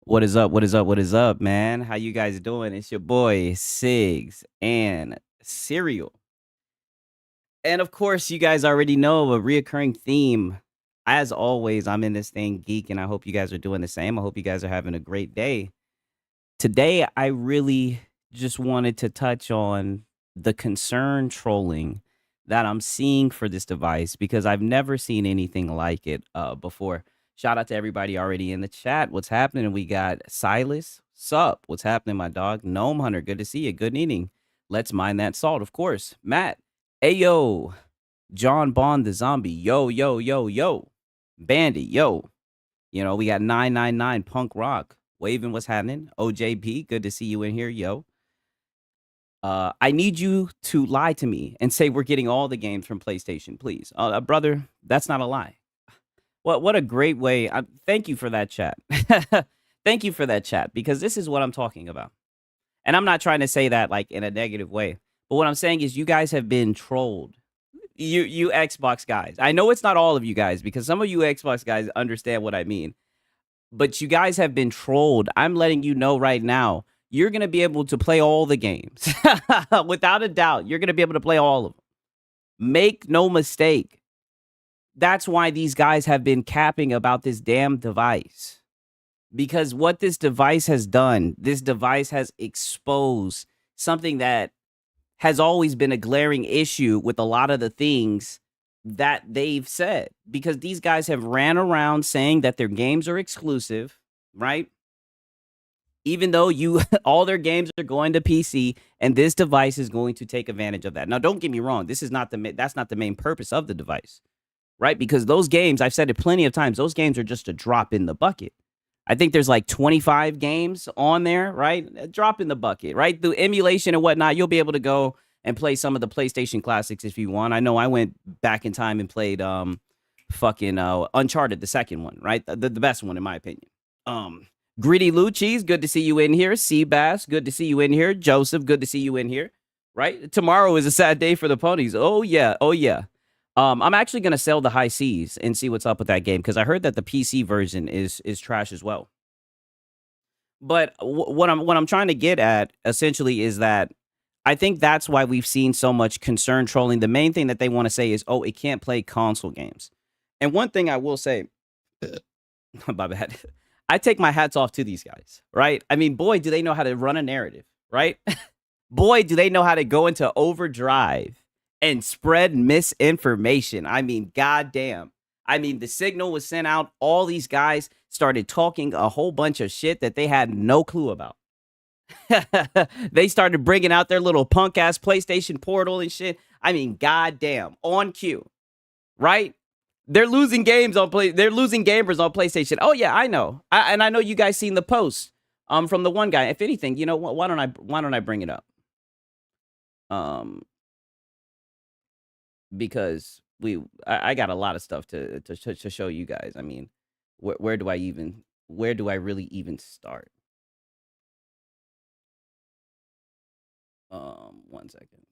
What is up? What is up? What is up, man? How you guys doing? It's your boy Sigs and Cereal. And of course, you guys already know a reoccurring theme. As always, I'm in this thing geek, and I hope you guys are doing the same. I hope you guys are having a great day. Today, I really just wanted to touch on the concern trolling that I'm seeing for this device because I've never seen anything like it before. Shout out to everybody already in the chat. What's happening? We got Silas. Sup? What's happening, my dog? Gnome Hunter. Good to see you. Good evening. Let's mine that salt, of course. Matt. Ayo. John Bond the zombie. Yo, yo, yo, yo. Bandit. Yo. You know, we got 999 Punk Rock. Waving, what's happening? OJP, good to see you in here, yo. I need you to lie to me and say we're getting all the games from PlayStation, please. Brother, that's not a lie. What a great way. Thank you for that chat. Thank you for that chat, because this is what I'm talking about. And I'm not trying to say that like in a negative way. But what I'm saying is you guys have been trolled. You Xbox guys. I know it's not all of you guys, because some of you Xbox guys understand what I mean. But you guys have been trolled. I'm letting you know right now, you're going to be able to play all the games. Without a doubt, you're going to be able to play all of them. Make no mistake. That's why these guys have been capping about this damn device. Because what this device has done, this device has exposed something that has always been a glaring issue with a lot of the things that they've said, because these guys have ran around saying that their games are exclusive, right? Even though all their games are going to PC, and this device is going to take advantage of that. Now, don't get me wrong. That's not the main purpose of the device, right? Because those games, I've said it plenty of times, those games are just a drop in the bucket. I think there's like 25 games on there, right? A drop in the bucket, right? Through emulation and whatnot, you'll be able to go and play some of the PlayStation classics if you want. I know I went back in time and played Uncharted, the second one, right? The best one in my opinion. Gritty Lucci's, good to see you in here. Seabass, good to see you in here. Joseph, good to see you in here. Right? Tomorrow is a sad day for the ponies. Oh yeah, oh yeah. I'm actually gonna sell the High Seas and see what's up with that game, because I heard that the PC version is trash as well. But what I'm trying to get at essentially is that I think that's why we've seen so much concern trolling. The main thing that they want to say is, oh, it can't play console games. And one thing I will say, my bad, I take my hats off to these guys, right? I mean, boy, do they know how to run a narrative, right? Boy, do they know how to go into overdrive and spread misinformation. I mean, goddamn. I mean, the signal was sent out. All these guys started talking a whole bunch of shit that they had no clue about. They started bringing out their little punk ass PlayStation Portal and shit. I mean, goddamn, on cue, right? They're losing games on They're losing gamers on PlayStation. Oh yeah, I know. And I know you guys seen the post from the one guy. If anything, you know, why don't I bring it up? Because I got a lot of stuff to show you guys. I mean, where do I really even start? 1 second.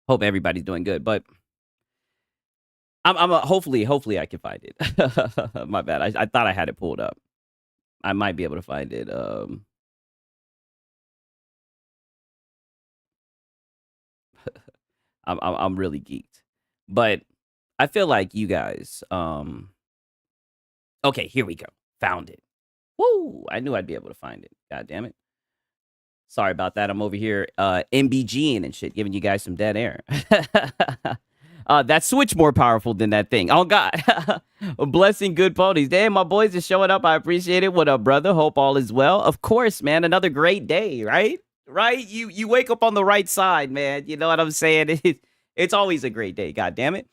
Hope everybody's doing good, but I'm hopefully I can find it. My bad. I thought I had it pulled up. I might be able to find it. I'm really geeked, but I feel like you guys. Okay, here we go. Found it. Woo! I knew I'd be able to find it. God damn it. Sorry about that. I'm over here MBGing and shit, giving you guys some dead air. That Switch more powerful than that thing. Oh, God. Blessing good ponies. Damn, my boys are showing up. I appreciate it. What up, brother? Hope all is well. Of course, man. Another great day, right? Right? You wake up on the right side, man. You know what I'm saying? It's always a great day. God damn it.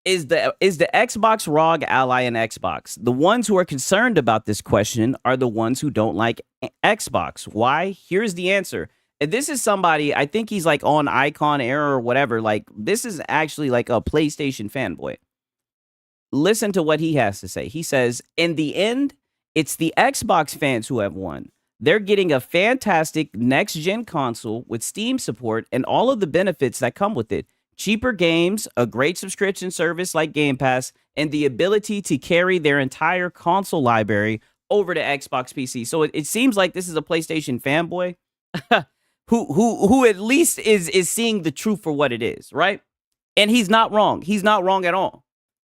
Is the Xbox ROG ally in Xbox? The ones who are concerned about this question are the ones who don't like Xbox. Why? Here's the answer. And this is somebody, I think he's like on Icon Error or whatever. Like, this is actually like a PlayStation fanboy. Listen to what he has to say. He says, in the end, it's the Xbox fans who have won. They're getting a fantastic next-gen console with Steam support and all of the benefits that come with it. cheaper games, a great subscription service like Game Pass, and the ability to carry their entire console library over to Xbox PC. So it seems like this is a PlayStation fanboy who at least is seeing the truth for what it is, right? And he's not wrong. He's not wrong at all.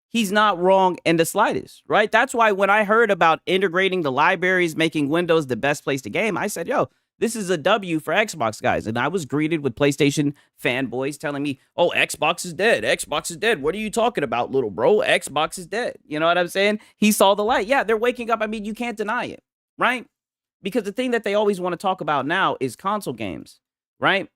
He's not wrong in the slightest, right? That's why when I heard about integrating the libraries, making Windows the best place to game, I said, yo, this is a W for Xbox guys. And I was greeted with PlayStation fanboys telling me, oh, Xbox is dead. Xbox is dead. What are you talking about, little bro? Xbox is dead. You know what I'm saying? He saw the light. Yeah, they're waking up. I mean, you can't deny it, right? Because the thing that they always want to talk about now is console games, right?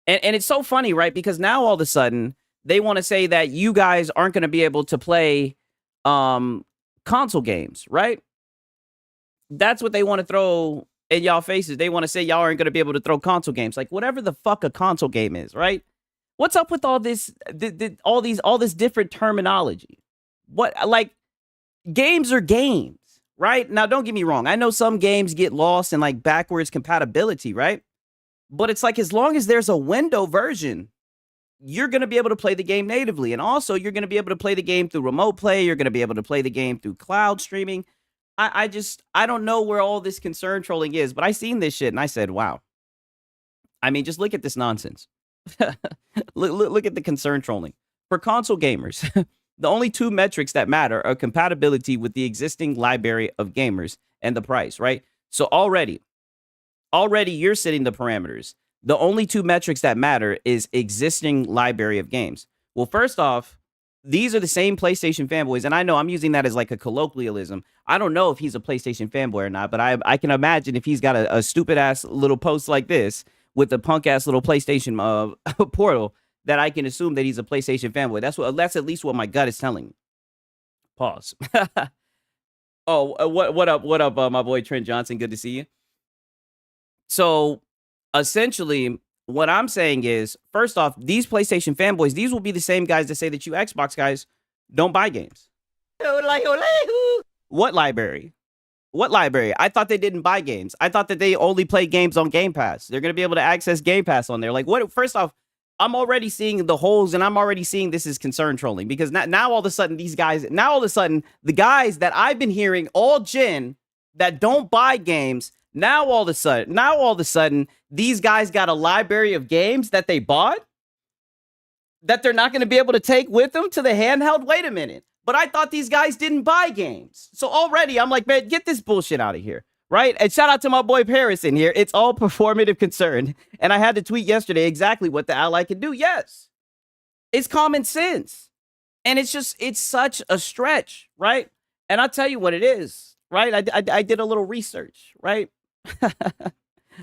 And it's so funny, right? Because now all of a sudden, they want to say that you guys aren't going to be able to play console games, right? That's what they want to throw in y'all faces. They want to say y'all aren't going to be able to throw console games. Like whatever the fuck a console game is, right? What's up with all this, all this different terminology? What, like, games are games, right? Now, don't get me wrong. I know some games get lost in like backwards compatibility, right? But it's like as long as there's a window version, you're going to be able to play the game natively. And also, you're going to be able to play the game through remote play. You're going to be able to play the game through cloud streaming. I don't know where all this concern trolling is, but I seen this shit and I said, wow. I mean, just look at this nonsense. look at the concern trolling. For console gamers, the only two metrics that matter are compatibility with the existing library of gamers and the price, right? So already you're setting the parameters. The only two metrics that matter is existing library of games. Well, first off, these are the same PlayStation fanboys, and I know I'm using that as like a colloquialism. I don't know if he's a PlayStation fanboy or not, but I can imagine if he's got a stupid-ass little post like this with a punk-ass little PlayStation portal, that I can assume that he's a PlayStation fanboy. That's at least what my gut is telling me. Pause. Oh, what up, my boy Trent Johnson? Good to see you. So, essentially, what I'm saying is, first off, these PlayStation fanboys, these will be the same guys that say that you Xbox guys don't buy games. What library? What library? I thought they didn't buy games. I thought that they only play games on Game Pass. They're going to be able to access Game Pass on there. Like, what? First off, I'm already seeing the holes, and I'm already seeing this is concern trolling, because now all of a sudden, the guys that I've been hearing all gen that don't buy games, now all of a sudden, these guys got a library of games that they bought that they're not going to be able to take with them to the handheld. Wait a minute. But I thought these guys didn't buy games. So already I'm like, man, get this bullshit out of here. Right? And shout out to my boy Paris in here. It's all performative concern. And I had to tweet yesterday exactly what the ally can do. Yes. It's common sense. And it's such a stretch. Right? And I'll tell you what it is. Right? I did a little research. Right?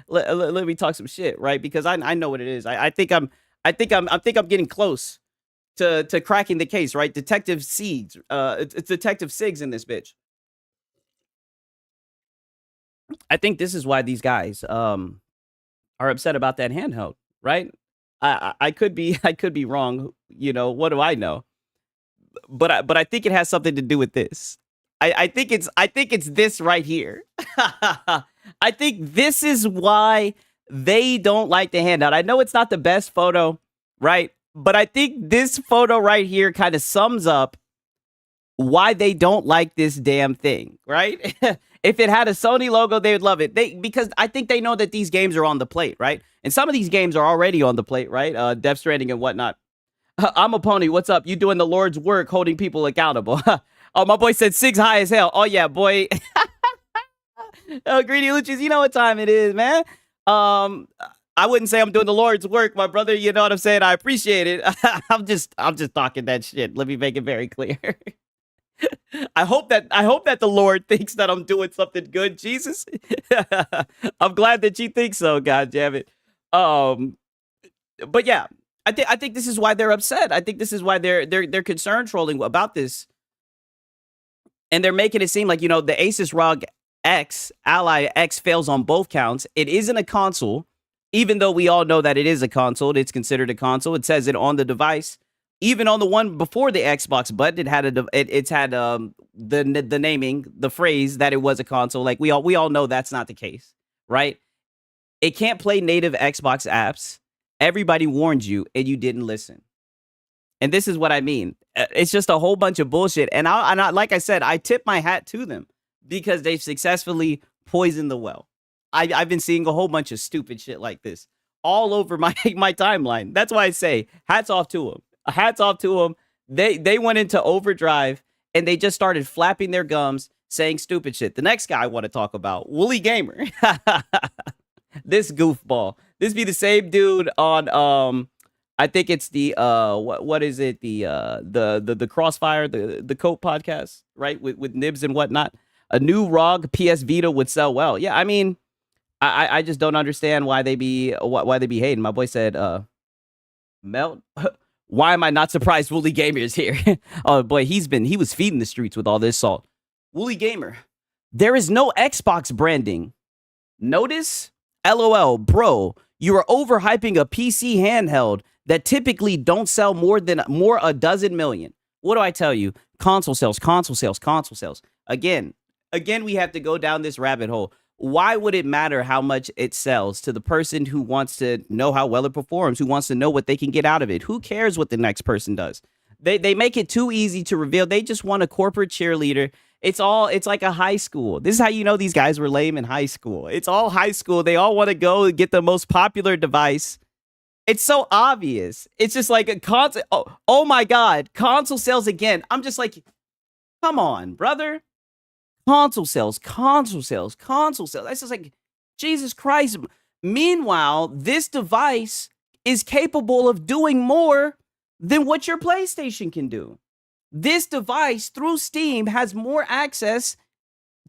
let me talk some shit. Right? Because I know what it is. I think I'm getting close to cracking the case, right? Detective Seeds. It's Detective Siggs in this bitch. I think this is why these guys are upset about that handheld, right? I could be wrong. You know, what do I know? But I think it has something to do with this. I think it's this right here. I think this is why they don't like the handout. I know it's not the best photo, right? But I think this photo right here kind of sums up why they don't like this damn thing, right? If it had a Sony logo, they would love it. Because I think they know that these games are on the plate, right? And some of these games are already on the plate, right? Death Stranding and whatnot. I'm a pony. What's up? You doing the Lord's work, holding people accountable. Oh, my boy said Sig's high as hell. Oh, yeah, boy. Greedy Luchas, you know what time it is, man. I wouldn't say I'm doing the Lord's work, my brother. You know what I'm saying? I appreciate it. I'm just talking that shit. Let me make it very clear. I hope that the Lord thinks that I'm doing something good, Jesus. I'm glad that you think so, God damn it. But yeah, I think this is why they're upset. I think this is why they're concerned trolling about this. And they're making it seem like, you know, the Asus ROG X, Ally X fails on both counts. It isn't a console. Even though we all know that it is a console, it's considered a console. It says it on the device. Even on the one before the Xbox button, it had the naming, the phrase that it was a console. Like we all know that's not the case, right? It can't play native Xbox apps. Everybody warned you, and you didn't listen. And this is what I mean. It's just a whole bunch of bullshit. And like I said, I tip my hat to them because they've successfully poisoned the well. I've been seeing a whole bunch of stupid shit like this all over my my timeline. That's why I say hats off to them. Hats off to them. They went into overdrive and they just started flapping their gums saying stupid shit. The next guy I want to talk about, Wooly Gamer. This goofball. This be the same dude on I think it's the what is it, the Crossfire, the Cope podcast, right, with Nibs and whatnot. A new ROG PS Vita would sell well. Yeah, I mean, I just don't understand why they be hating. My boy said Melt. Why am I not surprised Wooly Gamer is here? Oh boy, he was feeding the streets with all this salt. Wooly Gamer, there is no Xbox branding. Notice? LOL, bro, you are overhyping a PC handheld that typically don't sell more a dozen million. What do I tell you? Console sales. Again, we have to go down this rabbit hole. Why would it matter how much it sells to the person who wants to know how well it performs, who wants to know what they can get out of it? Who cares what the next person does? They make it too easy to reveal. They just want a corporate cheerleader. It's like a high school. This is how you know these guys were lame in high school. It's all high school. They all want to go get the most popular device. It's so obvious. It's just like a console. Oh my God. Console sales again. I'm just like, come on, brother. Console sales. That's just like, Jesus Christ. Meanwhile, this device is capable of doing more than what your PlayStation can do. This device, through Steam, has more access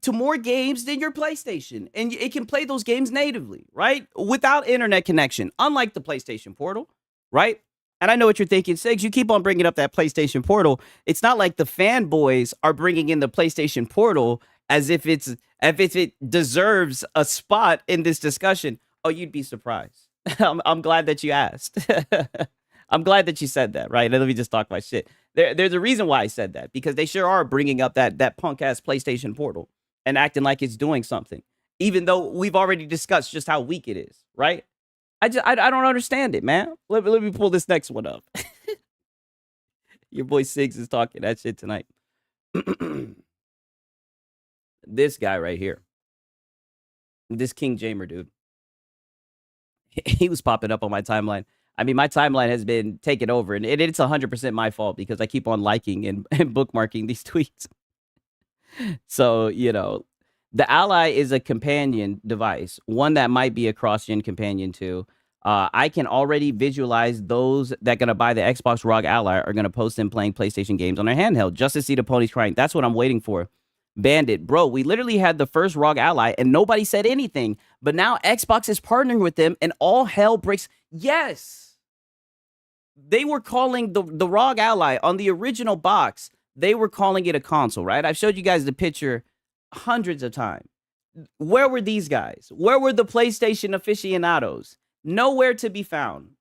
to more games than your PlayStation. And it can play those games natively, right? Without internet connection, unlike the PlayStation Portal, right? And I know what you're thinking, Sigs, you keep on bringing up that PlayStation Portal. It's not like the fanboys are bringing in the PlayStation Portal as if it deserves a spot in this discussion. Oh, you'd be surprised. I'm glad that you asked. I'm glad that you said that, right? Let me just talk my shit. There's a reason why I said that, because they sure are bringing up that punk-ass PlayStation Portal and acting like it's doing something, even though we've already discussed just how weak it is, right? I don't understand it, man. Let me pull this next one up. Your boy Siggs is talking that shit tonight. This guy right here. This King Jamer dude. He was popping up on my timeline. I mean, my timeline has been taken over, and it's 100% my fault because I keep on liking and bookmarking these tweets. So, you know, the Ally is a companion device, one that might be a cross-gen companion too. I can already visualize those that are going to buy the Xbox ROG Ally are going to post them playing PlayStation games on their handheld just to see the ponies crying. That's what I'm waiting for. Bandit, bro, we literally had the first ROG Ally and nobody said anything. But now Xbox is partnering with them and all hell breaks. Yes. They were calling the ROG Ally on the original box. They were calling it a console, right? I've showed you guys the picture hundreds of times. Where were these guys? Where were the PlayStation aficionados? Nowhere to be found.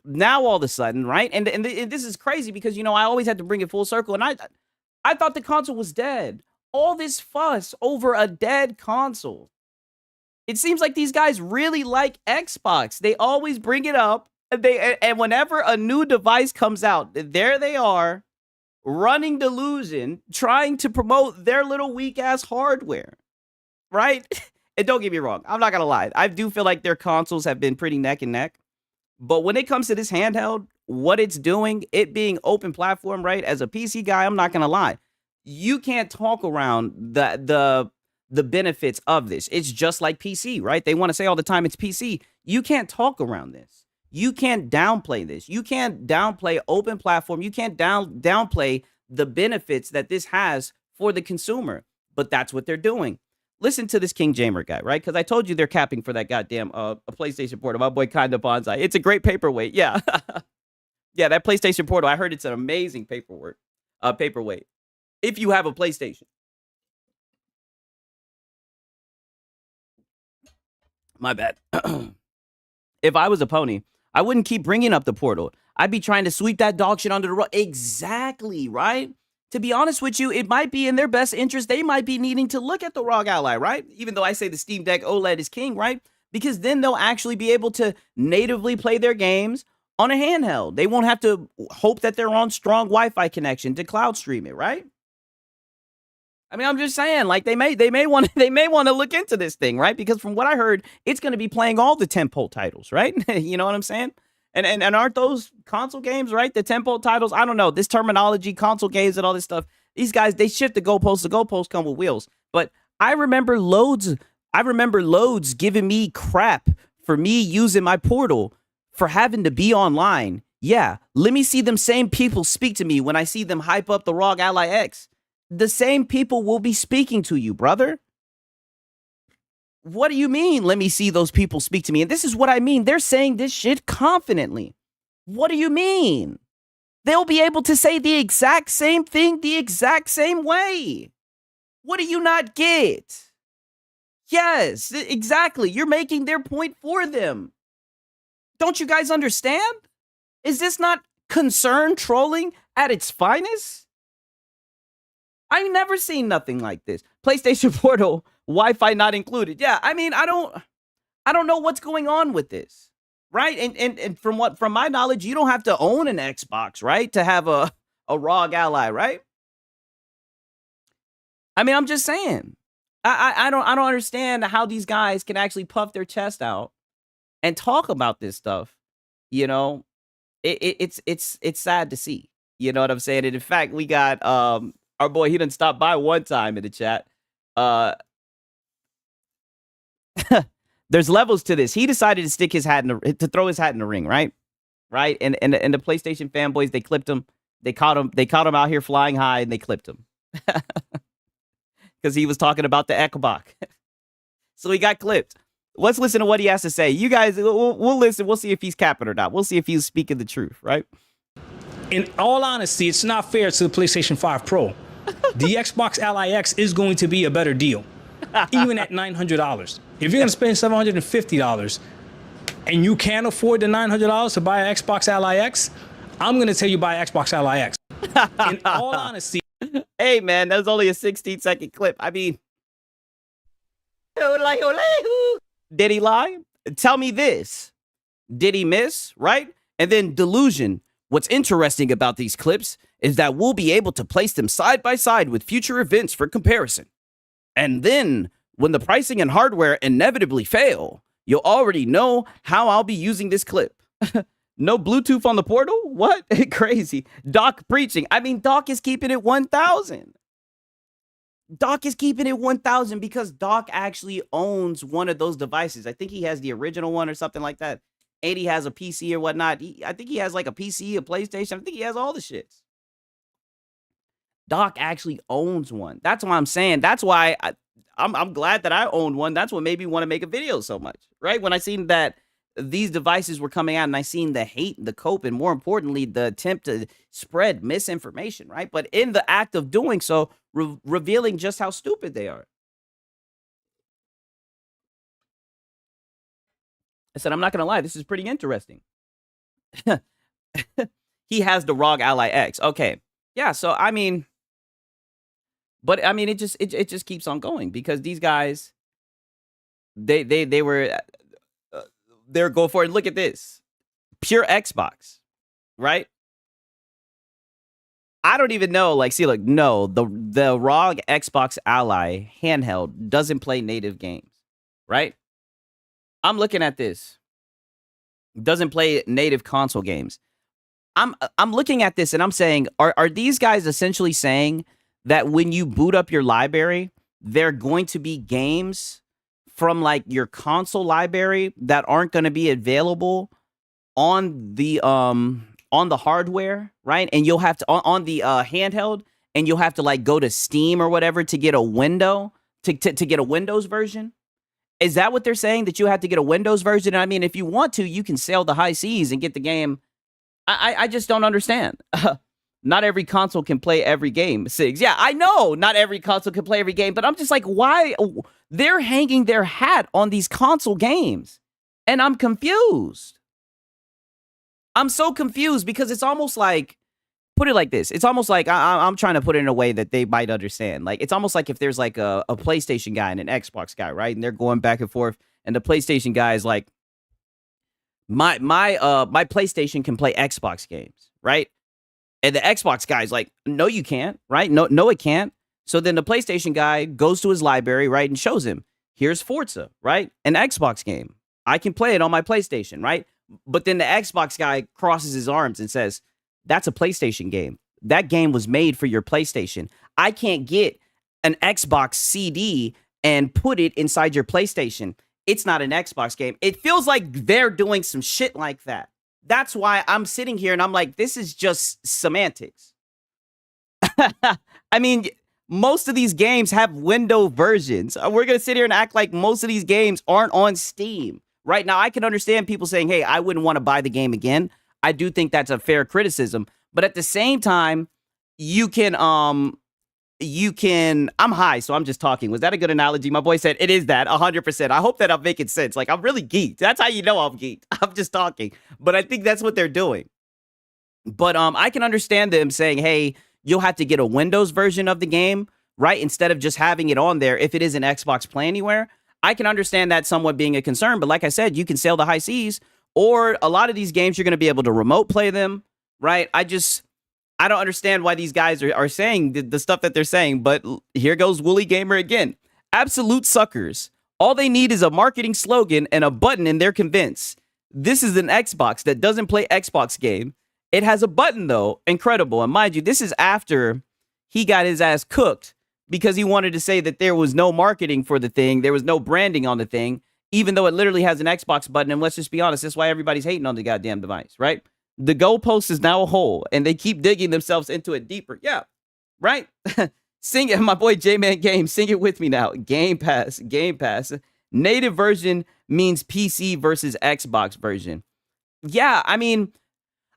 Now all of a sudden, right? And this is crazy because, you know, I always had to bring it full circle. And I thought the console was dead. All this fuss over a dead console. It seems like these guys really like Xbox. They always bring it up. And whenever a new device comes out, there they are, running delusion, trying to promote their little weak-ass hardware. Right? And don't get me wrong, I'm not going to lie. I do feel like their consoles have been pretty neck and neck. But when it comes to this handheld, what it's doing, it being open platform, right? As a PC guy, I'm not going to lie. You can't talk around the benefits of this. It's just like PC, right? They want to say all the time it's PC. You can't talk around this. You can't downplay this. You can't downplay open platform. You can't downplay the benefits that this has for the consumer. But that's what they're doing. Listen to this King Jamer guy, right? Because I told you they're capping for that goddamn a PlayStation Portal. My boy Kinda Bonsai. It's a great paperweight. Yeah. Yeah, that PlayStation Portal. I heard it's an amazing paperweight. If you have a PlayStation. My bad. If I was a pony, I wouldn't keep bringing up the Portal. I'd be trying to sweep that dog shit under the rug. Exactly, right? To be honest with you, it might be in their best interest. They might be needing to look at the ROG Ally, right? Even though I say the Steam Deck OLED is king, right? Because then they'll actually be able to natively play their games on a handheld. They won't have to hope that they're on strong Wi-Fi connection to cloud stream it, right? I mean, I'm just saying, like they may want to look into this thing, right? Because from what I heard, it's going to be playing all the tentpole titles, right? You know what I'm saying? And aren't those console games, right? The tentpole titles. I don't know this terminology, console games, and all this stuff. These guys, they shift the goalposts. The goalposts come with wheels. But I remember loads giving me crap for me using my portal for having to be online. Yeah, let me see them same people speak to me when I see them hype up the ROG Ally X. The same people will be speaking to you, brother. What do you mean? Let me see those people speak to me. And this is what I mean. They're saying this shit confidently. What do you mean? They'll be able to say the exact same thing the exact same way. What do you not get? Yes, exactly. You're making their point for them. Don't you guys understand? Is this not concern trolling at its finest? I never seen nothing like this. PlayStation Portal, Wi-Fi not included. Yeah, I mean, I don't know what's going on with this, right? And from my knowledge, you don't have to own an Xbox, right, to have a ROG Ally, right? I mean, I'm just saying. I don't understand how these guys can actually puff their chest out and talk about this stuff. You know, it's sad to see. You know what I'm saying? And in fact, we got our boy, he done stopped by one time in the chat. There's levels to this. He decided to stick his hat to throw his hat in the ring, right? Right? And the PlayStation fanboys, they clipped him. They caught him out here flying high, and they clipped him. Because he was talking about the Ekbach. So he got clipped. Let's listen to what he has to say. You guys, we'll listen. We'll see if he's capping or not. We'll see if he's speaking the truth, right? In all honesty, it's not fair to the PlayStation 5 Pro. The Xbox Ally X is going to be a better deal, even at $900. If you're going to spend $750 and you can't afford the $900 to buy an Xbox Ally X, I'm going to tell you buy Xbox Ally X. In all honesty. Hey, man, that was only a 16-second clip. I mean, did he lie? Tell me this. Did he miss, right? And then delusion. What's interesting about these clips is that we'll be able to place them side by side with future events for comparison. And then, when the pricing and hardware inevitably fail, you'll already know how I'll be using this clip. No Bluetooth on the portal? What? Crazy. Doc preaching. I mean, Doc is keeping it 1,000. Doc is keeping it 1,000 because Doc actually owns one of those devices. I think he has the original one or something like that. And he has a PC or whatnot. I think he has like a PC, a PlayStation. I think he has all the shits. Doc actually owns one. That's why I'm saying. That's why I'm glad that I own one. That's what made me want to make a video so much, right? When I seen that these devices were coming out and I seen the hate, the cope, and more importantly, the attempt to spread misinformation, right? But in the act of doing so, revealing just how stupid they are. I said, I'm not going to lie. This is pretty interesting. He has the ROG Ally X. Okay. Yeah. So, I mean, but I mean, it just keeps on going because these guys, they were, they're going for it. Look at this. Pure Xbox, right? I don't even know. Like, see, look, no, the ROG Xbox Ally handheld doesn't play native games, right? I'm looking at this. Doesn't play native console games. I'm looking at this and I'm saying, are these guys essentially saying that when you boot up your library, they're going to be games from like your console library that aren't going to be available on the hardware, right? And you'll have to on the handheld, and you'll have to like go to Steam or whatever to get a window to get a Windows version. Is that what they're saying? That you have to get a Windows version? I mean, if you want to, you can sail the high seas and get the game. I just don't understand. Not every console can play every game. Sigs. Yeah, I know not every console can play every game, but I'm just like, why? They're hanging their hat on these console games. And I'm confused. I'm so confused because it's almost like, put it like this. It's almost like, I'm trying to put it in a way that they might understand. Like, it's almost like if there's like a PlayStation guy and an Xbox guy, right? And they're going back and forth. And the PlayStation guy is like, My PlayStation can play Xbox games, right? And the Xbox guy's like, no, you can't, right? No, it can't. So then the PlayStation guy goes to his library, right, and shows him, here's Forza, right? An Xbox game. I can play it on my PlayStation, right? But then the Xbox guy crosses his arms and says, that's a PlayStation game. That game was made for your PlayStation. I can't get an Xbox CD and put it inside your PlayStation. It's not an Xbox game. It feels like they're doing some shit like that. That's why I'm sitting here and I'm like, this is just semantics. I mean, most of these games have window versions. We're going to sit here and act like most of these games aren't on Steam. Right now, I can understand people saying, hey, I wouldn't want to buy the game again. I do think that's a fair criticism. But at the same time, you can, I'm high, so I'm just talking. Was that a good analogy? My boy said, it is that, 100%. I hope that I'm making sense. Like, I'm really geeked. That's how you know I'm geeked. I'm just talking. But I think that's what they're doing. But I can understand them saying, hey, you'll have to get a Windows version of the game, right? Instead of just having it on there if it is an Xbox Play Anywhere. I can understand that somewhat being a concern. But like I said, you can sail the high seas, or a lot of these games, you're going to be able to remote play them, right? I don't understand why these guys are saying the stuff that they're saying. But here goes Woolly Gamer again. Absolute suckers. All they need is a marketing slogan and a button and they're convinced. This is an Xbox that doesn't play Xbox game. It has a button, though. Incredible. And mind you, this is after he got his ass cooked because he wanted to say that there was no marketing for the thing. There was no branding on the thing, even though it literally has an Xbox button. And let's just be honest, that's why everybody's hating on the goddamn device, right? The goalpost is now a hole, and they keep digging themselves into it deeper. Yeah, right? Sing it, my boy J-Man Game. Sing it with me now. Game Pass, Game Pass. Native version means PC versus Xbox version. Yeah, I mean,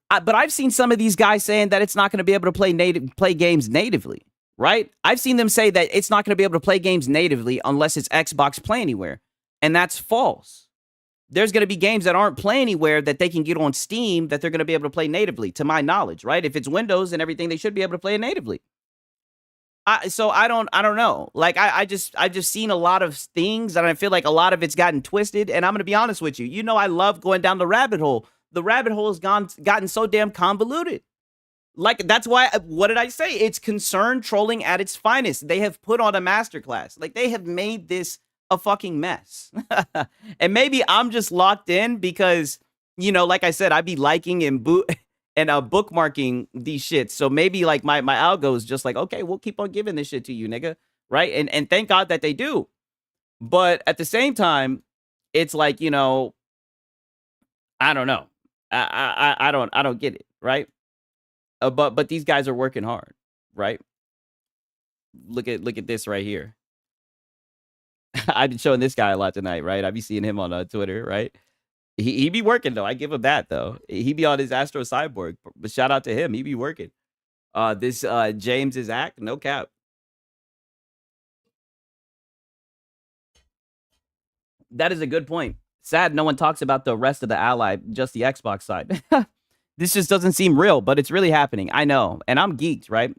but I've seen some of these guys saying that it's not going to be able to play games natively, right? I've seen them say that it's not going to be able to play games natively unless it's Xbox Play Anywhere, and that's false. There's going to be games that aren't Play Anywhere that they can get on Steam that they're going to be able to play natively, to my knowledge, right? If it's Windows and everything, they should be able to play it natively. So I don't know. Like I've just seen a lot of things, and I feel like a lot of it's gotten twisted. And I'm going to be honest with you. You know, I love going down the rabbit hole. The rabbit hole has gotten so damn convoluted. Like, that's why, what did I say? It's concern trolling at its finest. They have put on a masterclass. Like, they have made this a fucking mess. And maybe I'm just locked in because, you know, like I said, I be liking and bookmarking these shits. So maybe like my algo is just like, okay, we'll keep on giving this shit to you, nigga. Right? And thank God that they do. But at the same time, it's like, you know, I don't know. I don't get it, right? But these guys are working hard, right? Look at this right here. I've been showing this guy a lot tonight, right? I be seeing him on Twitter, right? He be working though. I give him that though. He be on his Astro Cyborg. But shout out to him. He be working. This James is act, no cap. That is a good point. Sad no one talks about the rest of the ally, just the Xbox side. This just doesn't seem real, but it's really happening. I know, and I'm geeked, right?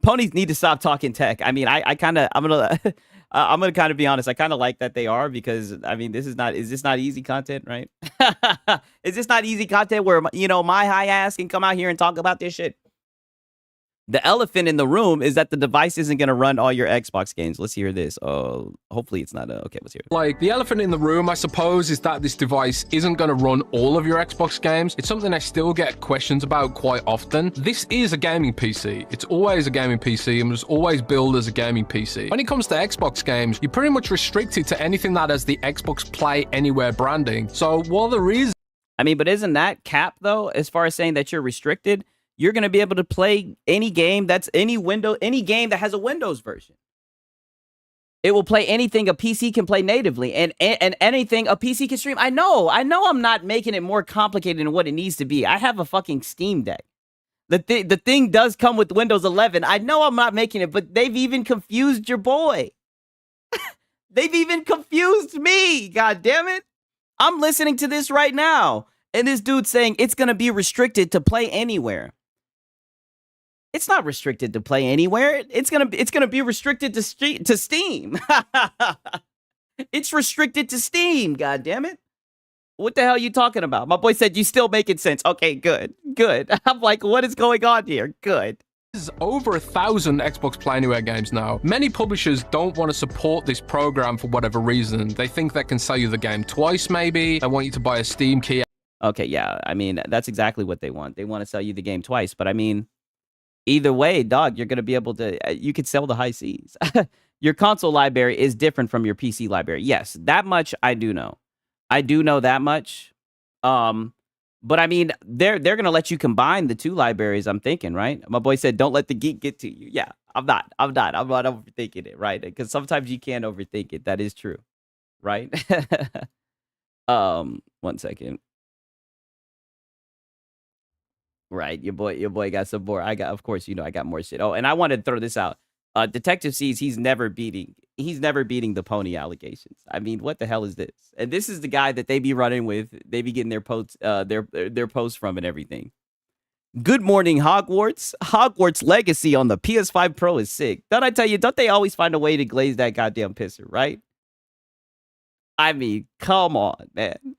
Ponies need to stop talking tech. I mean, I'm gonna kind of be honest. I kind of like that they are, because I mean, is this not easy content, right? Is this not easy content where, you know, my high ass can come out here and talk about this shit? The elephant in the room is that the device isn't going to run all your Xbox games. Let's hear this. Oh, hopefully it's not okay, let's hear it. Like, the elephant in the room, I suppose, is that this device isn't going to run all of your Xbox games. It's something I still get questions about quite often. This is a gaming PC. It's always a gaming PC and was always billed as a gaming PC. When it comes to Xbox games, you're pretty much restricted to anything that has the Xbox Play Anywhere branding. So while there is... I mean, but isn't that cap, though, as far as saying that you're restricted? You're going to be able to play any game that's any game that has a Windows version. It will play anything a PC can play natively, and anything a PC can stream. I know I'm not making it more complicated than what it needs to be. I have a fucking Steam Deck. The thing does come with Windows 11. I know I'm not making it, but they've even confused your boy. They've even confused me. God damn it. I'm listening to this right now, and this dude's saying it's going to be restricted to play anywhere. It's not restricted to play anywhere. It's gonna be restricted to Steam. It's restricted to Steam. God damn it! What the hell are you talking about? My boy said you still making sense. Okay, good. Good. I'm like, what is going on here? Good. There's over 1,000 Xbox Play Anywhere games now. Many publishers don't want to support this program for whatever reason. They think they can sell you the game twice, maybe. They want you to buy a Steam key. Okay, yeah. I mean, that's exactly what they want. They want to sell you the game twice. But I mean, either way, dog, you're going to be able to, you could sell the high seas. Your console library is different from your PC library. Yes, that much I do know. I do know that much. But I mean, they're gonna let you combine the two libraries. I'm thinking, right? My boy said, "Don't let the geek get to you." Yeah, I'm not overthinking it, right? Because sometimes you can overthink it. That is true, right? 1 second. Right, your boy got some more. Of course, I got more shit. Oh, and I wanted to throw this out. Detective sees he's never beating the pony allegations. I mean, what the hell is this? And this is the guy that they be running with. They be getting their posts, their posts from and everything. Good morning, Hogwarts. Hogwarts Legacy on the PS5 Pro is sick. Don't I tell you? Don't they always find a way to glaze that goddamn pisser, right? I mean, come on, man.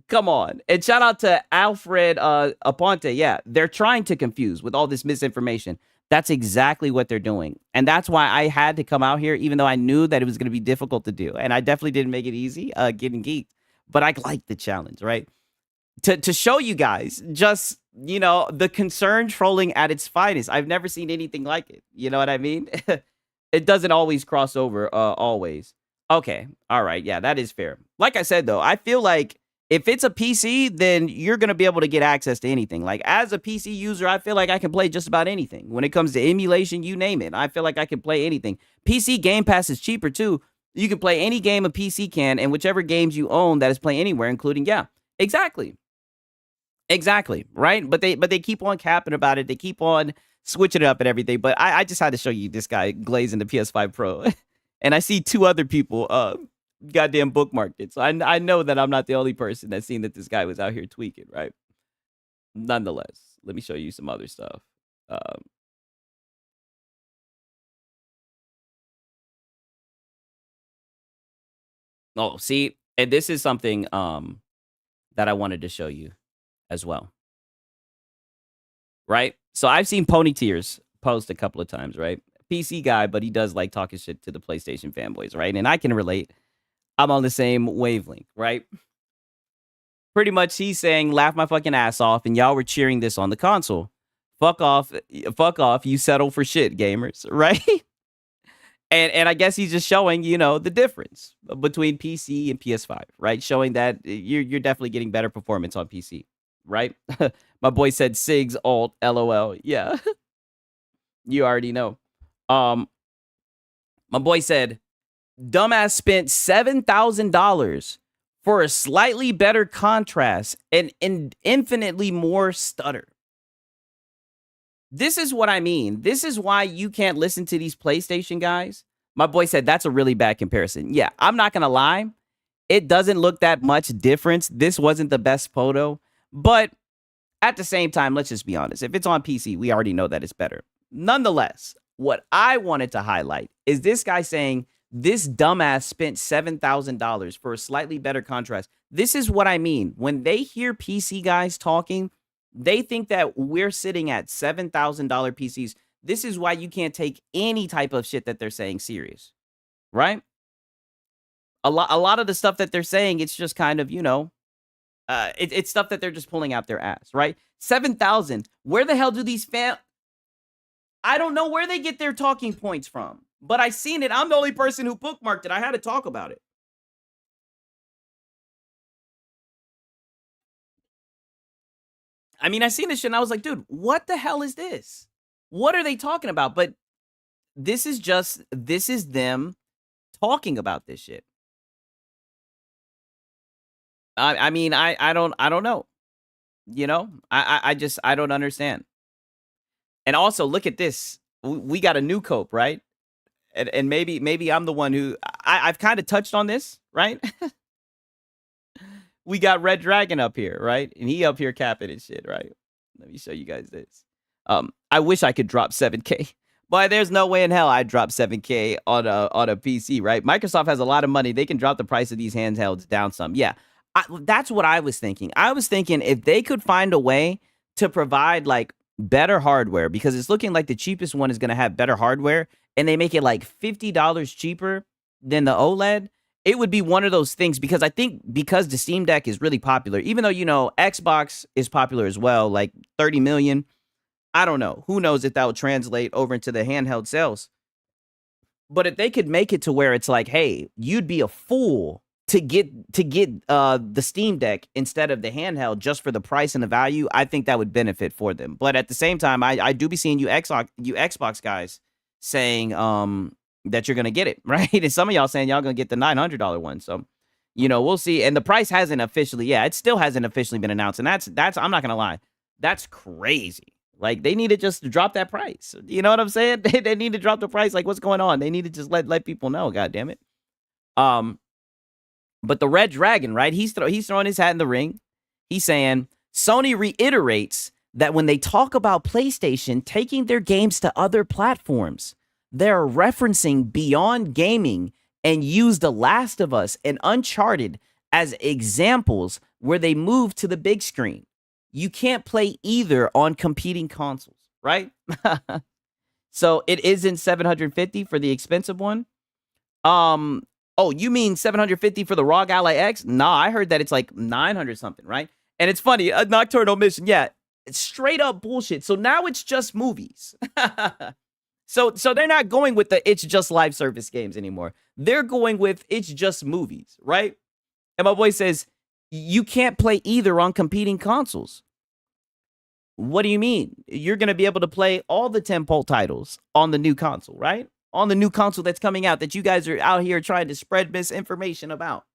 Come on. And shout out to Alfred Aponte. Yeah, they're trying to confuse with all this misinformation. That's exactly what they're doing. And that's why I had to come out here, even though I knew that it was going to be difficult to do. And I definitely didn't make it easy getting geeked. But I like the challenge, right? To show you guys just, the concern trolling at its finest. I've never seen anything like it. You know what I mean? It doesn't always cross over, always. Okay. All right. Yeah, that is fair. Like I said, though, I feel like if it's a PC, then you're going to be able to get access to anything. Like, as a PC user, I feel like I can play just about anything. When it comes to emulation, you name it. I feel like I can play anything. PC Game Pass is cheaper, too. You can play any game a PC can, and whichever games you own that is play anywhere, including, yeah, exactly. Exactly, right? But they keep on capping about it. They keep on switching it up and everything. But I just had to show you this guy glazing the PS5 Pro. And I see two other people goddamn bookmarked it. So I know that I'm not the only person that's seen that this guy was out here tweaking, right? Nonetheless, let me show you some other stuff. Oh, see, and this is something that I wanted to show you as well. Right? So I've seen Pony Tears post a couple of times, right? PC guy, but he does like talking shit to the PlayStation fanboys, right? And I can relate. I'm on the same wavelength, right? Pretty much he's saying, laugh my fucking ass off, and y'all were cheering this on the console. Fuck off, you settle for shit, gamers, right? And I guess he's just showing, the difference between PC and PS5, right? Showing that you're definitely getting better performance on PC, right? My boy said SIGs alt, LOL. Yeah. You already know. My boy said, dumbass spent $7,000 for a slightly better contrast and infinitely more stutter. This is what I mean. This is why you can't listen to these PlayStation guys. My boy said that's a really bad comparison. Yeah, I'm not going to lie. It doesn't look that much difference. This wasn't the best photo. But at the same time, let's just be honest. If it's on PC, we already know that it's better. Nonetheless, what I wanted to highlight is this guy saying this dumbass spent $7,000 for a slightly better contrast. This is what I mean. When they hear PC guys talking, they think that we're sitting at $7,000 PCs. This is why you can't take any type of shit that they're saying serious, right? A lot of the stuff that they're saying, it's just kind of, it's stuff that they're just pulling out their ass, right? 7,000. Where the hell do these I don't know where they get their talking points from, but I seen it. I'm the only person who bookmarked it. I had to talk about it. I mean, I seen this shit and I was like, dude, what the hell is this? What are they talking about? But this is them talking about this shit. I mean, I don't know. I don't understand. And also, look at this. We got a new cope, right? And maybe I'm the one who I've kind of touched on this, right? We got Red Dragon up here, right? And he up here capping and shit, right? Let me show you guys this. I wish I could drop 7K. But there's no way in hell I'd drop 7K on a PC, right? Microsoft has a lot of money. They can drop the price of these handhelds down some. Yeah, That's what I was thinking. I was thinking if they could find a way to provide like better hardware, because it's looking like the cheapest one is going to have better hardware, and they make it like $50 cheaper than the OLED, it would be one of those things. Because I think because the Steam Deck is really popular, even though, you know, Xbox is popular as well, like 30 million. I don't know. Who knows if that will translate over into the handheld sales. But if they could make it to where it's like, hey, you'd be a fool to get the Steam Deck instead of the handheld just for the price and the value, I think that would benefit for them. But at the same time, I do be seeing you Xbox guys saying that you're gonna get it, right? And some of y'all saying y'all gonna get the $900 one. So, you know, we'll see. And the price hasn't officially, it still hasn't officially been announced. And that's I'm not gonna lie, that's crazy. Like, they need to just drop that price. You know what I'm saying? They need to drop the price. Like, what's going on? They need to just let people know. God damn it. But the Red Dragon, right? He's throwing his hat in the ring. He's saying Sony reiterates that when they talk about PlayStation taking their games to other platforms, they're referencing Beyond Gaming and use The Last of Us and Uncharted as examples where they move to the big screen. You can't play either on competing consoles, right? So it isn't $750 for the expensive one. Oh, you mean $750 for the ROG Ally X? Nah, I heard that it's like 900 something, right? And it's funny, a Nocturnal Mission, yeah, it's straight up bullshit. So now it's just movies. So they're not going with the it's just live service games anymore. They're going with it's just movies, right? And my boy says, you can't play either on competing consoles. What do you mean? You're going to be able to play all the tentpole titles on the new console, right? On the new console that's coming out that you guys are out here trying to spread misinformation about,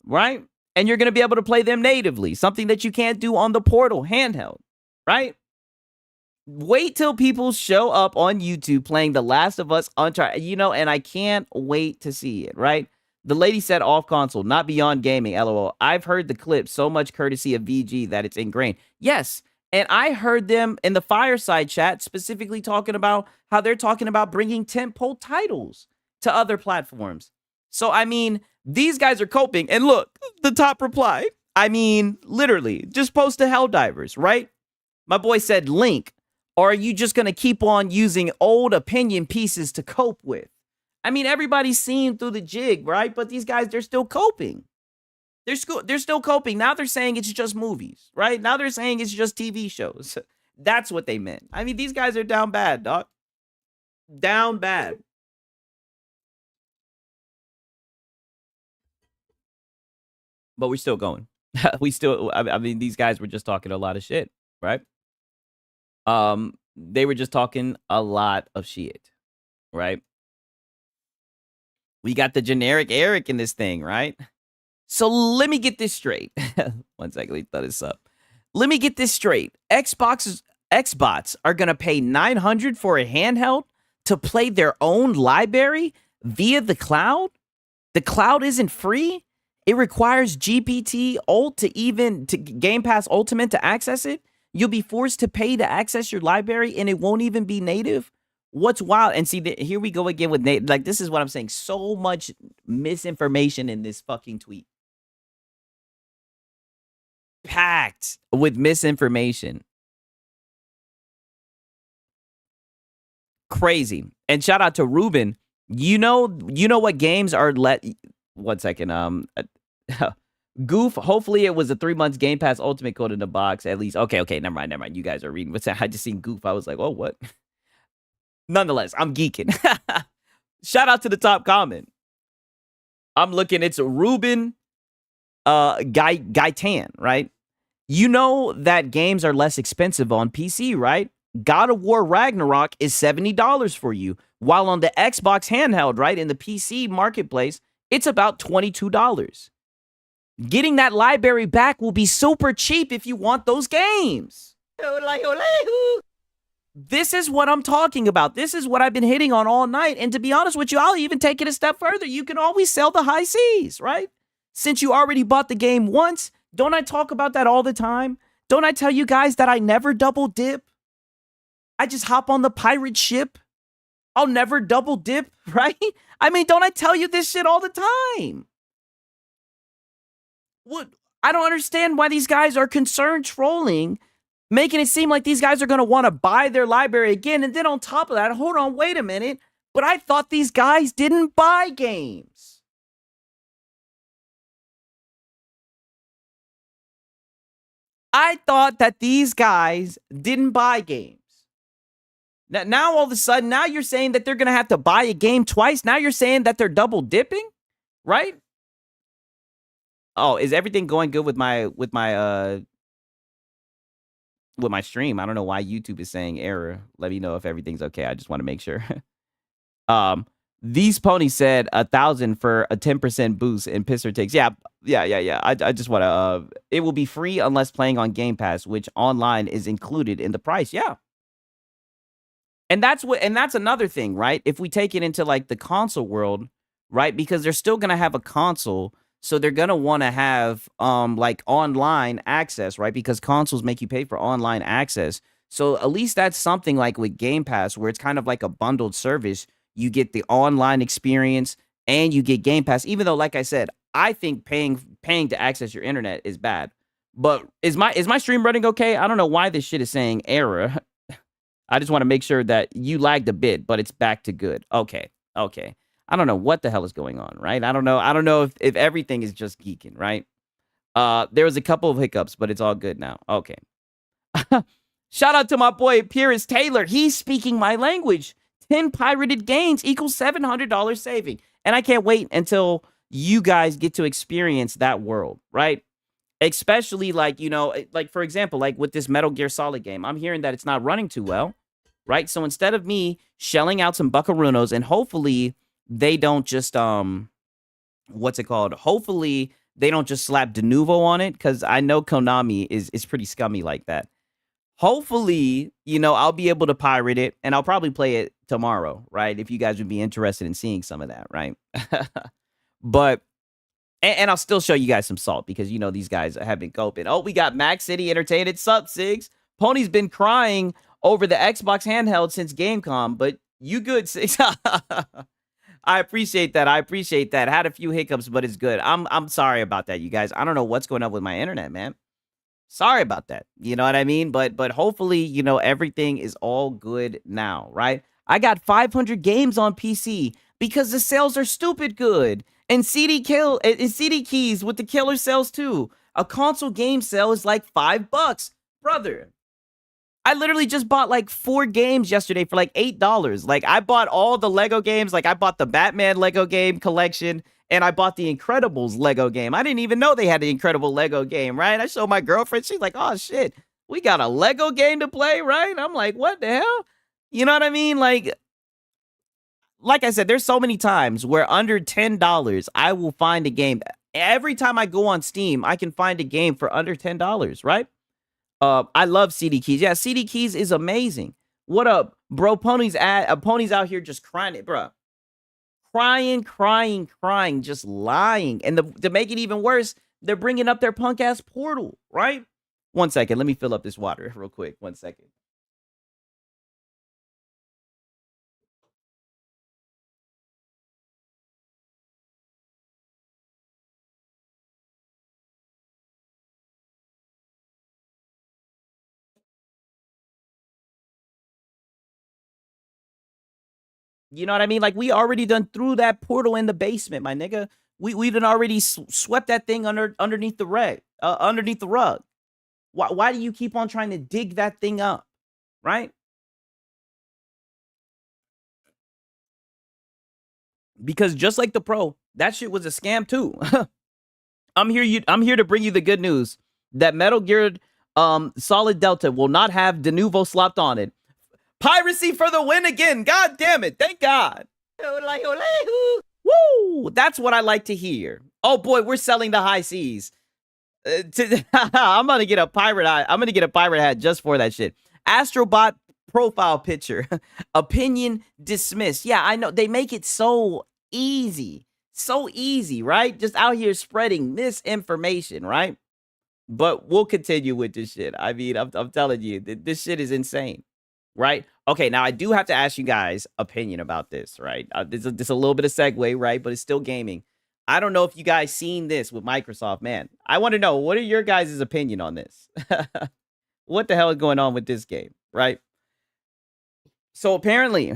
right? And you're going to be able to play them natively, something that you can't do on the Portal handheld, right? Wait till people show up on YouTube playing The Last of Us Uncharted, you know, and I can't wait to see it, right? The lady said off console, not Beyond Gaming, LOL. I've heard the clip so much courtesy of VG that it's ingrained. Yes, and I heard them in the fireside chat specifically talking about how they're talking about bringing tentpole titles to other platforms. So, I mean, these guys are coping. And look, the top reply, I mean, literally, just post to Helldivers, right? My boy said, Link, or are you just going to keep on using old opinion pieces to cope with? I mean, everybody's seen through the jig, right? But these guys, they're still coping. They're still coping. Now they're saying it's just movies, right? Now they're saying it's just TV shows. That's what they meant. I mean, these guys are down bad, dog. Down bad. But we're still going. I mean, these guys were just talking a lot of shit, right? They were just talking a lot of shit, right? We got the generic Eric in this thing, right? So let me get this straight. One second, let me throw this up. Let me get this straight. Xbots are going to pay $900 for a handheld to play their own library via the cloud? The cloud isn't free? It requires GPT Ult to Game Pass Ultimate to access it? You'll be forced to pay to access your library and it won't even be native? What's wild? And see, here we go again with Nate. Like, this is what I'm saying. So much misinformation in this fucking tweet. Packed with misinformation. Crazy. And shout out to Ruben. You know what games are let. 1 second. Goof. Hopefully it was a 3 months Game Pass Ultimate code in the box at least. Okay. Never mind. You guys are reading. What's that? I just seen Goof. I was like, oh, what? Nonetheless, I'm geeking. Shout out to the top comment. I'm looking. It's Ruben Gaitan, right? You know that games are less expensive on PC, right? God of War Ragnarok is $70 for you, while on the Xbox handheld, right, in the PC marketplace, it's about $22. Getting that library back will be super cheap if you want those games. This is what I'm talking about. This is what I've been hitting on all night. And to be honest with you, I'll even take it a step further. You can always sell the high seas, right? Since you already bought the game once, don't I talk about that all the time? Don't I tell you guys that I never double dip? I just hop on the pirate ship. I'll never double dip, right? I mean, don't I tell you this shit all the time? What? I don't understand why these guys are concerned trolling, making it seem like these guys are going to want to buy their library again. And then on top of that, hold on, wait a minute. But I thought these guys didn't buy games. I thought that these guys didn't buy games. Now all of a sudden, now you're saying that they're going to have to buy a game twice. Now you're saying that they're double dipping, right? Oh, is everything going good with my stream? I don't know why YouTube is saying error. Let me know if everything's okay. I just want to make sure. These ponies said 1,000 for a 10% boost in pisser takes. Yeah. I just want to. It will be free unless playing on Game Pass, which online is included in the price. Yeah. And that's another thing, right? If we take it into like the console world, right? Because they're still gonna have a console, so they're gonna want to have like online access, right? Because consoles make you pay for online access. So at least that's something like with Game Pass, where it's kind of like a bundled service. You get the online experience and you get Game Pass. Even though, like I said, I think paying to access your internet is bad. But is my stream running okay? I don't know why this shit is saying error. I just want to make sure that you lagged a bit, but it's back to good. Okay. I don't know what the hell is going on, right? I don't know if everything is just geeking, right? There was a couple of hiccups, but it's all good now. Okay. Shout out to my boy Pierce Taylor. He's speaking my language. 10 pirated games equals $700 saving. And I can't wait until you guys get to experience that world, right? Especially like, like for example, like with this Metal Gear Solid game, I'm hearing that it's not running too well, right? So instead of me shelling out some buckarunos, and hopefully they don't just, what's it called? Hopefully they don't just slap Denuvo on it, because I know Konami is pretty scummy like that. Hopefully, I'll be able to pirate it, and I'll probably play it tomorrow, right? If you guys would be interested in seeing some of that, right? But, and I'll still show you guys some salt, because, these guys have been coping. Oh, we got Max City Entertainment. Sup, Sigs? Pony's been crying over the Xbox handheld since Gamecom, but you good, Sigs? I appreciate that. Had a few hiccups, but it's good. I'm sorry about that, you guys. I don't know what's going on with my internet, man. Sorry about that. You know what I mean? But hopefully, everything is all good now, right? I got 500 games on PC because the sales are stupid good. And CD keys with the killer sales too. A console game sale is like $5. Brother, I literally just bought like 4 games yesterday for like $8. Like I bought all the Lego games. Like I bought the Batman Lego game collection. And I bought the Incredibles Lego game. I didn't even know they had the Incredible Lego game, right? I showed my girlfriend. She's like, oh, shit. We got a Lego game to play, right? I'm like, what the hell? You know what I mean? Like I said, there's so many times where under $10, I will find a game. Every time I go on Steam, I can find a game for under $10, right? I love CD Keys. Yeah, CD Keys is amazing. What up, bro? Pony's out here just crying it, bro. Crying, just lying. And to make it even worse, they're bringing up their punk ass Portal, right? 1 second. Let me fill up this water real quick. 1 second. You know what I mean? Like we already done threw that portal in the basement, my nigga. We done already swept that thing underneath the rug. Why do you keep on trying to dig that thing up, right? Because just like the Pro, that shit was a scam too. I'm here to bring you the good news that Metal Gear Solid Delta will not have Denuvo slopped on it. Piracy for the win again. God damn it. Thank God. Woo! That's what I like to hear. Oh boy, we're selling the high seas. I'm gonna get a pirate hat. I'm gonna get a pirate hat just for that shit. Astrobot profile picture. Opinion dismissed. Yeah, I know. They make it so easy. So easy, right? Just out here spreading misinformation, right? But we'll continue with this shit. I mean, I'm telling you, this shit is insane. Right? Okay, now I do have to ask you guys' opinion about this, right? This is a little bit of segue, right? But it's still gaming. I don't know if you guys seen this with Microsoft, man. I want to know, what are your guys' opinion on this? What the hell is going on with this game, right? So apparently,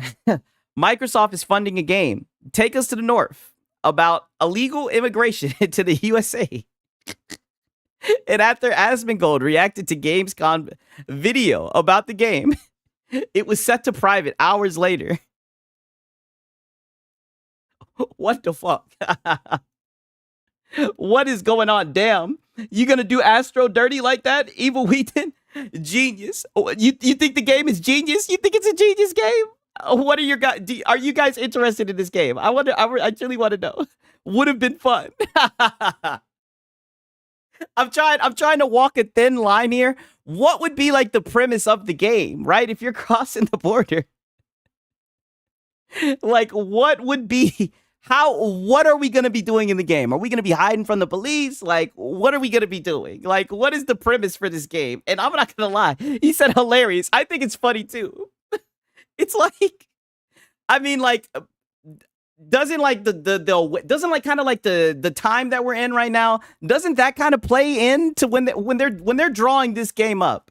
Microsoft is funding a game, Take Us to the North, about illegal immigration to the USA. And after Asmongold reacted to Gamescom video about the game, it was set to private hours later. What the fuck? What is going on? Damn. You gonna do Astro dirty like that? Evil Wheaton? Genius. You think the game is genius? You think it's a genius game? What are your guys? Are you guys interested in this game? I really want to know. Would have been fun. I'm trying to walk a thin line here. What would be like the premise of the game, right? If you're crossing the border, like what would be what are we going to be doing in the game? Are we going to be hiding from the police? Like, what are we going to be doing? Like, what is the premise for this game? And I'm not going to lie. He said hilarious. I think it's funny too. It's like, I mean, like, doesn't like doesn't like kind of like the time that we're in right now, doesn't that kind of play into when they're drawing this game up?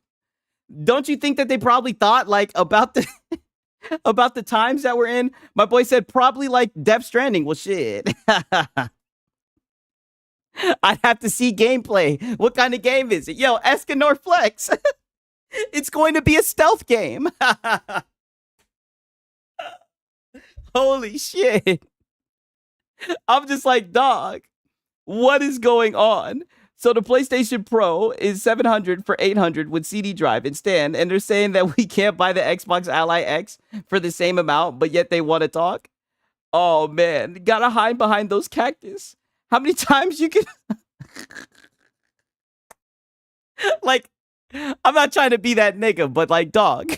Don't you think that they probably thought like about the about the times that we're in? My boy said probably like Death Stranding. Well, shit. I'd have to see gameplay. What kind of game is it? Yo, Escanor Flex. It's going to be a stealth game. Holy shit. I'm just like, dog, what is going on? So the PlayStation Pro is $700 for $800 with CD drive and stand, and they're saying that we can't buy the Xbox Ally X for the same amount, but yet they want to talk. Oh man, gotta hide behind those cactus. How many times you can? Like, I'm not trying to be that nigga, but like, dog,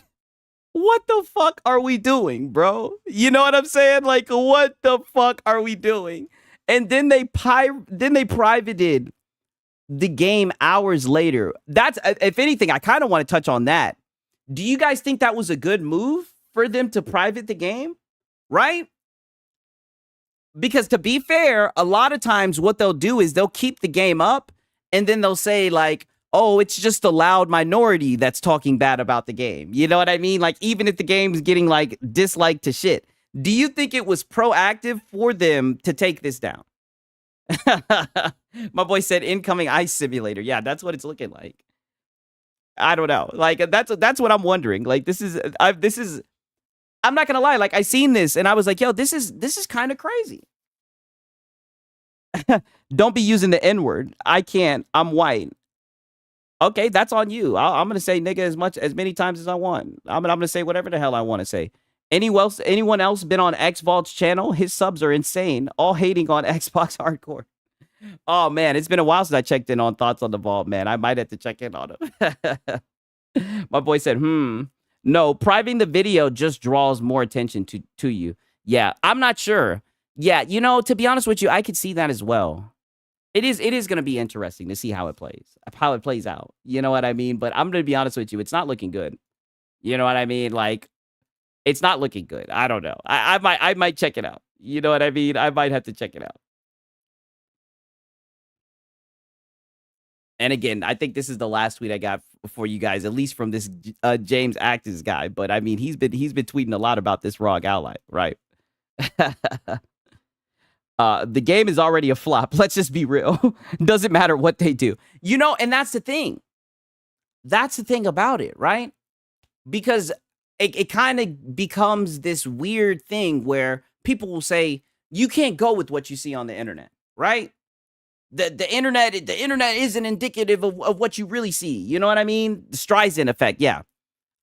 what the fuck are we doing, bro? You know what I'm saying? Like, what the fuck are we doing? And then they privated the game hours later. That's, if anything, I kind of want to touch on that. Do you guys think that was a good move for them to private the game? Right? Because to be fair, a lot of times what they'll do is they'll keep the game up and then they'll say like, oh, it's just a loud minority that's talking bad about the game. You know what I mean? Like, even if the game's getting like disliked to shit. Do you think it was proactive for them to take this down? My boy said incoming ice simulator. Yeah, that's what it's looking like. I don't know. Like, that's what I'm wondering. Like, this is I'm not gonna lie. Like, I seen this and I was like, yo, this is kind of crazy. Don't be using the N-word. I can't. I'm white. Okay, that's on you. I'm gonna say nigga as many times as I want. I'm gonna say whatever the hell I want to say. Anyone else been on XVault's channel? His subs are insane. All hating on Xbox Hardcore. Oh man, it's been a while since I checked in on thoughts on the vault, man. I might have to check in on him. My boy said, no, privating the video just draws more attention to you. Yeah, I'm not sure. Yeah, you know, to be honest with you, I could see that as well. It is going to be interesting to see how it plays out. You know what I mean? But I'm going to be honest with you, it's not looking good. You know what I mean? Like, it's not looking good. I don't know. I might check it out. You know what I mean? I might have to check it out. And again, I think this is the last tweet I got for you guys, at least from this James Actons guy. But I mean, he's been tweeting a lot about this ROG Ally, right? The game is already a flop. Let's just be real. Doesn't matter what they do. You know, and that's the thing. That's the thing about it, right? Because it kind of becomes this weird thing where people will say, you can't go with what you see on the internet, right? The internet isn't indicative of what you really see. You know what I mean? The Streisand effect. Yeah.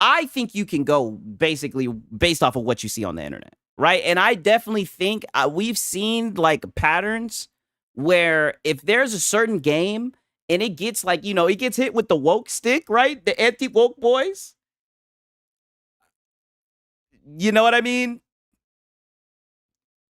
I think you can go basically based off of what you see on the internet. Right. And I definitely think we've seen like patterns where if there's a certain game and it gets like, you know, it gets hit with the woke stick, right? The anti-woke boys. You know what I mean?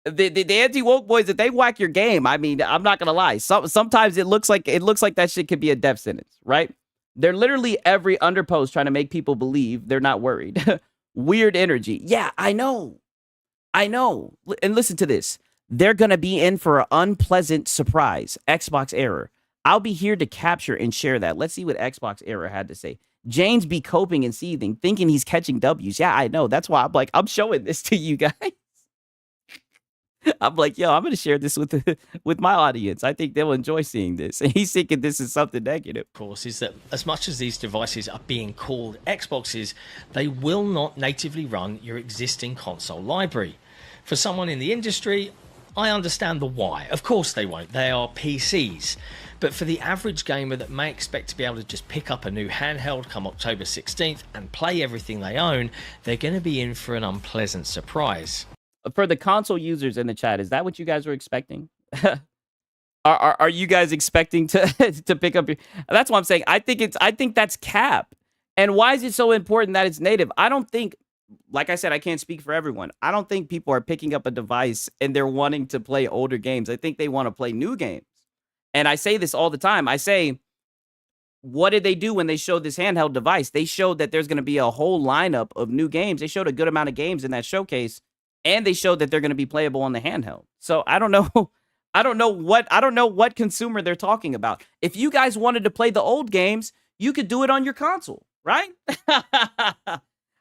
The anti-woke boys, if they whack your game, I mean, I'm not gonna lie. Sometimes it looks like that shit could be a death sentence, right? They're literally every underpost trying to make people believe they're not worried. Weird energy. Yeah, I know. And listen to this. They're going to be in for an unpleasant surprise. Xbox error. I'll be here to capture and share that. Let's see what Xbox error had to say. James be coping and seething, thinking he's catching W's. Yeah, I know. That's why I'm like, I'm showing this to you guys. I'm like, yo, I'm gonna share this with my audience. I think they'll enjoy seeing this. And he's thinking this is something negative. Of course, is that as much as these devices are being called Xboxes, they will not natively run your existing console library. For someone in the industry, I understand the why. Of course they won't. They are PCs. But for the average gamer that may expect to be able to just pick up a new handheld come October 16th and play everything they own, they're going to be in for an unpleasant surprise. For the console users in the chat, is that what you guys were expecting? Are you guys expecting to to pick up your? That's what I'm saying. I think that's cap. And why is it so important that it's native? I don't think, like I said, I can't speak for everyone. I don't think people are picking up a device and they're wanting to play older games. I think they want to play new games. And I say this all the time. I say, what did they do when they showed this handheld device? They showed that there's going to be a whole lineup of new games. They showed a good amount of games in that showcase. And they showed that they're going to be playable on the handheld. So I don't know. I don't know what consumer they're talking about. If you guys wanted to play the old games, you could do it on your console, right?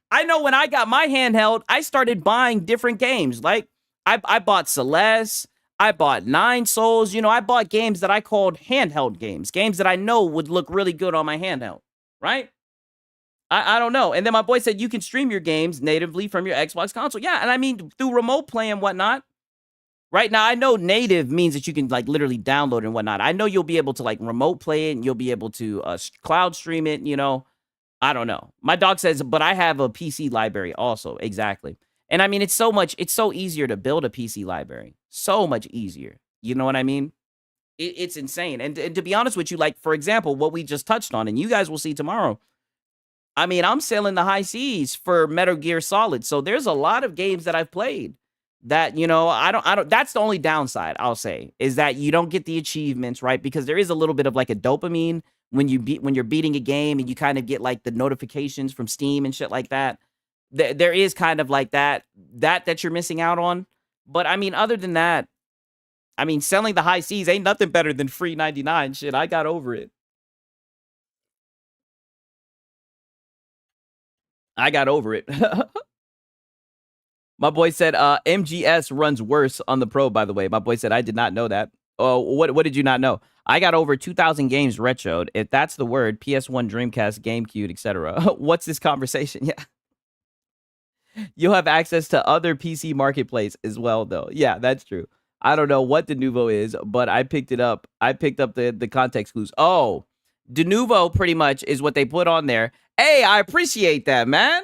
I know when I got my handheld, I started buying different games. Like I bought Celeste, I bought Nine Souls. You know, I bought games that I called handheld games that I know would look really good on my handheld, right? I don't know. And then my boy said you can stream your games natively from your Xbox console. Yeah, and I mean, through remote play and whatnot. Right now, I know native means that you can like literally download and whatnot. I know you'll be able to like remote play it and you'll be able to cloud stream it, you know. I don't know. My dog says, but I have a PC library also. Exactly. And I mean, it's so easier to build a PC library. So much easier. You know what I mean? It's insane. And to be honest with you, like, for example, what we just touched on, and you guys will see tomorrow, I mean, I'm selling the high seas for Metal Gear Solid. So there's a lot of games that I've played that, you know, I don't, that's the only downside I'll say is that you don't get the achievements, right? Because there is a little bit of like a dopamine when you're beating a game and you kind of get like the notifications from Steam and shit like that. There is kind of like that you're missing out on. But I mean, other than that, I mean, selling the high seas ain't nothing better than free 99 shit. I got over it. I got over it. My boy said MGS runs worse on the Pro, by the way. My boy said, I did not know that. Oh, what did you not know? I got over 2,000 games retroed. If that's the word, PS1, Dreamcast, GameCube, etc. What's this conversation? Yeah. You'll have access to other PC marketplace as well, though. Yeah, that's true. I don't know what the Nouveau is, but I picked it up. I picked up the context clues. Oh, De Nouveau pretty much is what they put on there. Hey, I appreciate that, man.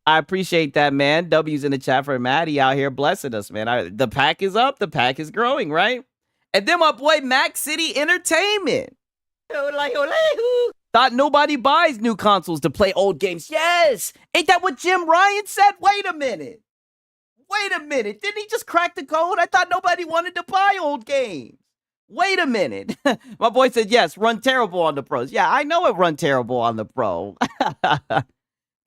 I appreciate that, man. W's in the chat for Maddie out here blessing us, man. The pack is up. The pack is growing, right? And then my boy Mac City Entertainment. Thought nobody buys new consoles to play old games. Yes. Ain't that what Jim Ryan said? Wait a minute. Didn't he just crack the code? I thought nobody wanted to buy old games. Wait a minute. My boy said, yes, run terrible on the pros. Yeah, I know it run terrible on the pro.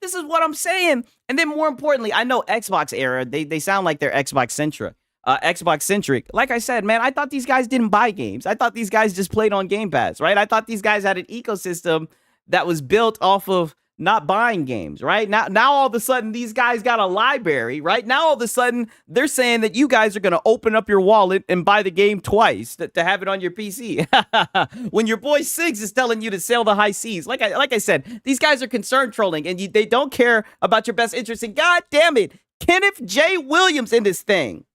This is what I'm saying. And then more importantly, I know Xbox era, they sound like they're Xbox centric. Like I said, man, I thought these guys didn't buy games. I thought these guys just played on Game Pass, right? I thought these guys had an ecosystem that was built off of not buying games, right? Now all of a sudden, these guys got a library, right? Now all of a sudden, they're saying that you guys are going to open up your wallet and buy the game twice to have it on your PC. When your boy Siggs is telling you to sail the high seas. Like I said, these guys are concern trolling, and they don't care about your best interest. And God damn it, Kenneth J. Williams in this thing.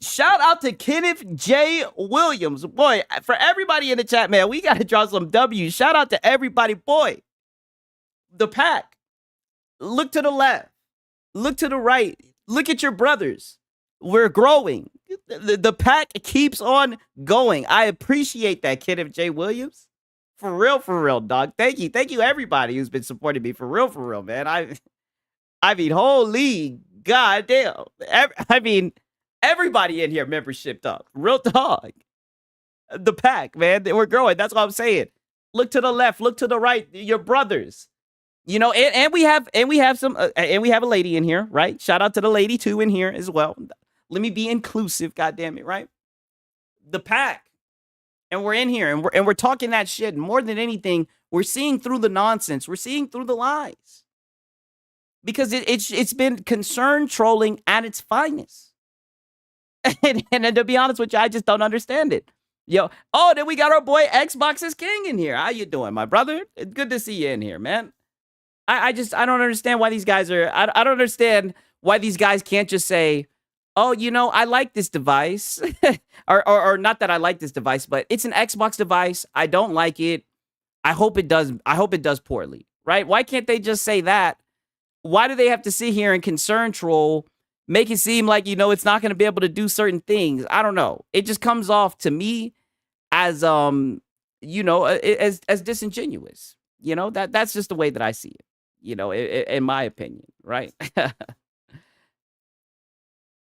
Shout out to Kenneth J. Williams. Boy, for everybody in the chat, man, we got to draw some W's. Shout out to everybody. Boy, the pack. Look to the left. Look to the right. Look at your brothers. We're growing. The pack keeps on going. I appreciate that, Kenneth J. Williams. For real, dog. Thank you. Thank you, everybody who's been supporting me. For real, man. I mean, holy goddamn. Everybody in here membership up. Real dog. The pack, man. We're growing. That's what I'm saying. Look to the left. Look to the right. Your brothers. You know, and we have some and we have a lady in here, right? Shout out to the lady too in here as well. Let me be inclusive, goddamn it, right? The pack, and we're in here, and we're talking that shit. And more than anything, we're seeing through the nonsense. We're seeing through the lies because it's been concern trolling at its finest. And to be honest with you, I just don't understand it. Yo, oh, then we got our boy Xbox is King in here. How you doing, my brother? It's good to see you in here, man. I don't understand why these guys are. I don't understand why these guys can't just say, "Oh, you know, I like this device," or not that I like this device, but it's an Xbox device. I don't like it. I hope it does. I hope it does poorly, right? Why can't they just say that? Why do they have to sit here and concern troll, make it seem like, you know, it's not going to be able to do certain things? I don't know. It just comes off to me as you know, as disingenuous. You know, that's just the way that I see it. You know, in my opinion, right?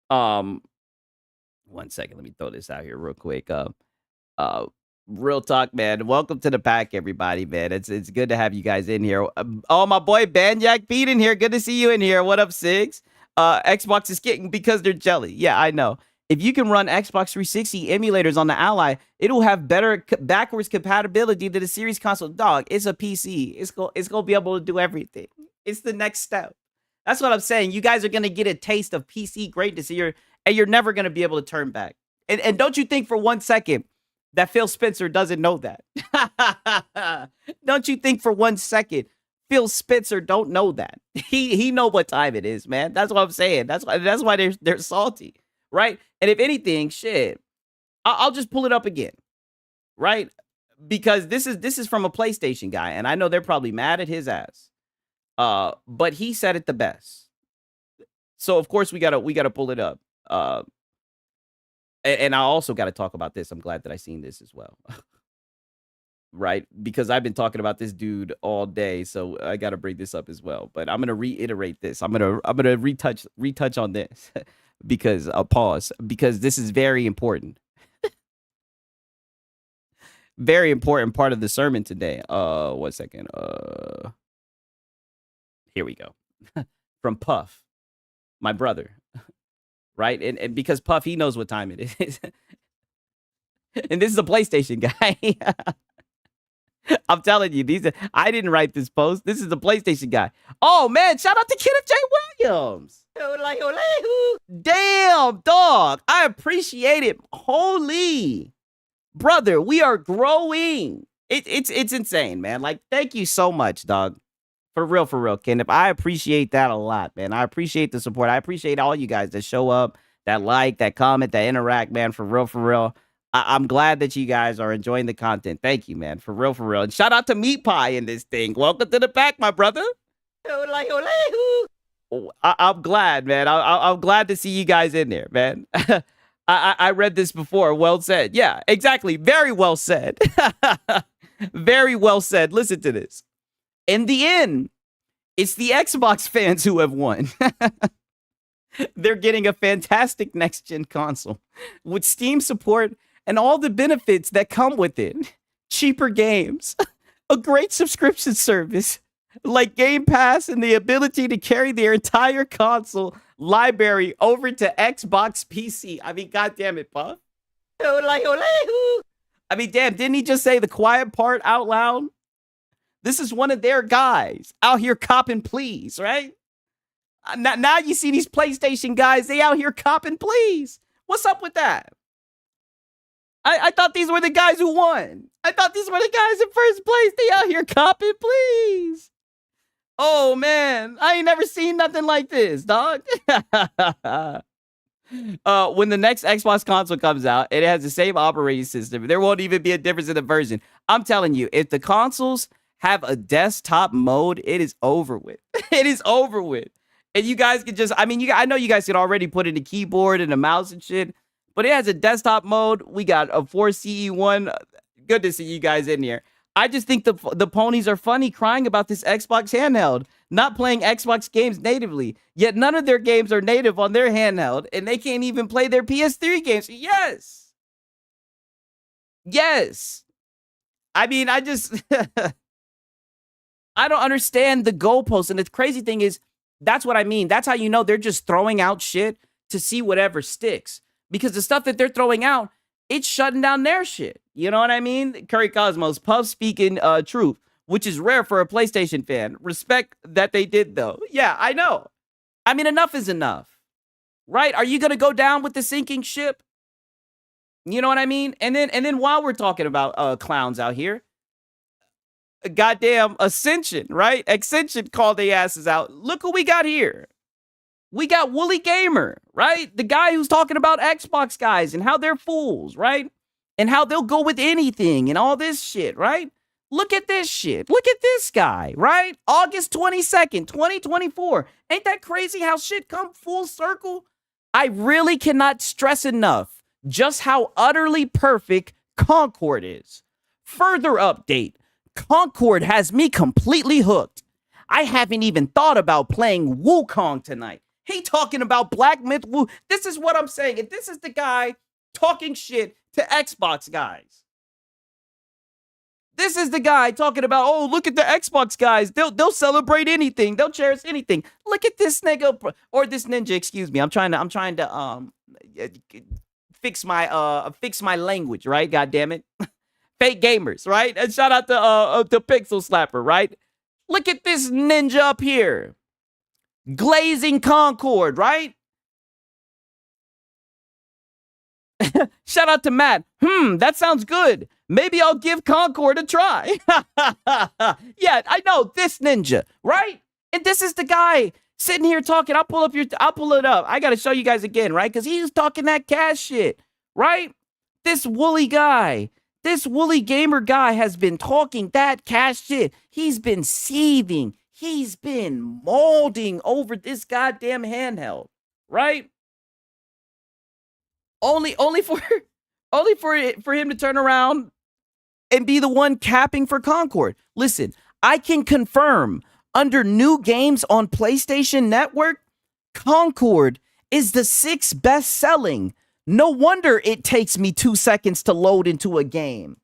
1 second, let me throw this out here real quick. Real talk, man. Welcome to the pack, everybody, man. It's good to have you guys in here. Oh, my boy Banyak Beat in here. Good to see you in here. What up, Sigs? Xbox is getting because they're jelly. Yeah, I know. If you can run Xbox 360 emulators on the Ally, it'll have better backwards compatibility to the Series console. Dog, it's a PC. It's gonna be able to do everything. It's the next step. That's what I'm saying. You guys are gonna get a taste of PC greatness, and you're never gonna be able to turn back. And don't you think for 1 second that Phil Spencer doesn't know that? Don't you think for 1 second Phil Spencer don't know that? He know what time it is, man. That's what I'm saying. That's why they're salty. Right? And if anything, shit, I'll just pull it up again, right? Because this is from a PlayStation guy, and I know they're probably mad at his ass. But he said it the best. So of course we gotta pull it up. And I also gotta talk about this. I'm glad that I seen this as well. Right? Because I've been talking about this dude all day, so I gotta bring this up as well. But I'm gonna reiterate this. I'm gonna retouch on this. Because I'll pause because this is very important. Very important part of the sermon today. 1 second. Here we go. From Puff, my brother. Right? And because Puff, he knows what time it is. And this is a PlayStation guy. I'm telling you, I didn't write this post. This is the PlayStation guy. Oh man, shout out to Kenneth J. Williams. Damn, dog. I appreciate it. Holy brother, we are growing. It's insane, man. Like, thank you so much, dog. For real, Kenneth. I appreciate that a lot, man. I appreciate the support. I appreciate all you guys that show up, that like, that comment, that interact, man. For real. I'm glad that you guys are enjoying the content. Thank you, man. For real. And shout out to Meat Pie in this thing. Welcome to the pack, my brother. I'm glad, man. I'm glad to see you guys in there, man. I read this before. Well said. Yeah, exactly. Very well said. Very well said. Listen to this. In the end, it's the Xbox fans who have won. They're getting a fantastic next-gen console with Steam support and all the benefits that come with it. Cheaper games, a great subscription service like Game Pass, and the ability to carry their entire console library over to Xbox PC. I mean, goddamn it, Puff. I mean, damn, didn't he just say the quiet part out loud? This is one of their guys out here copping please, right? Now you see these PlayStation guys, they out here copping please. What's up with that? I thought these were the guys who won. I thought these were the guys in first place. They out here copping please. Oh, man. I ain't never seen nothing like this, dog. When the next Xbox console comes out, it has the same operating system. There won't even be a difference in the version. I'm telling you, if the consoles have a desktop mode, it is over with. It is over with. And you guys can just, I mean, I know you guys can already put in a keyboard and a mouse and shit, but it has a desktop mode. We got a 4CE1. Good to see you guys in here. I just think the ponies are funny crying about this Xbox handheld, not playing Xbox games natively. Yet none of their games are native on their handheld, and they can't even play their PS3 games. Yes. Yes. I mean, I just... I don't understand the goalposts. And the crazy thing is, that's what I mean. That's how you know they're just throwing out shit to see whatever sticks. Because the stuff that they're throwing out, it's shutting down their shit. You know what I mean? Curry Cosmos, Puff speaking truth, which is rare for a PlayStation fan. Respect that they did, though. Yeah, I know. I mean, enough is enough. Right? Are you going to go down with the sinking ship? You know what I mean? And then while we're talking about clowns out here, goddamn Ascension, right? Ascension called their asses out. Look who we got here. We got Wooly Gamer, right? The guy who's talking about Xbox guys and how they're fools, right? And how they'll go with anything and all this shit, right? Look at this shit. Look at this guy, right? August 22nd, 2024. Ain't that crazy how shit come full circle? I really cannot stress enough just how utterly perfect Concord is. Further update. Concord has me completely hooked. I haven't even thought about playing Wukong tonight. He talking about Black Myth Wu. This is what I'm saying. If this is the guy talking shit to Xbox guys. This is the guy talking about, oh, look at the Xbox guys. They'll celebrate anything. They'll cherish anything. Look at this nigga or this ninja, excuse me. I'm trying to fix my language, right? God damn it. Fake gamers, right? And shout out to Pixel Slapper, right? Look at this ninja up here. Glazing Concord, right? Shout out to Matt. That sounds good. Maybe I'll give Concord a try. Yeah, I know this ninja, right? And this is the guy sitting here talking. I'll pull it up. I gotta show you guys again, right? Because he's talking that cash shit, right? This woolly guy. This Wooly Gamer guy has been talking that cash shit. He's been seething. He's been molding over this goddamn handheld, right? Only for him to turn around and be the one capping for Concord. Listen, I can confirm under new games on PlayStation Network, Concord is the 6th best selling. No wonder it takes me 2 seconds to load into a game.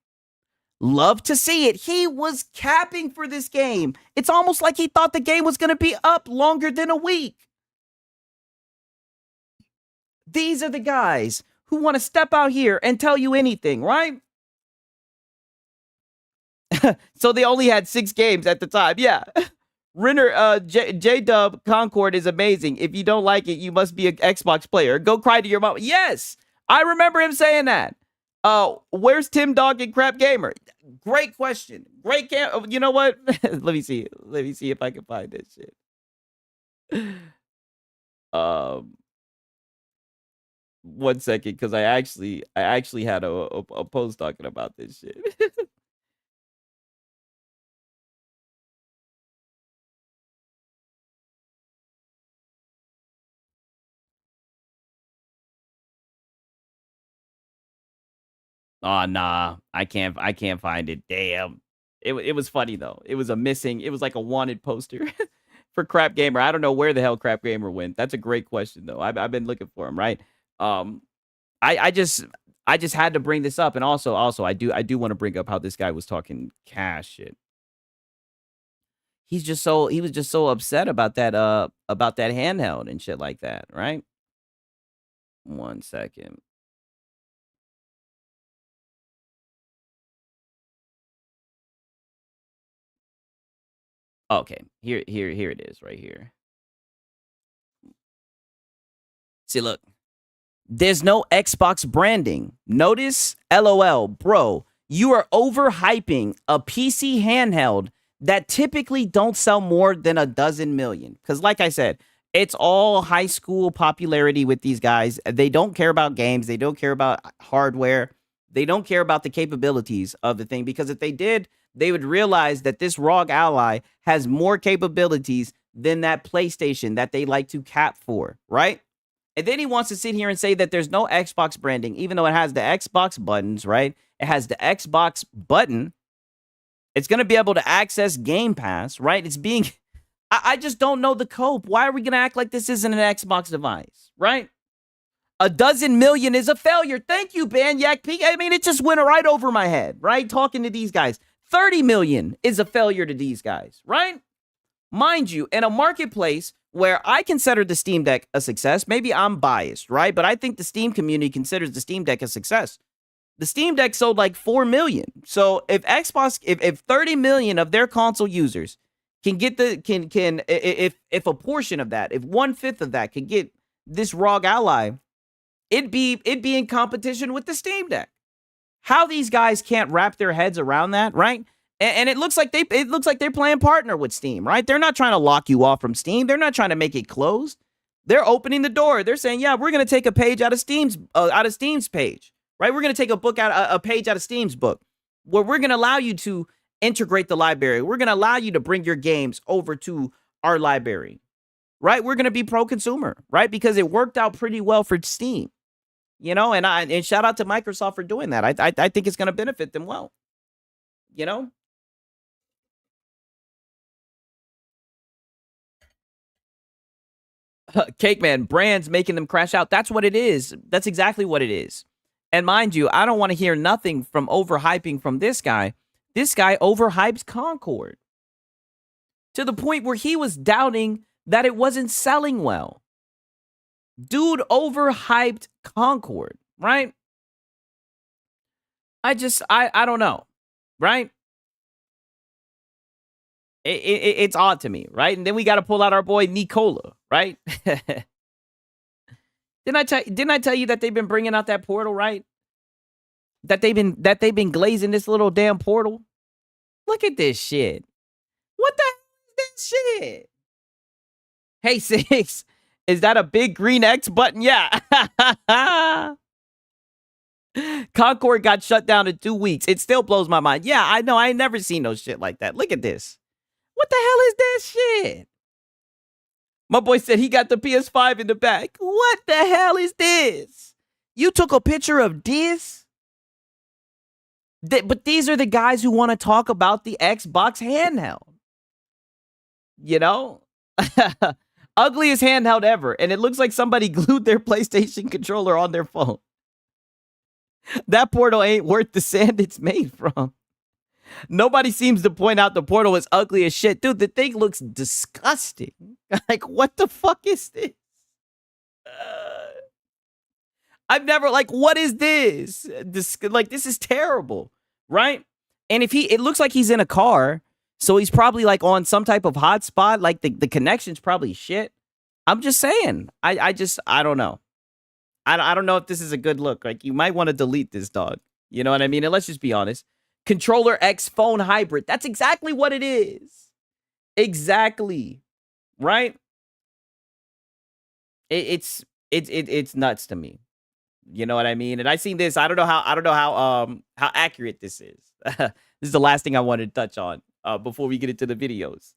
Love to see it. He was capping for this game. It's almost like he thought the game was going to be up longer than a week. These are the guys who want to step out here and tell you anything, right? So they only had 6 games at the time. Yeah. Renner, J-Dub Concord is amazing. If you don't like it, you must be an Xbox player. Go cry to your mom. Yes, I remember him saying that. Where's Tim Dog and Crap Gamer? Great question. Great you know what? Let me see. Let me see if I can find this shit. 1 second, because I actually had a post talking about this shit. Oh nah, I can't find it. Damn. It was funny though. It was like a wanted poster for Crap Gamer. I don't know where the hell Crap Gamer went. That's a great question though. I've been looking for him, right? I just had to bring this up, and also I do want to bring up how this guy was talking cash shit. He was just so upset about that handheld and shit like that, right? 1 second. Okay, here it is right here. See, look. There's no Xbox branding. Notice? LOL, bro. You are overhyping a PC handheld that typically don't sell more than a dozen million. Because like I said, it's all high school popularity with these guys. They don't care about games. They don't care about hardware. They don't care about the capabilities of the thing. Because if they did, they would realize that this ROG Ally has more capabilities than that PlayStation that they like to cap for, right? And then he wants to sit here and say that there's no Xbox branding, even though it has the Xbox buttons, right? It has the Xbox button. It's going to be able to access Game Pass, right? It's being... I just don't know the cope. Why are we going to act like this isn't an Xbox device, right? A dozen million is a failure. Thank you, Banyak P. I mean, it just went right over my head, right? Talking to these guys. 30 million is a failure to these guys, right? Mind you, in a marketplace where I consider the Steam Deck a success, maybe I'm biased, right? But I think the Steam community considers the Steam Deck a success. The Steam Deck sold like 4 million. So if Xbox, if 30 million of their console users can get if a portion of that, if 1/5 of that could get this ROG Ally, it'd be in competition with the Steam Deck. How these guys can't wrap their heads around that, right? And it looks like they're playing partner with Steam, right? They're not trying to lock you off from Steam. They're not trying to make it closed. They're opening the door. They're saying, yeah, we're going to take a page out of Steam's page, right? We're going to take a page out of Steam's book, where we're going to allow you to integrate the library. We're going to allow you to bring your games over to our library, right? We're going to be pro-consumer, right? Because it worked out pretty well for Steam, you know. And shout out to Microsoft for doing that. I think it's going to benefit them well, you know. Cake Man, brands making them crash out. That's what it is. That's exactly what it is. And mind you, I don't want to hear nothing from overhyping from this guy. This guy overhypes Concord to the point where he was doubting that it wasn't selling well. Dude overhyped Concord, right? I don't know, right? It's odd to me, right? And then we got to pull out our boy Nicola, right? Didn't I tell you that they've been bringing out that portal, right? That they've been glazing this little damn portal. Look at this shit. What the hell is this shit? Hey, Six, is that a big green X button? Yeah. Concord got shut down in 2 weeks. It still blows my mind. Yeah, I know. I ain't never seen no shit like that. Look at this. What the hell is this shit? My boy said he got the PS5 in the back. What the hell is this? You took a picture of this? But these are the guys who want to talk about the Xbox handheld. You know? Ugliest handheld ever. And it looks like somebody glued their PlayStation controller on their phone. That portal ain't worth the sand it's made from. Nobody seems to point out the portal is ugly as shit. Dude, the thing looks disgusting. Like, what the fuck is this? I've never, like, what is this? This is terrible, right? And it looks like he's in a car, so he's probably, like, on some type of hotspot. Like, the connection's probably shit. I'm just saying. I don't know. I don't know if this is a good look. Like, you might want to delete this, dog. You know what I mean? And let's just be honest. Controller X phone hybrid. That's exactly what it is. Exactly. Right? It's nuts to me. You know what I mean? And I seen this. I don't know how accurate this is. This is the last thing I wanted to touch on before we get into the videos.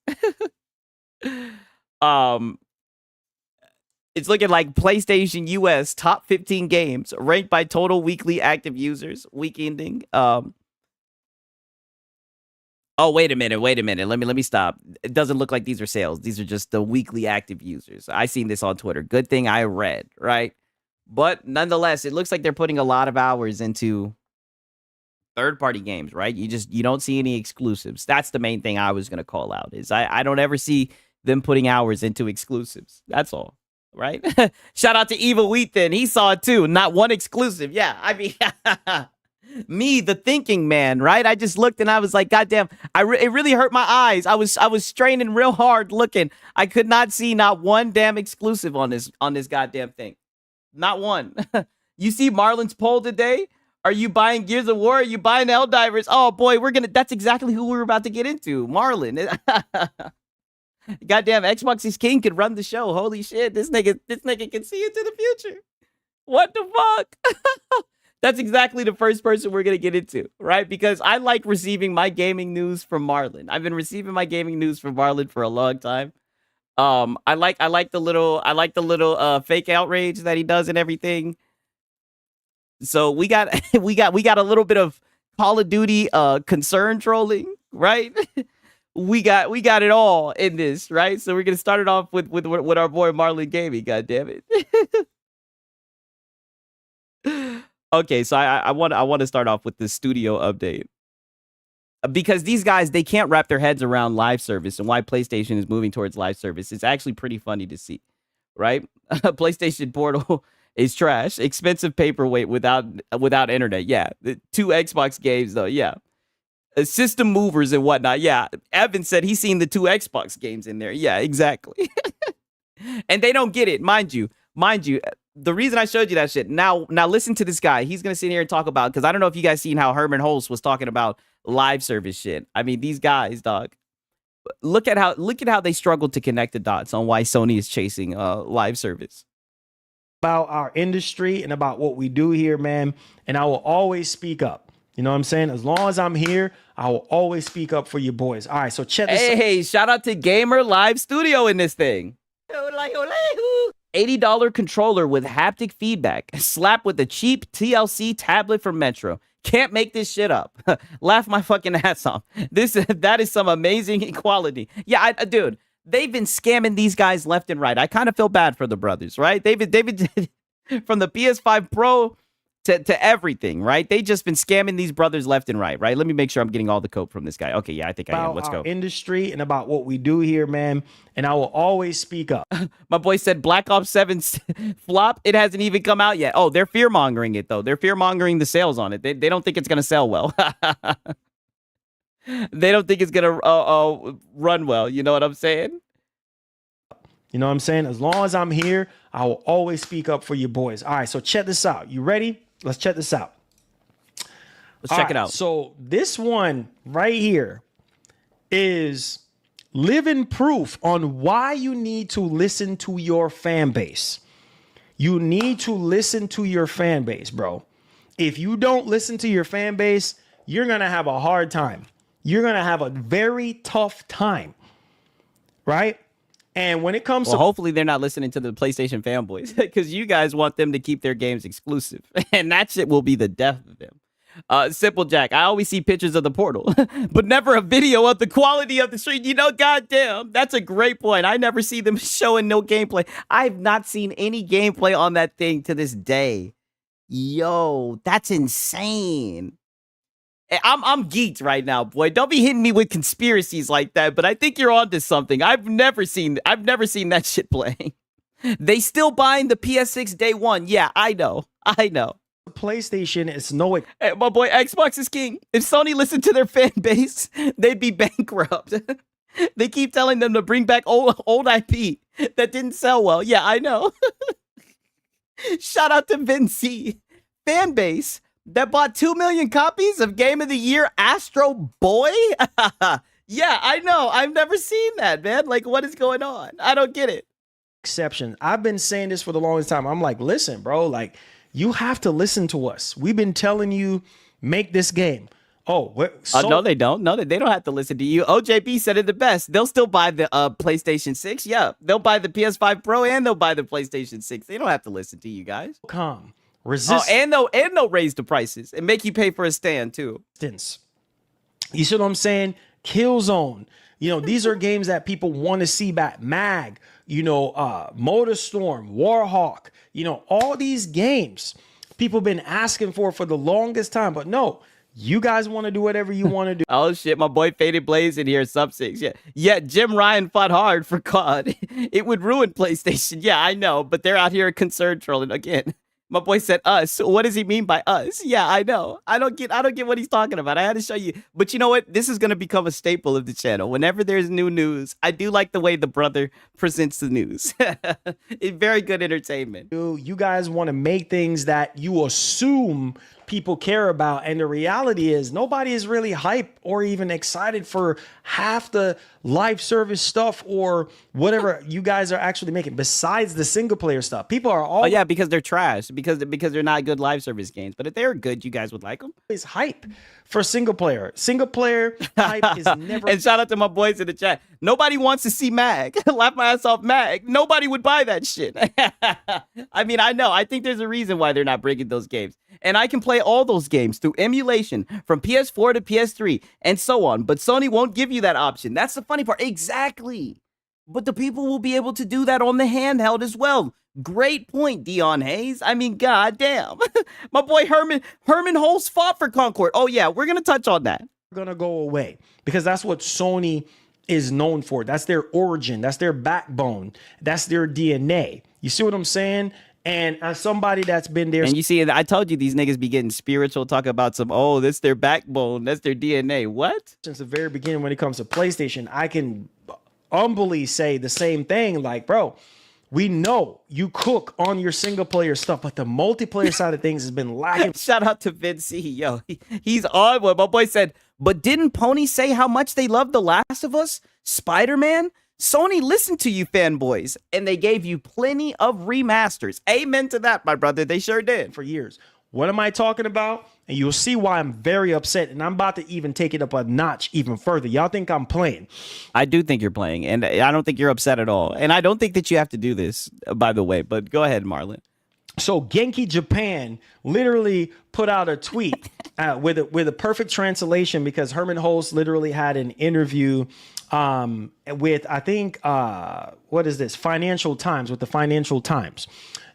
It's looking like PlayStation US top 15 games ranked by total weekly active users. Week ending. Oh, wait a minute. Let me stop. It doesn't look like these are sales. These are just the weekly active users. I seen this on Twitter. Good thing I read, right? But nonetheless, it looks like they're putting a lot of hours into third-party games, right? You don't see any exclusives. That's the main thing I was going to call out is I don't ever see them putting hours into exclusives. That's all, right? Shout out to Evil Wheat then. He saw it too. Not one exclusive. Yeah, I mean... Me, the thinking man, right? I just looked and I was like, goddamn, it really hurt my eyes. I was straining real hard looking. I could not see not one damn exclusive on this goddamn thing. Not one. You see Marlon's poll today? Are you buying Gears of War? Are you buying Helldivers? Oh boy, that's exactly who we're about to get into. Marlon. Goddamn, Xbox is king could run the show. Holy shit, this nigga can see into the future. What the fuck? That's exactly the first person we're going to get into, right? Because I like receiving my gaming news from Marlon. I've been receiving my gaming news from Marlon for a long time. I like the little fake outrage that he does and everything. So we got a little bit of Call of Duty concern trolling, right? we got it all in this, right? So we're going to start it off with our boy Marlon Gaming, god damn it. Okay, so I want to start off with the studio update. because these guys, they can't wrap their heads around live service and why PlayStation is moving towards live service. It's actually pretty funny to see, right? PlayStation Portal is trash. Expensive paperweight without internet. Yeah. The 2 Xbox games, though. Yeah. System movers and whatnot. Yeah. Evan said he's seen the 2 Xbox games in there. Yeah, exactly. And they don't get it, mind you. The reason I showed you that shit. Now listen to this guy. He's gonna sit here and talk about, because I don't know if you guys seen how Herman Holst was talking about live service shit. I mean, these guys, dog. Look at how they struggled to connect the dots on why Sony is chasing live service. About our industry and about what we do here, man. And I will always speak up. You know what I'm saying? As long as I'm here, I will always speak up for you boys. All right, so check this out. Hey, shout out to Gamer Live Studio in this thing. $80 controller with haptic feedback, slapped with a cheap TLC tablet from Metro. Can't make this shit up. Laugh my fucking ass off. That is some amazing quality. Yeah, dude, they've been scamming these guys left and right. I kind of feel bad for the brothers, right? They've been from the PS5 Pro to everything, right? They just been scamming these brothers left and right, right? Let me make sure I'm getting all the code from this guy. Okay, yeah, I think I am. Let's go. Industry and about what we do here, man. And I will always speak up. My boy said Black Ops 7 flop. It hasn't even come out yet. Oh, they're fear-mongering it, though. They're fear-mongering the sales on it. They don't think it's going to sell well. They don't think it's going to run well. You know what I'm saying? You know what I'm saying? As long as I'm here, I will always speak up for you boys. All right, so check this out. You ready? Let's check this out. Let's check it out. So this one right here is living proof on why you need to listen to your fan base. You need to listen to your fan base, bro. If you don't listen to your fan base, you're going to have a hard time. You're going to have a very tough time, right? And when it comes to... hopefully they're not listening to the PlayStation fanboys, because you guys want them to keep their games exclusive. And that shit will be the death of them. Simple Jack, I always see pictures of the Portal, but never a video of the quality of the stream. You know, goddamn, that's a great point. I never see them showing no gameplay. I've not seen any gameplay on that thing to this day. Yo, that's insane. I'm geeked right now, boy. Don't be hitting me with conspiracies like that, but I think you're onto something. I've never seen that shit playing. They still buying the PS6 day one. Yeah, I know. PlayStation is no... Hey, my boy, Xbox is king. If Sony listened to their fan base, they'd be bankrupt. They keep telling them to bring back old IP that didn't sell well. Yeah, I know. Shout out to Vinci. Fan base that bought 2 million copies of Game of the Year Astro Boy? Yeah, I know. I've never seen that, man. Like, what is going on? I don't get it. Exception. I've been saying this for the longest time. I'm like, listen, bro, like, you have to listen to us. We've been telling you, make this game. Oh, no, they don't. No, they don't have to listen to you. OJB said it the best. They'll still buy the PlayStation 6. Yeah, they'll buy the PS5 Pro and they'll buy the PlayStation 6. They don't have to listen to you guys. Calm. Resist. Oh, and they'll raise the prices and make you pay for a stand too. You see what I'm saying? Killzone. You know, these are games that people want to see back. Mag, you know, Motorstorm, Warhawk, you know, all these games people been asking for the longest time. But no, you guys want to do whatever you want to do. Oh shit, my boy Faded Blaze in here, sub 6. Yeah, Jim Ryan fought hard for COD. It would ruin PlayStation. Yeah, I know, but they're out here concerned trolling again. My boy said us. What does he mean by us? Yeah, I know. I don't get what he's talking about. I had to show you. But you know what? This is going to become a staple of the channel. Whenever there's new news, I do like the way the brother presents the news. It's very good entertainment. You guys want to make things that you assume people care about, and the reality is nobody is really hyped or even excited for half the live service stuff or whatever you guys are actually making besides the single player stuff. People are all because they're trash, because they're not good live service games. But if they're good, you guys would like them. Is hype for single player hype is never. And shout out to my boys in the chat. Nobody wants to see Mag. Laugh my ass off, Mag. Nobody would buy that shit. I mean, I know. I think there's a reason why they're not bringing those games. And I can play all those games through emulation from PS4 to PS3 and so on. But Sony won't give you that option. That's the funny part. Exactly. But the people will be able to do that on the handheld as well. Great point, Dion Hayes. I mean, goddamn. My boy Herman Holst fought for Concord. Oh, yeah, we're going to touch on that. gonna go away because that's what Sony is known for. That's their origin. That's their backbone. That's their DNA. You see what I'm saying? And as somebody that's been there, And you see, I told you these niggas be getting spiritual, talk about some, oh, that's their backbone, that's their DNA. What? since the very beginning when it comes to PlayStation, I can humbly say the same thing. Like, bro, we know you cook on your single player stuff, but the multiplayer side of things has been lacking. Shout out to Vince C. Yo, he's on what my boy said. But didn't Pony say how much they love The Last of Us, Spider-Man? Sony listened to you fanboys, and they gave you plenty of remasters. Amen to that, my brother. They sure did. For years. What am I talking about? And you'll see why I'm very upset. And I'm about to even take it up a notch even further. Y'all think I'm playing? I do think you're playing, and I don't think you're upset at all. And I don't think that you have to do this, by the way. But go ahead, Marlon. So Genki Japan literally put out a tweet with a perfect translation because Herman Holtz literally had an interview with, I think, what is this? Financial Times, with the Financial Times.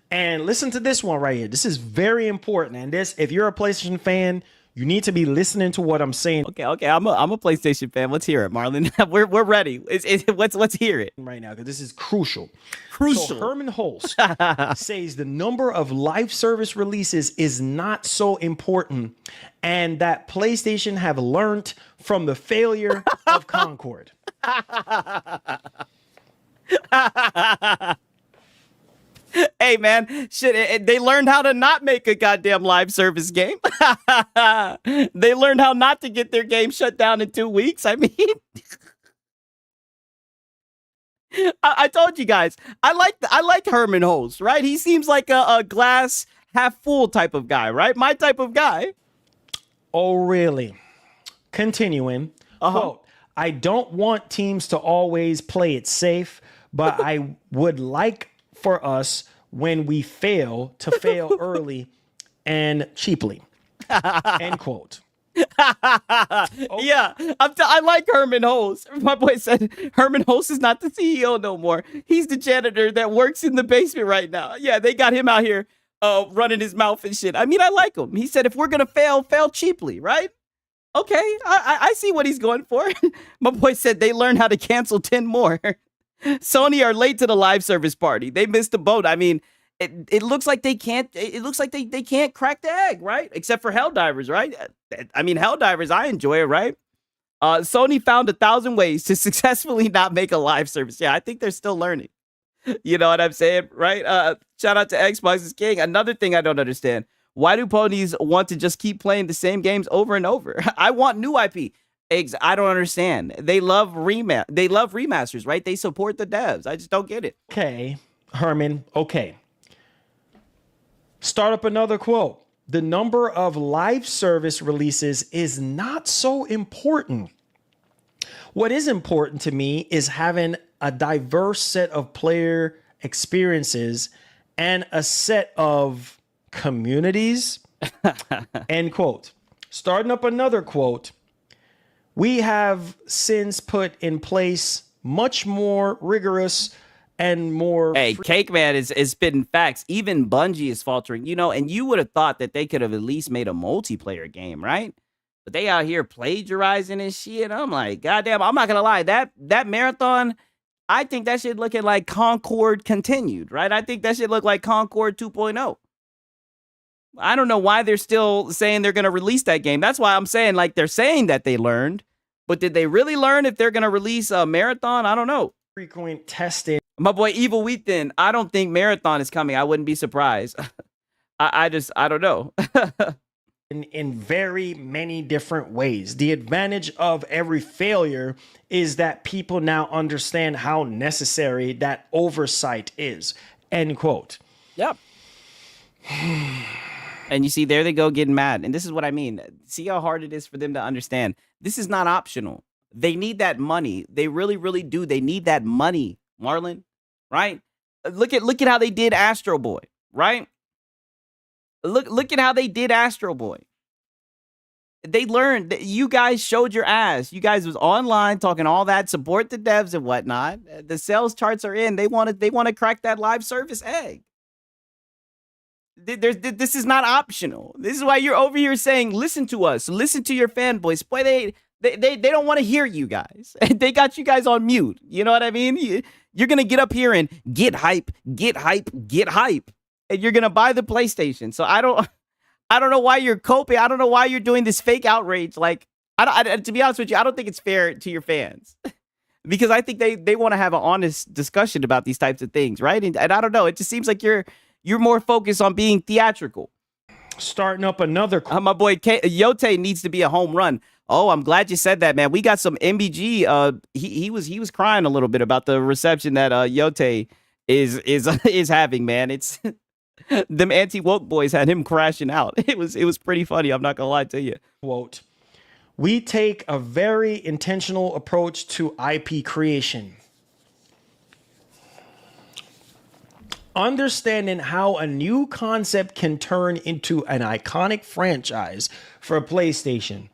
And listen to this one right here. This is very important. And this, if you're a PlayStation fan, you need to be listening to what I'm saying. Okay. I'm a PlayStation fan. Let's hear it, Marlon. we're ready. Let's hear it Right now, because this is crucial. Crucial. So Herman Holtz says the number of live service releases is not so important, and that PlayStation have learned from the failure of Concord. Hey, man, shit, they learned how to not make a goddamn live service game. They learned how not to get their game shut down in 2 weeks. I mean, I told you guys, I like Herman Holtz, right? He seems like a glass half full type of guy, right? My type of guy. Oh, really? Continuing. Quote, I don't want teams to always play it safe, but I would like for us, when we fail, to fail early and cheaply. End quote. Yeah, I like Herman Holtz. My boy said Herman Holtz is not the CEO no more. He's the janitor that works in the basement right now. Yeah, they got him out here running his mouth and shit. I mean, I like him. He said if we're gonna fail cheaply, right? Okay, I see what he's going for. My boy said they learned how to cancel 10 more. Sony are late to the live service party. They missed the boat. I mean, it looks like they can't. It looks like they can't crack the egg, right? Except for Helldivers, right? I mean, Helldivers, I enjoy it, right? Sony found 1,000 ways to successfully not make a live service. Yeah, I think they're still learning. You know what I'm saying, right? Shout out to Xbox is King. Another thing I don't understand: why do ponies want to just keep playing the same games over and over? I want new IP. I don't understand. They love remasters, right? They support the devs. I just don't get it. Okay, Herman. Okay. Start up another quote. The number of live service releases is not so important. What is important to me is having a diverse set of player experiences and a set of communities. End quote. Starting up another quote. We have since put in place much more rigorous and more... Hey, Cake Man is spitting facts. Even Bungie is faltering, you know, and you would have thought that they could have at least made a multiplayer game, right? But they out here plagiarizing and shit. I'm like, goddamn, I'm not going to lie. That marathon, I think that shit looking like Concord continued, right? I think that shit look like Concord 2.0. I don't know why they're still saying they're going to release that game. That's why I'm saying, like, they're saying that they learned. But did they really learn if they're going to release a Marathon? I don't know. Frequent testing. My boy Evil Wheaton, I don't think Marathon is coming. I wouldn't be surprised. I don't know. in very many different ways. The advantage of every failure is that people now understand how necessary that oversight is. End quote. Yep. And you see, there they go getting mad. And this is what I mean. See how hard it is for them to understand. This is not optional. They need that money. They really, really do. They need that money, Marlon, right? Look at how they did Astro Boy, right? Look at how they did Astro Boy. They learned that you guys showed your ass. You guys was online talking all that, support the devs and whatnot. The sales charts are in. They want to crack that live service egg. This is not optional. This is why you're over here saying, listen to us, listen to your fanboys. Boy, They don't want to hear you guys. They got you guys on mute. You know what I mean? You're going to get up here and get hype, get hype, get hype. And you're going to buy the PlayStation. So I don't know why you're coping. I don't know why you're doing this fake outrage. Like, to be honest with you, I don't think it's fair to your fans. Because I think they want to have an honest discussion about these types of things, right? And I don't know. It just seems like you're more focused on being theatrical. Starting up another. My boy Yote needs to be a home run. Oh, I'm glad you said that, man. We got some MBG. He was crying a little bit about the reception that Yote is having, man. It's them anti-woke boys had him crashing out. It was pretty funny. I'm not gonna lie to you. Quote, we take a very intentional approach to IP creation. Understanding how a new concept can turn into an iconic franchise for PlayStation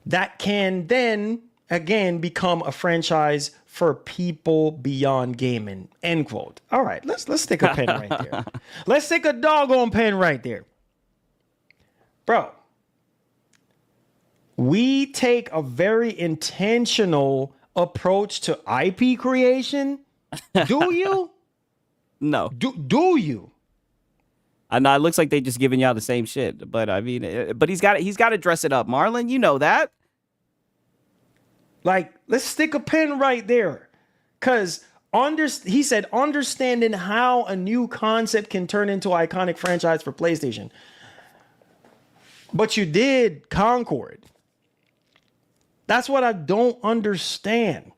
that can then again become a franchise for people beyond gaming. End quote. All right, let's stick a pen right there. Let's stick a doggone pen right there. Bro, we take a very intentional approach to IP creation. Do you? No. Do you? I know it looks like they just giving y'all the same shit, but I mean, but he's got to dress it up. Marlon, you know that. Like, let's stick a pin right there. Because he said, understanding how a new concept can turn into an iconic franchise for PlayStation. But you did Concord. That's what I don't understand.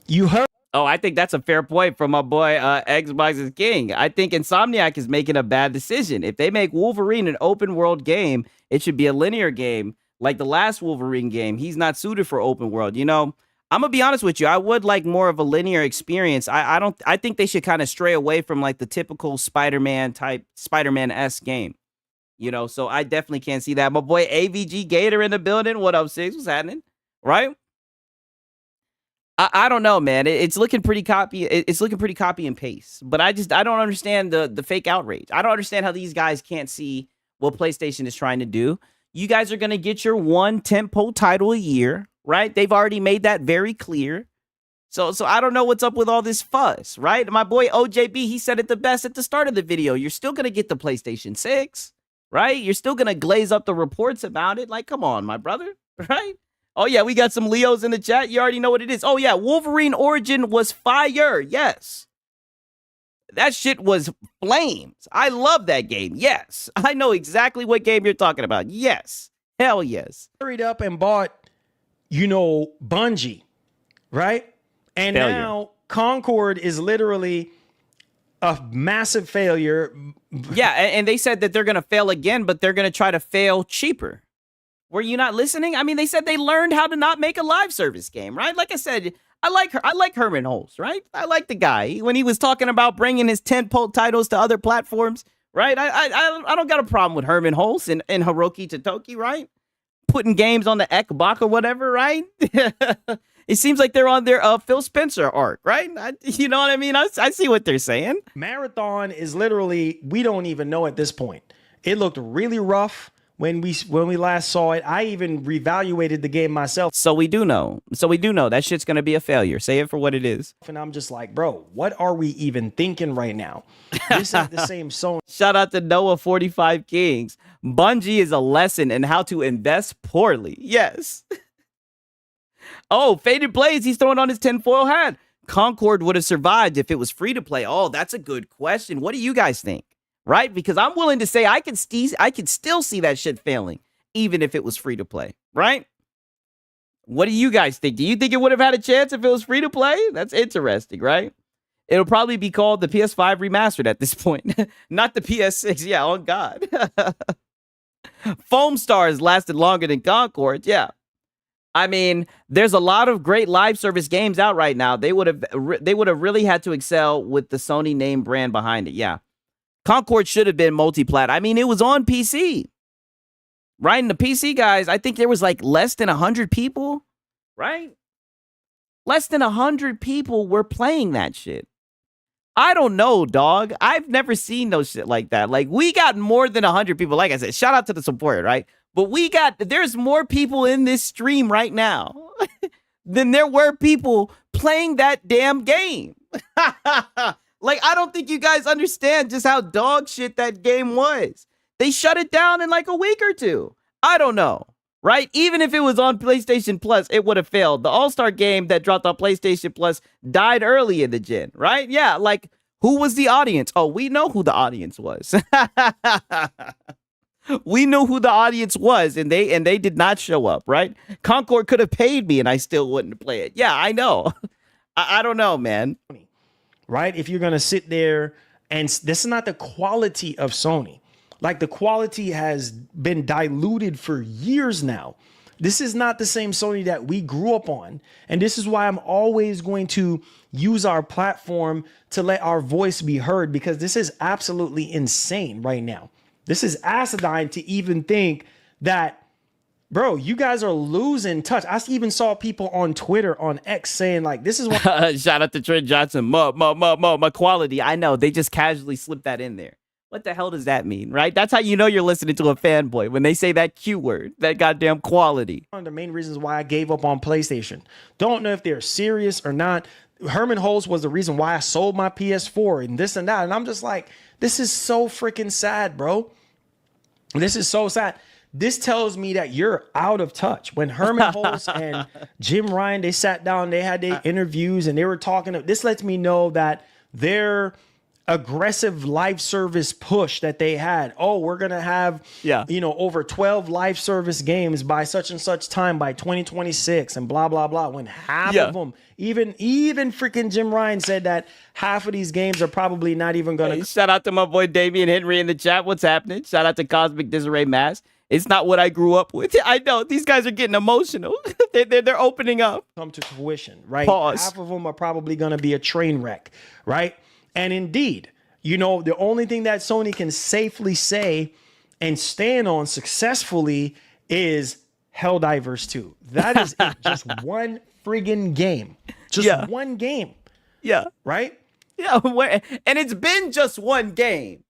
You heard. Oh, I think that's a fair point from my boy Xbox is King. I think Insomniac is making a bad decision. If they make Wolverine an open world game, it should be a linear game like the last Wolverine game. He's not suited for open world. You know, I'm gonna be honest with you. I would like more of a linear experience. I think they should kind of stray away from like the typical Spider-Man type Spider-Man-esque game. You know, so I definitely can't see that. My boy AVG Gator in the building. What up, Six? What's happening? Right? I don't know, man. It's looking pretty copy. It's looking pretty copy and paste. But I don't understand the fake outrage. I don't understand how these guys can't see what PlayStation is trying to do. You guys are going to get your one tentpole title a year, right? They've already made that very clear. So I don't know what's up with all this fuss, right? My boy OJB, he said it the best at the start of the video. You're still going to get the PlayStation 6, right? You're still going to glaze up the reports about it. Like, come on, my brother, right? Oh, yeah, we got some Leos in the chat. You already know what it is. Oh, yeah, Wolverine Origin was fire. Yes. That shit was flames. I love that game. Yes. I know exactly what game you're talking about. Yes. Hell yes. Hurried up and bought, Bungie, right? And Failure. now Concord is literally a massive failure. Yeah, and they said that they're going to fail again, but they're going to try to fail cheaper. Were you not listening? I mean, they said they learned how to not make a live service game, right? Like I said, I like Herman Holtz, right? I like the guy when he was talking about bringing his tentpole titles to other platforms, right? I don't got a problem with Herman Holtz and Hiroki Totoki, right? Putting games on the Xbox or whatever, right? It seems like they're on their Phil Spencer arc, right? You know what I mean? I see what they're saying. Marathon is literally, we don't even know at this point. It looked really rough when we last saw it. I even reevaluated the game myself. So we do know that shit's going to be a failure. Say it for what it is. And I'm just like, bro, what are we even thinking right now? This is the same Sony. Shout out to Noah 45 Kings. Bungie is a lesson in how to invest poorly. Yes. Oh, Faded Blades, he's throwing on his tinfoil hat. Concord would have survived if it was free to play. Oh, that's a good question. What do you guys think? Right? Because I'm willing to say I could still see that shit failing, even if it was free to play. Right? What do you guys think? Do you think it would have had a chance if it was free to play? That's interesting, right? It'll probably be called the PS5 remastered at this point, not the PS6. Yeah, oh God. Foam Stars lasted longer than Concord. Yeah. I mean, there's a lot of great live service games out right now. They would have really had to excel with the Sony name brand behind it. Yeah. Concord should have been multi-plat. I mean, it was on PC. Right? And the PC guys, I think there was like less than 100 people, right? Less than 100 people were playing that shit. I don't know, dog. I've never seen no shit like that. Like, we got more than 100 people. Like I said, shout out to the support, right? But there's more people in this stream right now than there were people playing that damn game. Like, I don't think you guys understand just how dog shit that game was. They shut it down in like a week or two. I don't know, right? Even if it was on PlayStation Plus, it would have failed. The All-Star game that dropped on PlayStation Plus died early in the gen, right? Yeah, like, who was the audience? Oh, we know who the audience was. We knew who the audience was, and they did not show up, right? Concord could have paid me, and I still wouldn't play it. Yeah, I know. I don't know, man. Right? If you're going to sit there, and this is not the quality of Sony. Like, the quality has been diluted for years now. This is not the same Sony that we grew up on. And this is why I'm always going to use our platform to let our voice be heard, because this is absolutely insane right now. This is asinine to even think that, bro, you guys are losing touch. I even saw people on Twitter, on X, saying like, this is what. Shout out to Trent Johnson. My quality. I know. They just casually slipped that in there. What the hell does that mean, right? That's how you know you're listening to a fanboy, when they say that Q word, that goddamn quality. One of the main reasons why I gave up on PlayStation. Don't know if they're serious or not. Herman Holtz was the reason why I sold my PS4 and this and that. And I'm just like, this is so freaking sad, bro. This is so sad. This tells me that you're out of touch. When Herman Holtz and Jim Ryan, they sat down, they had their interviews, and they were talking. This lets me know that their aggressive live service push that they had. Oh, we're going to have, over 12 live service games by such and such time by 2026 and blah, blah, blah. When half of them, even freaking Jim Ryan said that half of these games are probably not even going to. Shout out to my boy Damian Henry in the chat. What's happening? Shout out to Cosmic Disarray Mass. It's not what I grew up with. I know these guys are getting emotional. they're opening up. Come to fruition, right? Pause. Half of them are probably going to be a train wreck, right? And indeed, the only thing that Sony can safely say and stand on successfully is Helldivers 2. That is it. Just one friggin' game. Just one game. Yeah. Right? Yeah. And it's been just one game.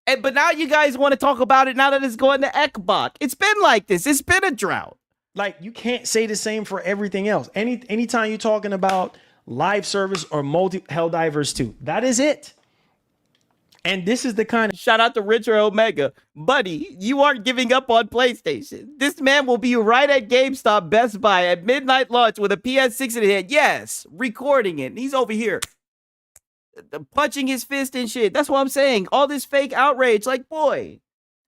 But now you guys want to talk about it now that it's going to Xbox. It's been like this. It's been a drought. Like, you can't say the same for everything else. Anytime you're talking about live service or multi Helldivers 2, that is it. And this is the kind of. Shout out to Richard Omega. Buddy, you aren't giving up on PlayStation. This man will be right at GameStop, Best Buy at midnight launch with a PS6 in his hand. Yes, recording it. And he's over here punching his fist and shit. That's what I'm saying. All this fake outrage. Like, boy,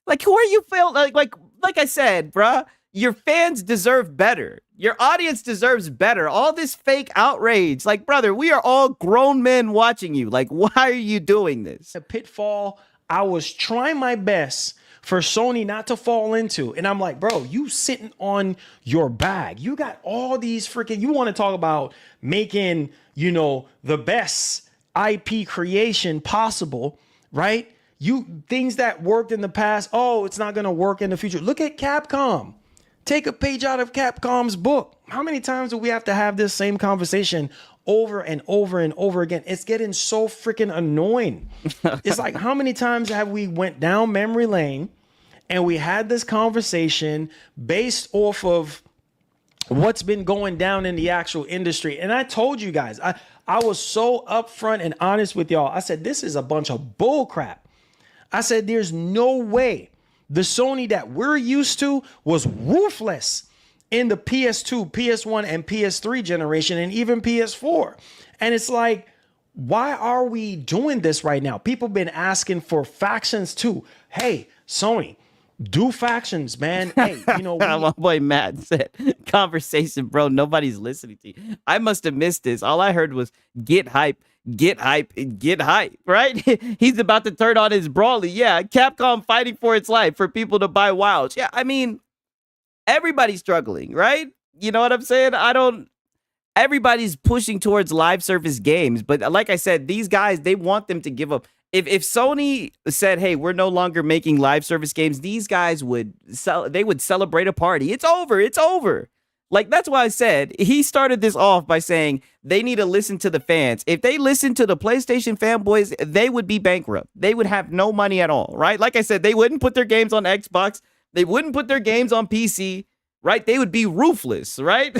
like, who are you felt like I said, bruh, your fans deserve better. Your audience deserves better. All this fake outrage. Like, brother, we are all grown men watching you. Like, why are you doing this? A pitfall I was trying my best for Sony not to fall into. And I'm like, bro, you sitting on your bag. You got all these freaking, you want to talk about making, the best IP creation possible, right? Things that worked in the past, it's not going to work in the future. Look at Capcom. Take a page out of Capcom's book. How many times do we have to have this same conversation over and over and over again? It's getting so freaking annoying. It's like, how many times have we went down memory lane and we had this conversation based off of what's been going down in the actual industry? And I told you guys, I was so upfront and honest with y'all. I said, this is a bunch of bull crap. I said, there's no way the Sony that we're used to was ruthless in the PS2, PS1, and PS3 generation, and even PS4. And it's like, why are we doing this right now? People been asking for factions too. Hey, Sony, do factions, man. Hey, my boy Matt said, conversation, bro. Nobody's listening to you. I must have missed this. All I heard was get hype. Get hype, get hype, right? He's about to turn on his Brawly. Yeah, Capcom fighting for its life for people to buy WoWs. Yeah, I mean, everybody's struggling, right? You know what I'm saying? Everybody's pushing towards live service games. But like I said, these guys, they want them to give up. If Sony said, hey, we're no longer making live service games, these guys would celebrate a party. It's over. Like, that's why I said he started this off by saying they need to listen to the fans. If they listen to the PlayStation fanboys, they would be bankrupt. They would have no money at all, right? Like I said, they wouldn't put their games on Xbox. They wouldn't put their games on PC, right? They would be ruthless, right?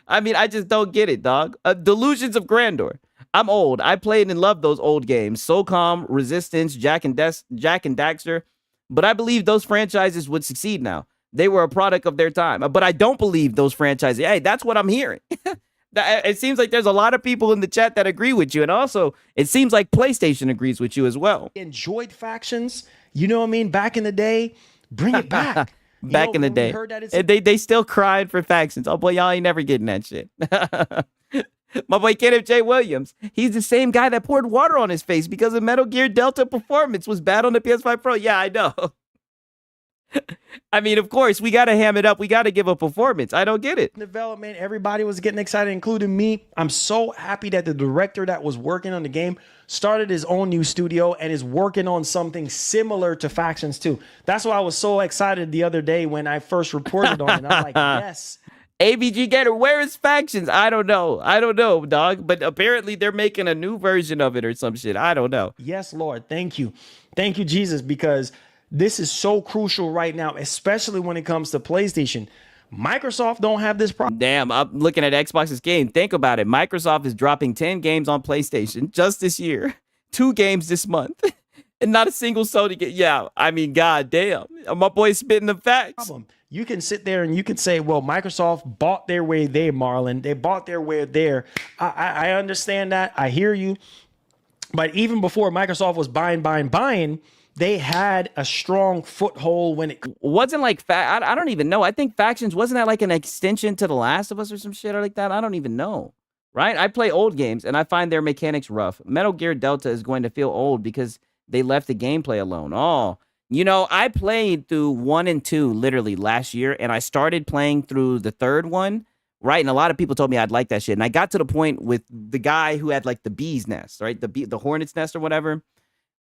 I mean, I just don't get it, dog. Delusions of grandeur. I'm old. I played and loved those old games. SOCOM, Resistance, Jack and Daxter. But I believe those franchises would succeed now. They were a product of their time. But I don't believe those franchises. Hey, that's what I'm hearing. It seems like there's a lot of people in the chat that agree with you. And also, it seems like PlayStation agrees with you as well. Enjoyed factions. You know what I mean? Back in the day, bring it back. Back in the day. They still cried for factions. Oh, boy, y'all ain't never getting that shit. My boy Kenneth J. Williams, he's the same guy that poured water on his face because of Metal Gear Delta performance was bad on the PS5 Pro. Yeah, I know. I mean, of course, we got to ham it up. We got to give a performance. I don't get it. Development, everybody was getting excited, including me. I'm so happy that the director that was working on the game started his own new studio and is working on something similar to Factions 2. That's why I was so excited the other day when I first reported on it. I'm like, yes. AVG Gator, where is Factions? I don't know, dog. But apparently they're making a new version of it or some shit. I don't know. Yes, Lord. Thank you. Thank you, Jesus, because this is so crucial right now, especially when it comes to PlayStation. Microsoft don't have this problem. Damn, I'm looking at Xbox's game. Think about it. Microsoft is dropping 10 games on PlayStation just this year. 2 games this month. And not a single Sony game. Yeah, I mean, god damn. My boy's spitting the facts. You can sit there and you can say, well, Microsoft bought their way there, Marlon. They bought their way there. I understand that. I hear you. But even before Microsoft was buying, they had a strong foothold when it wasn't like I don't even know. I think Factions wasn't that like an extension to The Last of Us or some shit or like that. I don't even know. Right? I play old games and I find their mechanics rough. Metal Gear Delta is going to feel old because they left the gameplay alone. Oh, you know, I played through 1 and 2 literally last year, and I started playing through the 3rd one. Right, and a lot of people told me I'd like that shit, and I got to the point with the guy who had like the bee's nest, right, the hornet's nest or whatever.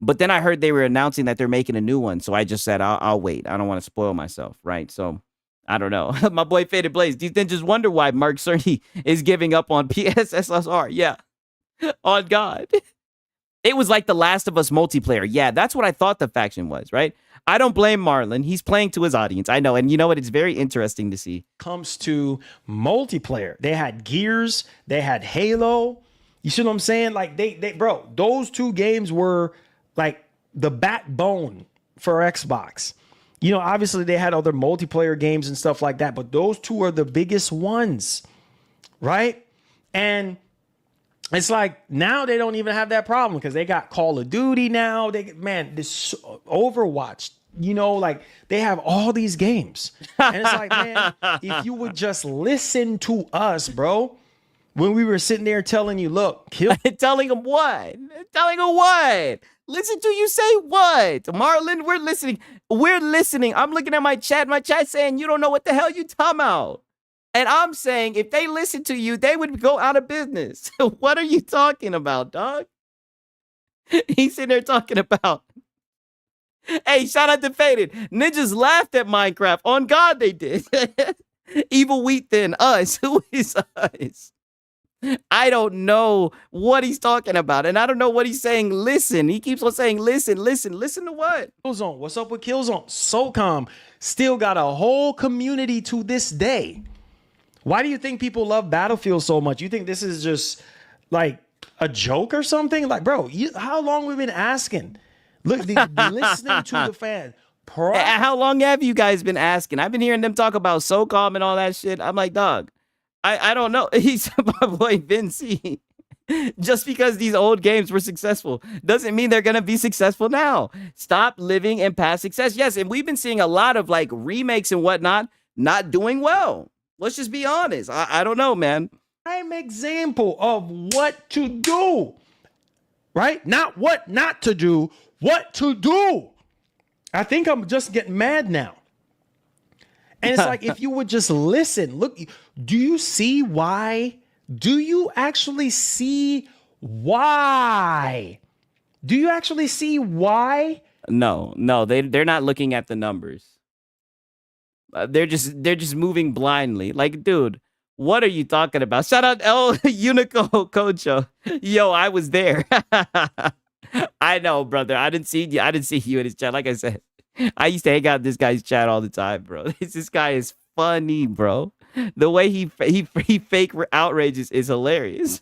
But then I heard they were announcing that they're making a new one. So I just said, I'll wait. I don't want to spoil myself. Right. So I don't know. My boy Faded Blaze. Do you then just wonder why Mark Cerny is giving up on PSSR? Yeah. On God. It was like the Last of Us multiplayer. Yeah, that's what I thought the faction was. Right. I don't blame Marlon. He's playing to his audience. I know. And you know what? It's very interesting to see. Comes to multiplayer. They had Gears. They had Halo. You see what I'm saying? Like bro, those 2 games were like the backbone for Xbox. You know, obviously they had other multiplayer games and stuff like that, but those 2 are the biggest ones, right? And it's like now they don't even have that problem because they got Call of Duty now. This Overwatch, you know, like they have all these games. And it's like, man, if you would just listen to us, bro, when we were sitting there telling you, look, telling them what? Telling them what? Listen to you say what? Marlon, we're listening. We're listening. I'm looking at my chat saying you don't know what the hell you talking about. And I'm saying if they listen to you, they would go out of business. What are you talking about, dog? He's sitting there talking about. Hey, shout out to Faded. Ninjas laughed at Minecraft. On God, they did. Evil Wheat then. Us. Who is us? I don't know what he's talking about. And I don't know what he's saying. Listen. He keeps on saying, listen. Listen to what? Killzone. What's up with Killzone? SOCOM still got a whole community to this day. Why do you think people love Battlefield so much? You think this is just like a joke or something? Like, bro, how long we've been asking? Look, listening to the fans. How long have you guys been asking? I've been hearing them talk about SOCOM and all that shit. I'm like, dog. I don't know. He's my boy Vinci. Just because these old games were successful doesn't mean they're going to be successful now. Stop living in past success. Yes, and we've been seeing a lot of like remakes and whatnot not doing well. Let's just be honest. I don't know, man. Prime example of what to do, right? Not what not to do, what to do. I think I'm just getting mad now. And it's like, if you would just listen, look, do you see why? Do you actually see why? Do you actually see why? No, they're not looking at the numbers. They're just moving blindly. Like, dude, what are you talking about? Shout out El Unico Cocho. Yo, I was there. I know, brother. I didn't see you. I didn't see you in his chat. Like I said, I used to hang out in this guy's chat all the time, bro. This guy is funny, bro. The way he fake outrages is hilarious.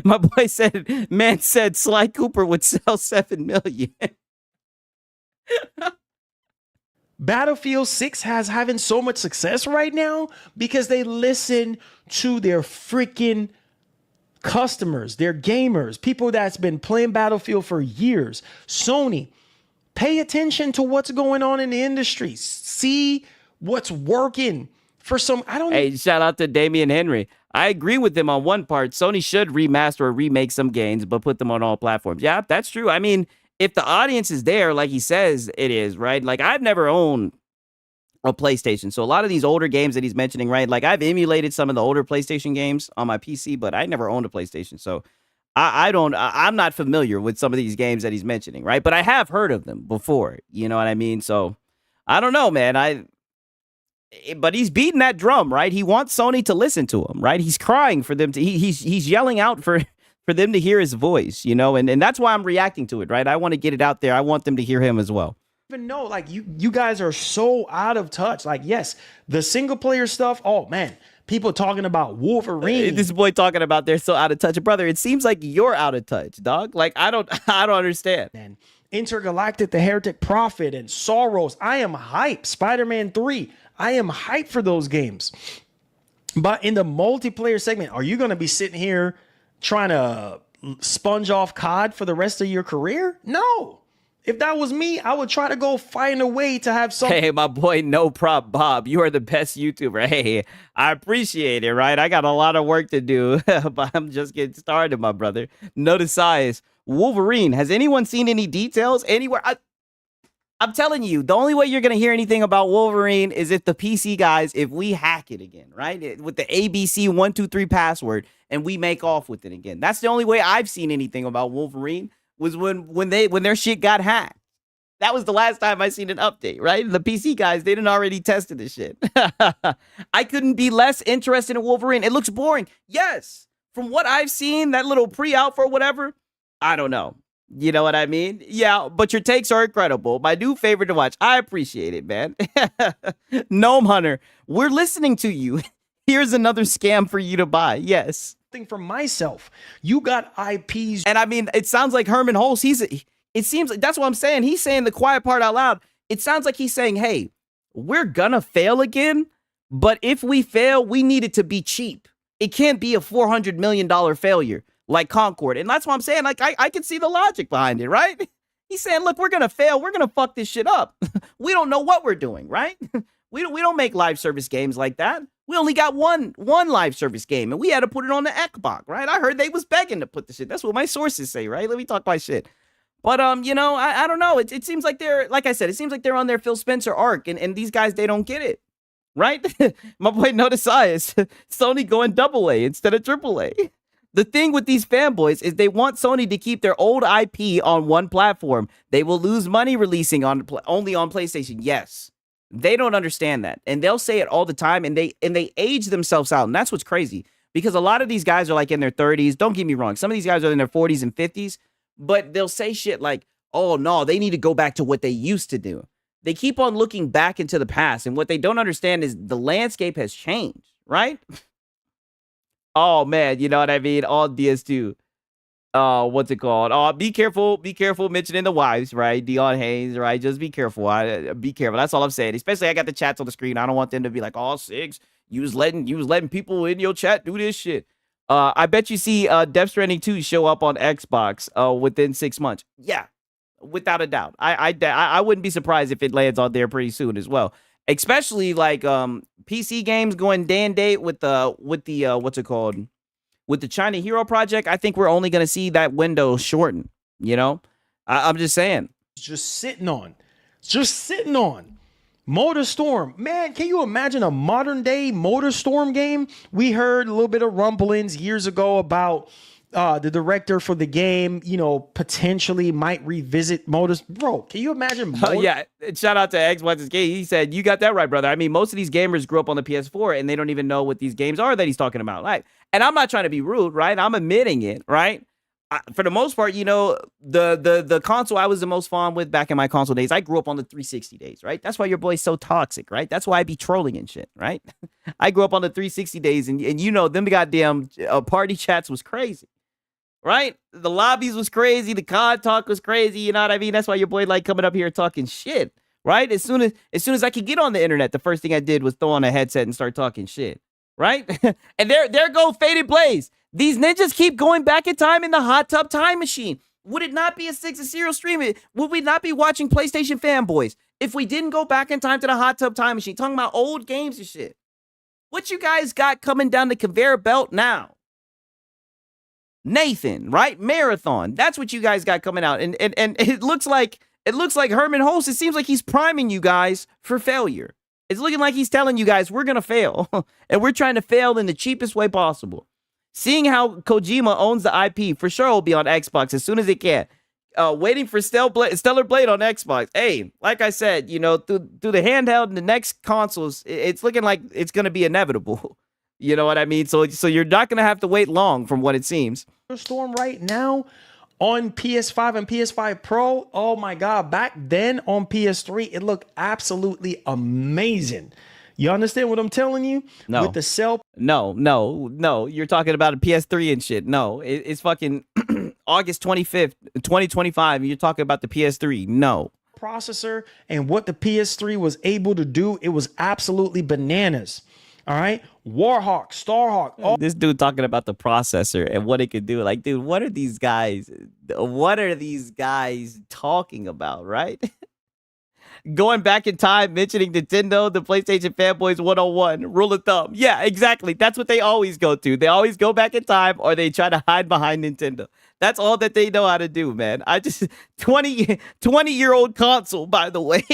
My boy said, man said Sly Cooper would sell 7 million. Battlefield 6 has having so much success right now because they listen to their freaking customers, their gamers, people that's been playing Battlefield for years. Sony, pay attention to what's going on in the industry. See what's working for some. Hey, shout out to Damian Henry. I agree with him on one part. Sony should remaster or remake some games, but put them on all platforms. Yeah, that's true. I mean, if the audience is there, like he says it is, right? Like, I've never owned a PlayStation. So a lot of these older games that he's mentioning, right? Like, I've emulated some of the older PlayStation games on my PC, but I never owned a PlayStation. So I'm not familiar with some of these games that he's mentioning, right? But I have heard of them before. You know what I mean? So I don't know, man. But he's beating that drum, right? He wants Sony to listen to him, right? He's crying for them to, he's yelling out for them to hear his voice, you know, and that's why I'm reacting to it, right? I want to get it out there. I want them to hear him as well. Even know, like, you guys are so out of touch. Like, yes, the single player stuff. Oh man, people talking about Wolverine. This boy talking about they're so out of touch, brother. It seems like you're out of touch, dog. Like, I don't understand. And Intergalactic, the Heretic Prophet, and Sorrows. I am hyped. Spider-Man 3. I am hyped for those games. But in the multiplayer segment, are you going to be sitting here trying to sponge off COD for the rest of your career? No. If that was me, I would try to go find a way to have some. Hey, my boy, no prop Bob. You are the best YouTuber. Hey, I appreciate it, right? I got a lot of work to do, but I'm just getting started, my brother. Notice size. Wolverine. Has anyone seen any details anywhere? I'm telling you, the only way you're going to hear anything about Wolverine is if the PC guys, if we hack it again, right? With the ABC123 password and we make off with it again. That's the only way I've seen anything about Wolverine was when their shit got hacked. That was the last time I seen an update, right? The PC guys, they didn't already tested this shit. I couldn't be less interested in Wolverine. It looks boring. Yes. From what I've seen, that little pre-out for whatever, I don't know. You know what I mean? Yeah, but your takes are incredible. My new favorite to watch. I appreciate it, man. Gnome Hunter, we're listening to you. Here's another scam for you to buy. Yes. For myself, you got IPs. And I mean, it sounds like Herman Hulse. It seems like that's what I'm saying. He's saying the quiet part out loud. It sounds like he's saying, hey, we're gonna fail again, but if we fail, we need it to be cheap. It can't be a $400 million failure like Concord. And that's what I'm saying. Like, I can see the logic behind it, right? He's saying, look, we're going to fail. We're going to fuck this shit up. We don't know what we're doing, right? We don't make live service games like that. We only got one live service game, and we had to put it on the Xbox, right? I heard they was begging to put the shit. That's what my sources say, right? Let me talk my shit. But, you know, I don't know. It seems like they're, like I said, it seems like they're on their Phil Spencer arc, and these guys, they don't get it, right? My boy Notice Size, Sony going AA instead of AAA. The thing with these fanboys is they want Sony to keep their old IP on one platform. They will lose money releasing only on PlayStation. Yes. They don't understand that. And they'll say it all the time, and they age themselves out. And that's what's crazy, because a lot of these guys are like in their 30s. Don't get me wrong. Some of these guys are in their 40s and 50s, but they'll say shit like, oh no, they need to go back to what they used to do. They keep on looking back into the past. And what they don't understand is the landscape has changed, right? Oh, man, you know what I mean? All DS2. What's it called? Oh, be careful mentioning the wives, right? Dion Hayes, right? Just be careful. Be careful. That's all I'm saying. Especially I got the chats on the screen. I don't want them to be like, oh, Sigs, you was letting people in your chat do this shit. I bet you see Death Stranding 2 show up on Xbox within 6 months. Yeah, without a doubt. I wouldn't be surprised if it lands on there pretty soon as well. Especially like PC games going day and date with the what's it called? With the China Hero Project. I think we're only going to see that window shorten, you know? I'm just saying. Just sitting on. MotorStorm. Man, can you imagine a modern day MotorStorm game? We heard a little bit of rumblings years ago about the director for the game, potentially might revisit Motors. Bro, can you imagine? Oh, yeah. Shout out to Xbox's game. He said, you got that right, brother. I mean, most of these gamers grew up on the PS4 and they don't even know what these games are that he's talking about. Like, and I'm not trying to be rude, right? I'm admitting it, right? For the most part, the console I was the most fond with back in my console days, I grew up on the 360 days, right? That's why your boy's so toxic, right? That's why I be trolling and shit, right? I grew up on the 360 days, and them goddamn party chats was crazy, right? The lobbies was crazy, the COD talk was crazy, you know what I mean? That's why your boy like coming up here talking shit, right? As soon as I could get on the internet, the first thing I did was throw on a headset and start talking shit, right? And there go Faded Blaze. These ninjas keep going back in time in the hot tub time machine. Would it not be a Six of Serial streaming? Would we not be watching PlayStation Fanboys if we didn't go back in time to the hot tub time machine, talking about old games and shit? What you guys got coming down the conveyor belt now? Nathan, right? Marathon. That's what you guys got coming out. And it looks like Herman Holst, it seems like he's priming you guys for failure. It's looking like he's telling you guys we're going to fail. And we're trying to fail in the cheapest way possible. Seeing how Kojima owns the IP, for sure will be on Xbox as soon as it can. Waiting for Stellar Blade on Xbox. Hey, like I said, through the handheld and the next consoles, it's looking like it's going to be inevitable. You know what I mean? So you're not going to have to wait long from what it seems. Storm right now on PS5 and PS5 Pro. Oh my God. Back then on PS3, it looked absolutely amazing. You understand what I'm telling you? No. With the cell. No. You're talking about a PS3 and shit. No, it's fucking August 25th, 2025. And you're talking about the PS3. No. Processor and what the PS3 was able to do, it was absolutely bananas. All right. Warhawk, Starhawk. Oh. This dude talking about the processor and what it could do. Like, dude, what are these guys talking about, right? Going back in time, mentioning Nintendo, the PlayStation Fanboys 101, rule of thumb. Yeah, exactly. That's what they always go to. They always go back in time or they try to hide behind Nintendo. That's all that they know how to do, man. 20-year-old console, by the way.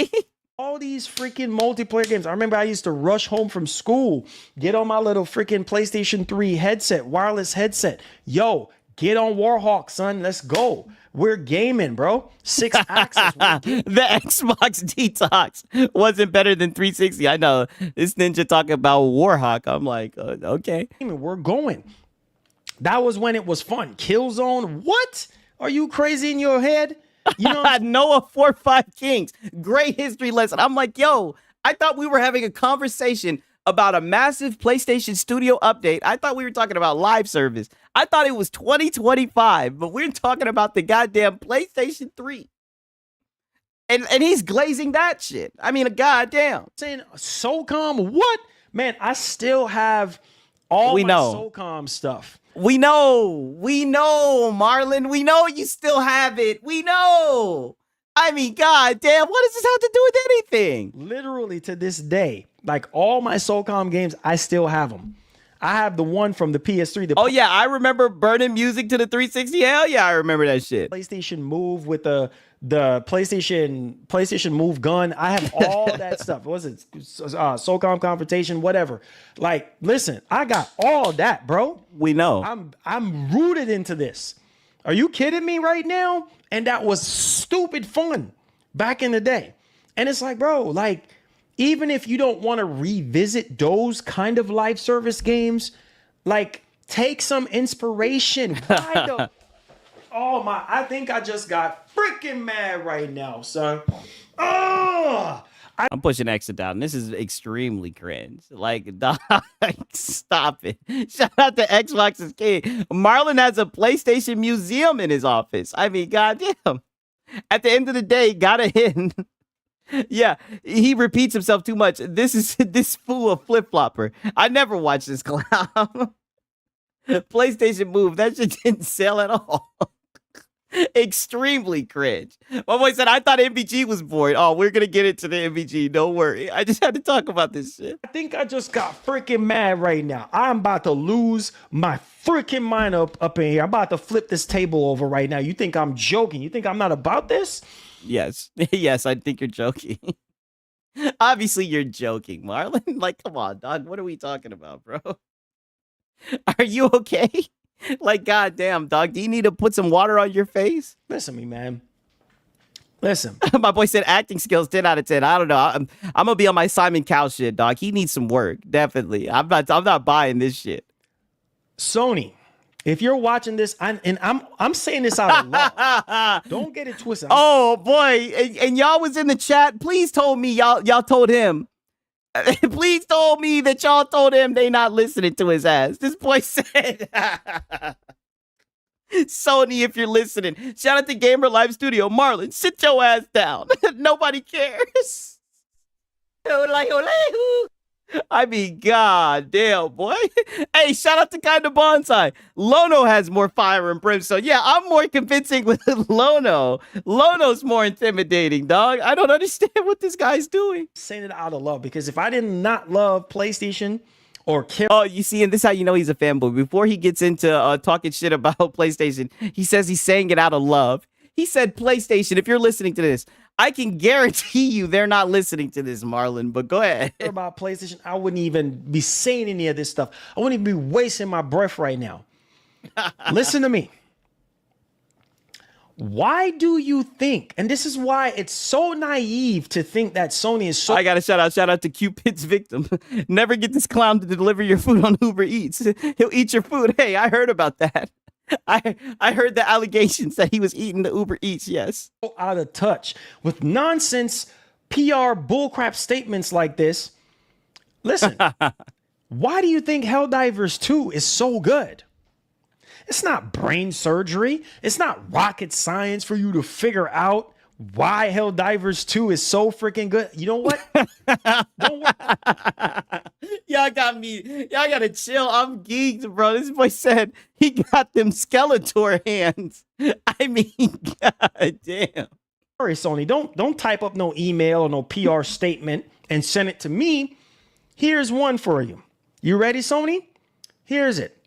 All these freaking multiplayer games. I remember I used to rush home from school, get on my little freaking PlayStation 3 headset, wireless headset. Yo, get on Warhawk, son. Let's go. We're gaming, bro. 6-axis. The Xbox Detox wasn't better than 360. I know. This ninja talking about Warhawk. I'm like, okay. We're going. That was when it was fun. Killzone. What? Are you crazy in your head? Noah 4-5 Kings. Great history lesson. I'm like, yo, I thought we were having a conversation about a massive PlayStation Studio update. I thought we were talking about live service. I thought it was 2025, but we're talking about the goddamn PlayStation 3. And he's glazing that shit. I mean, goddamn. Saying SOCOM, what? Man, I still have all my SOCOM stuff. We know, Marlon. We know you still have it. We know. I mean, goddamn, what does this have to do with anything? Literally to this day, like all my SOCOM games, I still have them. I have the one from the PS3. Oh, yeah, I remember burning music to the 360. Hell yeah, I remember that shit. PlayStation Move with the PlayStation Move gun. I have all that stuff. What was it? SOCOM Confrontation, whatever. Like, listen, I got all that, bro. We know. I'm rooted into this. Are you kidding me right now? And that was stupid fun back in the day. And it's like, bro, like, even if you don't want to revisit those kind of live service games, like, take some inspiration. Oh my, I think I just got freaking mad right now, son. Oh, I'm pushing exit down. This is extremely cringe. Like, dog, stop it. Shout out to Xbox's king. Marlon has a PlayStation museum in his office. I mean, goddamn. At the end of the day, gotta hit. Yeah, he repeats himself too much. This fool a flip-flopper. I never watched this clown. PlayStation Move, that shit didn't sell at all. Extremely cringe. My boy said, I thought MVG was bored. Oh, we're gonna get into the MVG. Don't worry. I just had to talk about this shit. I think I just got freaking mad right now. I'm about to lose my freaking mind up in here. I'm about to flip this table over right now. You think I'm joking? You think I'm not about this? Yes. Yes, I think you're joking. Obviously, you're joking, Marlon. Like, come on, dog. What are we talking about, bro? Are you okay? Like, goddamn, dog. Do you need to put some water on your face? Listen to me, man. Listen. My boy said acting skills 10 out of 10. I don't know. I'm gonna be on my Simon Cowell shit, dog. He needs some work, definitely. I'm not buying this shit. Sony, if you're watching this, I'm saying this out of love. Don't get it twisted. Oh boy, and y'all was in the chat. Please told me y'all told him. Please told me that y'all told him they not listening to his ass. This boy said, Sony, if you're listening, shout out to Gamer Live Studio. Marlon, sit your ass down. Nobody cares. I mean, god damn, boy. Hey, shout out to Kinda Bonsai. Lono has more fire and brimstone. Yeah, I'm more convincing with Lono. Lono's more intimidating, dog. I don't understand what this guy's doing. Saying it out of love, because if I did not love PlayStation or care. Oh, you see, and this is how you know he's a fanboy. Before he gets into talking shit about PlayStation, he says he's saying it out of love. He said, PlayStation, if you're listening to this, I can guarantee you they're not listening to this, Marlon, but go ahead. About PlayStation, I wouldn't even be saying any of this stuff. I wouldn't even be wasting my breath right now. Listen to me. Why do you think, and this is why it's so naive to think that Sony is so... I got to shout out to Cupid's victim. Never get this clown to deliver your food on Uber Eats. He'll eat your food. Hey, I heard about that. I heard the allegations that he was eating the Uber Eats, yes. Out of touch with nonsense PR bullcrap statements like this. Listen, why do you think Helldivers 2 is so good? It's not brain surgery. It's not rocket science for you to figure out why Helldivers 2 is so freaking good. You know what? Don't worry. Y'all got me. Y'all got to chill. I'm geeked, bro. This boy said he got them Skeletor hands. I mean, god damn. Sorry, Sony. Don't type up no email or no PR statement and send it to me. Here's one for you. You ready, Sony? Here's it.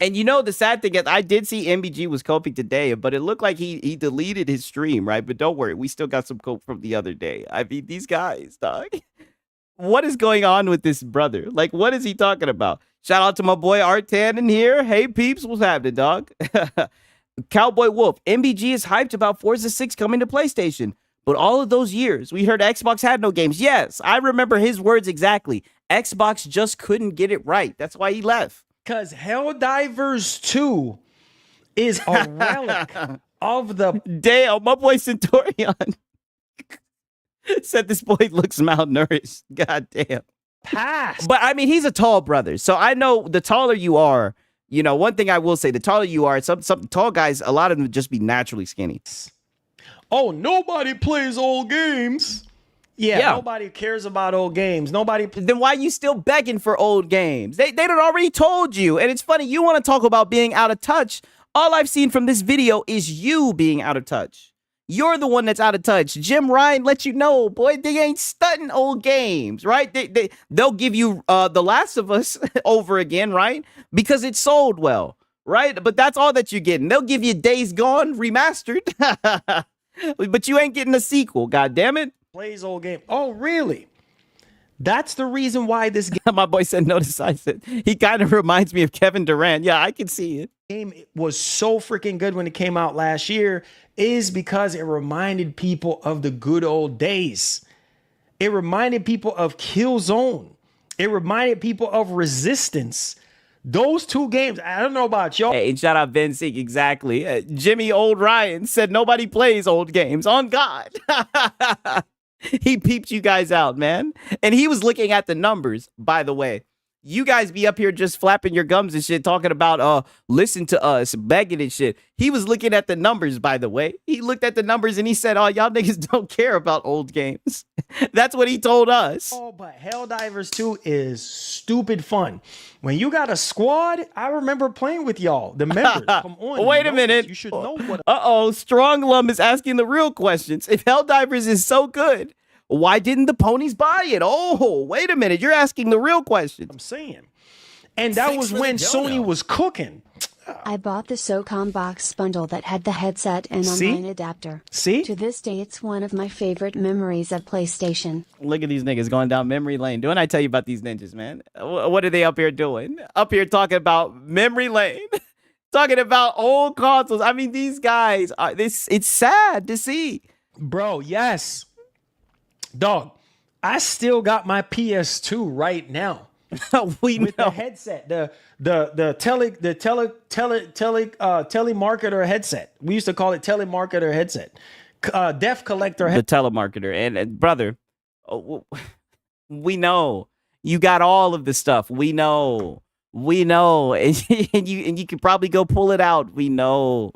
And you know, the sad thing is, I did see MBG was coping today, but it looked like he deleted his stream, right? But don't worry, we still got some cope from the other day. I mean, these guys, dog. What is going on with this brother? Like, what is he talking about? Shout out to my boy Artan in here. Hey, peeps, what's happening, dog? Cowboy Wolf, MBG is hyped about Forza 6 coming to PlayStation. But all of those years, we heard Xbox had no games. Yes, I remember his words exactly. Xbox just couldn't get it right. That's why he left. Because Helldivers 2 is a relic of the... Damn, my boy Centurion said this boy looks malnourished. God damn. Past. But I mean, he's a tall brother. So I know the taller you are, you know, one thing I will say, the taller you are, some tall guys, a lot of them would just be naturally skinny. Oh, nobody plays old games. Yeah, nobody cares about old games. Nobody. Then why are you still begging for old games? They done already told you. And it's funny, you want to talk about being out of touch. All I've seen from this video is you being out of touch. You're the one that's out of touch. Jim Ryan let you know, boy, they ain't stunting old games, right? They'll give you The Last of Us over again, right? Because it sold well, right? But that's all that you're getting. They'll give you Days Gone remastered. But you ain't getting a sequel, god damn it. Plays old game. Oh, really? That's the reason why this game... My boy said no decisive. He kind of reminds me of Kevin Durant. Yeah, I can see it. Game was so freaking good when it came out last year is because it reminded people of the good old days. It reminded people of Killzone. It reminded people of Resistance. Those two games, I don't know about y'all. Hey, and shout out Ben Sink, exactly. Jimmy Old Ryan said nobody plays old games. On God. He peeped you guys out, man. And he was looking at the numbers, by the way. You guys be up here just flapping your gums and shit, talking about, listen to us, begging and shit. He was looking at the numbers, by the way. He looked at the numbers and he said, oh, y'all niggas don't care about old games. That's what he told us. Oh, but Helldivers 2 is stupid fun. When you got a squad, I remember playing with y'all, the members. Come on. Wait a minute. You should know what. Strong Lum is asking the real questions. If Helldivers is so good, why didn't the ponies buy it? Oh, wait a minute. You're asking the real questions. I'm saying. And that was when Sony was cooking. I bought the SOCOM box bundle that had the headset and See? online adapter. See? To this day, it's one of my favorite memories of PlayStation. Look at these niggas going down memory lane. Don't I tell you about these ninjas, man? What are they up here doing? Up here talking about memory lane. Talking about old consoles. I mean, these guys are it's sad to see. Bro, yes. Dog, I still got my PS2 right now. We With know. the headset, the telemarketer headset. We used to call it telemarketer headset. Deaf collector The headset. telemarketer. And brother, we know. You got all of the stuff. We know. We know. And you can probably go pull it out. We know.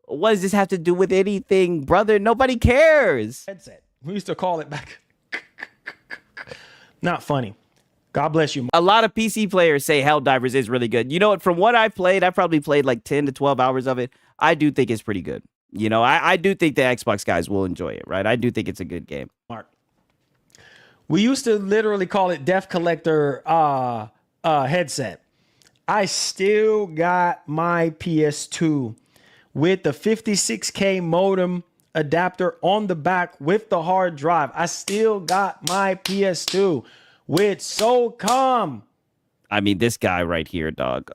What does this have to do with anything, brother? Nobody cares. Headset. We used to call it back. Not funny. God bless you. A lot of PC players say Helldivers is really good. You know what? From what I've played, I probably played like 10 to 12 hours of it. I do think it's pretty good. You know, I do think the Xbox guys will enjoy it, right? I do think it's a good game. Mark. We used to literally call it Deaf Collector headset. I still got my PS2 with the 56K modem adapter on the back with the hard drive. I still got my PS2 with SOCOM. I mean, this guy right here, dog.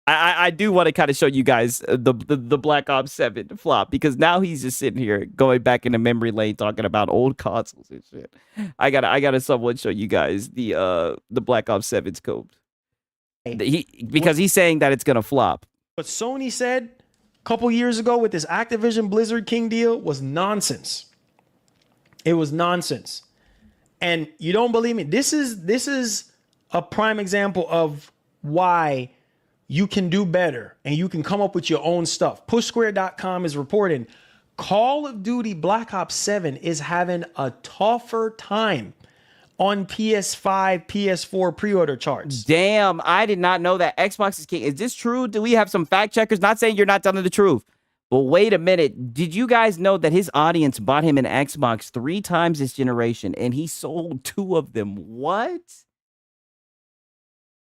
I do want to kind of show you guys the Black Ops 7 flop, because now he's just sitting here going back in the memory lane talking about old consoles and shit. I gotta someone show you guys the Black Ops 7 scope. Because he's saying that it's gonna flop. What Sony said a couple years ago with this Activision Blizzard King deal was nonsense. It was nonsense. And you don't believe me? This is a prime example of why you can do better and you can come up with your own stuff. PushSquare.com is reporting Call of Duty Black Ops 7 is having a tougher time on PS5, PS4 pre-order charts. Damn, I did not know that. Xbox is king. Is this true? Do we have some fact checkers? Not saying you're not telling the truth. But wait a minute. Did you guys know that his audience bought him an Xbox 3 times this generation and he sold 2 of them? What?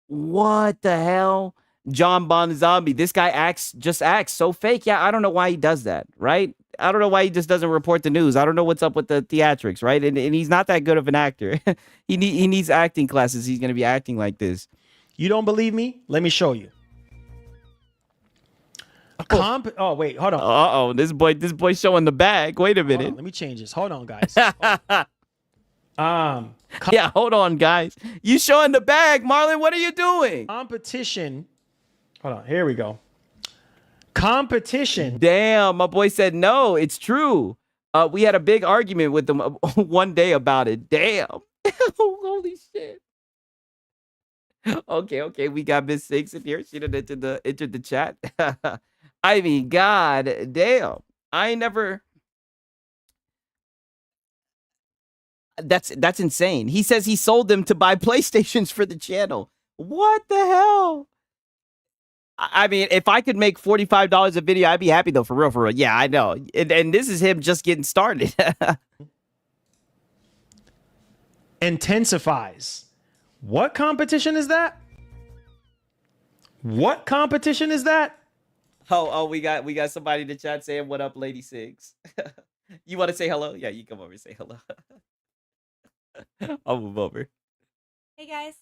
What the hell? John Bon Zombie. This guy acts so fake. Yeah, I don't know why he does that, right? I don't know why he just doesn't report the news. I don't know what's up with the theatrics, right? And he's not that good of an actor. he needs acting classes. He's going to be acting like this. You don't believe me? Let me show you. Oh, wait, hold on. Uh-oh, this boy showing the bag. Wait a minute. Let me change this. Hold on, guys. Yeah, hold on, guys. You showing the bag, Marlon. What are you doing? Competition. Hold on. Here we go. Competition. Damn, my boy said no. It's true. We had a big argument with them one day about it. Damn. Holy shit. Okay. We got Miss Six in here. She done entered the chat. I mean, god damn. I ain't never. That's insane. He says he sold them to buy PlayStations for the channel. What the hell? I mean, if I could make $45 a video, I'd be happy though, for real. Yeah, I know. And this is him just getting started. Intensifies. What competition is that? What competition is that? Oh, we got somebody in the chat saying, "What up, Lady Six?" You want to say hello? Yeah, you come over and say hello. I'll move over. Hey guys.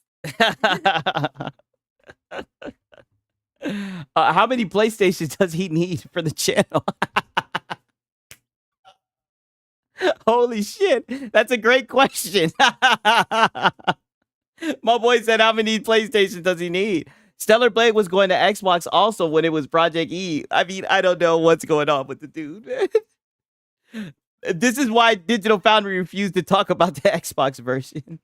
How many PlayStations does he need for the channel? Holy shit, that's a great question. My boy said, how many PlayStations does he need? Stellar Blade was going to Xbox also when it was Project E. I mean, I don't know what's going on with the dude, man. This is why Digital Foundry refused to talk about the Xbox version.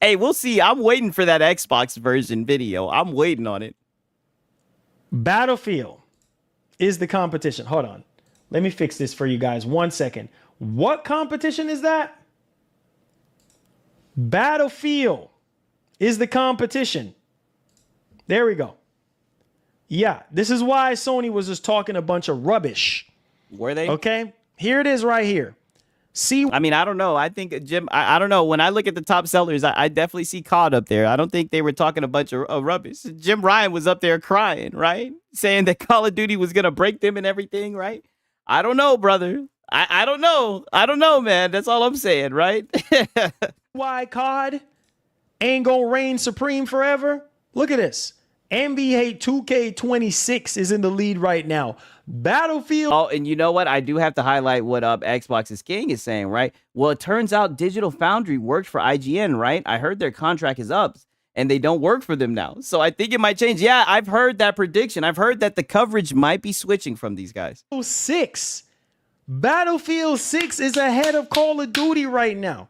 Hey, we'll see. I'm waiting for that Xbox version video. I'm waiting on it. Battlefield is the competition. Hold on. Let me fix this for you guys. 1 second. What competition is that? Battlefield is the competition. There we go. Yeah, this is why Sony was just talking a bunch of rubbish. Were they? Okay, here it is right here. See, I mean, I don't know. I think Jim. I don't know. When I look at the top sellers, I definitely see COD up there. I don't think they were talking a bunch of rubbish. Jim Ryan was up there crying, right, saying that Call of Duty was gonna break them and everything, right? I don't know, brother. I don't know. I don't know, man. That's all I'm saying, right? why COD ain't gonna reign supreme forever? Look at this. NBA 2K26 is in the lead right now. Battlefield. Oh, and you know what? I do have to highlight what Xbox's King is saying, right? Well, it turns out Digital Foundry worked for IGN, right? I heard their contract is up and they don't work for them now. So I think it might change. Yeah, I've heard that prediction. I've heard that the coverage might be switching from these guys. Battlefield 6 is ahead of Call of Duty right now.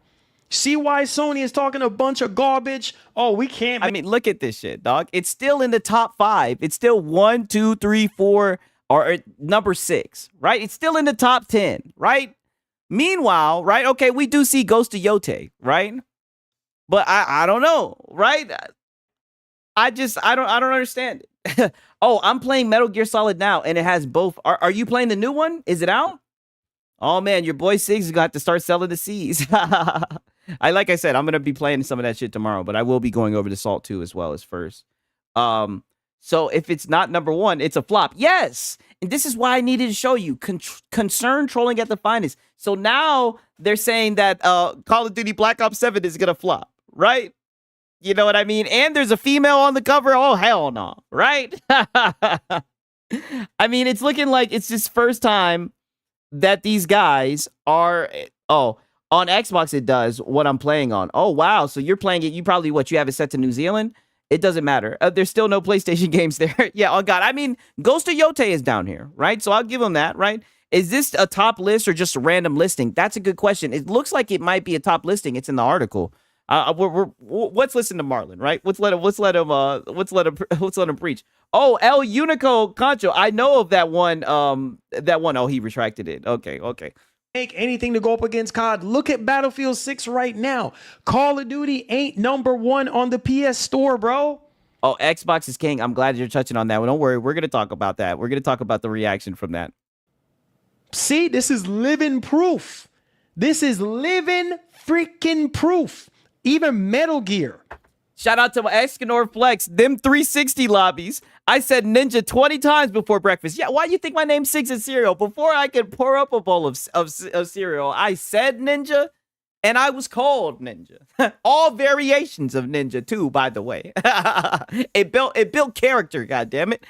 See why Sony is talking a bunch of garbage? Oh, we can't. I mean, look at this shit, dog. It's still in the top 5. It's still 1, 2, 3, 4, or number 6, right? It's still in the top 10, right? Meanwhile, right? Okay, we do see Ghost of Yote, right? But I don't know, right? I don't understand it. Oh, I'm playing Metal Gear Solid now, and it has both. Are you playing the new one? Is it out? Oh man, your boy Siggs is gonna have to start selling the C's. Like I said, I'm gonna be playing some of that shit tomorrow, but I will be going over to Salt 2 as well as first. So if it's not number 1, it's a flop. Yes, and this is why I needed to show you concern trolling at the finest. So now they're saying that Call of Duty Black Ops 7 is gonna flop, right? You know what I mean? And there's a female on the cover. Oh hell no, right? I mean, it's looking like it's just first time that these guys are, on Xbox it does what I'm playing on. Oh wow, so you're playing it, you probably you have it set to New Zealand? It doesn't matter. There's still no PlayStation games there. Yeah, oh god. I mean, Ghost of Yote is down here, right? So I'll give them that, right? Is this a top list or just a random listing? That's a good question. It looks like it might be a top listing. It's in the article. Let's listen to Marlon, right? Let's let him preach. Oh, El Unico Concho. I know of that one. Oh, he retracted it. Okay. Make anything to go up against COD. Look at Battlefield 6 right now. Call of Duty ain't number 1 on the PS Store, bro. Oh, Xbox is king. I'm glad you're touching on that. Well, don't worry. We're going to talk about that. We're going to talk about the reaction from that. See, this is living proof. This is living freaking proof. Even Metal Gear. Shout out to my Escanor Flex. Them 360 lobbies. I said Ninja 20 times before breakfast. Yeah, why do you think my name's Six and Cereal? Before I could pour up a bowl of cereal, I said Ninja, and I was called Ninja. All variations of Ninja, too, by the way. It built character, goddammit.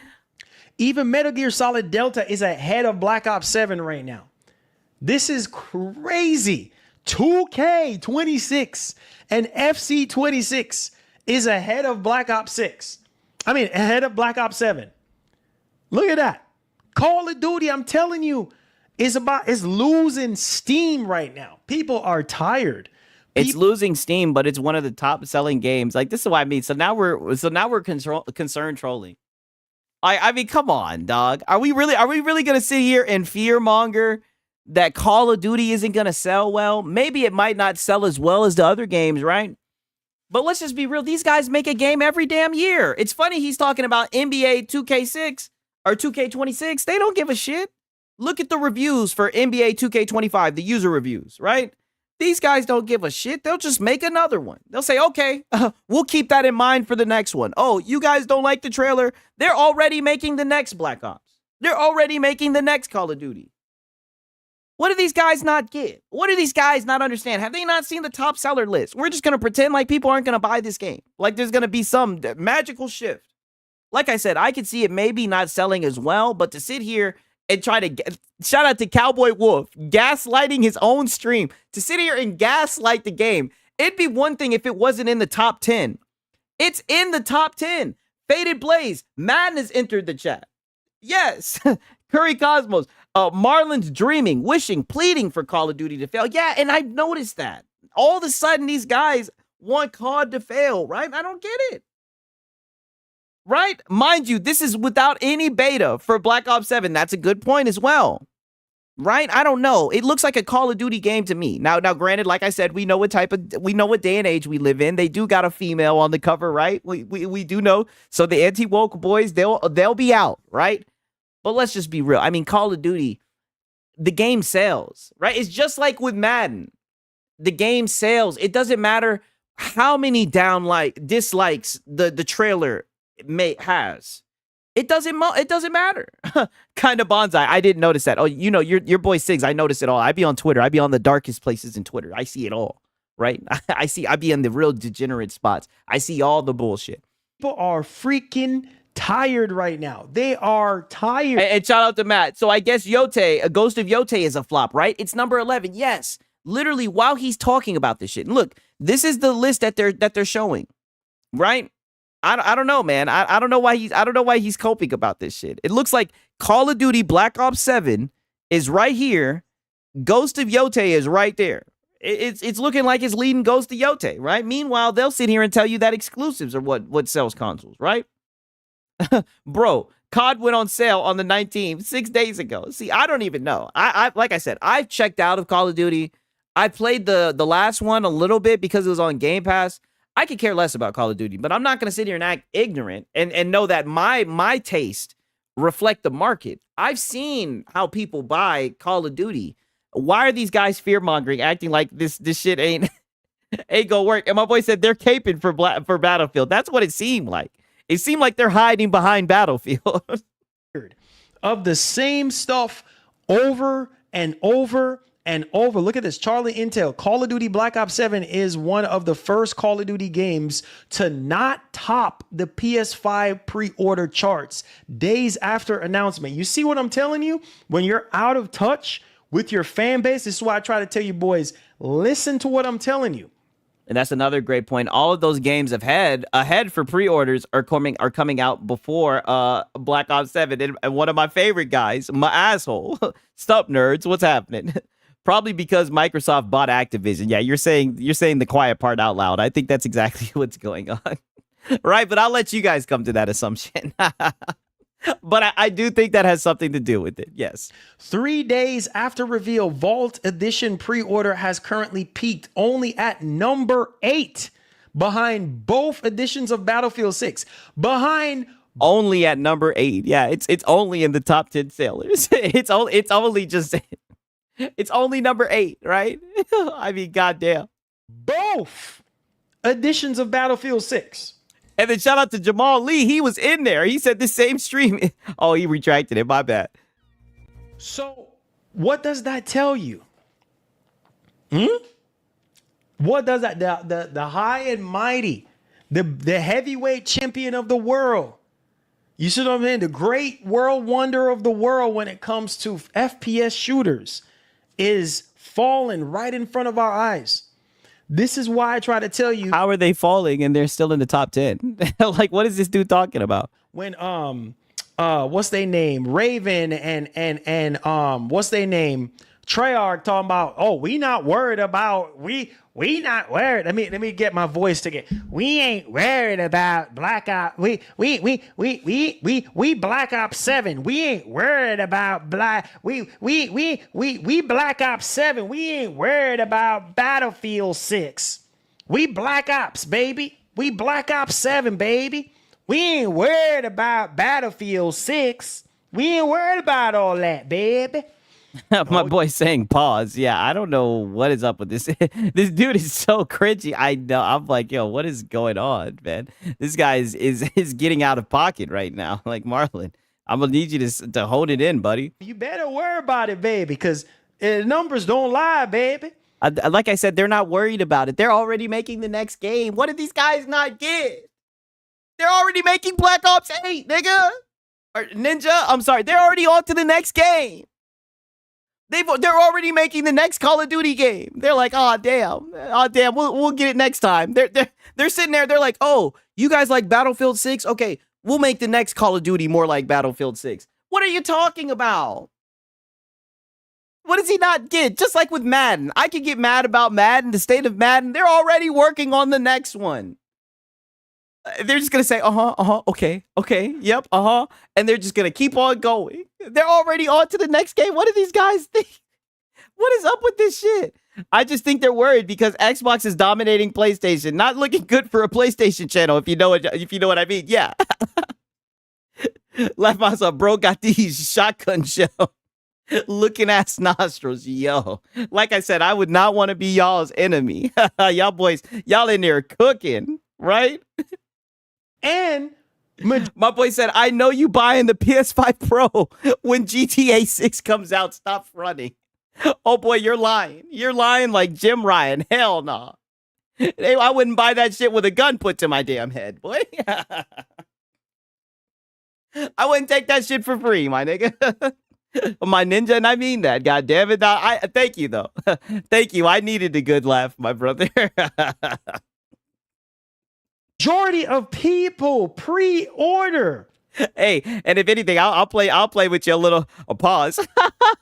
Even Metal Gear Solid Delta is ahead of Black Ops 7 right now. This is crazy. 2K26 and FC26 is ahead of Black Ops 6. I mean, ahead of Black Ops 7. Look at that. Call of Duty, I'm telling you, is losing steam right now. People are tired. It's losing steam, but it's one of the top selling games. Like, this is what I mean. So now we're concerned trolling. I mean, come on, dog. Are we really gonna sit here and fearmonger that Call of Duty isn't gonna sell well? Maybe it might not sell as well as the other games, right? But let's just be real. These guys make a game every damn year. It's funny he's talking about NBA 2K6 or 2K26. They don't give a shit. Look at the reviews for NBA 2K25, the user reviews, right? These guys don't give a shit. They'll just make another one. They'll say, okay, we'll keep that in mind for the next one. Oh, you guys don't like the trailer? They're already making the next Black Ops. They're already making the next Call of Duty. What do these guys not get? What do these guys not understand? Have they not seen the top seller list? We're just going to pretend like people aren't going to buy this game. Like there's going to be some magical shift. Like I said, I could see it maybe not selling as well, but to sit here and try to shout out to Cowboy Wolf, gaslighting his own stream, to sit here and gaslight the game. It'd be one thing if it wasn't in the top 10. It's in the top 10. Faded Blaze, Madness entered the chat. Yes. Curry Cosmos, Marlon's dreaming, wishing, pleading for Call of Duty to fail. Yeah, and I've noticed that. All of a sudden, these guys want COD to fail, right? I don't get it. Right? Mind you, this is without any beta for Black Ops 7. That's a good point as well. Right? I don't know. It looks like a Call of Duty game to me. Now, granted, like I said, we know what day and age we live in. They do got a female on the cover, right? We do know. So the anti-woke boys, they'll be out, right? But let's just be real. I mean, Call of Duty, the game sells, right? It's just like with Madden. The game sells. It doesn't matter how many dislikes the trailer has. It doesn't matter. Kind of bonsai. I didn't notice that. Oh, you know, your boy Sigs, I notice it all. I be on Twitter. I be on the darkest places in Twitter. I see it all, right? I be in the real degenerate spots. I see all the bullshit. People are freaking tired right now. They are tired. And shout out to Matt. So I guess Yote, a Ghost of Yote is a flop, right? It's number 11. Yes. Literally while he's talking about this shit. And look, this is the list that they're showing, right? I don't know, man. I don't know why he's coping about this shit. It looks like Call of Duty Black Ops 7 is right here. Ghost of Yote is right there. It's looking like it's leading Ghost of Yote, right? Meanwhile, they'll sit here and tell you that exclusives are what sells consoles, right? Bro, COD went on sale on the 19th, 6 days ago. See, I don't even know. I like I said, I've checked out of Call of Duty. I played the last one a little bit because it was on Game Pass. I could care less about Call of Duty, but I'm not going to sit here and act ignorant and know that my taste reflect the market. I've seen how people buy Call of Duty. Why are these guys fear-mongering, acting like this shit ain't gonna work? And my boy said they're caping for Battlefield. That's what it seemed like. It seemed like they're hiding behind Battlefield. Of the same stuff over and over and over. Look at this. Charlie Intel. Call of Duty Black Ops 7 is one of the first Call of Duty games to not top the PS5 pre-order charts days after announcement. You see what I'm telling you? When you're out of touch with your fan base, this is why I try to tell you boys, listen to what I'm telling you. And that's another great point. All of those games ahead for pre-orders are coming out before Black Ops 7. And one of my favorite guys, my asshole, Stup Nerds, what's happening? Probably because Microsoft bought Activision. Yeah, you're saying the quiet part out loud. I think that's exactly what's going on. Right, but I'll let you guys come to that assumption. But I do think that has something to do with it. Yes. 3 days after reveal, Vault Edition pre-order has currently peaked only at number 8 behind both editions of Battlefield 6. Only at number 8. Yeah, it's only in the top 10 sellers. It's only number 8, right? I mean, goddamn. Both editions of Battlefield 6. And then shout out to Jamal Lee. He was in there. He said the same stream. Oh, he retracted it. My bad. So what does that tell you? What does that, the high and mighty, the heavyweight champion of the world, you see what I'm saying? The great world wonder of the world when it comes to FPS shooters is falling right in front of our eyes. This is why I try to tell you. How are they falling and they're still in the top 10? Like, what is this dude talking about? When what's they name? Raven and what's they name? Treyarch talking about, oh, we not worried about we not worried. Let me get my voice together. We ain't worried about Black Ops. We Black Ops 7. We ain't worried about we Black Ops 7. We ain't worried about Battlefield 6. We Black Ops, baby. We Black Ops 7, baby. We ain't worried about Battlefield 6. We ain't worried about all that, baby. My boy's saying pause. Yeah, I don't know what is up with this. This dude is so cringy. I know. I'm like, yo, what is going on, man? This guy is getting out of pocket right now. Like, Marlon, I'm gonna need you to hold it in, buddy. You better worry about it, baby, because numbers don't lie, baby. Like I said, they're not worried about it. They're already making the next game. What did these guys not get? They're already making Black Ops 8, nigga. Or Ninja. I'm sorry. They're already on to the next game. They're already making the next Call of Duty game. They're like, oh damn, we'll get it next time. They're sitting there. They're like, oh, you guys like Battlefield 6? Okay, we'll make the next Call of Duty more like Battlefield 6. What are you talking about? What does he not get? Just like with Madden, I could get mad about Madden, the state of Madden. They're already working on the next one. They're just gonna say, okay, yep, and they're just gonna keep on going. They're already on to the next game. What do these guys think? What is up with this shit? I just think they're worried because Xbox is dominating PlayStation. Not looking good for a PlayStation channel, if you know what I mean. Yeah. Left myself, bro got these shotgun shells. Looking ass nostrils, yo. Like I said, I would not want to be y'all's enemy. Y'all boys, y'all in there cooking, right? And my boy said, I know you buying the PS5 Pro when GTA 6 comes out. Stop running. Oh boy, you're lying. You're lying like Jim Ryan. Hell no. I wouldn't buy that shit with a gun put to my damn head, boy. I wouldn't take that shit for free, my nigga. My ninja, and I mean that. God damn it. I thank you though. Thank you. I needed a good laugh, my brother. majority of people pre-order. Hey, and if anything, I'll play with you a little. Pause.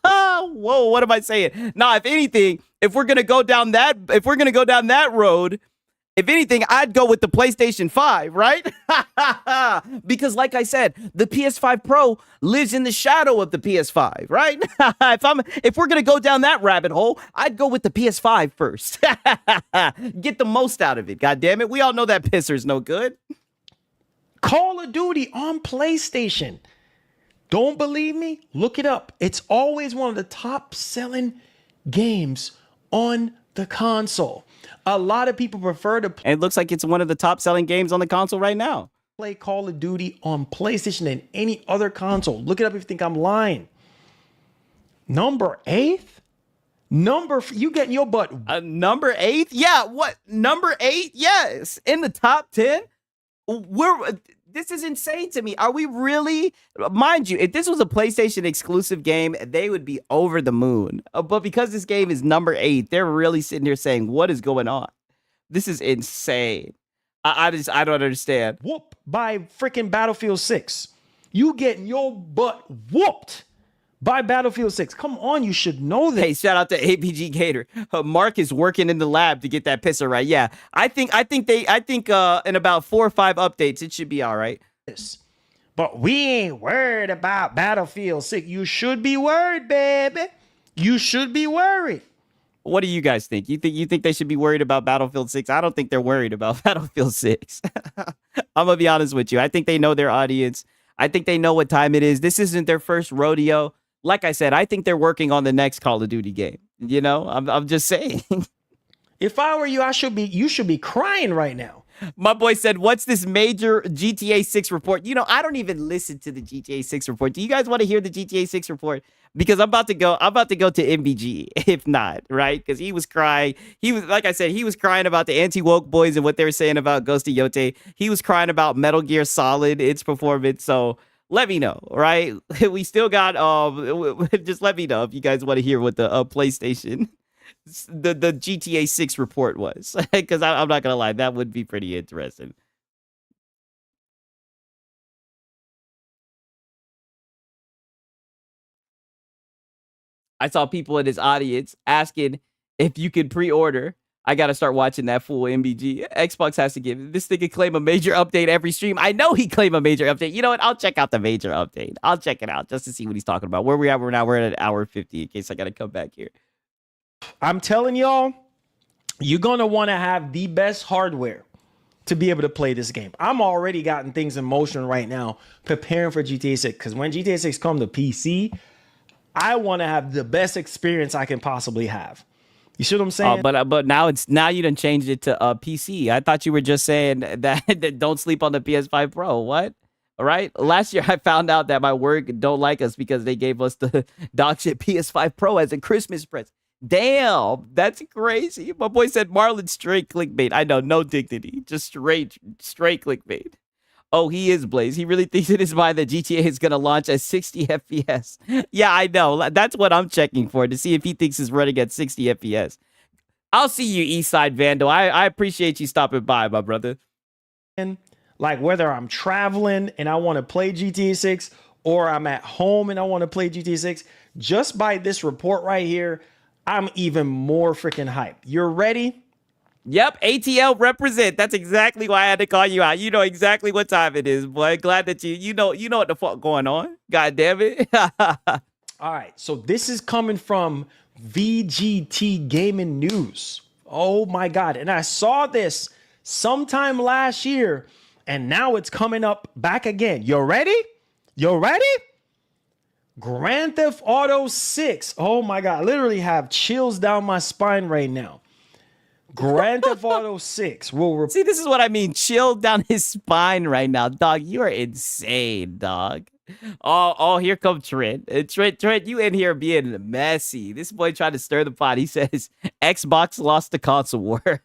Whoa, what am I saying? Nah, if anything, if we're gonna go down that road, if anything, I'd go with the PlayStation 5, right? Because like I said, the PS5 Pro lives in the shadow of the PS5, right? If we're gonna go down that rabbit hole, I'd go with the PS5 first. Get the most out of it. God damn it. We all know that pisser's no good. Call of Duty on PlayStation. Don't believe me? Look it up. It's always one of the top selling games on the console. A lot of people prefer to And it looks like it's one of the top selling games on the console right now. play Call of Duty on PlayStation than any other console. Look it up if you think I'm lying. Number 8th? You getting your butt. Number 8th? Yeah, what? Number 8? Yes. In the top 10? This is insane to me. Are we really, mind you, if this was a PlayStation exclusive game, they would be over the moon. But because this game is number 8, they're really sitting here saying, what is going on? This is insane. I don't understand. Whoop by freaking Battlefield 6. You getting your butt whooped by Battlefield 6. Come on, you should know this. Hey, shout out to APG Gator. Mark is working in the lab to get that pisser right. Yeah, I think in about 4 or 5 updates, it should be all right. But we ain't worried about Battlefield 6. You should be worried, baby. You should be worried. What do you guys think? You think they should be worried about Battlefield 6? I don't think they're worried about Battlefield 6. I'm gonna be honest with you. I think they know their audience. I think they know what time it is. This isn't their first rodeo. Like I said, I think they're working on the next Call of Duty game. You know, I'm just saying. If I were you, you should be crying right now. My boy said, what's this major GTA 6 report? You know, I don't even listen to the GTA 6 report. Do you guys want to hear the GTA 6 report? Because I'm about to go to MBG, if not, right? Because he was crying. Like I said, he was crying about the anti-woke boys and what they were saying about Ghost of Yote. He was crying about Metal Gear Solid, its performance. So let me know, right? We still got, just let me know if you guys want to hear what the PlayStation, the GTA 6 report was. Because I'm not going to lie, that would be pretty interesting. I saw people in his audience asking if you could pre-order. I got to start watching that full MBG. Xbox has to give this thing can claim a major update every stream. I know he claimed a major update. You know what? I'll check out the major update. I'll check it out just to see what he's talking about. Where we at? We're at an hour 50 in case I got to come back here. I'm telling y'all, you're going to want to have the best hardware to be able to play this game. I'm already gotten things in motion right now, preparing for GTA 6. Because when GTA 6 comes to PC, I want to have the best experience I can possibly have. You see what I'm saying? But now you done changed it to PC. I thought you were just saying that don't sleep on the PS5 Pro. What? All right. Last year I found out that my work don't like us because they gave us the dog shit PS5 Pro as a Christmas present. Damn, that's crazy. My boy said Marlon straight clickbait. I know, no dignity, just straight clickbait. Oh, he is Blaze. He really thinks in his mind that GTA is going to launch at 60 FPS. Yeah, I know. That's what I'm checking for, to see if he thinks it's running at 60 FPS. I'll see you, Eastside Vandal. I appreciate you stopping by, my brother. And like whether I'm traveling and I want to play GTA 6 or I'm at home and I want to play GTA 6, just by this report right here, I'm even more freaking hyped. You're ready? Yep, ATL represent. That's exactly why I had to call you out. You know exactly what time it is, boy. Glad that you know what the fuck going on. God damn it. All right, so this is coming from VGT Gaming News. Oh my God. And I saw this sometime last year, and now it's coming up back again. You ready? You ready? Grand Theft Auto 6. Oh my God. I literally have chills down my spine right now. Grand Theft Auto 6 will See, this is what I mean. Chill down his spine right now, dog. You are insane, dog. Oh, here comes Trent. Trent, you in here being messy. This boy tried to stir the pot. He says Xbox lost the console war.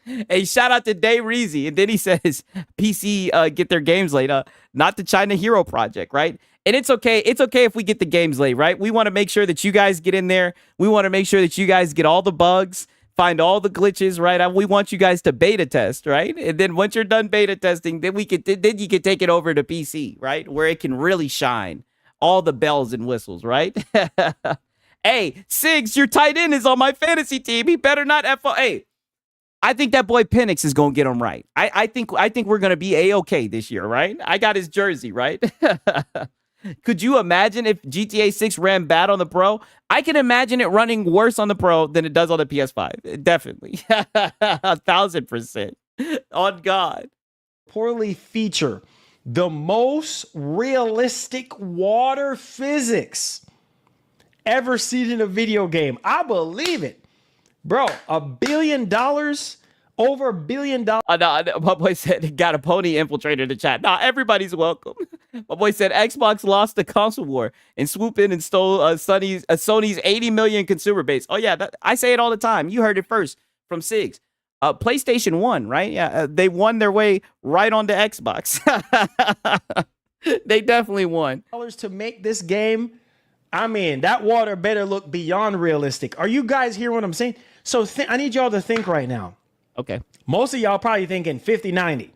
Hey, shout out to Day Reezy. And then he says PC get their games late. Not the China Hero Project, right? And it's okay. It's okay if we get the games late, right? We want to make sure that you guys get in there. We want to make sure that you guys get all the bugs, find all the glitches, right? We want you guys to beta test, right? And then once you're done beta testing, then you can take it over to PC, right? Where it can really shine. All the bells and whistles, right? Hey, Sigs, your tight end is on my fantasy team. He better not Hey, I think that boy Penix is gonna get him right. I think we're gonna be A-okay this year, right? I got his jersey, right? Could you imagine if GTA 6 ran bad on the Pro? I can imagine it running worse on the Pro than it does on the PS5. Definitely. 1,000%. On God. poorly feature the most realistic water physics ever seen in a video game. I believe it. Bro, $1 billion, over $1 billion. No, my boy said, got a pony infiltrator to chat. Nah, everybody's welcome. My boy said, Xbox lost the console war and swooped in and stole Sony's 80 million consumer base. Oh, yeah, I say it all the time. You heard it first from Sigs. PlayStation won, right? Yeah, they won their way right onto Xbox. They definitely won. To make this game, I mean, that water better look beyond realistic. Are you guys hearing what I'm saying? So I need y'all to think right now. Okay. Most of y'all probably thinking 5090.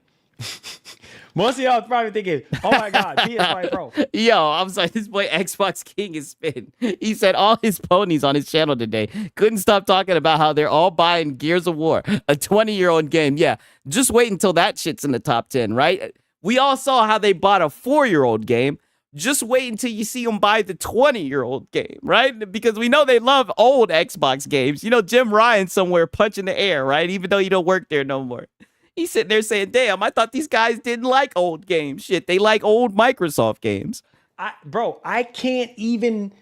Most of y'all probably thinking, oh my God, PS5 Pro. Yo, I'm sorry. This boy Xbox King is spin. He said all his ponies on his channel today couldn't stop talking about how they're all buying Gears of War, a 20-year-old game. Yeah, just wait until that shit's in the top 10, right? We all saw how they bought a 4-year-old game. Just wait until you see them buy the 20-year-old game, right? Because we know they love old Xbox games. You know, Jim Ryan somewhere punching the air, right? Even though you don't work there no more. He's sitting there saying, damn, I thought these guys didn't like old games. Shit, they like old Microsoft games. Bro, I can't even...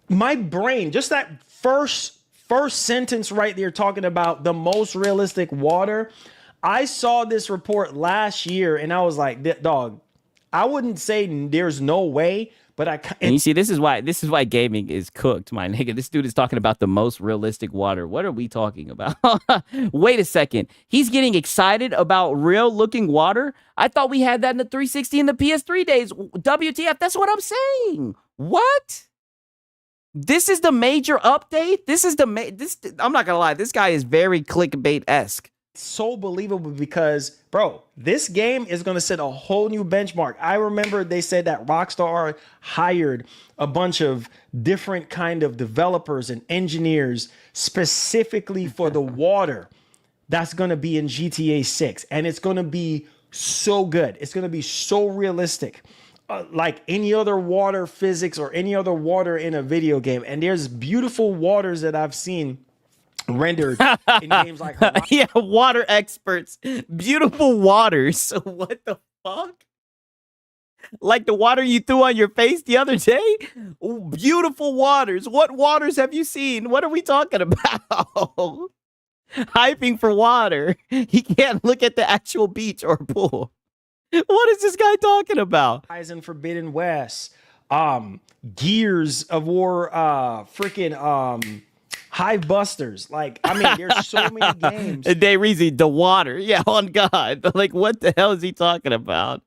My brain, just that first sentence right there talking about the most realistic water. I saw this report last year and I was like, dog, I wouldn't say there's no way, but and you see, this is why gaming is cooked, my nigga. This dude is talking about the most realistic water. What are we talking about? Wait a second. He's getting excited about real looking water. I thought we had that in the 360 and the PS3 days. WTF? That's what I'm saying. What? This is the major update. I'm not gonna lie. This guy is very clickbait-esque. So believable because, bro, this game is going to set a whole new benchmark. I remember they said that Rockstar hired a bunch of different kind of developers and engineers specifically for the water that's going to be in GTA 6. And it's going to be so good. It's going to be so realistic. Like any other water physics or any other water in a video game. And there's beautiful waters that I've seen rendered in games like yeah, water experts, beautiful waters. What the fuck? Like the water you threw on your face the other day? Ooh, beautiful waters. What waters have you seen? What are we talking about? Hyping for water. He can't look at the actual beach or pool. What is this guy talking about? Horizon Forbidden West, Gears of War, freaking Hive Busters. Like, I mean, there's so many games. Day Reezy, the water. Yeah, on God. Like, what the hell is he talking about?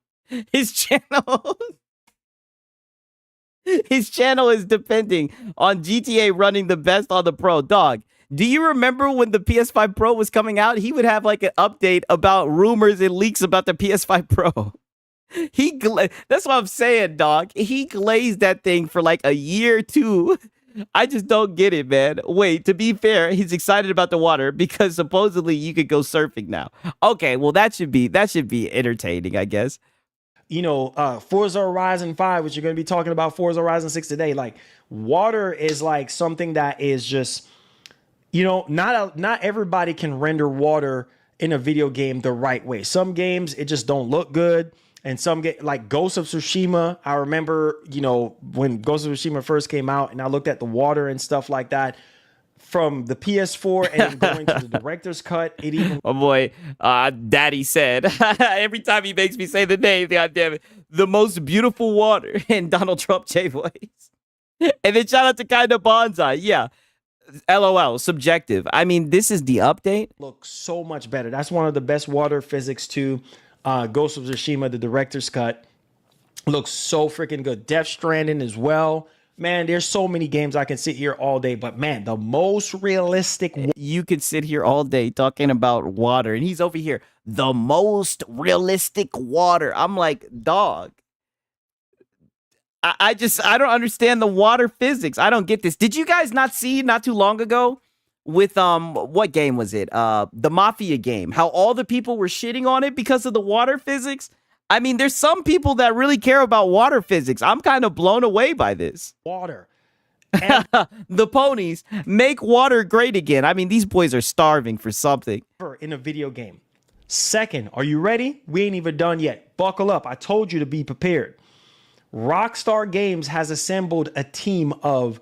His channel is depending on GTA running the best on the Pro. Dog, do you remember when the PS5 Pro was coming out? He would have like an update about rumors and leaks about the PS5 Pro. That's what I'm saying, dog. He glazed that thing for like a year or two. I just don't get it, man. Wait, to be fair, he's excited about the water because supposedly you could go surfing now. Okay, well that should be entertaining, I guess. You know, Forza Horizon 5, which you're going to be talking about Forza Horizon 6 today. Like, water is like something that is just, you know, not everybody can render water in a video game the right way. Some games, it just don't look good. And some get like Ghost of Tsushima. I remember, you know, when Ghost of Tsushima first came out and I looked at the water and stuff like that from the PS4 and then going to the director's cut. It even Oh boy, Daddy said every time he makes me say the name, God damn it, the most beautiful water in Donald Trump J voice. And then shout out to Kinda Bonsai. Yeah. LOL, subjective. I mean, this is the update. looks so much better. That's one of the best water physics too. Ghost of Tsushima, the director's cut, looks so freaking good. Death Stranding as well. Man, there's so many games I can sit here all day, but man, the most realistic. You could sit here all day talking about water, and he's over here, the most realistic water. I'm like, dog. I don't understand the water physics. I don't get this. Did you guys not see not too long ago with what game was it? The Mafia game. How all the people were shitting on it because of the water physics. I mean, there's some people that really care about water physics. I'm kind of blown away by this. Water. The ponies make water great again. I mean, these boys are starving for something. In a video game. Second, are you ready? We ain't even done yet. Buckle up. I told you to be prepared. Rockstar Games has assembled a team of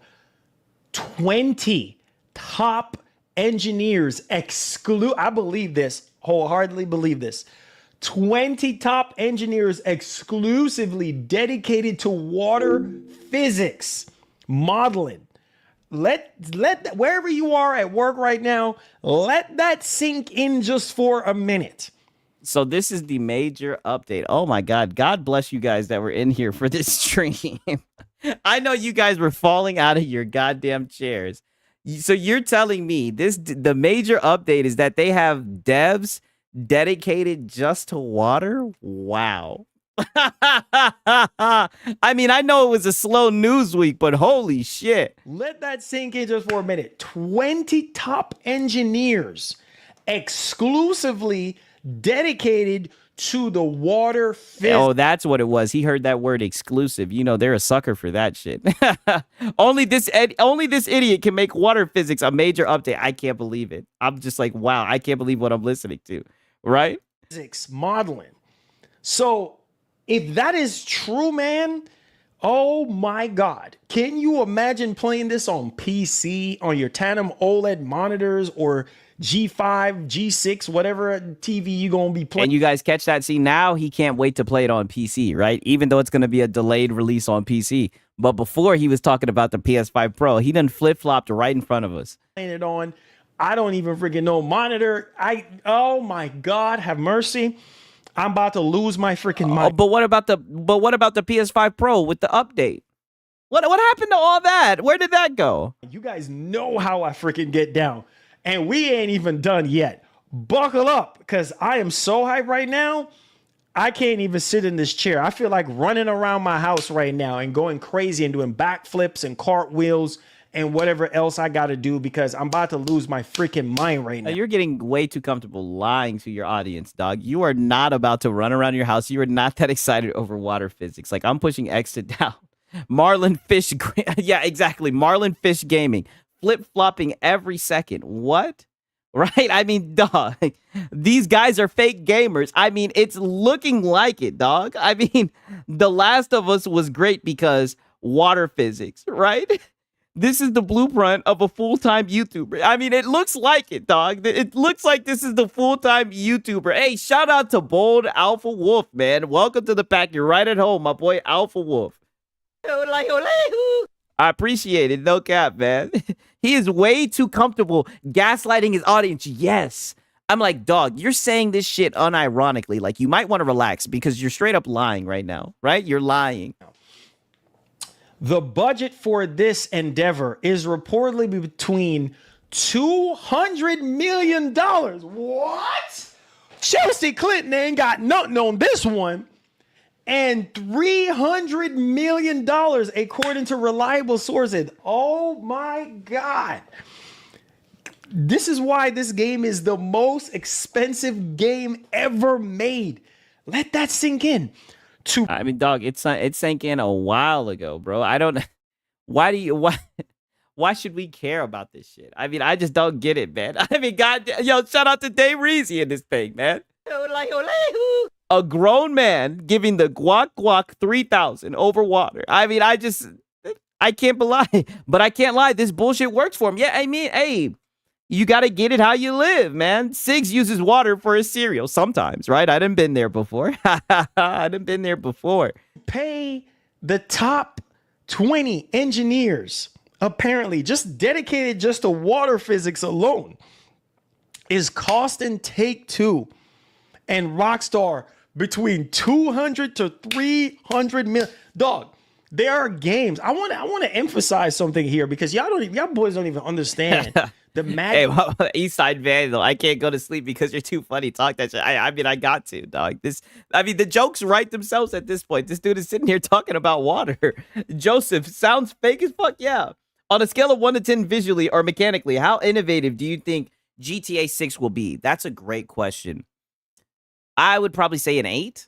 20 top engineers. I believe this, wholeheartedly believe this. 20 top engineers exclusively dedicated to water physics, modeling. Let wherever you are at work right now, let that sink in just for a minute. So this is the major update. Oh my God. God bless you guys that were in here for this stream. I know you guys were falling out of your goddamn chairs. So you're telling me the major update is that they have devs dedicated just to water? Wow. I mean, I know it was a slow news week, but holy shit. Let that sink in just for a minute. 20 top engineers exclusively dedicated to the water physics. Oh, that's what it was. He heard that word exclusive. You know, they're a sucker for that shit. only this idiot can make water physics a major update. I can't believe it. I'm just like, wow, I can't believe what I'm listening to. Right? Physics modeling. So if that is true, man, oh my God. Can you imagine playing this on PC, on your Tandem OLED monitors, or G5, G6, whatever TV you're going to be playing? And you guys catch that? See, now he can't wait to play it on PC, right? Even though it's going to be a delayed release on PC. But before he was talking about the PS5 Pro, he done flip-flopped right in front of us. Playing it on, I don't even freaking know, monitor. Oh my God, have mercy. I'm about to lose my freaking mind. But what about the PS5 Pro with the update? What happened to all that? Where did that go? You guys know how I freaking get down. And we ain't even done yet. Buckle up, because I am so hyped right now. I can't even sit in this chair. I feel like running around my house right now and going crazy and doing backflips and cartwheels and whatever else I got to do, because I'm about to lose my freaking mind right now. You're getting way too comfortable lying to your audience, dog. You are not about to run around your house. You are not that excited over water physics. Like, I'm pushing X to down. Marlin Fish. Yeah, exactly. Marlin Fish Gaming. Flip-flopping every second. What? Right? I mean, dog, these guys are fake gamers. I mean, it's looking like it, dog. I mean, The Last of Us was great because water physics, right? This is the blueprint of a full-time YouTuber. I mean, it looks like it, dog. It looks like this is the full-time YouTuber. Hey, shout out to Bold Alpha Wolf, man. Welcome to the pack. You're right at home, my boy Alpha Wolf. I appreciate it. No cap, man. He is way too comfortable gaslighting his audience. Yes. I'm like, dog, you're saying this shit unironically. Like, you might want to relax because you're straight up lying right now, right? You're lying. The budget for this endeavor is reportedly between $200 million. What? Chelsea Clinton ain't got nothing on this one. And $300 million, according to reliable sources. Oh my God. This is why this game is the most expensive game ever made. Let that sink in. I mean, dog, it sank in a while ago, bro. I don't. Why should we care about this shit? I mean, I just don't get it, man. I mean, God, yo, shout out to Dave Reezy in this thing, man. A grown man giving the guac guac 3000 over water. I mean, I can't lie, but I can't lie. This bullshit works for him. Yeah, I mean, hey, you got to get it how you live, man. Sigs uses water for his cereal sometimes, right? I done been there before. I done been there before. Pay the top 20 engineers, apparently, just dedicated just to water physics alone, is costing Take-Two and Rockstar between 200 to 300 million. Dog, there are games. I want to emphasize something here because y'all boys don't even understand the Hey, well, East Side Vandal, I can't go to sleep because you're too funny. Talk that shit. I mean, I got to, dog. The jokes write themselves at this point. This dude is sitting here talking about water. Joseph, sounds fake as fuck. Yeah. On a scale of 1 to 10 visually or mechanically, how innovative do you think GTA 6 will be? That's a great question. I would probably say an 8.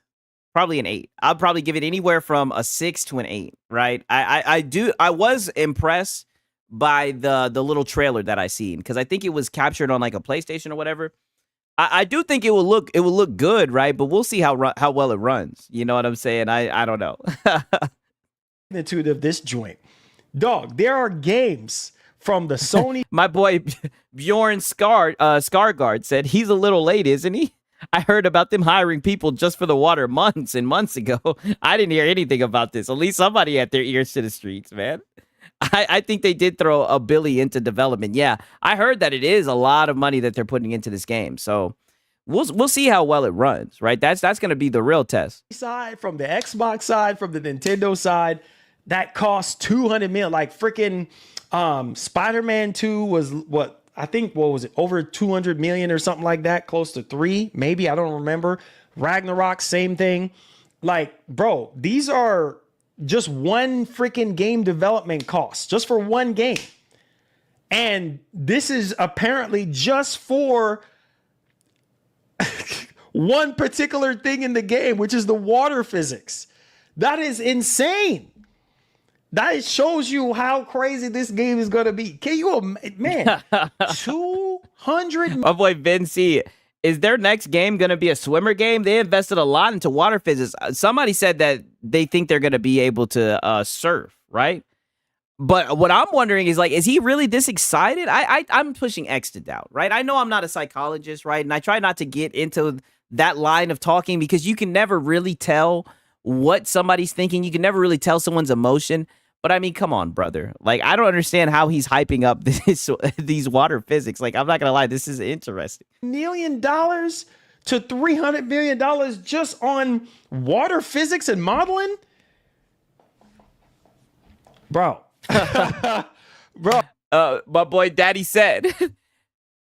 Probably an 8. I'd probably give it anywhere from a 6 to an 8, right? I was impressed by the little trailer that I seen because I think it was captured on like a PlayStation or whatever. I do think it will look good, right? But we'll see how well it runs. You know what I'm saying? I don't know. Magnitude of this joint, dog. There are games from the Sony. My boy Bjorn Scargard said he's a little late, isn't he? I heard about them hiring people just for the water months and months ago. I didn't hear anything about this. At least somebody had their ears to the streets, man. I think they did throw a billy into development. Yeah, I heard that it is a lot of money that they're putting into this game. So we'll see how well it runs, right? That's going to be the real test. Side, from the Xbox side, from the Nintendo side, that cost 200 million. Like freaking Spider-Man 2 was what was it, over 200 million or something like that, close to 3 maybe, I don't remember. Ragnarok, same thing. Like, bro, these are just one freaking game development cost just for one game, and this is apparently just for one particular thing in the game, which is the water physics. That is insane. That shows you how crazy this game is going to be. Can you, man, 200. My boy Vinci, is their next game going to be a swimmer game? They invested a lot into water physics. Somebody said that they think they're going to be able to surf, right? But what I'm wondering is, like, is he really this excited? I'm pushing X to doubt, right? I know I'm not a psychologist, right? And I try not to get into that line of talking because you can never really tell what somebody's thinking. You can never really tell someone's emotion. But I mean, come on, brother. Like, I don't understand how he's hyping up these water physics. Like, I'm not gonna lie, this is interesting. $1 million to $300 million just on water physics and modeling, bro. Bro, my boy Daddy said,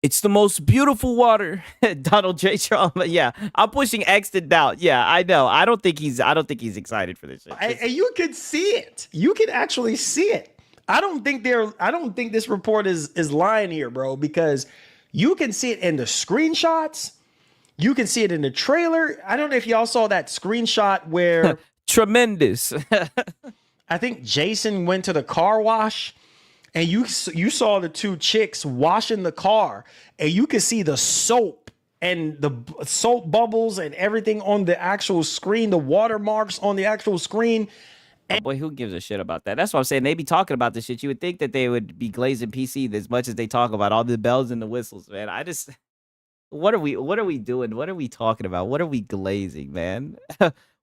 it's the most beautiful water. Donald J. Trump. Yeah, I'm pushing X to doubt. Yeah, I know. I don't think he's excited for this shit. And you could see it. You can actually see it. I don't think this report is lying here, bro, because you can see it in the screenshots. You can see it in the trailer. I don't know if y'all saw that screenshot where tremendous. I think Jason went to the car wash. And you saw the two chicks washing the car, and you could see the soap and the soap bubbles and everything on the actual screen, the watermarks on the actual screen. And boy, who gives a shit about that? That's what I'm saying. They be talking about this shit. You would think that they would be glazing PC as much as they talk about all the bells and the whistles, man. What are we doing? What are we talking about? What are we glazing, man?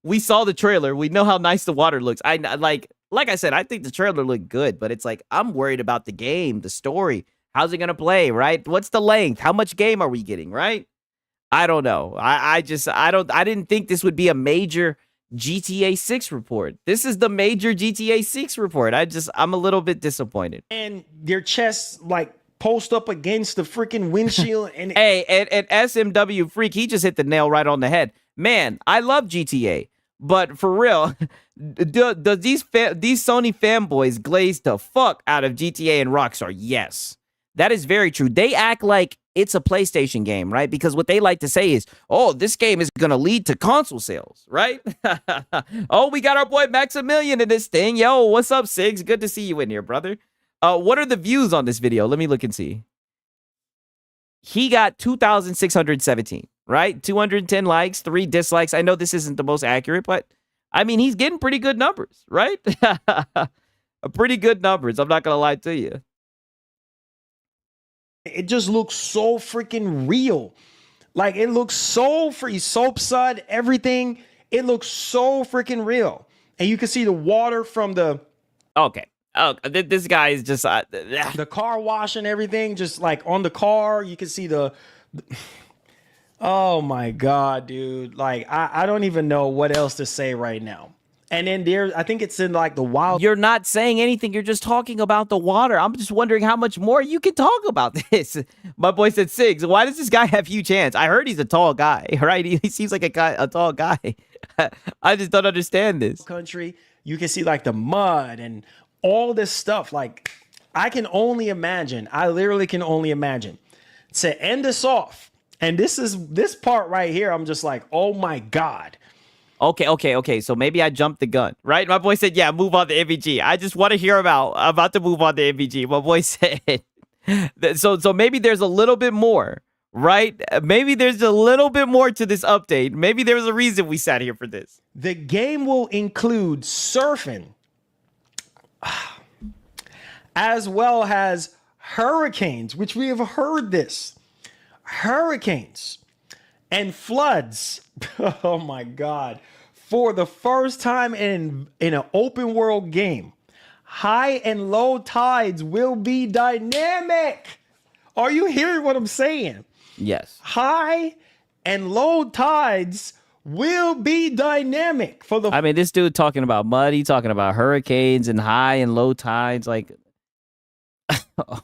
We saw the trailer. We know how nice the water looks. Like I said, I think the trailer looked good, but it's like, I'm worried about the game, the story. How's it going to play, right? What's the length? How much game are we getting, right? I don't know. I didn't think this would be a major GTA 6 report. This is the major GTA 6 report. I'm a little bit disappointed. And their chests like post up against the freaking windshield. And hey, and SMW Freak, he just hit the nail right on the head. Man, I love GTA. But for real, does these Sony fanboys glaze the fuck out of GTA and Rockstar? Yes, that is very true. They act like it's a PlayStation game, right? Because what they like to say is, oh, this game is going to lead to console sales, right? Oh, we got our boy Maximilian in this thing. Yo, what's up, Sigs? Good to see you in here, brother. What are the views on this video? Let me look and see. He got 2,617. right? 210 likes, 3 dislikes. I know this isn't the most accurate, but I mean, he's getting pretty good numbers, right? Pretty good numbers. I'm not going to lie to you. It just looks so freaking real. Like, it looks so free, soap sud, everything. It looks so freaking real. And you can see the water from the Okay. Oh, this guy is just the car wash and everything, just like on the car. You can see the oh my God, dude. Like, I don't even know what else to say right now. And then I think it's in like the wild. You're not saying anything. You're just talking about the water. I'm just wondering how much more you can talk about this. My boy said, Sigs, why does this guy have huge hands? I heard he's a tall guy, right? He seems like a tall guy. I just don't understand this. Country, you can see like the mud and all this stuff. Like, I can only imagine. I literally can only imagine. To end this off, and this part right here, I'm just like, oh my God. Okay. So maybe I jumped the gun, right? My boy said, yeah, move on to MVG. I just want to hear about to move on to MVG. My boy said, so maybe there's a little bit more, right? Maybe there's a little bit more to this update. Maybe there's a reason we sat here for this. The game will include surfing, as well as hurricanes, which we have heard this. Hurricanes and floods. Oh my God. For the first time in an open world game, high and low tides will be dynamic. Are you hearing what I'm saying? Yes. High and low tides will be dynamic for the. I mean, this dude talking about mud, he talking about hurricanes and high and low tides. Like,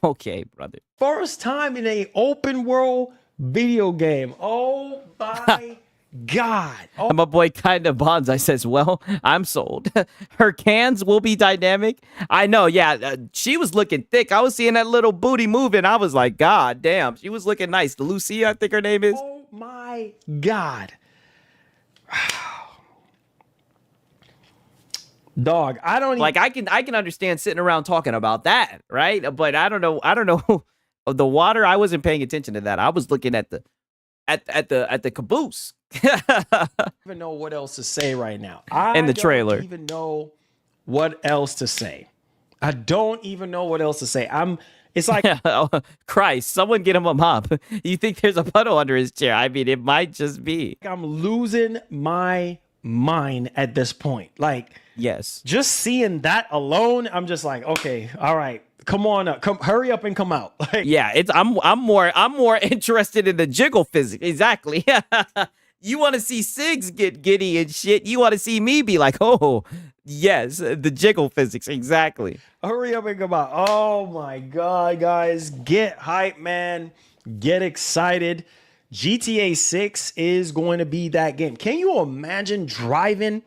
okay, brother. First time in a open world video game. Oh my God. Oh. And my boy Kinda Bonds, I says, well, I'm sold. Her cans will be dynamic. I know, yeah. She was looking thick. I was seeing that little booty moving. I was like, God damn. She was looking nice. Lucia, I think her name is. Oh my God. Dog, I don't like I can understand sitting around talking about that, right? But I don't know the water. I wasn't paying attention to that. I was looking at the caboose. I don't even know what else to say right now. In the trailer. I don't even know what else to say. I don't even know what else to say. It's like Christ, someone get him a mop. You think there's a puddle under his chair? I mean, it might just be. I'm losing my mind at this point. Like, yes, just seeing that alone, I'm just like, okay, all right, come on up, hurry up and come out. Like, yeah, I'm more interested in the jiggle physics. Exactly. You want to see Sigs get giddy and shit. You want to see me be like, oh, yes, the jiggle physics. Exactly. Hurry up and come out. Oh my God, guys, get hype, man. Get excited. GTA 6 is going to be that game. Can you imagine driving?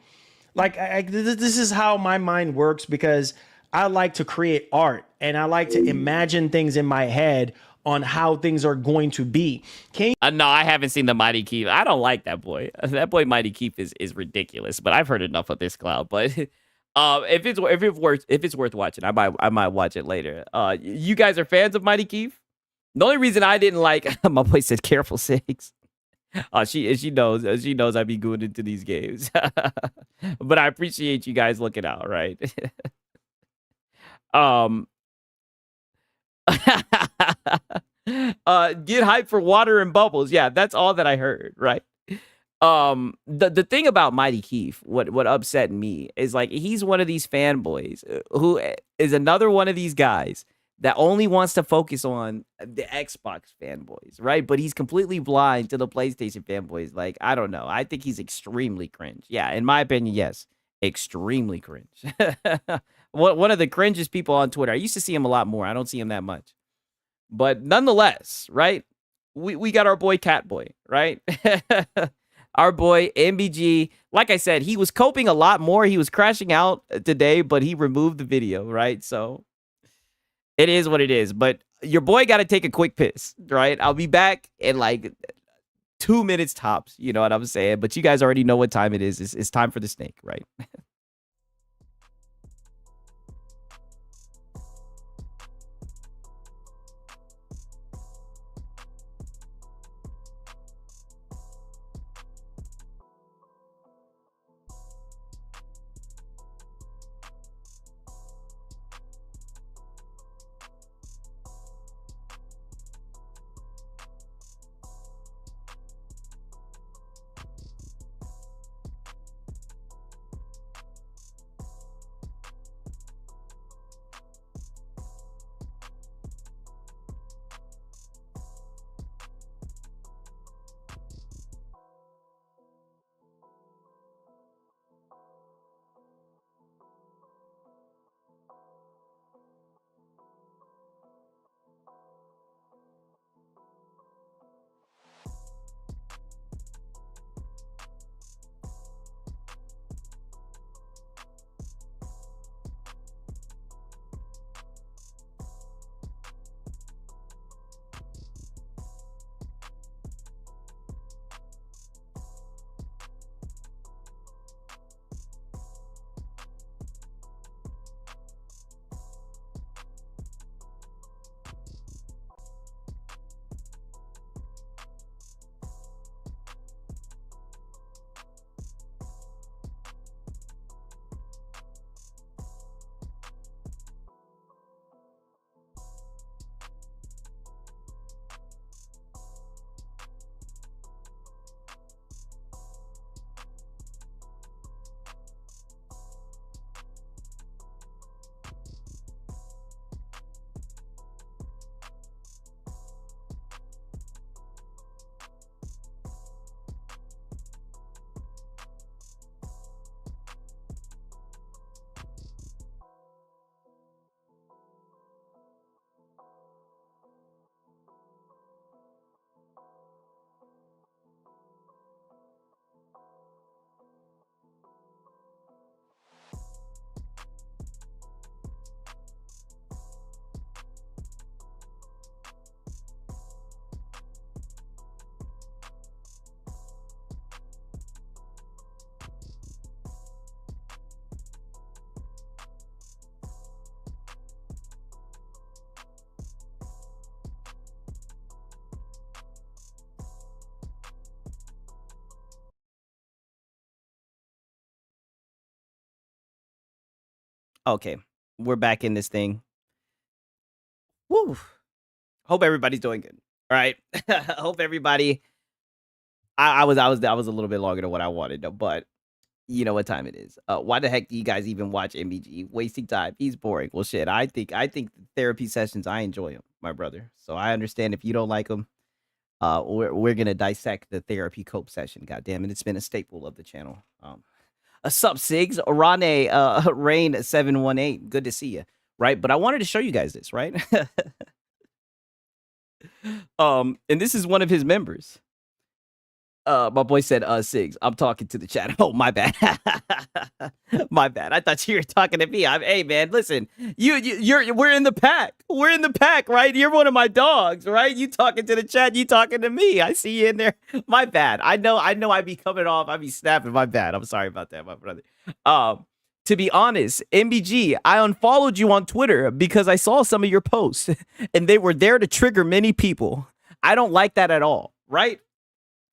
Like, this is how my mind works, because I like to create art and I like to imagine things in my head on how things are going to be. Can you no, I haven't seen the Mighty Keith. I don't like that boy. That boy Mighty Keith is ridiculous. But I've heard enough of this cloud. But if it's worth watching, I might watch it later. You guys are fans of Mighty Keith? The only reason I didn't like my boy said careful Sigs. She knows I be going into these games. But I appreciate you guys looking out, right? Get hyped for water and bubbles. Yeah, that's all that I heard, right? The thing about Mighty Keith, what upset me is, like, he's one of these fanboys who is another one of these guys that only wants to focus on the Xbox fanboys, right? But he's completely blind to the PlayStation fanboys. Like, I don't know. I think he's extremely cringe. Yeah, in my opinion, yes, extremely cringe. One of the cringiest people on Twitter. I used to see him a lot more. I don't see him that much. But nonetheless, right? We got our boy Catboy, right? Our boy MBG. Like I said, he was coping a lot more. He was crashing out today, but he removed the video, right? So it is what it is. But your boy got to take a quick piss, right? I'll be back in like 2 minutes tops. You know what I'm saying? But you guys already know what time it is. It's time for the snake, right? Okay, we're back in this thing. Woo. Hope everybody's doing good. All right. Hope everybody. I was a little bit longer than what I wanted, though, but you know what time it is. Why the heck do you guys even watch MBG? Wasting time. He's boring. Well, shit. I think therapy sessions, I enjoy them, my brother. So I understand if you don't like them. We're gonna dissect the therapy cope session. God damn it, it's been a staple of the channel. Sup, Sigs, Rane, Rain 718. Good to see you. Right, but I wanted to show you guys this, right? And this is one of his members. My boy said, Sigs, I'm talking to the chat. Oh, my bad. My bad. I thought you were talking to me. Hey, man, listen, we're in the pack. We're in the pack, right? You're one of my dogs, right? You talking to the chat, you talking to me. I see you in there. My bad. I know I be coming off. I be snapping. My bad. I'm sorry about that, my brother. To be honest, MBG, I unfollowed you on Twitter because I saw some of your posts and they were there to trigger many people. I don't like that at all, right?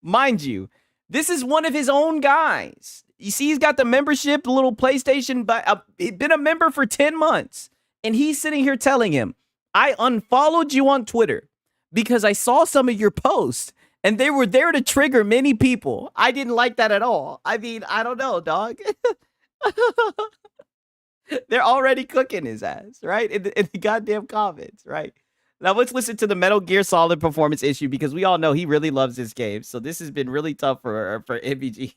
Mind you, this is one of his own guys. You see, he's got the membership, the little PlayStation, but he's been a member for 10 months. And he's sitting here telling him, I unfollowed you on Twitter because I saw some of your posts and they were there to trigger many people. I didn't like that at all. I mean, I don't know, dog. They're already cooking his ass, right? In the goddamn comments, right? Now let's listen to the Metal Gear Solid performance issue because we all know he really loves this game. So this has been really tough for MVG.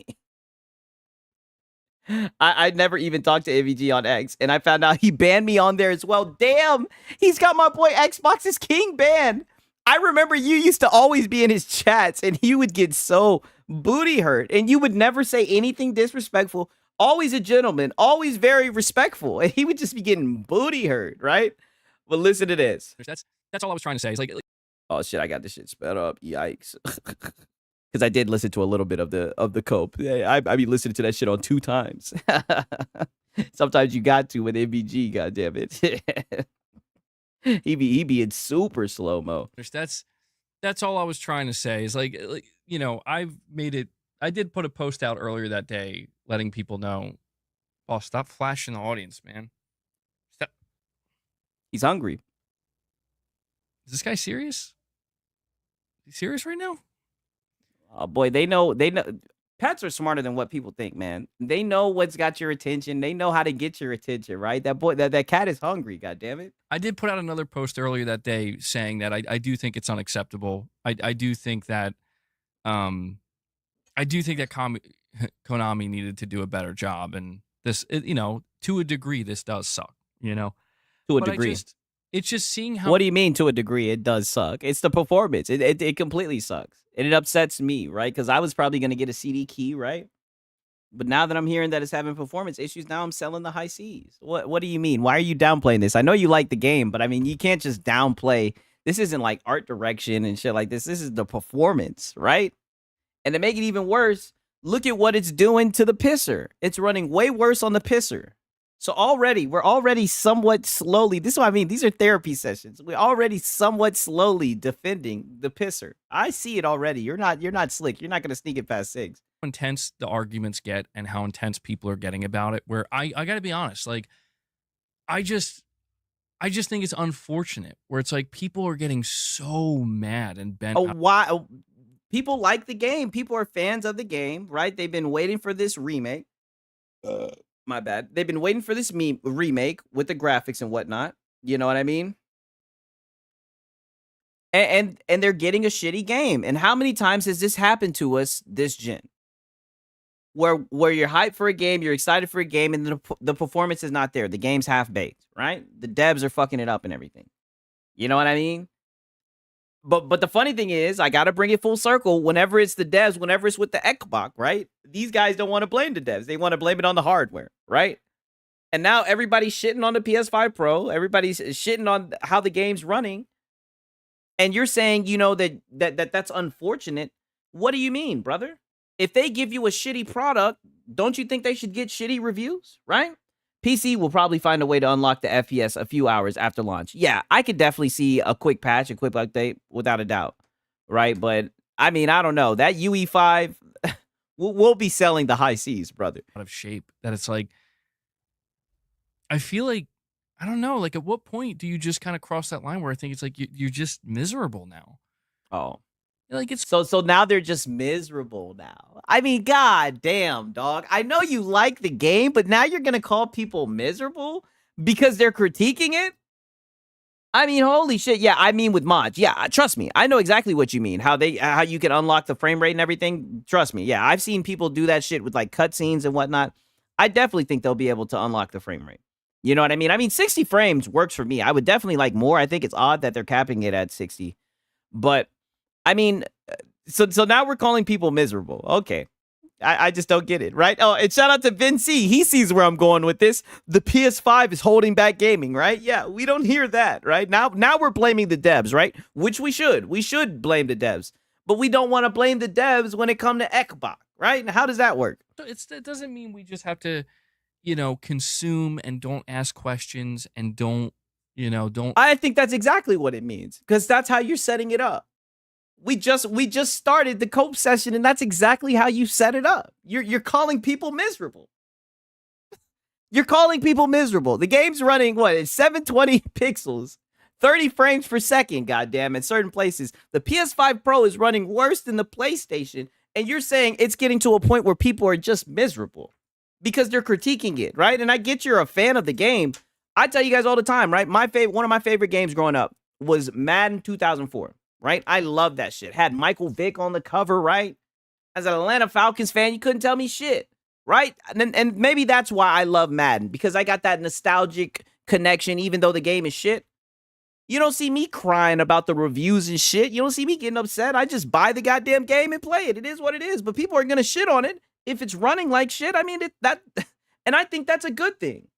I never even talked to MVG on X, and I found out he banned me on there as well. Damn, he's got my boy Xbox's King banned. I remember you used to always be in his chats, and he would get so booty hurt, and you would never say anything disrespectful. Always a gentleman, always very respectful, and he would just be getting booty hurt, right? But listen to this. That's all I was trying to say. It's like oh shit, I got this shit sped up. Yikes. Because I did listen to a little bit of the cope. I be listening to that shit on 2 times. Sometimes you got to with MBG, goddamn it. he be in super slow-mo. that's all I was trying to say. Is like you know, I did put a post out earlier that day letting people know, oh, stop flashing the audience, man. Stop. He's hungry. Is this guy serious? Is he serious right now? Oh boy, they know. Pets are smarter than what people think, man. They know what's got your attention. They know how to get your attention, right? That boy, that cat is hungry, god damn it. I did put out another post earlier that day saying that I do think it's unacceptable. I do think that Konami needed to do a better job, and this, you know, to a degree, this does suck, you know. To a But degree. It's just seeing how. What do you mean to a degree? It does suck. It's the performance. It completely sucks. And it upsets me, right? Because I was probably going to get a CD key, right? But now that I'm hearing that it's having performance issues, now I'm selling the high Cs. What do you mean? Why are you downplaying this? I know you like the game, but I mean, you can't just downplay. This isn't like art direction and shit like this. This is the performance, right? And to make it even worse, look at what it's doing to the pisser. It's running way worse on the pisser. So we're already somewhat slowly. This is what I mean. These are therapy sessions. We're already somewhat slowly defending the pisser. I see it already. You're not slick. You're not going to sneak it past 6. How intense the arguments get and how intense people are getting about it. Where I got to be honest, like I just think it's unfortunate. Where it's like people are getting so mad and bent. Oh, why? Oh, people like the game. People are fans of the game, right? They've been waiting for this remake. My bad. They've been waiting for this remake with the graphics and whatnot. You know what I mean? And they're getting a shitty game. And how many times has this happened to us this gen? Where you're hyped for a game, you're excited for a game, and the performance is not there. The game's half-baked, right? The devs are fucking it up and everything. You know what I mean? But the funny thing is, I got to bring it full circle. Whenever it's the devs, whenever it's with the Xbox, right? These guys don't want to blame the devs. They want to blame it on the hardware, right? And now everybody's shitting on the PS5 Pro. Everybody's shitting on how the game's running. And you're saying, you know, that's unfortunate. What do you mean, brother? If they give you a shitty product, don't you think they should get shitty reviews, right? PC will probably find a way to unlock the FPS a few hours after launch. Yeah, I could definitely see a quick patch, a quick update, without a doubt, right? But, I mean, I don't know. That UE5, we'll be selling the high Cs, brother. Out of shape. That it's like, I feel like, I don't know, like at what point do you just kind of cross that line where I think it's like you're just miserable now? Oh. Like it's So now they're just miserable now. I mean, god damn, dog. I know you like the game, but now you're gonna call people miserable because they're critiquing it? I mean, holy shit. Yeah, I mean with mods. Yeah, trust me. I know exactly what you mean. How you can unlock the frame rate and everything. Trust me. Yeah, I've seen people do that shit with like cutscenes and whatnot. I definitely think they'll be able to unlock the frame rate. You know what I mean? I mean, 60 frames works for me. I would definitely like more. I think it's odd that they're capping it at 60. But I mean, so now we're calling people miserable. Okay. I just don't get it, right? Oh, and shout out to Vince C. He sees where I'm going with this. The PS5 is holding back gaming, right? Yeah, we don't hear that, right? Now we're blaming the devs, right? Which we should. We should blame the devs. But we don't want to blame the devs when it comes to Xbox, right? And how does that work? it doesn't mean we just have to, consume and don't ask questions and don't. I think that's exactly what it means, because that's how you're setting it up. We just started the cope session, and that's exactly how you set it up. You're calling people miserable. You're calling people miserable. The game's running what? It's 720 pixels, 30 frames per second. Goddamn, in certain places, the PS5 Pro is running worse than the PlayStation, and you're saying it's getting to a point where people are just miserable because they're critiquing it, right? And I get you're a fan of the game. I tell you guys all the time, right? One of my favorite games growing up was Madden 2004. Right? I love that shit. Had Michael Vick on the cover, right? As an Atlanta Falcons fan, you couldn't tell me shit, right? And maybe that's why I love Madden, because I got that nostalgic connection, even though the game is shit. You don't see me crying about the reviews and shit. You don't see me getting upset. I just buy the goddamn game and play it. It is what it is. But people are going to shit on it if it's running like shit. I mean, and I think that's a good thing.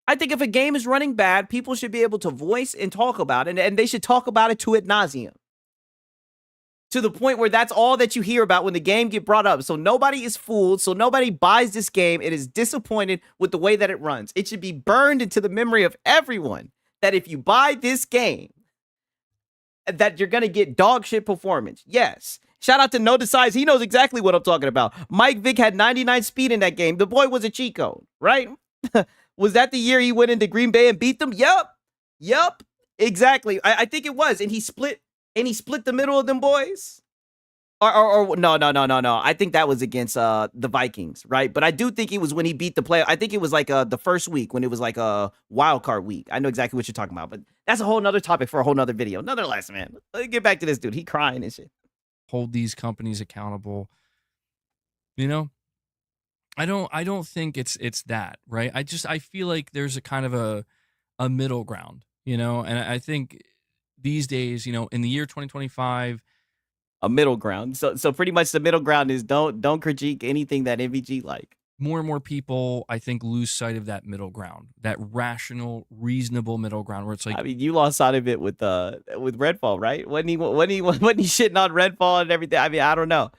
I think if a game is running bad, people should be able to voice and talk about it, and they should talk about it to ad nauseum. To the point where that's all that you hear about when the game get brought up. So nobody is fooled. So nobody buys this game. It is disappointed with the way that it runs. It should be burned into the memory of everyone that if you buy this game, that you're going to get dog shit performance. Yes. Shout out to No Decides. He knows exactly what I'm talking about. Mike Vick had 99 speed in that game. The boy was a cheat code, right? Was that the year he went into Green Bay and beat them? Yup. Exactly. I think it was. And he split the middle of them boys. Or no. I think that was against the Vikings, right? But I do think it was when he beat the play. I think it was like the first week when it was like a wild card week. I know exactly what you're talking about, but that's a whole nother topic for a whole nother video. Nonetheless, man, let's get back to this dude. He crying and shit. Hold these companies accountable. I don't think it's that, right? I feel like there's a kind of a middle ground, and I think these days, in the year 2025, a middle ground. So pretty much the middle ground is don't critique anything that MVG like. More and more people, I think, lose sight of that middle ground, that rational, reasonable middle ground, where it's like, I mean, you lost sight of it with Redfall, right? Wasn't he shitting on Redfall and everything? I mean, I don't know.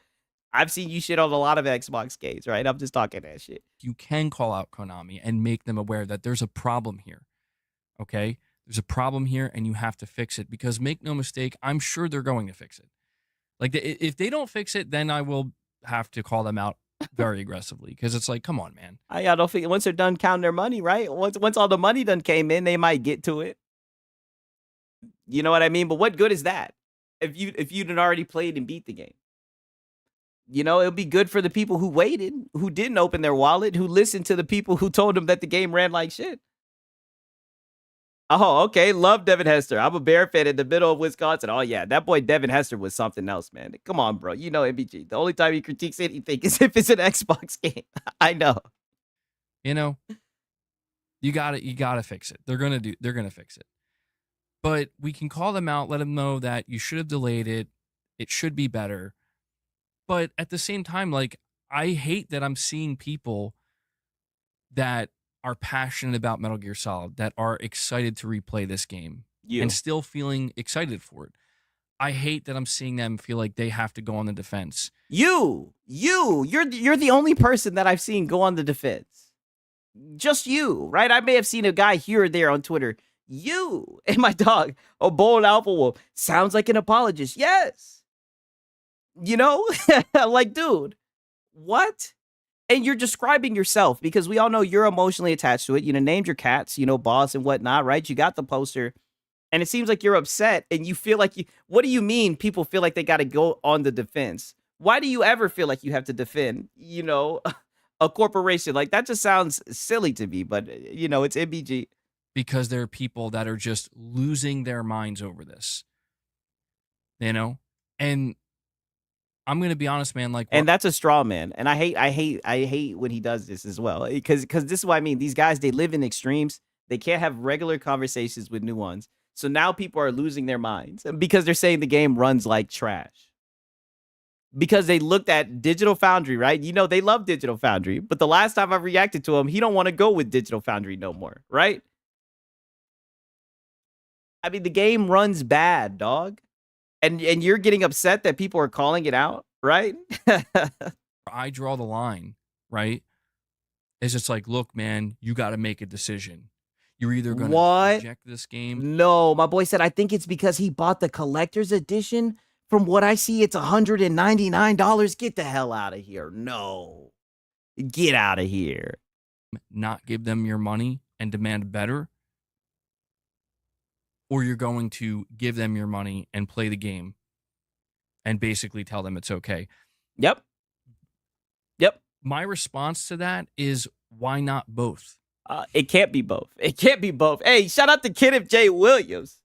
I've seen you shit on a lot of Xbox games, right? I'm just talking that shit. You can call out Konami and make them aware that there's a problem here. Okay? There's a problem here and you have to fix it, because make no mistake, I'm sure they're going to fix it. Like, if they don't fix it, then I will have to call them out very aggressively, because it's like, come on, man. I don't think once they're done counting their money, right? Once all the money done came in, they might get to it. You know what I mean? But what good is that if you'd already played and beat the game? It'll be good for the people who waited, who didn't open their wallet, who listened to the people who told them that the game ran like shit. Oh, okay. Love Devin Hester. I'm a Bear fan in the middle of Wisconsin. Oh, yeah. That boy Devin Hester was something else, man. Come on, bro. You know MBG. The only time he critiques anything is if it's an Xbox game. I know. You gotta fix it. They're gonna fix it. But we can call them out, let them know that you should have delayed it. It should be better. But at the same time, like, I hate that I'm seeing people that are passionate about Metal Gear Solid, that are excited to replay this game and still feeling excited for it. I hate that I'm seeing them feel like they have to go on the defense. You're the only person that I've seen go on the defense. Just you, right? I may have seen a guy here or there on Twitter. You and my dog, a bold alpha wolf, sounds like an apologist. Yes. Like, dude, what? And you're describing yourself because we all know you're emotionally attached to it. You know, named your cats, you know, boss and whatnot, right? You got the poster. And it seems like you're upset and you feel like what do you mean people feel like they got to go on the defense? Why do you ever feel like you have to defend, you know, a corporation? Like that just sounds silly to me, but you know, it's MBG. Because there are people that are just losing their minds over this, you know? And I'm going to be honest, man, like, and that's a straw man. And I hate when he does this as well. Because this is what I mean. These guys, they live in extremes. They can't have regular conversations with new ones. So now people are losing their minds because they're saying the game runs like trash. Because they looked at Digital Foundry, right? You know, they love Digital Foundry. But the last time I reacted to him, he don't want to go with Digital Foundry no more, right? I mean, the game runs bad, dog. And you're getting upset that people are calling it out, right? I draw the line, right? Is it's like, look, man, you got to make a decision. You're either going to reject this game. No, my boy said, I think it's because he bought the collector's edition. From what I see, it's $199. Get the hell out of here. No. Get out of here. Not give them your money and demand better. Or you're going to give them your money and play the game and basically tell them it's okay. Yep. My response to that is, why not both? It can't be both. It can't be both. Hey, shout out to Kenneth J. Williams.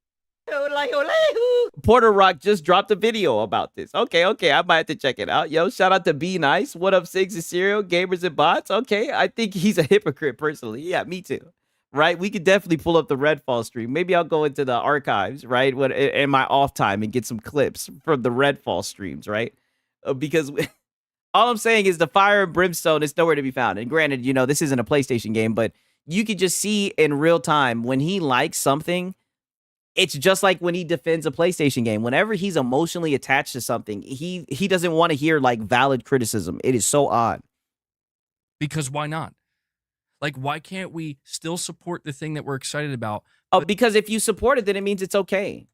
Porter Rock just dropped a video about this. Okay, I might have to check it out. Yo, shout out to Be Nice. What up, Sigs and Serial, Gamers and Bots? Okay, I think he's a hypocrite personally. Yeah, me too. Right? We could definitely pull up the Redfall stream. Maybe I'll go into the archives, right, in my off time and get some clips from the Redfall streams, right? Because all I'm saying is the fire and brimstone is nowhere to be found. And granted, you know, this isn't a PlayStation game, but you could just see in real time when he likes something. It's just like when he defends a PlayStation game. Whenever he's emotionally attached to something, he doesn't want to hear like valid criticism. It is so odd. Because why not? Like, why can't we still support the thing that we're excited about? Because if you support it, then it means it's okay.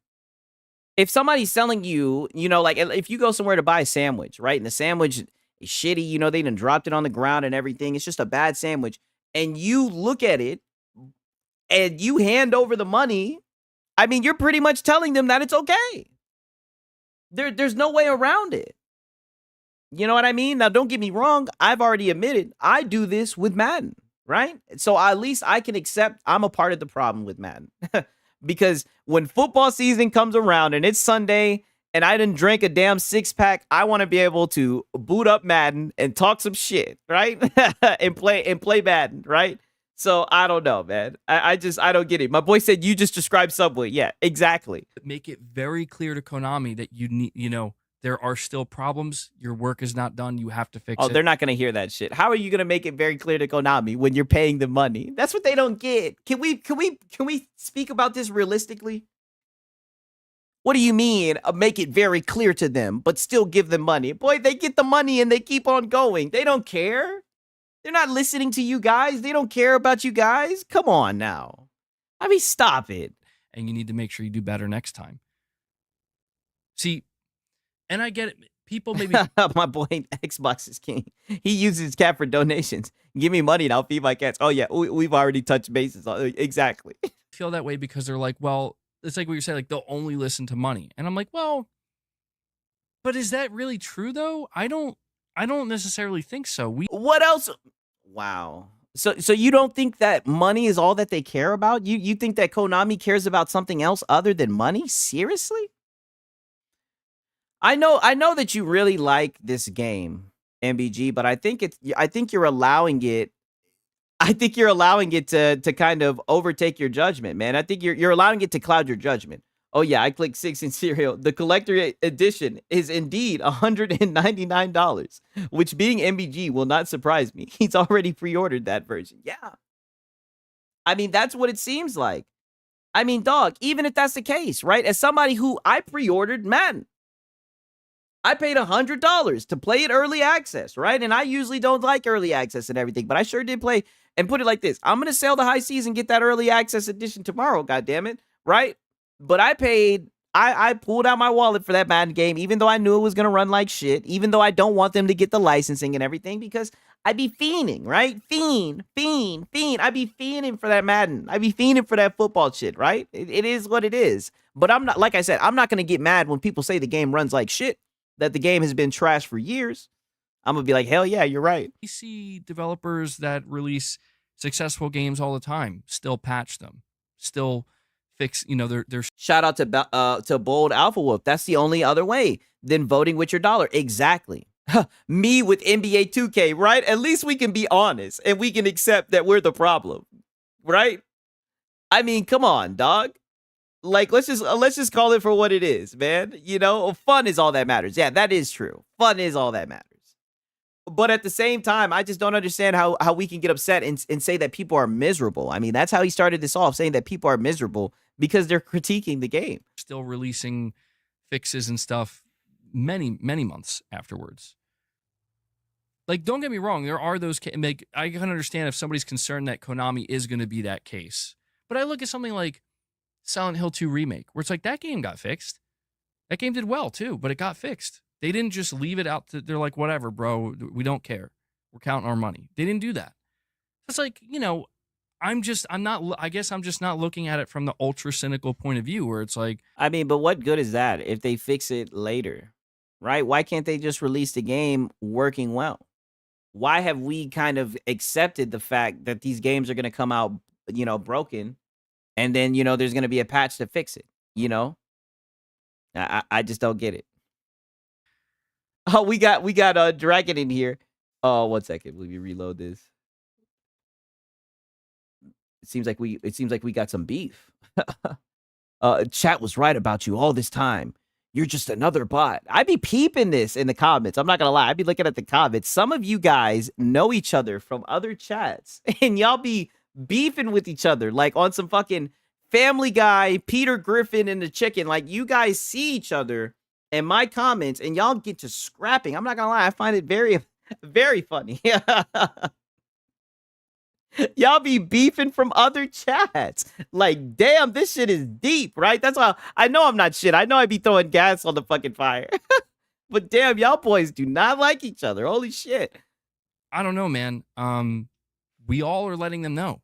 If somebody's selling you, you know, like if you go somewhere to buy a sandwich, right? And the sandwich is shitty, you know, they done dropped it on the ground and everything. It's just a bad sandwich. And you look at it and you hand over the money. I mean, you're pretty much telling them that it's okay. There's no way around it. You know what I mean? Now, don't get me wrong. I've already admitted I do this with Madden, right? So at least I can accept I'm a part of the problem with Madden. Because when football season comes around and it's Sunday and I didn't drink a damn 6-pack, I want to be able to boot up Madden and talk some shit, right? and play Madden, right? So I don't know, man. I don't get it. My boy said you just described Subway. Yeah, exactly. Make it very clear to Konami that you need, you know, there are still problems. Your work is not done. You have to fix it. Oh, they're not going to hear that shit. How are you going to make it very clear to Konami when you're paying them money? That's what they don't get. Can we speak about this realistically? What do you mean make it very clear to them, but still give them money? Boy, they get the money and they keep on going. They don't care. They're not listening to you guys. They don't care about you guys. Come on now. I mean, stop it. And you need to make sure you do better next time. See, and I get it. People maybe... My boy, Xbox is king. He uses his cat for donations. Give me money and I'll feed my cats. Oh, yeah, we've already touched bases. Exactly. Feel that way because they're like, well, it's like what you're saying, like they'll only listen to money. And I'm like, well, but is that really true, though? I don't necessarily think so. What else? Wow. So you don't think that money is all that they care about? You think that Konami cares about something else other than money? Seriously? I know that you really like this game, MBG, but I think you're allowing it. I think you're allowing it to kind of overtake your judgment, man. I think you're allowing it to cloud your judgment. Oh, yeah, I clicked 6 in Serial. The collector edition is indeed $199, which being MBG will not surprise me. He's already pre-ordered that version. Yeah. I mean, that's what it seems like. I mean, dog, even if that's the case, right? As somebody who I pre-ordered Madden, I paid $100 to play it early access, right? And I usually don't like early access and everything, but I sure did play. And put it like this. I'm going to sell the high seas and get that early access edition tomorrow, goddammit, right? But I pulled out my wallet for that Madden game, even though I knew it was going to run like shit, even though I don't want them to get the licensing and everything, because I be fiending, right? Fiend. I be fiending for that Madden. I be fiending for that football shit, right? It is what it is. But I'm not, like I said, I'm not gonna get mad when people say the game runs like shit, that the game has been trashed for years. I'm gonna be like, hell yeah, you're right. We see developers that release successful games all the time still patch them, still fix, their Shout out to Bold Alpha Wolf. That's the only other way than voting with your dollar. Exactly. Me with NBA 2K, right? At least we can be honest and we can accept that we're the problem, right? I mean, come on, dog. Like, let's just call it for what it is, man. Fun is all that matters. Yeah, that is true. Fun is all that matters. But at the same time, I just don't understand how we can get upset and say that people are miserable. I mean, that's how he started this off, saying that people are miserable because they're critiquing the game. Still releasing fixes and stuff many, many months afterwards. Like, don't get me wrong, there are those like, I can understand if somebody's concerned that Konami is going to be that case. But I look at something like Silent Hill 2 Remake, where it's like, that game got fixed. That game did well, too, but it got fixed. They didn't just leave it out to, they're like, whatever, bro, we don't care. We're counting our money. They didn't do that. It's like, I'm just not looking at it from the ultra cynical point of view where it's like, I mean, but what good is that if they fix it later, right? Why can't they just release the game working well? Why have we kind of accepted the fact that these games are going to come out, broken, and then, there's going to be a patch to fix it, I just don't get it. Oh, we got Dragon in here. Oh, 1 second. Let me reload this. It seems like we got some beef. Chat was right about you all this time. You're just another bot. I be peeping this in the comments. I'm not gonna lie. I be looking at the comments. Some of you guys know each other from other chats, and y'all be beefing with each other like on some fucking Family Guy, Peter Griffin and the chicken. Like, you guys see each other in my comments, and y'all get to scrapping. I'm not gonna lie. I find it very, very funny. Y'all be beefing from other chats. Like, damn, this shit is deep, right? That's why I know I'm not shit. I know I be throwing gas on the fucking fire. But damn, y'all boys do not like each other. Holy shit. I don't know, man. We all are letting them know.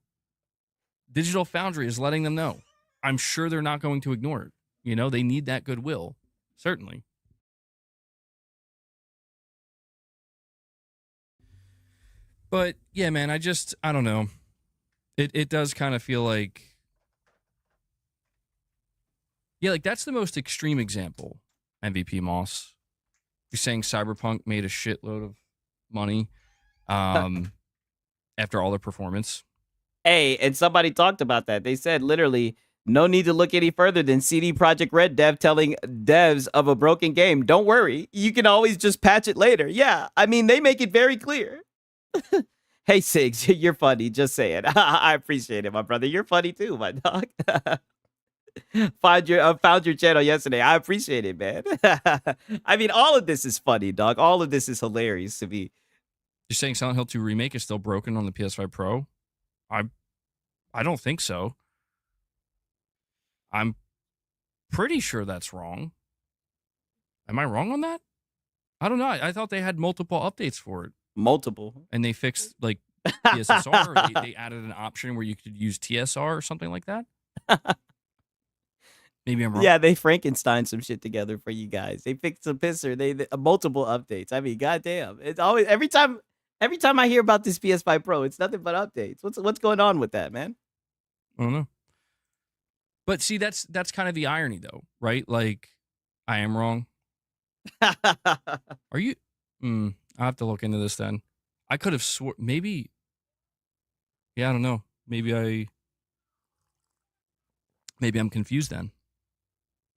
Digital Foundry is letting them know. I'm sure they're not going to ignore it. They need that goodwill. Certainly. But yeah, man, I don't know. It does kind of feel like, yeah, like that's the most extreme example, MVP Moss. You're saying Cyberpunk made a shitload of money after all their performance. Hey, and somebody talked about that. They said literally, no need to look any further than CD Projekt Red dev telling devs of a broken game, don't worry, you can always just patch it later. Yeah, I mean, they make it very clear. Hey, Sigs, you're funny. Just saying. I appreciate it, my brother. You're funny too, my dog. Found your channel yesterday. I appreciate it, man. I mean, all of this is funny, dog. All of this is hilarious to me. You're saying Silent Hill 2 Remake is still broken on the PS5 Pro? I don't think so. I'm pretty sure that's wrong. Am I wrong on that? I don't know. I thought they had multiple updates for it. Multiple. And they fixed, like, PSSR. Or they added an option where you could use TSR or something like that. Maybe I'm wrong. Yeah, they Frankenstein some shit together for you guys. They fixed a pisser. They multiple updates. I mean, goddamn. It's always every time I hear about this PS5 Pro, it's nothing but updates. What's going on with that, man? I don't know. But see, that's kind of the irony, though, right? Like, I am wrong. Are you? I'll have to look into this then. I could have swore maybe. Yeah, I don't know. Maybe I'm confused then.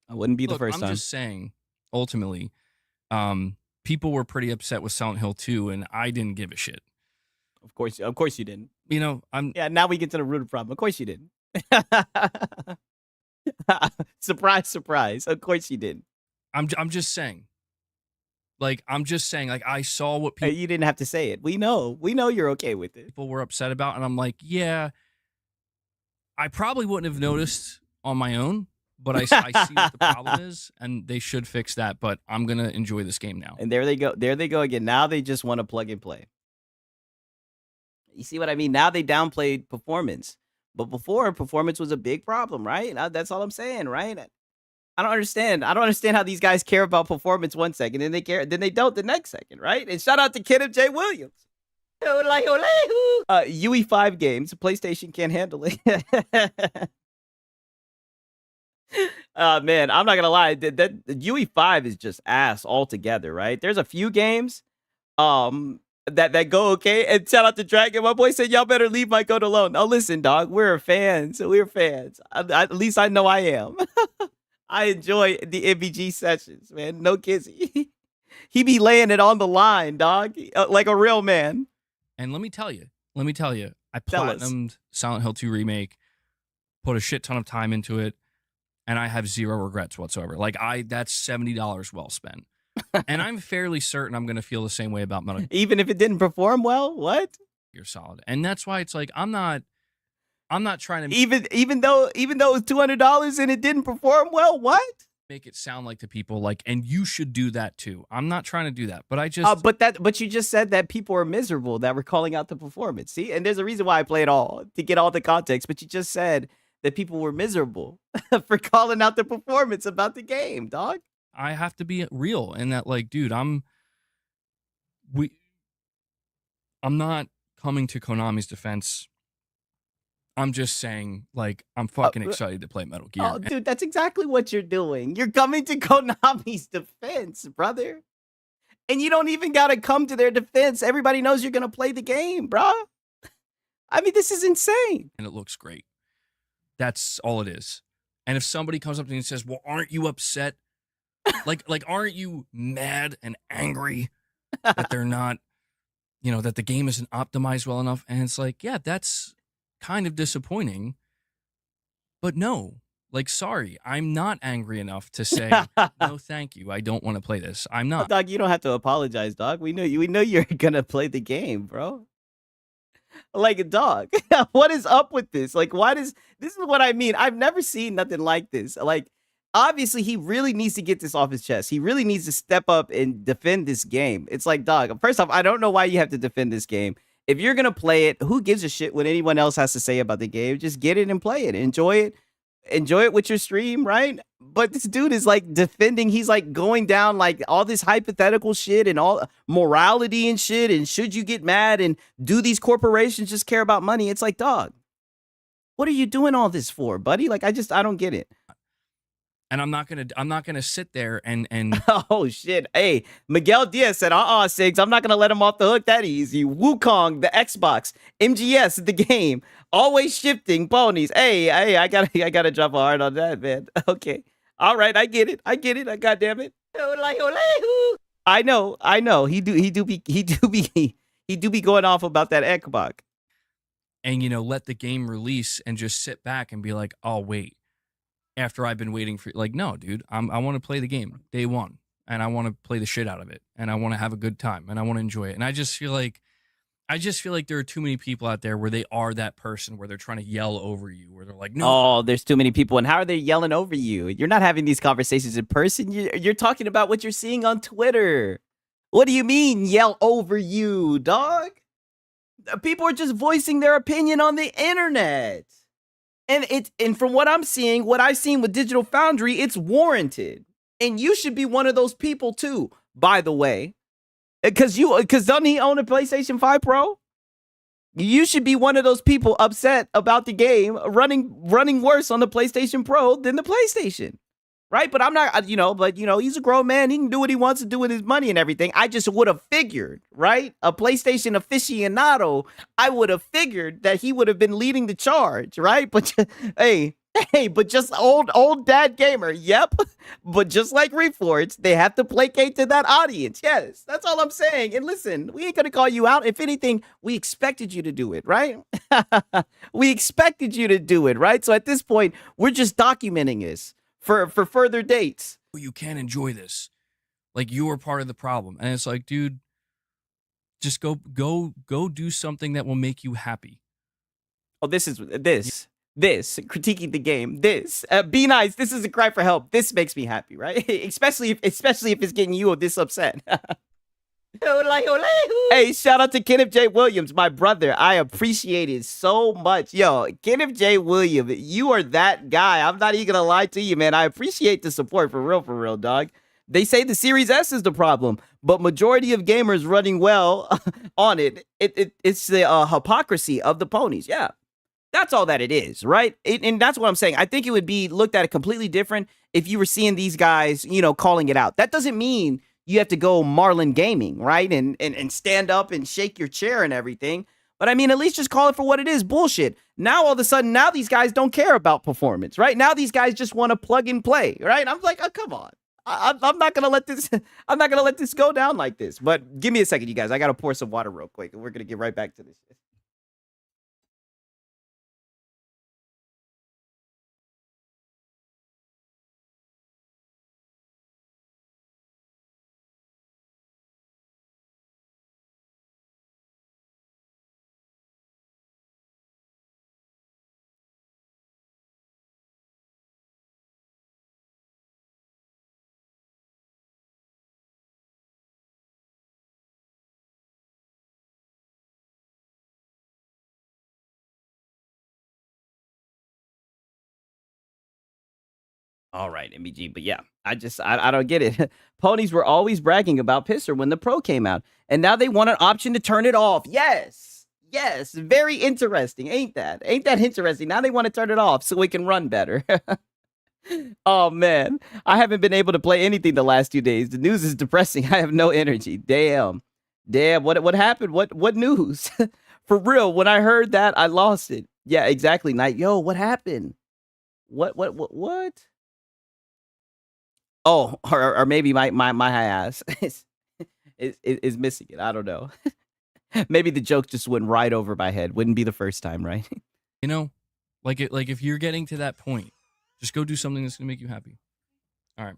I wouldn't be the first time. I'm just saying, ultimately, people were pretty upset with Silent Hill 2, and I didn't give a shit. Of course you didn't. Yeah, now we get to the root of the problem. Of course you didn't. Surprise, surprise. Of course you didn't. I'm just saying. Like, I saw what people... You didn't have to say it. We know you're okay with it. People were upset about, and I'm like, yeah, I probably wouldn't have noticed on my own, but I see what the problem is, and they should fix that, but I'm going to enjoy this game now. And there they go. There they go again. Now they just want to plug and play. You see what I mean? Now they downplayed performance, but before performance was a big problem, right? That's all I'm saying, right? I don't understand. I don't understand how these guys care about performance 1 second, and then they don't the next second, right? And shout out to Kenneth J. Williams. UE5 games, PlayStation can't handle it. Man, I'm not gonna lie. That UE5 is just ass altogether, right? There's a few games that go okay. And shout out to Dragon. My boy said, y'all better leave my goat alone. Oh, listen, dog, we're fans. We're fans. At least I know I am. I enjoy the MVG sessions, man. No kizzy. He be laying it on the line, dog, like a real man. And let me tell you, I Tell us. platinumed Silent Hill 2 Remake, put a shit ton of time into it, and I have zero regrets whatsoever. Like, that's $70 well spent. And I'm fairly certain I'm going to feel the same way about Metal Even if it didn't perform well, what? Gear Solid. And that's why it's like, I'm not trying to Even though it was $200 and it didn't perform well, what? make it sound like to people like, and you should do that too. I'm not trying to do that, but I just But you just said that people are miserable that were calling out the performance. See, and there's a reason why I play it all to get all the context. But you just said that people were miserable for calling out the performance about the game, dog. I have to be real in that, like, dude, I'm not coming to Konami's defense. I'm just saying, like, I'm fucking excited to play Metal Gear. Oh, dude, that's exactly what you're doing. You're coming to Konami's defense, brother. And you don't even got to come to their defense. Everybody knows you're going to play the game, bro. I mean, this is insane. And it looks great. That's all it is. And if somebody comes up to me and says, well, aren't you upset? like, aren't you mad and angry that they're not, that the game isn't optimized well enough? And it's like, yeah, that's kind of disappointing, but no, like, sorry, I'm not angry enough to say no, thank you, I don't want to play this. I'm not. Dog, you don't have to apologize, dog. We know you're gonna play the game, bro. Like, dog, what is up with this? Like, this is what I mean. I've never seen nothing like this. Like, obviously, he really needs to get this off his chest. He really needs to step up and defend this game. It's like, dog, first off, I don't know why you have to defend this game. If you're going to play it, who gives a shit what anyone else has to say about the game? Just get it and play it. Enjoy it. Enjoy it with your stream, right? But this dude is like defending. He's like going down like all this hypothetical shit and all morality and shit. And should you get mad and do these corporations just care about money? It's like, dog, what are you doing all this for, buddy? Like, I don't get it. And I'm not gonna sit there and oh shit. Hey, Miguel Diaz said, Sigs, I'm not gonna let him off the hook that easy. Wukong, the Xbox, MGS, the game, always shifting ponies. Hey, I gotta drop a heart on that, man. Okay. All right, I get it. God damn it. I know. He do be going off about that Xbox. And let the game release and just sit back and be like, oh wait. After I've been waiting for, like, no, dude, I want to play the game day one, and I want to play the shit out of it, and I want to have a good time, and I want to enjoy it. And I just feel like there are too many people out there where they are that person where they're trying to yell over you, where they're like, no. Oh, there's too many people. And how are they yelling over you? You're not having these conversations in person. You're talking about what you're seeing on Twitter. What do you mean yell over you, dog? People are just voicing their opinion on the internet. And from what I'm seeing, what I've seen with Digital Foundry, it's warranted. And you should be one of those people too, by the way. Because doesn't he own a PlayStation 5 Pro? You should be one of those people upset about the game running worse on the PlayStation Pro than the PlayStation. Right? But I'm not, he's a grown man. He can do what he wants to do with his money and everything. I just would have figured, right? A PlayStation aficionado, I would have figured that he would have been leading the charge, right? But but just old dad gamer. Yep. But just like Reforged, they have to placate to that audience. Yes, that's all I'm saying. And listen, we ain't going to call you out. If anything, we expected you to do it, right? We expected you to do it, right? So at this point, we're just documenting this for further dates. You can't enjoy this. Like, you are part of the problem. And it's like, dude, just go do something that will make you happy. Oh, this critiquing the game. Be nice. This is a cry for help. This makes me happy, right? especially if it's getting you this upset. Hey, shout out to Kenneth J. Williams, my brother. I appreciate it so much. Yo, Kenneth J. Williams, you are that guy. I'm not even gonna lie to you, man. I appreciate the support for real, dog. They say the Series S is the problem, but majority of gamers running well on it's the hypocrisy of the ponies. Yeah, that's all that it is, right? And that's what I'm saying. I think it would be looked at completely different if you were seeing these guys, calling it out. That doesn't mean you have to go Marlin Gaming, right? And stand up and shake your chair and everything. But I mean, at least just call it for what it is, bullshit. Now all of a sudden, now these guys don't care about performance, right? Now these guys just want to plug and play, right? I'm like, oh, come on. I'm not gonna let this. I'm not gonna let this go down like this. But give me a second, you guys. I gotta pour some water real quick, and we're gonna get right back to this. All right, MBG. But yeah, I don't get it. Ponies were always bragging about Pisser when the Pro came out, and now they want an option to turn it off. Yes, yes, very interesting, ain't that? Ain't that interesting? Now they want to turn it off so we can run better. Oh man, I haven't been able to play anything the last 2 days. The news is depressing. I have no energy. Damn. What happened? What news? For real, when I heard that, I lost it. Yeah, exactly. Night. Yo, what happened? What? Oh, or maybe my high ass is missing it. I don't know. Maybe the joke just went right over my head. Wouldn't be the first time, right? Like if you're getting to that point, just go do something that's gonna make you happy. All right.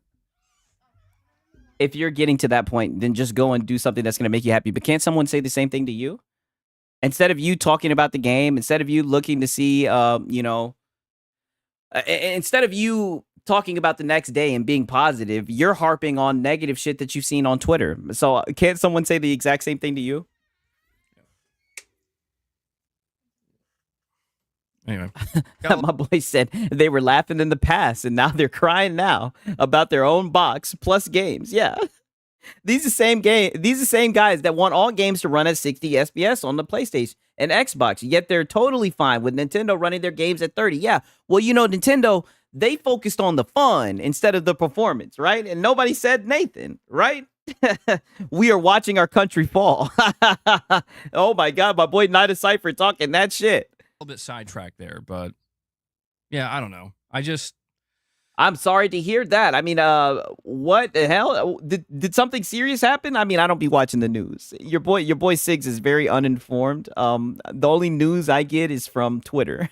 If you're getting to that point, then just go and do something that's gonna make you happy. But can't someone say the same thing to you? Instead of you talking about the game, instead of you looking to see, instead of you talking about the next day and being positive, you're harping on negative shit that you've seen on Twitter. So can't someone say the exact same thing to you? Anyway, my boy said they were laughing in the past and now they're crying now about their own box plus games. Yeah. These are the same guys that want all games to run at 60 FPS on the PlayStation and Xbox, yet they're totally fine with Nintendo running their games at 30. Yeah. Well, Nintendo, they focused on the fun instead of the performance, right? And nobody said Nathan, right? We are watching our country fall. Oh my God, my boy Nida Cypher talking that shit. A little bit sidetracked there, but yeah, I don't know. I'm sorry to hear that. I mean, what the hell? Did something serious happen? I mean, I don't be watching the news. Your boy Siggs is very uninformed. The only news I get is from Twitter.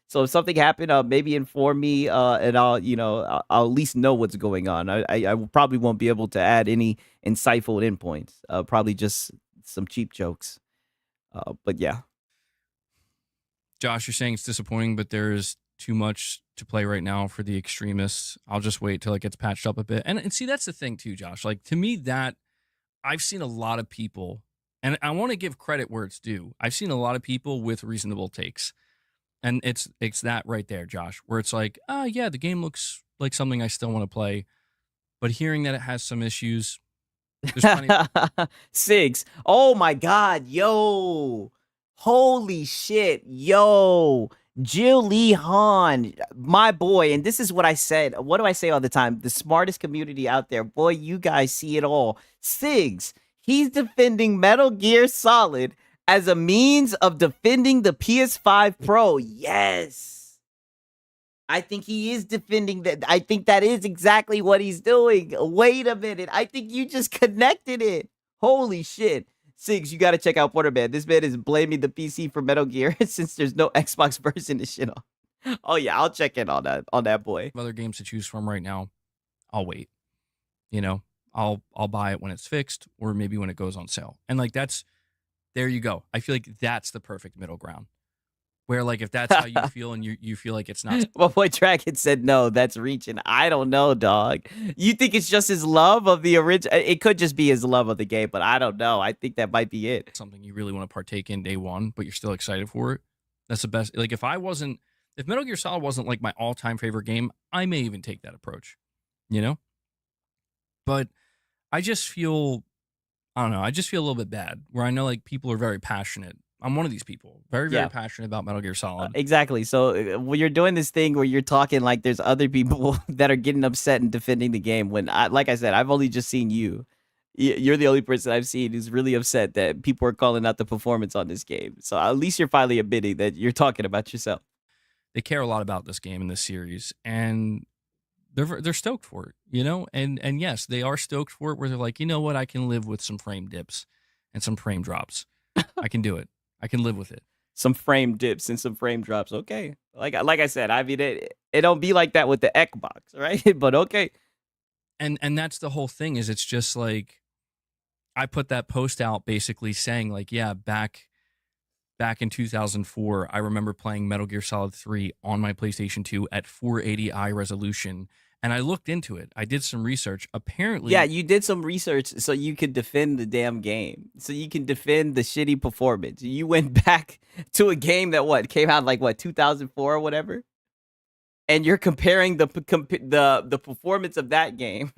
So if something happened, maybe inform me, and I'll at least know what's going on. I probably won't be able to add any insightful endpoints. Probably just some cheap jokes. But yeah. Josh, you're saying it's disappointing, but there's too much to play right now for the extremists. I'll just wait till it gets patched up a bit. And see, that's the thing too, Josh. Like, to me, that I've seen a lot of people, and I want to give credit where it's due. I've seen a lot of people with reasonable takes. And it's that right there, Josh, where it's like, yeah, the game looks like something I still want to play. But hearing that it has some issues, there's plenty Sigs. Oh my God, yo. Holy shit, yo. Jill Lee Han, my boy, and this is what I said. What do I say all the time? The smartest community out there. Boy, you guys see it all. Sigs, he's defending Metal Gear Solid as a means of defending the PS5 Pro. Yes. I think he is defending that. I think that is exactly what he's doing. Wait a minute. I think you just connected it. Holy shit. Sigs, you got to check out Porterman. This man is blaming the PC for Metal Gear since there's no Xbox version to shit on. Oh yeah, I'll check in on that boy. Other games to choose from right now. I'll wait. I'll buy it when it's fixed, or maybe when it goes on sale. And like, there you go. I feel like that's the perfect middle ground. Where like if that's how you feel and you feel like it's not, My boy Dragon said no, that's reaching. I don't know, dog. You think it's just his love of the original? It could just be his love of the game, but I don't know. I think that might be it. something you really want to partake in day one, but you're still excited for it. That's the best. Like if Metal Gear Solid wasn't like my all-time favorite game, I may even take that approach, you know? But I just feel, I don't know, I just feel a little bit bad where I know like people are very passionate. I'm one of these people, very, very Yeah. passionate about Metal Gear Solid. Exactly. So when you're doing this thing where you're talking like there's other people that are getting upset and defending the game, when like I said, I've only just seen you. You're the only person I've seen who's really upset that people are calling out the performance on this game. So at least you're finally admitting that you're talking about yourself. They care a lot about this game and this series, and they're stoked for it, you know? And yes, they are stoked for it where they're like, you know what, I can live with some frame dips and some frame drops. I can do it. I can live with it. Some frame dips and some frame drops. Okay. Like I said, I mean it don't be like that with the Xbox, right? But okay. And that's the whole thing is it's just like I put that post out basically saying like, yeah, back in 2004, I remember playing Metal Gear Solid 3 on my PlayStation 2 at 480i resolution. And I looked into it. I did some research. Apparently, Yeah, you did some research so you could defend the damn game. So you can defend the shitty performance. You went back to a game that came out like 2004 or whatever. And you're comparing the performance of that game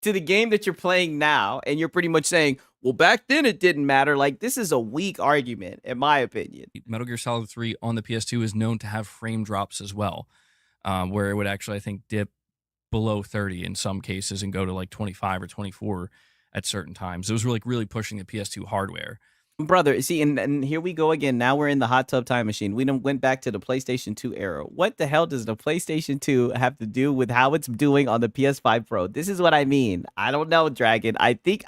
to the game that you're playing now, and you're pretty much saying, well, back then it didn't matter. Like, this is a weak argument, in my opinion. Metal Gear Solid 3 on the PS2 is known to have frame drops as well, where it would actually, I think, dip below 30 in some cases and go to like 25 or 24 at certain times. It was really pushing the PS2 hardware. Brother, see, and here we go again. Now we're in the hot tub time machine. We done went back to the PlayStation 2 era. What the hell does the PlayStation 2 have to do with how it's doing on the PS5 Pro? This is what I mean. I don't know, Dragon. I think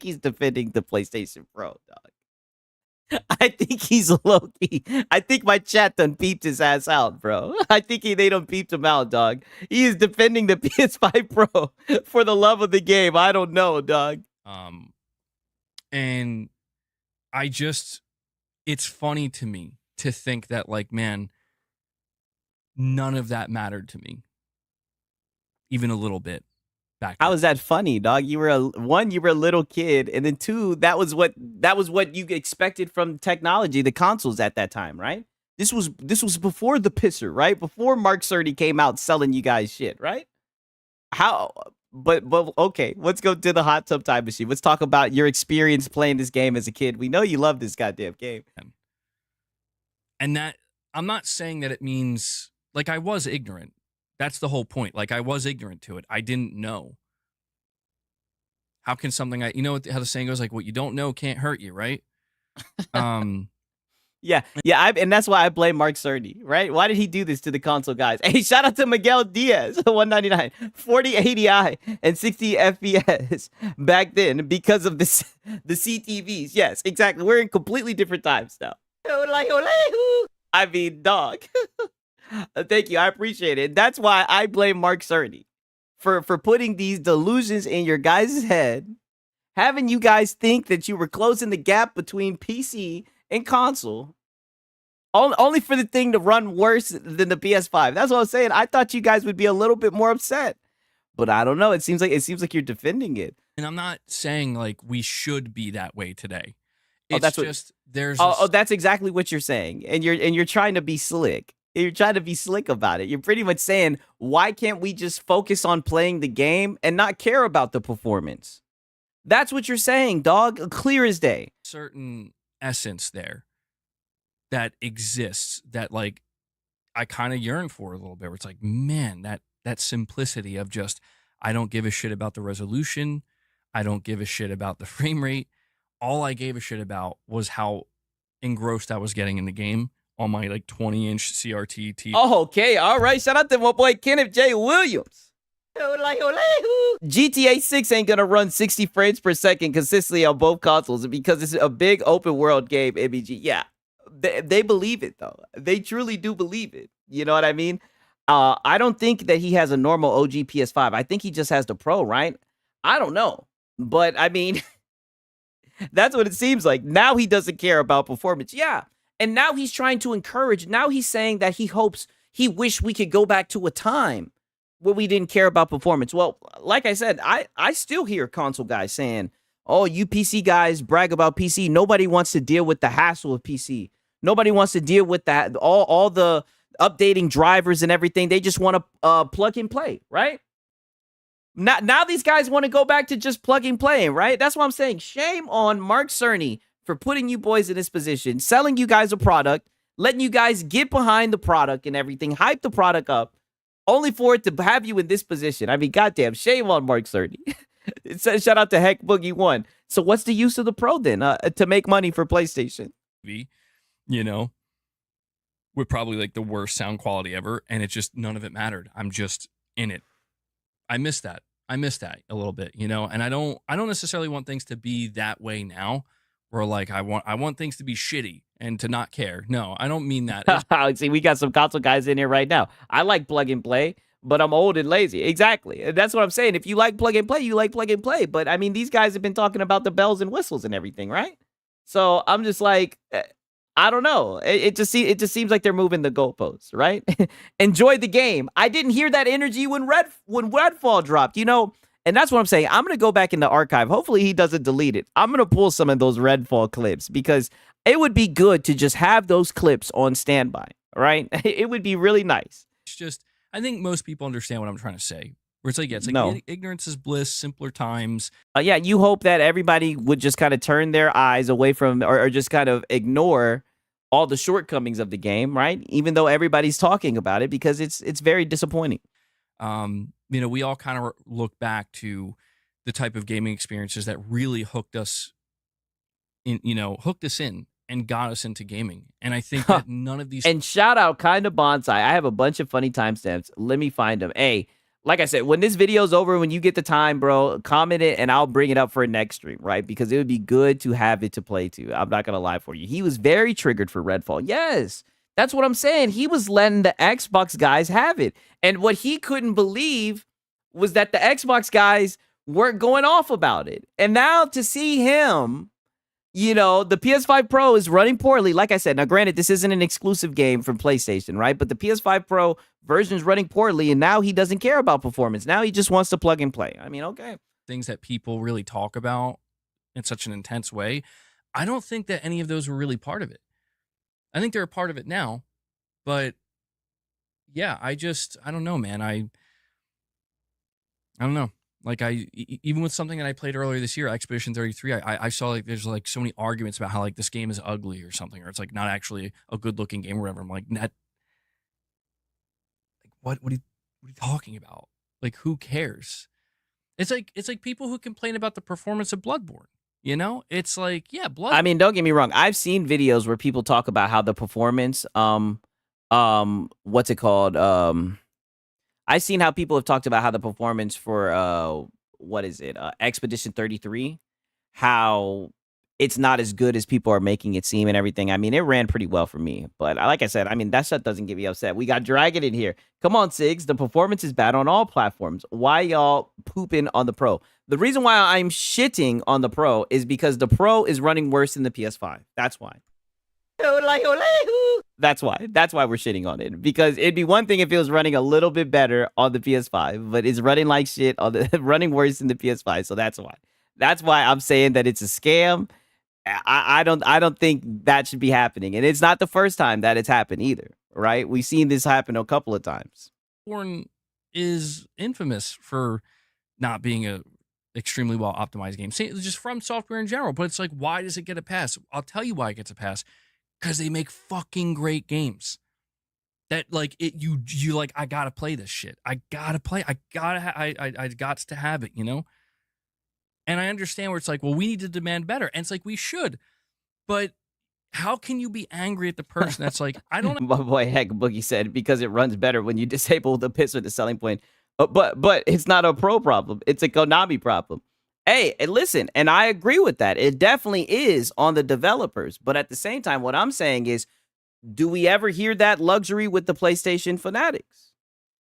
he's defending the PlayStation Pro, dog. I think he's low-key. I think my chat done peeped his ass out, bro. I think they done peeped him out, dog. He is defending the PS5 Pro for the love of the game. I don't know, dog. And it's funny to me to think that like, man, none of that mattered to me. Even a little bit back then. How is that funny, dog? You were a little kid, and then two, that was what you expected from technology, the consoles at that time, right? This was before the pisser, right? Before Mark Cerny came out selling you guys shit, right? How? But okay, let's go to the hot tub time machine. Let's talk about your experience playing this game as a kid. We know you love this goddamn game. And that, I'm not saying that it means, like, I was ignorant. That's the whole point. Like, I was ignorant to it. I didn't know. How can something how the saying goes, like, what you don't know can't hurt you, right? Yeah, and that's why I blame Mark Cerny, right? Why did he do this to the console guys? Hey, shout out to Miguel Diaz, 199, 4080i and 60 FPS back then because of the CTVs. Yes, exactly. We're in completely different times now. I mean, dog. Thank you. I appreciate it. That's why I blame Mark Cerny for putting these delusions in your guys' head, having you guys think that you were closing the gap between PC and console, only for the thing to run worse than the PS5. That's what I'm saying. I thought you guys would be a little bit more upset, but I don't know. It seems like you're defending it. And I'm not saying like we should be that way today. Oh, It's that's there's that's exactly what you're saying, and you're trying to be slick. You're trying to be slick about it. You're pretty much saying, why can't we just focus on playing the game and not care about the performance? That's what you're saying, dog. Clear as day. certain essence there that exists that like I kind of yearn for a little bit, where it's like, man, that simplicity of just, I don't give a shit about the resolution. I don't give a shit about the frame rate. All I gave a shit about was how engrossed I was getting in the game on my like 20-inch CRT TV. Oh, okay, all right. Shout out to my boy Kenneth J. Williams. GTA 6 ain't gonna run 60 frames per second consistently on both consoles because it's a big open world game, MBG. Yeah, they believe it, though. They truly do believe it. You know what I mean? I don't think that he has a normal OG PS5. I think he just has the Pro, right? I don't know. But, I mean, that's what it seems like. Now he doesn't care about performance. Yeah. And now he's trying to encourage. Now he's saying that he wish we could go back to a time where we didn't care about performance. Well, like I said, I still hear console guys saying, oh, you PC guys brag about PC. Nobody wants to deal with the hassle of PC. Nobody wants to deal with that, all the updating drivers and everything. They just want to plug and play, right? Now these guys want to go back to just plugging playing, right? That's what I'm saying. Shame on Mark Cerny for putting you boys in this position, selling you guys a product, letting you guys get behind the product and everything, hype the product up, only for it to have you in this position. I mean, goddamn, shame on Mark Cerny. It says, shout out to Heck Boogie 1. So what's the use of the Pro then to make money for PlayStation? You know, with probably like the worst sound quality ever, and it just, none of it mattered. I'm just in it. I miss that a little bit, you know, and I don't necessarily want things to be that way now, where like I want things to be shitty and to not care. No, I don't mean that. See, we got some console guys in here right now. I like plug and play, but I'm old and lazy. Exactly. That's what I'm saying. If you like plug and play, you like plug and play. But I mean, these guys have been talking about the bells and whistles and everything, right? So I'm just like, I don't know. It just seems like they're moving the goalposts, right? Enjoy the game. I didn't hear that energy when Redfall dropped, you know. And that's what I'm saying. I'm going to go back in the archive. Hopefully he doesn't delete it. I'm going to pull some of those Redfall clips because it would be good to just have those clips on standby, right? It would be really nice. It's just, I think most people understand what I'm trying to say. Where it's like, yeah, it's like No. Ignorance is bliss, simpler times. Yeah, you hope that everybody would just kind of turn their eyes away from or just kind of ignore all the shortcomings of the game, right? Even though everybody's talking about it because it's very disappointing. You know, we all kind of look back to the type of gaming experiences that really hooked us in and got us into gaming. And I think that none of these... And shout out Kinda Bonsai. I have a bunch of funny timestamps. Let me find them. Hey, like I said, when this video's over, when you get the time, bro, comment it and I'll bring it up for a next stream, right? Because it would be good to have it to play to. I'm not going to lie for you. He was very triggered for Redfall. Yes, that's what I'm saying. He was letting the Xbox guys have it. And what he couldn't believe was that the Xbox guys weren't going off about it. And now to see him, you know, the PS5 Pro is running poorly. Like I said, now granted, this isn't an exclusive game from PlayStation, right? But the PS5 Pro version is running poorly, and now he doesn't care about performance. Now he just wants to plug and play. I mean, okay. Things that people really talk about in such an intense way, I don't think that any of those were really part of it. I think they're a part of it now, but yeah, I don't know, man. I don't know. Like even with something that I played earlier this year, Expedition 33, I saw like there's like so many arguments about how like this game is ugly or something, or it's like not actually a good looking game or whatever. I'm like, what are you talking about? Like, who cares? It's like people who complain about the performance of Bloodborne. You know, it's like, yeah, Bloodborne. I mean, don't get me wrong. I've seen videos where people talk about how the performance, what's it called? I've seen how people have talked about how the performance for Expedition 33, how it's not as good as people are making it seem and everything. I mean, it ran pretty well for me, but like I said, I mean, that shit doesn't get me upset. We got Dragon in here. Come on, Sigs. The performance is bad on all platforms. Why y'all pooping on the Pro? The reason why I'm shitting on the Pro is because the Pro is running worse than the PS5. That's why. That's why. That's why we're shitting on it. Because it'd be one thing if it was running a little bit better on the PS5, but it's running like shit on the running worse than the PS5. So that's why. That's why I'm saying that it's a scam. I don't think that should be happening. And it's not the first time that it's happened either, right? We've seen this happen a couple of times. Bloodborne is infamous for not being a extremely well optimized game. Say just from software in general, but it's like, why does it get a pass? I'll tell you why it gets a pass. Because they make fucking great games. That like it, you like, I gotta play this shit. I gotta play. I got to have it, you know. And I understand where it's like, well, we need to demand better, and it's like we should. But how can you be angry at the person that's like, I don't know. My boy Heck Boogie said because it runs better when you disable the pits with the selling point. But it's not a Pro problem. It's a Konami problem. Hey, and listen, and I agree with that. It definitely is on the developers. But at the same time, what I'm saying is, do we ever hear that luxury with the PlayStation fanatics?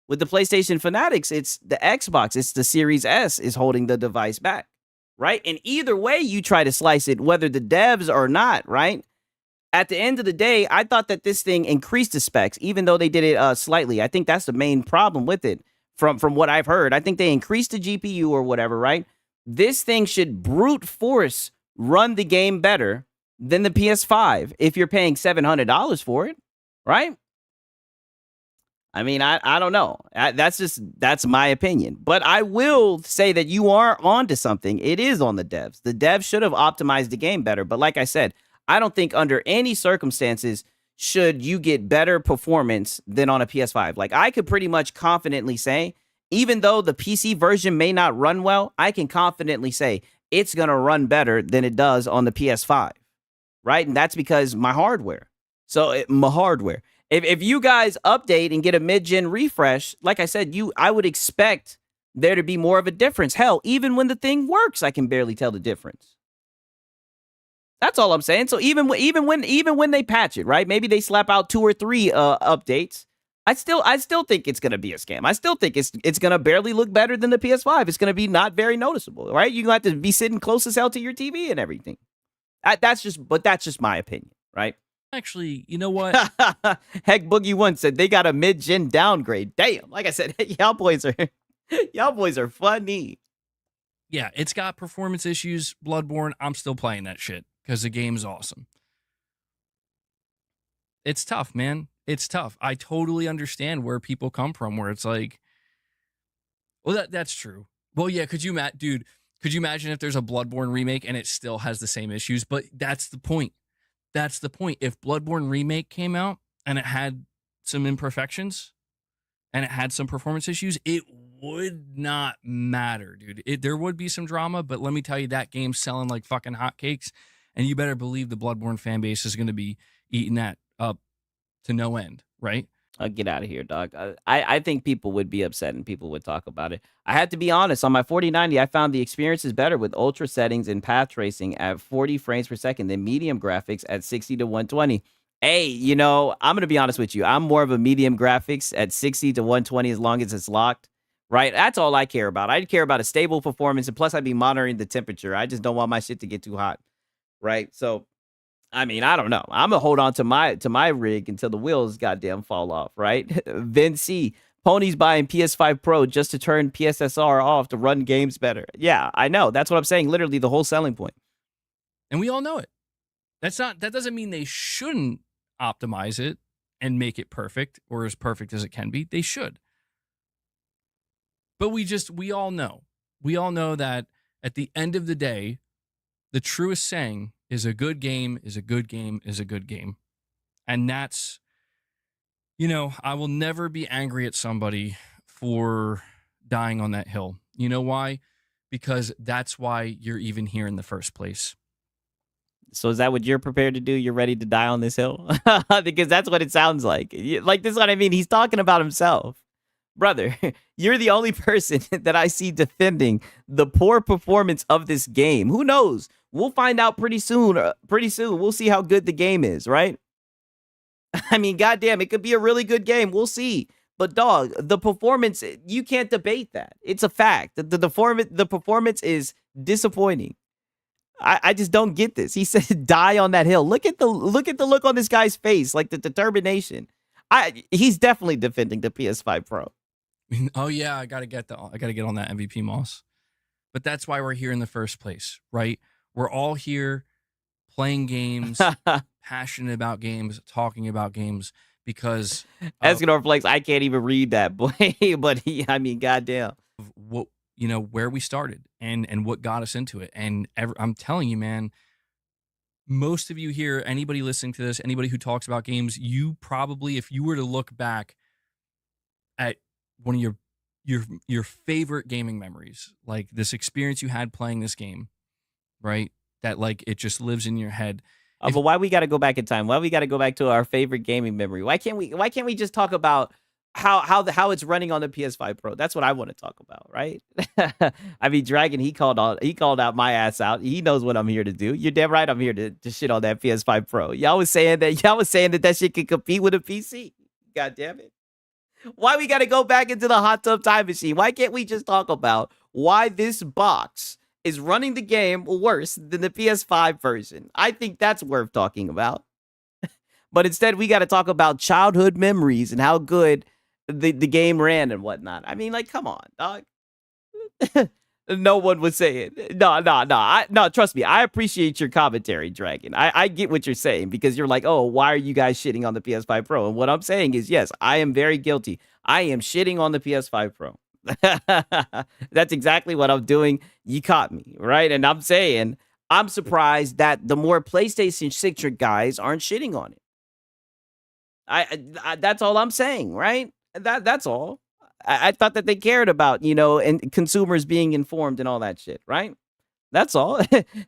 With the PlayStation fanatics, it's the Xbox, it's the Series S is holding the device back, right? And either way you try to slice it, whether the devs or not, right? at the end of the day, I thought that this thing increased the specs, even though they did it slightly. I think that's the main problem with it from what I've heard. I think they increased the GPU or whatever, right? This thing should brute force run the game better than the PS5 if you're paying $700 for it, right? I mean, I don't know. That's my opinion. But I will say that you are onto something. It is on the devs. The devs should have optimized the game better. But like I said, I don't think under any circumstances should you get better performance than on a PS5. Like, I could pretty much confidently say, even though the PC version may not run well, I can confidently say it's going to run better than it does on the PS5, right? And that's because my hardware. My hardware. If you guys update and get a mid-gen refresh, like I said, I would expect there to be more of a difference. Hell, even when the thing works, I can barely tell the difference. That's all I'm saying. So even when they patch it, right? Maybe they slap out 2 or 3 updates. I still think it's gonna be a scam. I still think it's gonna barely look better than the PS5. It's gonna be not very noticeable, right? You're gonna have to be sitting close as hell to your TV and everything. That's just my opinion, right? Actually, you know what? Heck, Boogie One said they got a mid-gen downgrade. Damn, like I said, y'all boys are funny. Yeah, it's got performance issues. Bloodborne, I'm still playing that shit because the game's awesome. It's tough, man. It's tough. I totally understand where people come from, where it's like, well, that's true. Well, yeah, could you imagine if there's a Bloodborne remake and it still has the same issues? But that's the point. That's the point. If Bloodborne remake came out and it had some imperfections and it had some performance issues, it would not matter, dude. There would be some drama, but let me tell you, that game's selling like fucking hotcakes, and you better believe the Bloodborne fan base is going to be eating that up to no end, right? I'll get out of here, dog. I think people would be upset and people would talk about it. I have to be honest. On my 4090, I found the experience is better with ultra settings and path tracing at 40 frames per second than medium graphics at 60 to 120. Hey, I'm going to be honest with you. I'm more of a medium graphics at 60 to 120 as long as it's locked, right? That's all I care about. I care about a stable performance, and plus I'd be monitoring the temperature. I just don't want my shit to get too hot, right? So, I mean, I don't know. I'm gonna hold on to my rig until the wheels goddamn fall off, right? Vin C. Pony's buying PS5 Pro just to turn PSSR off to run games better. Yeah, I know. That's what I'm saying. Literally the whole selling point. And we all know it. That doesn't mean they shouldn't optimize it and make it perfect or as perfect as it can be. They should. But we all know. We all know that at the end of the day, the truest saying is a good game is a good game is a good game. And that's, I will never be angry at somebody for dying on that hill. You know why? Because that's why you're even here in the first place. So is that what you're prepared to do? You're ready to die on this hill? Because that's what it sounds like. Like, this is what I mean. He's talking about himself. Brother, you're the only person that I see defending the poor performance of this game. Who knows? We'll find out pretty soon. We'll see how good the game is, right? I mean, goddamn, it could be a really good game. We'll see. But dog, the performance, you can't debate that. It's a fact. The performance is disappointing. I just don't get this. He said, "Die on that hill." Look at the look on this guy's face, like the determination. He's definitely defending the PS5 Pro. Oh yeah, I gotta get on that MVP Moss. But that's why we're here in the first place, right? We're all here playing games, passionate about games, talking about games, because Escanor Flex, I can't even read that, boy. But I mean, goddamn. What where we started and what got us into it. And I'm telling you, man, most of you here, anybody listening to this, anybody who talks about games, you probably, if you were to look back at one of your favorite gaming memories, like this experience you had playing this game, right? That like it just lives in your head. But why we got to go back in time? Why we got to go back to our favorite gaming memory? Why can't we just talk about how it's running on the PS5 Pro? That's what I want to talk about, right? I mean, Dragon, he called out my ass out. He knows what I'm here to do. You're damn right I'm here to shit on that PS5 Pro. Y'all was saying that shit can compete with a PC. God damn it. Why we got to go back into the hot tub time machine? Why can't we just talk about why this box is running the game worse than the PS5 version? I think that's worth talking about. But instead, we got to talk about childhood memories and how good the game ran and whatnot. I mean, like, come on, dog. No one would say it. No, trust me. I appreciate your commentary, Dragon. I get what you're saying because you're like, oh, why are you guys shitting on the PS5 Pro? And what I'm saying is, yes, I am very guilty. I am shitting on the PS5 Pro. That's exactly what I'm doing. You caught me, right? And I'm saying I'm surprised that the more PlayStation centric guys aren't shitting on it. I that's all I'm saying, right? That's all. I thought that they cared about, and consumers being informed and all that shit, right? That's all.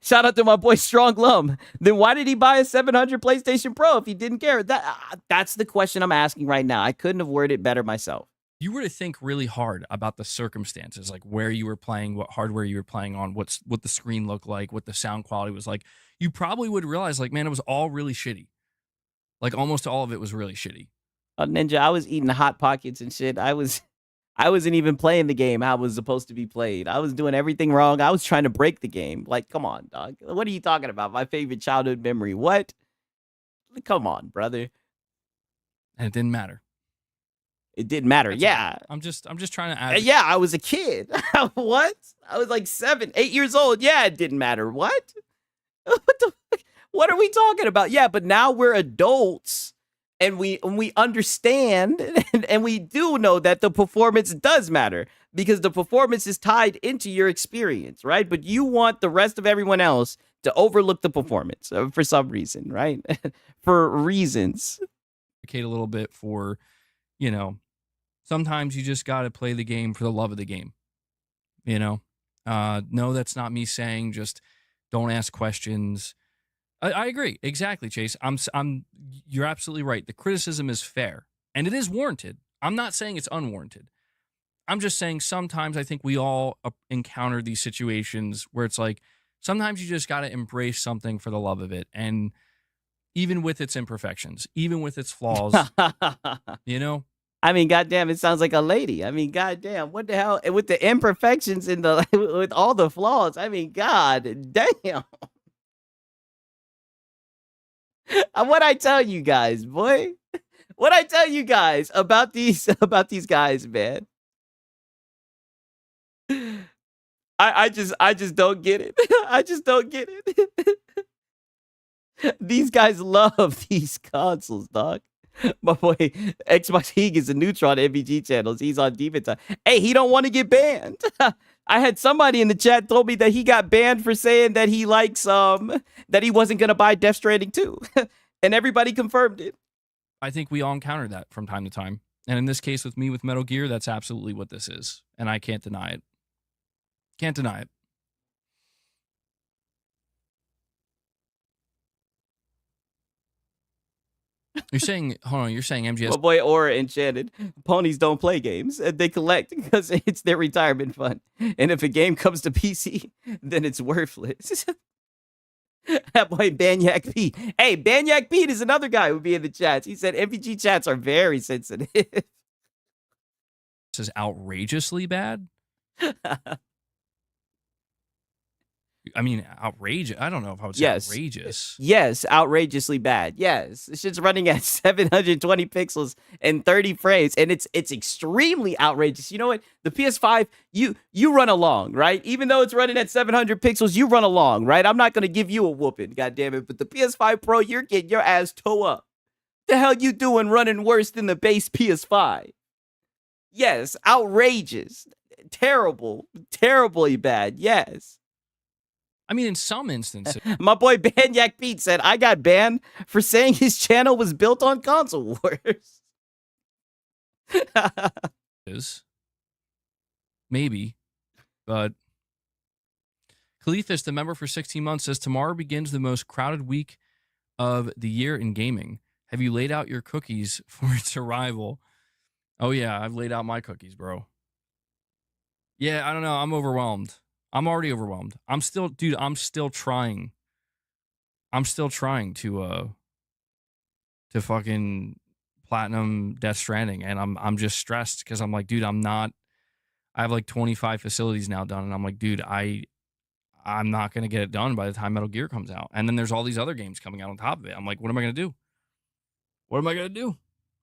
Shout out to my boy Strong Lum. Then why did he buy a 700 PlayStation Pro if he didn't care? That's the question I'm asking right now. I couldn't have worded it better myself. You were to think really hard about the circumstances, like where you were playing, what hardware you were playing on, what the screen looked like, what the sound quality was like, you probably would realize, like, man, it was all really shitty. Like, almost all of it was really shitty. Ninja, I was eating Hot Pockets and shit. I wasn't even playing the game how it was supposed to be played. I was doing everything wrong. I was trying to break the game. Like, come on, dog. What are you talking about? My favorite childhood memory. What? Come on, brother. And it didn't matter. It didn't matter. That's yeah. I'm just trying to add. Yeah, I was a kid. What? I was like 7, 8 years old. Yeah, it didn't matter. What? What the fuck? What are we talking about? Yeah, but now we're adults and we understand and we do know that the performance does matter because the performance is tied into your experience, right? But you want the rest of everyone else to overlook the performance for some reason, right? For reasons. Advocate a little bit for, sometimes you just got to play the game for the love of the game. No, that's not me saying just don't ask questions. I agree. Exactly, Chase. You're absolutely right. The criticism is fair and it is warranted. I'm not saying it's unwarranted. I'm just saying sometimes I think we all encounter these situations where it's like, sometimes you just got to embrace something for the love of it. And even with its imperfections, even with its flaws, I mean, goddamn, it sounds like a lady. I mean, goddamn, what the hell? And with the imperfections and with all the flaws, I mean, god damn. What I tell you guys, boy? What I tell you guys about these guys, man? I just don't get it. I just don't get it. These guys love these consoles, dog. My boy Xbox Heeg is a neutron MVG channels. He's on Demon Time. Hey, he don't want to get banned. I had somebody in the chat told me that he got banned for saying that he likes that he wasn't gonna buy Death Stranding 2. And everybody confirmed it. I think we all encounter that from time to time. And in this case with me with Metal Gear, that's absolutely what this is. And I can't deny it. Can't deny it. You're saying, hold on, you're saying MGS. My boy Aura Enchanted. Ponies don't play games. They collect because it's their retirement fund. And if a game comes to PC, then it's worthless. That boy Banyak Pete. Hey, Banyak Pete is another guy who would be in the chats. He said MVG chats are very sensitive. This is outrageously bad. I mean, outrageous. I don't know if I would say outrageous. Yes, outrageously bad. Yes, this shit's running at 720 pixels and 30 frames, and it's extremely outrageous. You know what? The PS5, you run along, right? Even though it's running at 700 pixels, you run along, right? I'm not gonna give you a whooping, goddamn it. But the PS5 Pro, you're getting your ass toe up. The hell you doing running worse than the base PS5? Yes, outrageous, terrible, terribly bad. Yes. I mean, in some instances. My boy Banyak Pete said, I got banned for saying his channel was built on console wars. Maybe. But Cleethus, the member for 16 months, says, tomorrow begins the most crowded week of the year in gaming. Have you laid out your cookies for its arrival? Oh, yeah, I've laid out my cookies, bro. Yeah, I don't know. I'm overwhelmed. I'm already overwhelmed. I'm still trying. I'm still trying to fucking platinum Death Stranding, and I'm just stressed because I'm like, dude, I have like 25 facilities now done, and I'm like, dude, I'm not gonna get it done by the time Metal Gear comes out. And then there's all these other games coming out on top of it. I'm like, what am I gonna do? What am I gonna do?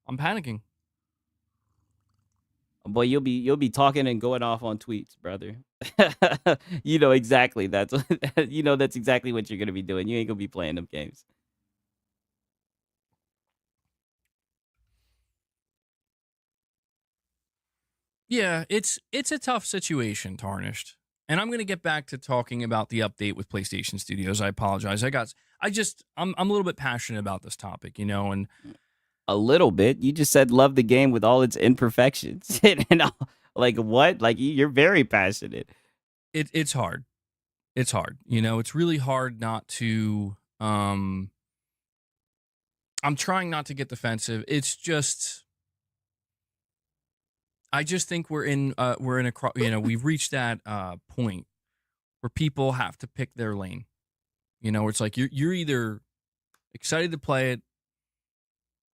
I'm panicking. Boy, you'll be talking and going off on tweets, brother. You know exactly that's that's exactly what you're gonna be doing. You ain't gonna be playing them games. Yeah, it's a tough situation, Tarnished. And I'm going to get back to talking about the update with PlayStation Studios. I apologize. I'm a little bit passionate about this topic, and A little bit. You just said love the game with all its imperfections. And like what? Like you're very passionate. it's hard. It's hard. It's really hard not to I'm trying not to get defensive. It's just I just think we've reached that point where people have to pick their lane. It's like you're either excited to play it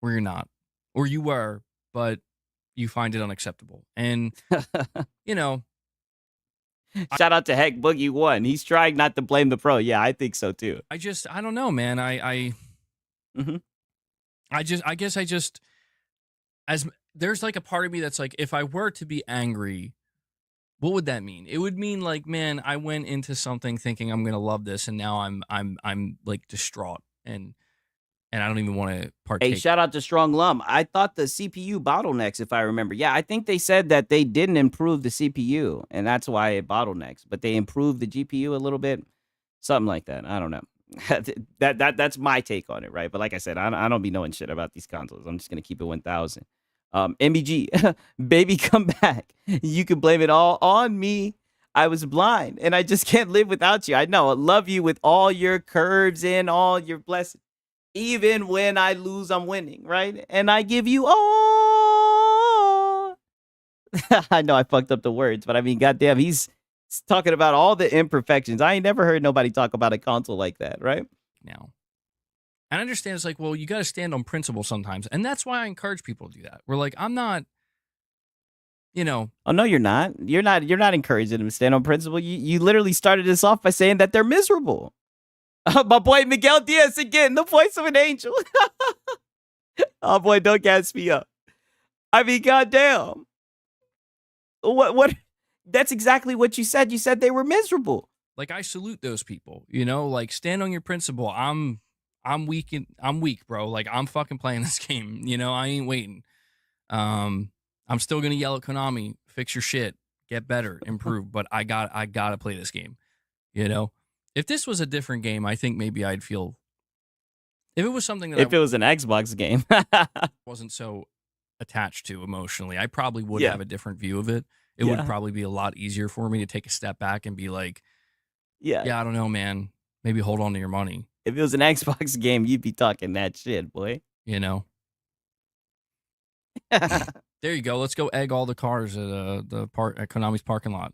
or you're not, or you were, but you find it unacceptable. And Shout out to Heck Boogie One. He's trying not to blame the pro. Yeah, I think so too. I don't know, man. Mhm. As there's like a part of me that's like, if I were to be angry, what would that mean? It would mean like, man, I went into something thinking I'm gonna love this, and now I'm like distraught, and I don't even want to partake. Hey, shout out to Strong Lum. I thought the CPU bottlenecks, if I remember. Yeah, I think they said that they didn't improve the CPU, and that's why it bottlenecks. But they improved the GPU a little bit, something like that. I don't know. That's my take on it, right? But like I said, I don't be knowing shit about these consoles. I'm just gonna keep it 1,000. MBG, baby, come back. You can blame it all on me. I was blind, and I just can't live without you. I know. I love you with all your curves and all your blessings. Even when I lose, I'm winning, right? And I give you all. I know I fucked up the words, but I mean, goddamn, he's talking about all the imperfections. I ain't never heard nobody talk about a console like that, right? Now. And I understand it's like, well, you got to stand on principle sometimes. And that's why I encourage people to do that. We're like, I'm not, Oh, no, you're not. You're not encouraging them to stand on principle. You literally started this off by saying that they're miserable. My boy Miguel Diaz again, the voice of an angel. Oh boy, don't gas me up. I mean, goddamn. What? That's exactly what you said. You said they were miserable. Like, I salute those people, like stand on your principle. I'm weak, bro. Like, I'm fucking playing this game. I ain't waiting. I'm still gonna yell at Konami, fix your shit, get better, improve. But I gotta play this game. If this was a different game, I think maybe I'd feel. If it was something that if it was an Xbox game, wasn't so attached to emotionally, I probably would have a different view of it. It would probably be a lot easier for me to take a step back and be like, yeah, I don't know, man. Maybe hold on to your money. If it was an Xbox game, you'd be talking that shit, boy. There you go. Let's go egg all the cars at at Konami's parking lot.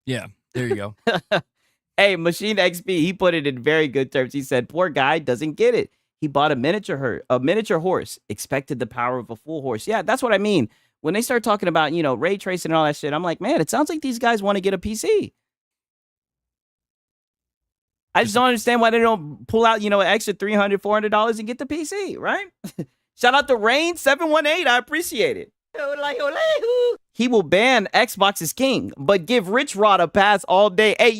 Yeah, there you go. Hey, Machine XP, he put it in very good terms. He said, "Poor guy doesn't get it. He bought a miniature horse, expected the power of a full horse." Yeah, that's what I mean. When they start talking about, ray tracing and all that shit, I'm like, man, it sounds like these guys want to get a PC. I just don't understand why they don't pull out, an extra $300, $400 and get the PC, right? Shout out to Rain718. I appreciate it. He will ban Xbox is king, but give Rich Rod a pass all day. Hey,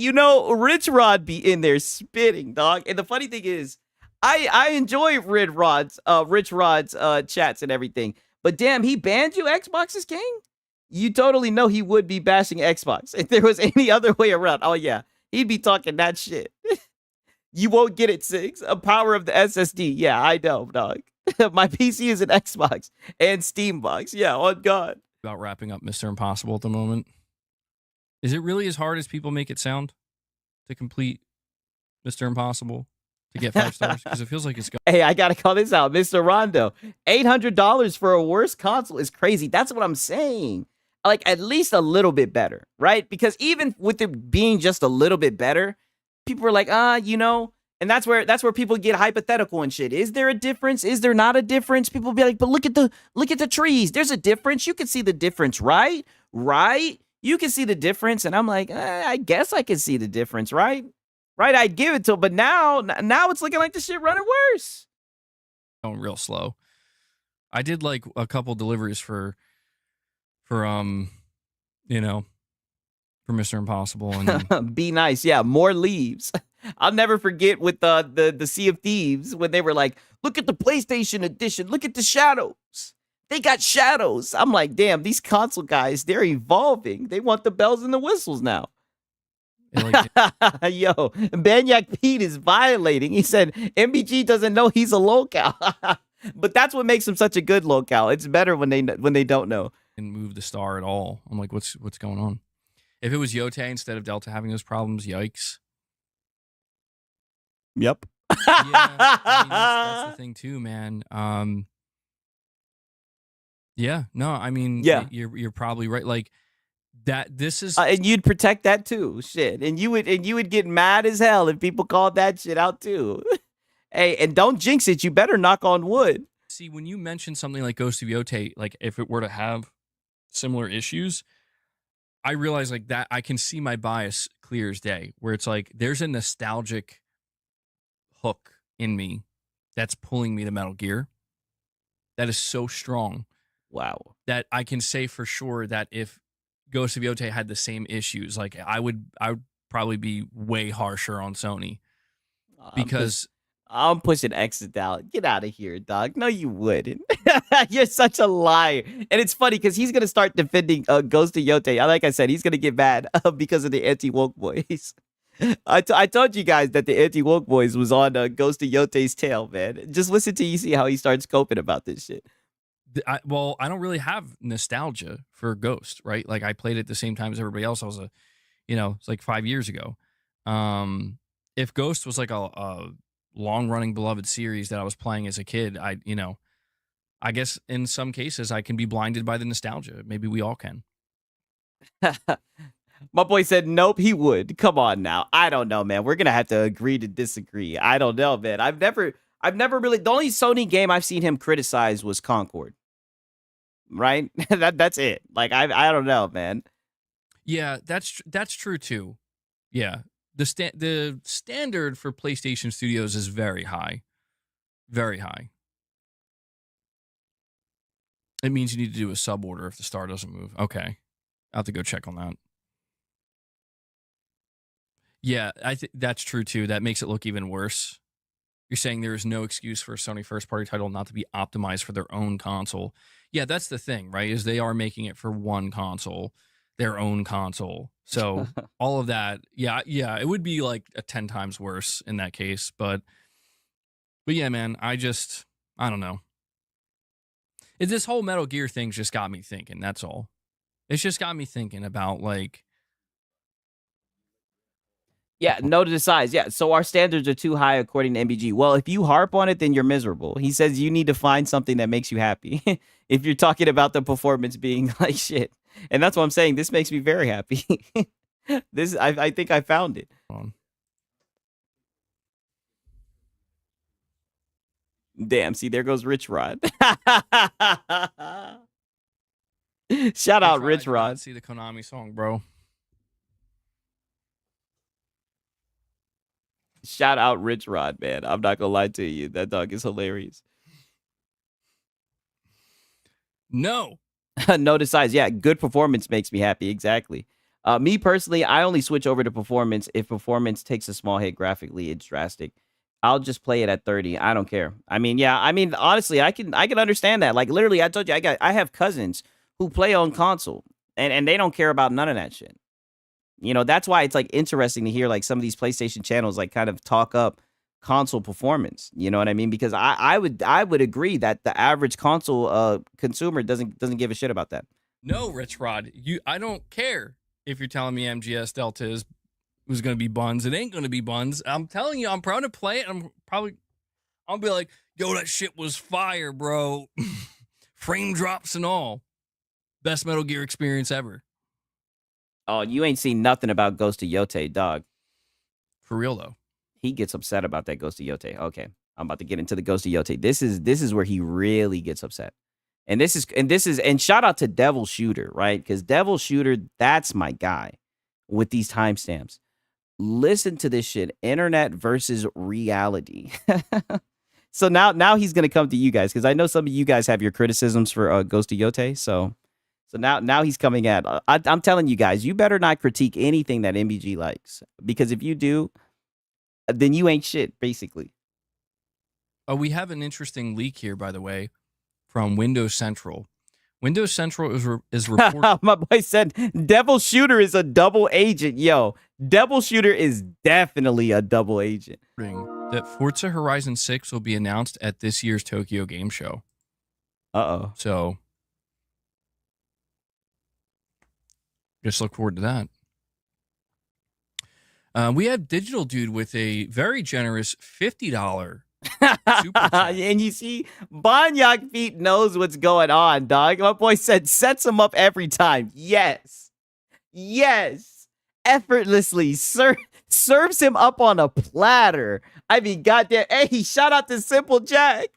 Rich Rod be in there spitting, dog. And the funny thing is, I enjoy Rich Rod's chats and everything. But damn, he banned you, Xbox is king? You totally know he would be bashing Xbox if there was any other way around. Oh yeah, he'd be talking that shit. You won't get it, Six. A power of the SSD. Yeah, I know, dog. My PC is an Xbox and Steam box. Yeah, on God. About wrapping up Mr. Impossible at the moment. Is it really as hard as people make it sound to complete Mr. Impossible to get 5 stars? Because it feels like it's. Hey, I gotta call this out, Mr. Rondo. $800 for a worse console is crazy. That's what I'm saying. Like at least a little bit better, right? Because even with it being just a little bit better, people are like, and that's where people get hypothetical and shit. Is there a difference? Is there not a difference? People be like, but look at the trees. There's a difference. You can see the difference, right? Right? You can see the difference. And I'm like, I guess I can see the difference, right? Right? I'd give it to him. But now it's looking like the shit running worse. going real slow. I did like a couple deliveries for you know, for Mr. Impossible, and Be nice. Yeah, more leaves. I'll never forget with the Sea of Thieves when they were like, look at the PlayStation edition. Look at the shadows. They got shadows. I'm like, damn, these console guys, they're evolving. They want the bells and the whistles now. like, Yo, Banyak Pete is violating. He said MBG doesn't know he's a locale. But that's what makes him such a good locale. It's better when they don't know. and move the star at all. I'm like, what's going on? If it was Yote instead of Delta having those problems, yikes. Yep. Yeah, I mean, that's the thing too, man. Yeah, no, I mean, Yeah. you're probably right. Like that. This is And you'd protect that too, shit. And you would get mad as hell if people called that shit out too. Hey, and don't jinx it. You better knock on wood. see when you mention something like Ghost of Yote, like if it were to have similar issues, I realize like that I can see my bias clear as day, where it's like there's a nostalgic hook in me that's pulling me to Metal Gear that is so strong Wow. that I can say for sure that if Ghost of Yote had the same issues, like I would probably be way harsher on Sony because I'm pushing exit out. Get out of here, dog. No, you wouldn't. You're such a liar. And it's funny because he's gonna start defending Ghost of Yote. Like I said, he's gonna get mad because of the anti-woke boys. I told you guys that the anti-woke boys was on Ghost of Yote's tail, man. Just listen to you see how he starts coping about this shit. I don't really have nostalgia for Ghost, right? Like I played it at the same time as everybody else. I was it's like 5 years ago. If Ghost was like a long-running beloved series that I was playing as a kid, I guess in some cases I can be blinded by the nostalgia. Maybe we all can. My boy said, nope, he would. Come on now. I don't know, man. We're going to have to agree to disagree. I don't know, man. I've never really, the only Sony game I've seen him criticize was Concord. Right? That's it. Like, I don't know, man. Yeah, that's true too. Yeah. The standard for PlayStation Studios is very high. Very high. It means you need to do a sub order if the star doesn't move. Okay. I'll have to go check on that. Yeah, I think that's true too. That makes it look even worse. You're saying there is no excuse for a Sony first-party title not to be optimized for their own console. Yeah, that's the thing, right? Is they are making it for one console, their own console. So all of that, yeah, it would be like 10 times worse in that case. But yeah, man, I don't know. This whole Metal Gear thing just got me thinking. That's all. It's just got me thinking about like. Yeah, no to the size. Yeah, so our standards are too high according to MBG. Well, if you harp on it, then you're miserable. He says you need to find something that makes you happy. If you're talking about the performance being like shit. And that's what I'm saying. This makes me very happy. I think I found it. Damn, see, there goes Rich Rod. Shout out Rich Rod. See the Konami song, bro. Shout out Rich Rod, man. I'm not gonna lie to you. That dog is hilarious. No. No to size. Yeah, good performance makes me happy. Exactly. Me personally, I only switch over to performance if performance takes a small hit graphically. It's drastic. I'll just play it at 30. I don't care. I mean, yeah. I mean, honestly, I can understand that. Like literally, I told you, I have cousins who play on console, and they don't care about none of that shit. You know, that's why it's like interesting to hear like some of these PlayStation channels like kind of talk up console performance. You know what I mean? Because I would agree that the average console consumer doesn't give a shit about that. No, Rich Rod, I don't care if you're telling me MGS Delta was going to be buns. It ain't going to be buns. I'm telling you, I'm proud to play it. I'll be like, yo, that shit was fire, bro. Frame drops and all. Best Metal Gear experience ever. Oh, you ain't seen nothing about Ghost of Yote, dog. For real though. He gets upset about that Ghost of Yote. Okay, I'm about to get into the Ghost of Yote. This is where he really gets upset. And shout out to Devil Shooter, right? Because Devil Shooter, that's my guy with these timestamps. Listen to this shit. Internet versus reality. So now he's gonna come to you guys because I know some of you guys have your criticisms for Ghost of Yote. So now he's coming at. I'm telling you guys, you better not critique anything that MBG likes because if you do, then you ain't shit basically. Oh, we have an interesting leak here, by the way, from Windows Central. Windows Central is reporting. My boy said Devil Shooter is a double agent. Yo, Devil Shooter is definitely a double agent. That Forza Horizon 6 will be announced at this year's Tokyo Game Show. Uh-oh. So just look forward to that. We have Digital Dude with a very generous $50 super chat. And you see, Banyak Feet knows what's going on, dog. My boy said sets him up every time. Yes. Effortlessly serves him up on a platter. I mean, goddamn. Hey, shout out to Simple Jack.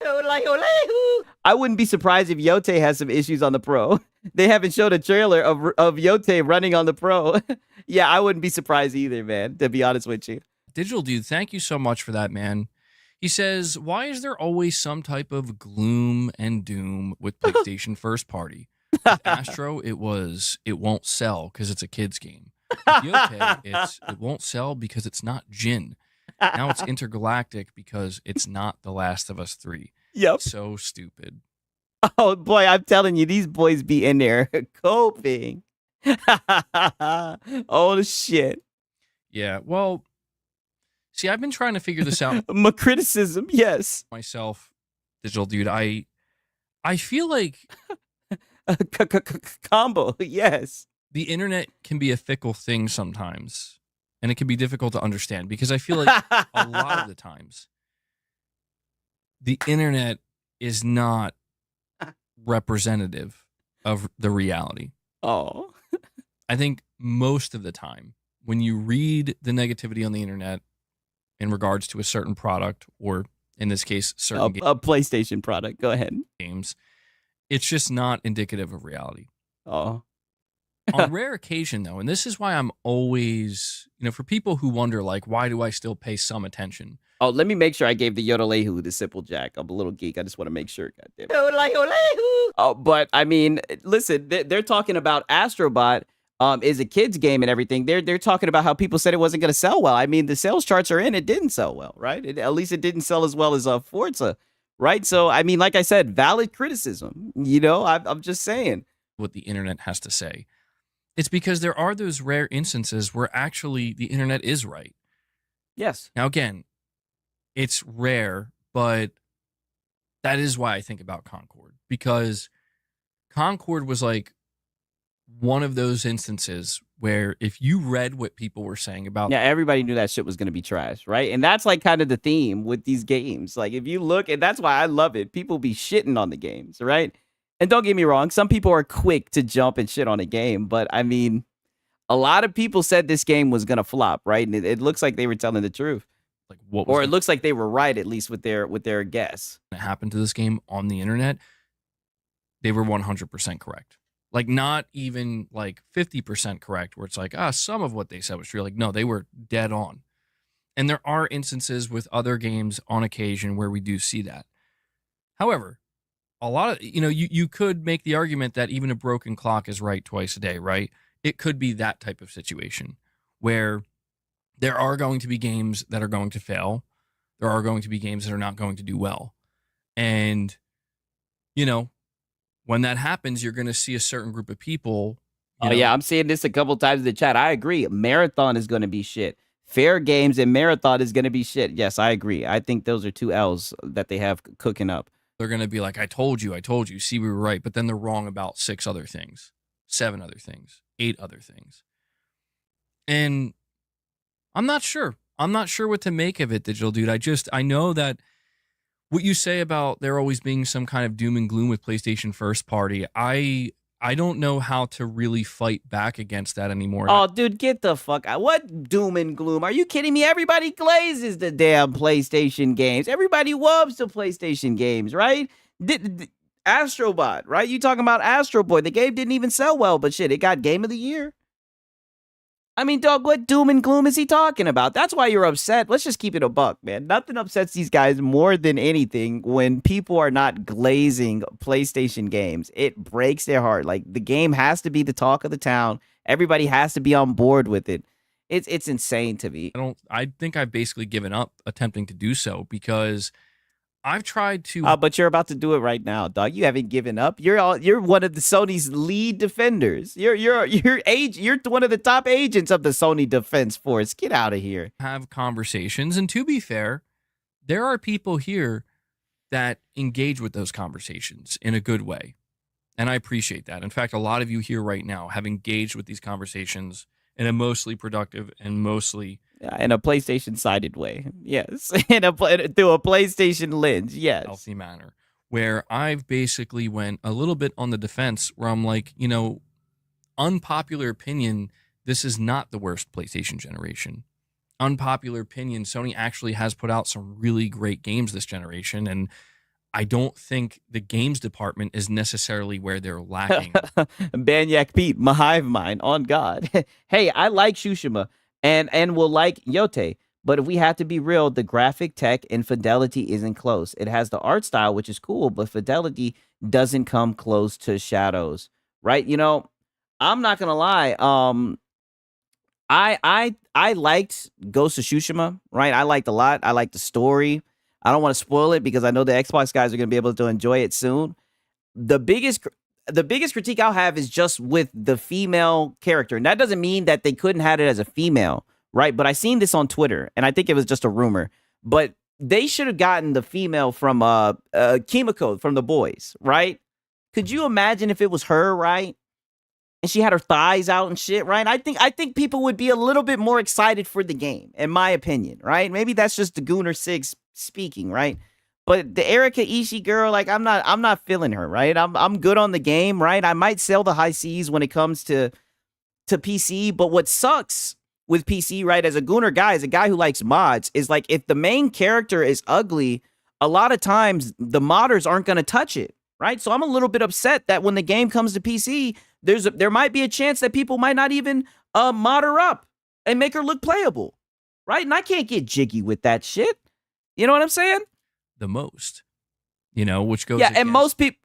I wouldn't be surprised if Yote has some issues on the Pro. They haven't showed a trailer of Yote running on the Pro. Yeah, I wouldn't be surprised either, man, to be honest with you. Digital Dude, thank you so much for that, man. He says, why is there always some type of gloom and doom with PlayStation first party? With Astro, it won't sell because it's a kid's game. With Yote, it won't sell because it's not Jin. Now it's Intergalactic because it's not The Last of Us 3. Yep. So stupid. Oh, boy, I'm telling you, these boys be in there coping. Oh, shit. Yeah, well, see, I've been trying to figure this out. My criticism, yes. Myself, Digital Dude, I feel like Combo, yes. the internet can be a fickle thing sometimes. And it can be difficult to understand because I feel like a lot of the times the internet is not representative of the reality. Oh. I think most of the time when you read the negativity on the internet in regards to a certain product or in this case, certain a PlayStation product, go ahead. Games, it's just not indicative of reality. Oh. On rare occasion, though, and this is why I'm always, for people who wonder, like, why do I still pay some attention? Oh, let me make sure I gave the Yodelehu to Simple Jack. I'm a little geek. I just want to make sure. Goddamn. Oh, but I mean, listen, they're talking about Astrobot is a kid's game and everything. They're talking about how people said it wasn't going to sell well. I mean, the sales charts are in. It didn't sell well, right? At least it didn't sell as well as Forza, right? So, I mean, like I said, valid criticism. I'm just saying. What the internet has to say. It's because there are those rare instances where actually the internet is right. Yes. Now, again, it's rare, but that is why I think about Concord. Because Concord was like one of those instances where if you read what people were saying about... Yeah, everybody knew that shit was going to be trash, right? And that's like kind of the theme with these games. Like if you look, and that's why I love it. People be shitting on the games, right? And don't get me wrong, some people are quick to jump and shit on a game, but I mean, a lot of people said this game was gonna flop, right? And it looks like they were telling the truth, like what? Or it looks like they were right, at least with their guess. That happened to this game on the internet. They were 100% correct. Like not even like 50% correct, where it's like some of what they said was true. Like no, they were dead on. And there are instances with other games on occasion where we do see that. However, a lot of, you could make the argument that even a broken clock is right twice a day, right? It could be that type of situation where there are going to be games that are going to fail. There are going to be games that are not going to do well. And, when that happens, you're going to see a certain group of people. Yeah, I'm saying this a couple times in the chat. I agree. Marathon is going to be shit. Fair Games and Marathon is going to be shit. Yes, I agree. I think those are two L's that they have cooking up. They're going to be like, I told you. See, we were right. But then they're wrong about 6 other things, 7 other things, 8 other things. And I'm not sure. I'm not sure what to make of it, Digital Dude. I know that what you say about there always being some kind of doom and gloom with PlayStation first party, I don't know how to really fight back against that anymore. Oh, dude, get the fuck out. What doom and gloom? Are you kidding me? Everybody glazes the damn PlayStation games. Everybody loves the PlayStation games, right? Astrobot, right? You talking about Astro Boy. The game didn't even sell well, but shit, it got Game of the Year. I mean, dog, what doom and gloom is he talking about? That's why you're upset. Let's just keep it a buck, man. Nothing upsets these guys more than anything when people are not glazing PlayStation games. It breaks their heart. Like, the game has to be the talk of the town. Everybody has to be on board with it. It's insane to me. I think I've basically given up attempting to do so because I've tried to. But you're about to do it right now, dog. You haven't given up. You're one of the Sony's lead defenders. You're one of the top agents of the Sony Defense Force. Get out of here. Have conversations, and to be fair, there are people here that engage with those conversations in a good way, and I appreciate that. In fact, a lot of you here right now have engaged with these conversations in a mostly productive and mostly in a PlayStation-sided way, yes. Through a PlayStation lens, yes. healthy manner, where I've basically went a little bit on the defense, where I'm like, unpopular opinion, this is not the worst PlayStation generation. Unpopular opinion, Sony actually has put out some really great games this generation, and I don't think the games department is necessarily where they're lacking. Banyak Pete, my hive mind, on God. Hey, I like Tsushima and will like Yote, but if we have to be real, the graphic tech and fidelity isn't close. It has the art style, which is cool, but fidelity doesn't come close to Shadows, right? I'm not gonna lie. I liked Ghost of Tsushima, right? I liked a lot. I liked the story. I don't want to spoil it because I know the Xbox guys are going to be able to enjoy it soon. The biggest critique I'll have is just with the female character. And that doesn't mean that they couldn't have it as a female, right? But I seen this on Twitter, and I think it was just a rumor. But they should have gotten the female from Kimiko from The Boys, right? Could you imagine if it was her, right? And she had her thighs out and shit, right? I think people would be a little bit more excited for the game, in my opinion, right? Maybe that's just the Gooner Sig speaking, right? But the Erika Ishii girl, like, I'm not feeling her, right? I'm good on the game, right? I might sell the high C's when it comes to PC, but what sucks with PC, right, as a Gooner guy, as a guy who likes mods, is like if the main character is ugly, a lot of times the modders aren't going to touch it, right? So I'm a little bit upset that when the game comes to PC, there might be a chance that people might not even mod her up and make her look playable, right? And I can't get jiggy with that shit. You know what I'm saying? The most, which goes and most people,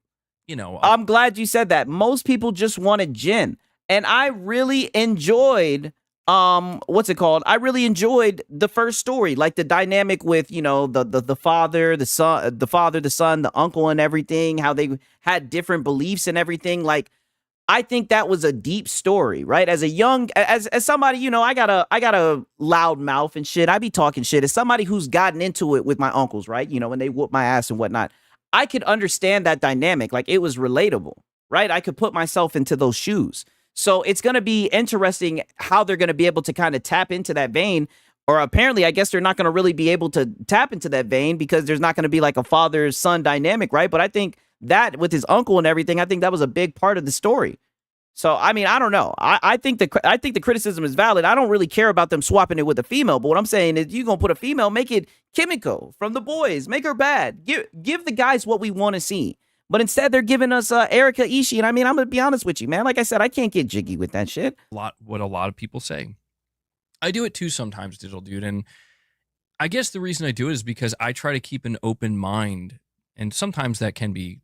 I'm glad you said that. Most people just wanted Jen, and I really enjoyed what's it called? I really enjoyed the first story, like the dynamic with the father, the son, the uncle, and everything. How they had different beliefs and everything. Like, I think that was a deep story, right? As somebody, I got a loud mouth and shit. I be talking shit. As somebody who's gotten into it with my uncles, right? When they whoop my ass and whatnot, I could understand that dynamic. Like, it was relatable, right? I could put myself into those shoes. So it's going to be interesting how they're going to be able to kind of tap into that vein. Or apparently, I guess they're not going to really be able to tap into that vein because there's not going to be like a father-son dynamic, right? But I think that with his uncle and everything, I think that was a big part of the story. So, I mean, I don't know. I think the criticism is valid. I don't really care about them swapping it with a female. But what I'm saying is, you're going to put a female, make it Kimiko from The Boys. Make her bad. Give the guys what we want to see. But instead, they're giving us Erika Ishii. And I mean, I'm going to be honest with you, man. Like I said, I can't get jiggy with that shit. What a lot of people say. I do it too sometimes, Digital Dude. And I guess the reason I do it is because I try to keep an open mind. And sometimes that can be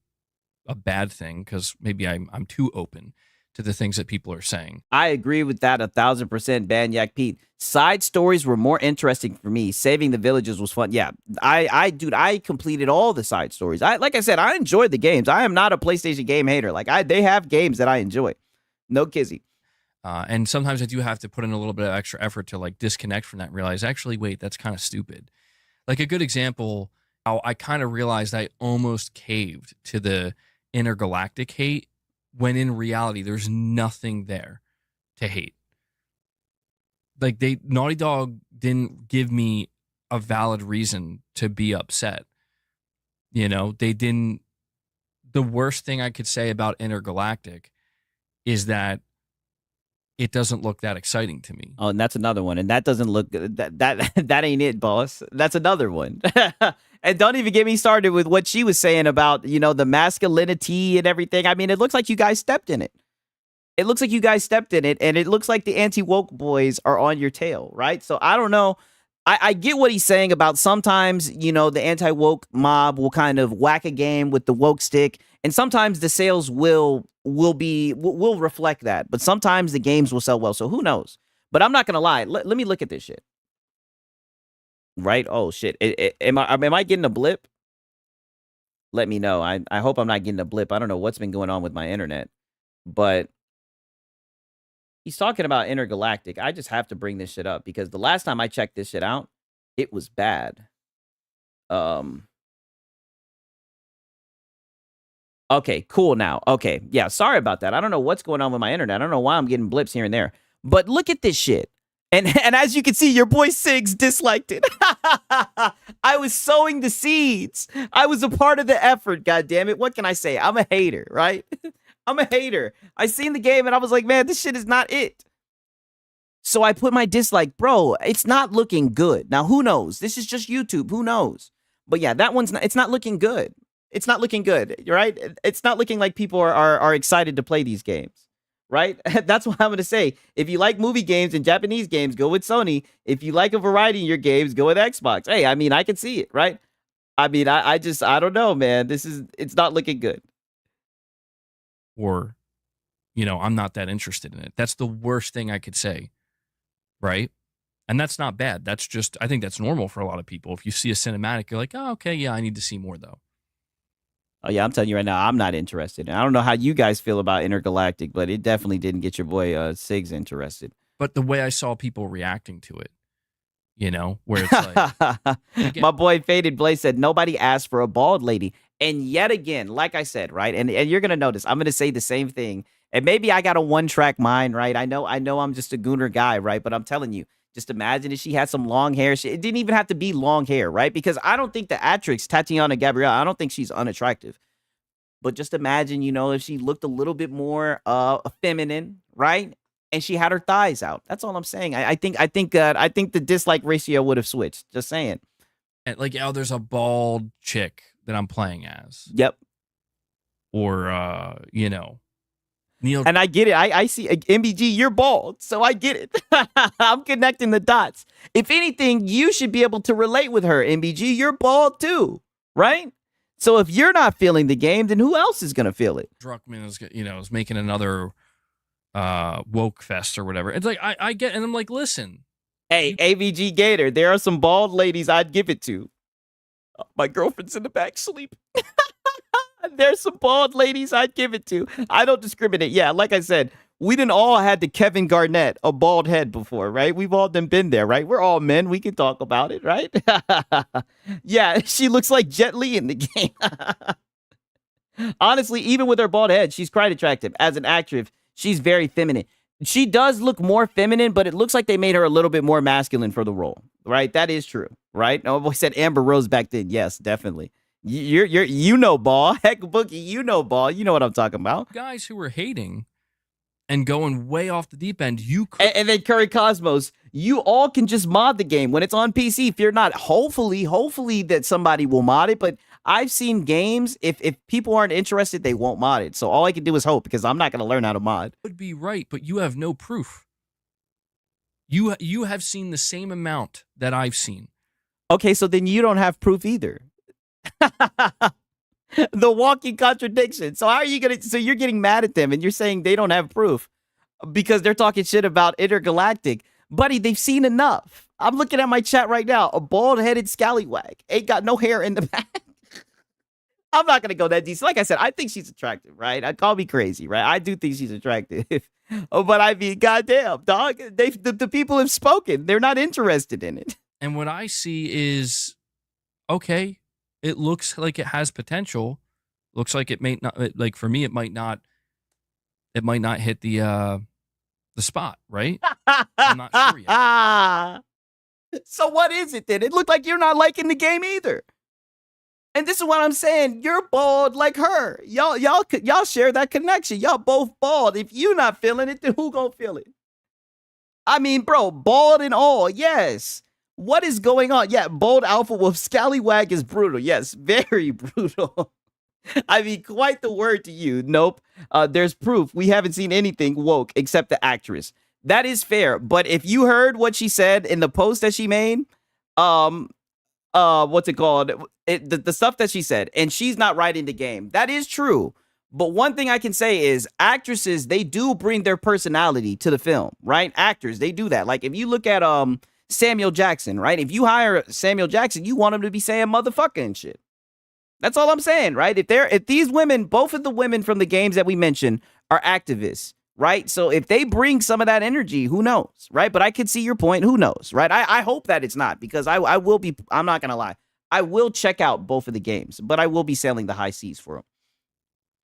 a bad thing because maybe I'm too open to the things that people are saying. I agree with that 1,000%, Banyak Pete. Side stories were more interesting for me. Saving the villages was fun. Yeah, I completed all the side stories. Like I said, I enjoyed the games. I am not a PlayStation game hater. Like, they have games that I enjoy. No kizzy. And sometimes I do have to put in a little bit of extra effort to like disconnect from that and realize, actually, wait, that's kind of stupid. Like a good example, how I kind of realized I almost caved to the intergalactic hate when in reality there's nothing there to hate. Like, Naughty Dog didn't give me a valid reason to be upset. They didn't. The worst thing I could say about Intergalactic is that it doesn't look that exciting to me. Oh, and that's another one. And that doesn't look that ain't it, boss. That's another one. And don't even get me started with what she was saying about, the masculinity and everything. I mean, it looks like you guys stepped in it. it looks like you guys stepped in it, and it looks like the anti-woke boys are on your tail, right? So I don't know. I get what he's saying about sometimes, you know, the anti-woke mob will kind of whack a game with the woke stick, and sometimes the sales will reflect that. But sometimes the games will sell well. So who knows? But I'm not gonna lie. Let me look at this shit. Right? Oh shit. Am I getting a blip? Let me know. I hope I'm not getting a blip. I don't know what's been going on with my internet, but he's talking about intergalactic. I just have to bring this shit up because the last time I checked this shit out, it was bad. Okay, cool now. Okay, yeah, sorry about that. I don't know what's going on with my internet. I don't know why I'm getting blips here and there. But look at this shit. And as you can see, your boy Sigs disliked it. I was sowing the seeds. I was a part of the effort, God damn it. What can I say? I'm a hater, right? I'm a hater. I seen the game and I was like, man, this shit is not it. So I put my dislike, bro, it's not looking good. Now, who knows? This is just YouTube. Who knows? But yeah, that one's not, it's not looking good. It's not looking good, right? It's not looking like people are excited to play these games, right? That's what I'm going to say. If you like movie games and Japanese games, go with Sony. If you like a variety in your games, go with Xbox. Hey, I mean, I can see it, right? I mean, I don't know, man. It's not looking good. Or, you know, I'm not that interested in it. That's the worst thing I could say, right? And that's not bad. That's just, I think that's normal for a lot of people. If you see a cinematic, you're like, oh, okay, yeah, I need to see more, though. Oh, yeah, I'm telling you right now, I'm not interested. I don't know how you guys feel about Intergalactic, but it definitely didn't get your boy Sigs interested. But the way I saw people reacting to it, you know, where it's like... My boy Faded Blaze said, nobody asked for a bald lady. And yet again, like I said, right, and you're going to notice, I'm going to say the same thing. And maybe I got a one-track mind, right? I know I'm just a gooner guy, right? But I'm telling you, just imagine if she had some long hair. It didn't even have to be long hair, right? Because I don't think the actress, Tatiana Gabrielle, I don't think she's unattractive. But just imagine, you know, if she looked a little bit more feminine, right? And she had her thighs out. That's all I'm saying. I think the dislike ratio would have switched. Just saying. And like, oh, there's a bald chick that I'm playing as. Yep. Or, you know, Neil. And I get it. I see MBG, you're bald. So I get it. I'm connecting the dots. If anything, you should be able to relate with her, MBG. You're bald too, right? So if you're not feeling the game, then who else is going to feel it? Druckmann is making another woke fest or whatever. It's like, I get, and I'm like, listen. Hey, AVG Gator, there are some bald ladies I'd give it to. My girlfriend's in the back sleeping. There's some bald ladies I'd give it to. I don't discriminate. Yeah, like I said, we didn't all had the Kevin Garnett, a bald head before, right? We've all been there, right? We're all men. We can talk about it, right? Yeah, she looks like Jet Li in the game. Honestly, even with her bald head, she's quite attractive. As an actress, she's very feminine. She does look more feminine, but it looks like they made her a little bit more masculine for the role, right? That is true, right? No, boy said Amber Rose back then. Yes, definitely. You know ball. Heck, Bookie, you know ball. You know what I'm talking about. Guys who were hating and going way off the deep end, you could... And then Curry Cosmos, you all can just mod the game when it's on PC. If you're not, hopefully that somebody will mod it. But I've seen games, if people aren't interested, they won't mod it. So all I can do is hope, because I'm not going to learn how to mod. Would be right, but you have no proof. You have seen the same amount that I've seen. Okay, so then you don't have proof either. The walking contradiction. So how are you gonna? So you're getting mad at them and you're saying they don't have proof because they're talking shit about Intergalactic, buddy. They've seen enough. I'm looking at my chat right now. A bald-headed scallywag ain't got no hair in the back. I'm not gonna go that deep. Like I said, I think she's attractive, right? I'd call me crazy, right? I do think she's attractive. Oh, but I mean, goddamn, dog. The people have spoken. They're not interested in it. And what I see is, okay, it looks like it has potential. Looks like it may not. Like for me, it might not. It might not hit the spot, right? I'm not sure yet. So what is it then? It looked like you're not liking the game either. And this is what I'm saying. You're bald like her. Y'all share that connection. Y'all both bald. If you're not feeling it, then who gonna feel it? I mean, bro, bald and all. Yes. What is going on? Yeah, bold alpha wolf scallywag is brutal. Yes, very brutal. I mean, quite the word to you. Nope. There's proof. We haven't seen anything woke except the actress. That is fair. But if you heard what she said in the post that she made, um, what's it called? The stuff that she said, and she's not writing the game. That is true. But one thing I can say is actresses, they do bring their personality to the film, right? Actors, they do that. Like if you look at Samuel Jackson, right? If you hire Samuel Jackson, you want him to be saying motherfucker and shit. That's all I'm saying, right? If these women, both of the women from the games that we mentioned are activists, right? So if they bring some of that energy, who knows, right? But I could see your point. Who knows, right? I hope that it's not, because I will be, I'm not going to lie. I will check out both of the games, but I will be sailing the high seas for them.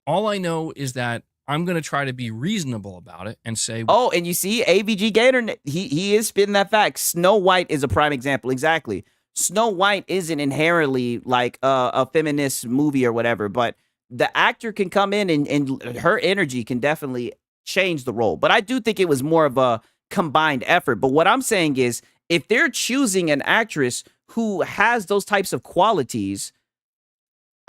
All I know is that I'm going to try to be reasonable about it and say, oh, and you see, AVG Gator, he is spitting that fact. Snow White is a prime example. Exactly. Snow White isn't inherently like a feminist movie or whatever, but the actor can come in and her energy can definitely change the role. But I do think it was more of a combined effort. But what I'm saying is, if they're choosing an actress who has those types of qualities,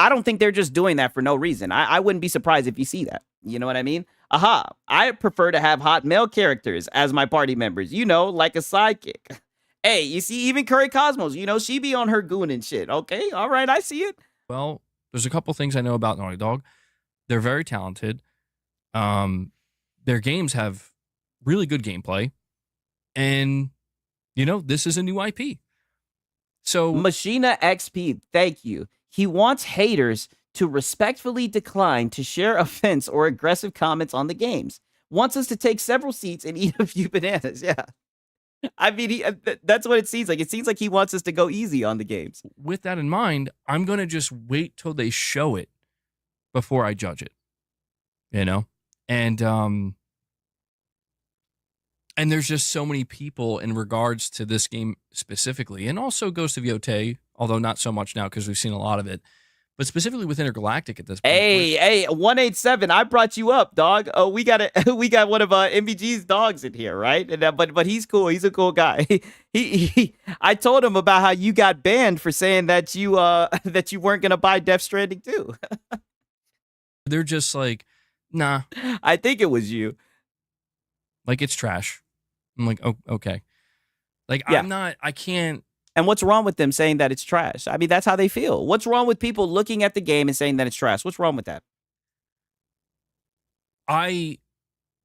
I don't think they're just doing that for no reason. I wouldn't be surprised if you see that. You know what I mean? Aha. I prefer to have hot male characters as my party members, you know, like a sidekick. Hey, you see, even Curry Cosmos, you know, she be on her goon and shit. Okay, all right, I see it. well, there's a couple things I know about Naughty Dog. They're very talented. Their games have really good gameplay. And, you know, this is a new IP. So Machina XP, thank you. He wants haters to respectfully decline to share offense or aggressive comments on the games. Wants us to take several seats and eat a few bananas. Yeah. I mean, that's what it seems like. It seems like he wants us to go easy on the games. with that in mind, I'm going to just wait till they show it before I judge it, you know? And there's just so many people in regards to this game specifically, and also Ghost of Yotei, although not so much now because we've seen a lot of it, but specifically with Intergalactic at this point. Hey, 187, I brought you up, dog. Oh, we got one of MVG's dogs in here, right? And, but he's cool. He's a cool guy. I told him about how you got banned for saying that you that you weren't gonna buy Death Stranding 2. They're just like, nah, I think it was you. like it's trash. I'm like, oh, okay. Like, Yeah. I can't. And what's wrong with them saying that it's trash? I mean, that's how they feel. What's wrong with people looking at the game and saying that it's trash? What's wrong with that?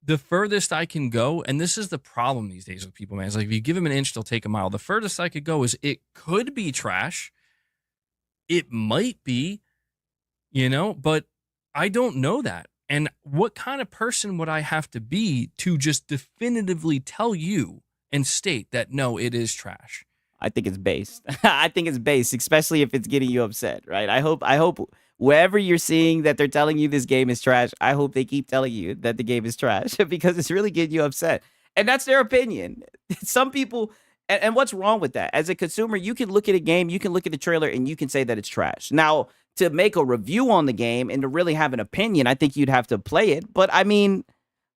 The furthest I can go, and this is the problem these days with people, man. It's like, if you give them an inch, they'll take a mile. The furthest I could go is it could be trash. It might be, you know, but I don't know that. And what kind of person would I have to be to just definitively tell you and state that, no, it is trash? I think it's based. I think it's based, especially if it's getting you upset, right? I hope wherever you're seeing that they're telling you this game is trash, I hope they keep telling you that the game is trash because it's really getting you upset. And that's their opinion. Some people, and what's wrong with that? As a consumer, you can look at a game, you can look at the trailer, and you can say that it's trash. Now, to make a review on the game and to really have an opinion, I think you'd have to play it. But I mean,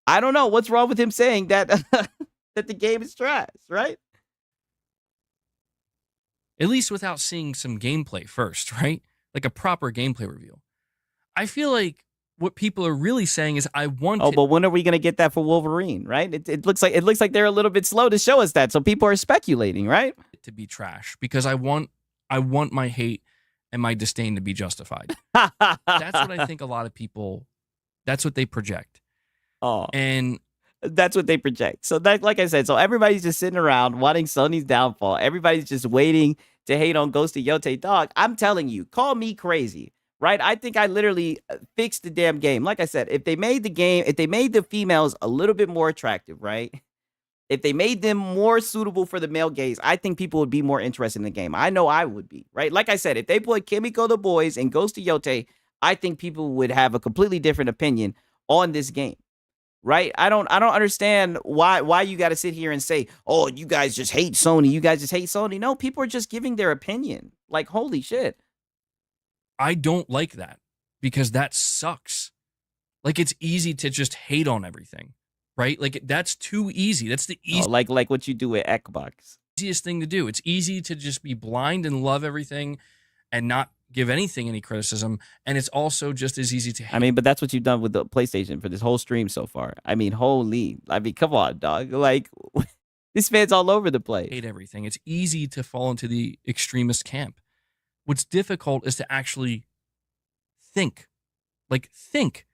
I don't know. What's wrong with him saying that that the game is trash, right? At least without seeing some gameplay first, right? Like a proper gameplay reveal. I feel like what people are really saying is, I want. Oh, but when are we gonna get that for Wolverine, right? It looks like they're a little bit slow to show us that, so people are speculating, right? it to be trash because I want my hate and my disdain to be justified. That's what I think a lot of people. That's what they project. Oh, And that's what they project. So that, like I said, so everybody's just sitting around wanting Sony's downfall. Everybody's just waiting to hate on Ghost of Yotei. Dog, I'm telling you, call me crazy, right? I think I literally fixed the damn game. Like I said, if they made the females a little bit more attractive, right? If they made them more suitable for the male gaze, I think people would be more interested in the game. I know I would be, right? Like I said, if they put Kimiko the Boys and Ghost of Yotei, I think people would have a completely different opinion on this game. Right? I don't understand why you got to sit here and say, "Oh, you guys just hate Sony. You guys just hate Sony." No, people are just giving their opinion. Like, holy shit. I don't like that because that sucks. Like, it's easy to just hate on everything, right? Like, that's too easy. That's the Oh, like what you do with Xbox. easiest thing to do. It's easy to just be blind and love everything and not give anything any criticism, and it's also just as easy to hate. I mean, but that's what you've done with the PlayStation for this whole stream so far. I mean, come on, dog. Like, this man's all over the place. Hate everything. It's easy to fall into the extremist camp. What's difficult is to actually think. Like, think.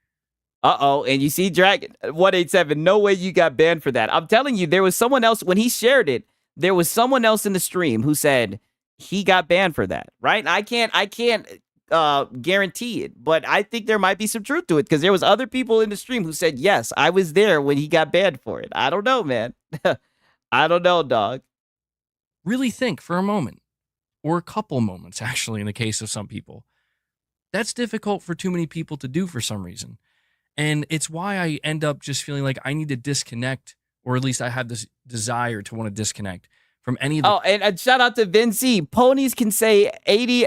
Uh-oh, and you see Dragon 187, no way you got banned for that. I'm telling you, there was someone else, when he shared it, there was someone else in the stream who said he got banned for that, right? I can't guarantee it, but I think there might be some truth to it, because there was other people in the stream who said, yes, I was there when he got banned for it. I don't know, man. I don't know, dog. Really think for a moment, or a couple moments, actually, in the case of some people. That's difficult for too many people to do for some reason. And it's why I end up just feeling like I need to disconnect, or at least I have this desire to want to disconnect from any of the... Oh, and shout out to Vinci. Ponies can say 80,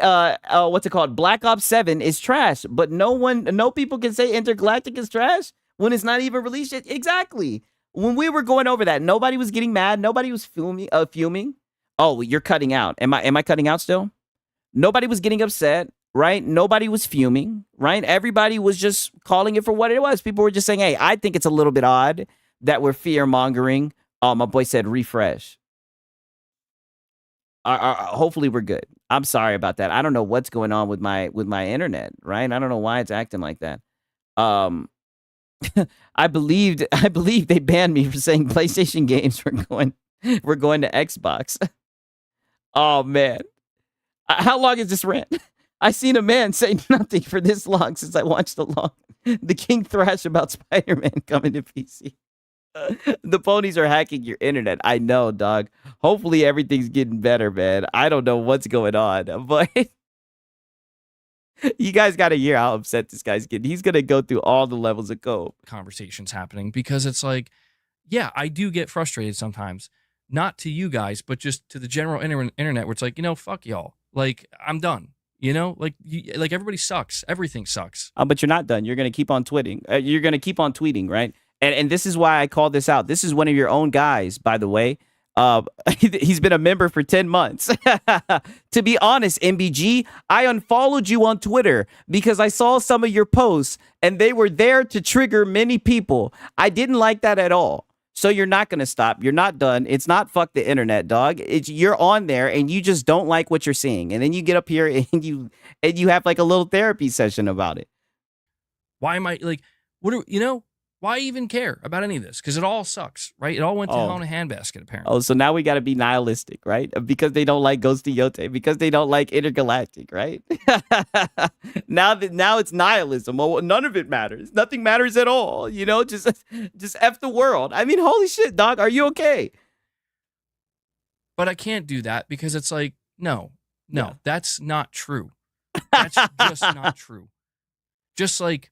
what's it called? Black Ops 7 is trash, but no people can say Intergalactic is trash when it's not even released yet. Exactly. When we were going over that, nobody was getting mad. Nobody was fuming. Oh, you're cutting out. Am I cutting out still? Nobody was getting upset. Right? Nobody was fuming, right? Everybody was just calling it for what it was. People were just saying, hey, I think it's a little bit odd that we're fear-mongering. Oh, my boy said refresh. Hopefully we're good. I'm sorry about that. I don't know what's going on with my internet, right? I don't know why it's acting like that. I believe they banned me for saying PlayStation games were going to Xbox. Oh, man. How long is this rant? I seen a man say nothing for this long since I watched the King thrash about Spider-Man coming to PC. The ponies are hacking your internet. I know, dog. Hopefully everything's getting better, man. I don't know what's going on, but you guys got to hear how upset this guy's getting. He's going to go through all the levels of cope. Conversations happening, because it's like, yeah, I do get frustrated sometimes. Not to you guys, but just to the general internet, where it's like, fuck y'all. Like, I'm done. Like everybody sucks. Everything sucks. But you're not done. You're going to keep on tweeting. You're going to keep on tweeting, right? And this is why I called this out. This is one of your own guys, by the way. He's been a member for 10 months. To be honest, MBG, I unfollowed you on Twitter because I saw some of your posts and they were there to trigger many people. I didn't like that at all. So you're not going to stop. You're not done. It's not fuck the internet, dog. You're on there and you just don't like what you're seeing. And then you get up here and you have like a little therapy session about it. Why am I like, why even care about any of this? Because it all sucks, right? It all went to hell in a handbasket, apparently. Oh, so now we got to be nihilistic, right? Because they don't like Ghost of Yote, because they don't like Intergalactic, right? now it's nihilism. Oh, none of it matters. Nothing matters at all. Just F the world. I mean, holy shit, dog. Are you okay? But I can't do that because it's like, no, that's not true. That's just not true. Just like,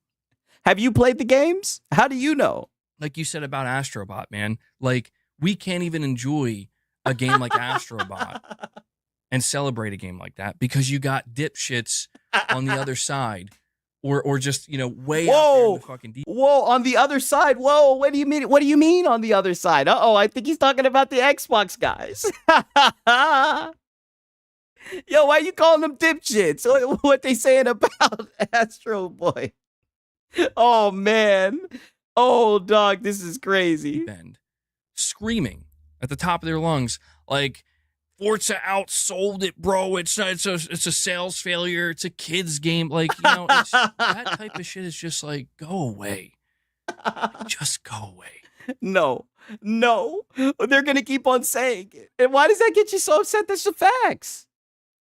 have you played the games? How do you know? Like you said about Astrobot, man. Like, we can't even enjoy a game like Astrobot and celebrate a game like that because you got dipshits on the other side, or just way out there in the fucking deep. Whoa, on the other side. Whoa, what do you mean? What do you mean on the other side? I think he's talking about the Xbox guys. Yo, why you calling them dipshits? What they saying about Astro Boy? Oh, man. Oh, dog, this is crazy. Bend, screaming at the top of their lungs, like, Forza outsold it, bro. It's a sales failure. It's a kid's game. Like, it's, that type of shit is just like, go away. Just go away. No. They're going to keep on saying it. And why does that get you so upset? That's the facts.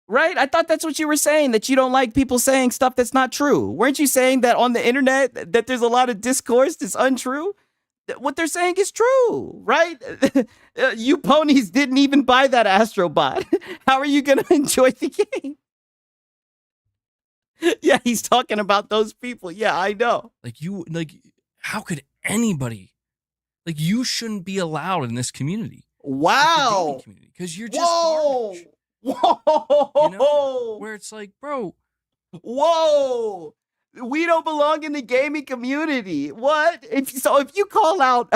Right? I thought that's what you were saying, that you don't like people saying stuff that's not true. Weren't you saying that on the internet that there's a lot of discourse that's untrue? What they're saying is true, right? You ponies didn't even buy that Astrobot. How are you going to enjoy the game? Yeah, he's talking about those people. Yeah, I know. How could anybody, you shouldn't be allowed in this community. Wow. Because you're just garbage. Whoa! Where it's like, bro. Whoa! We don't belong in the gaming community. What? If you call out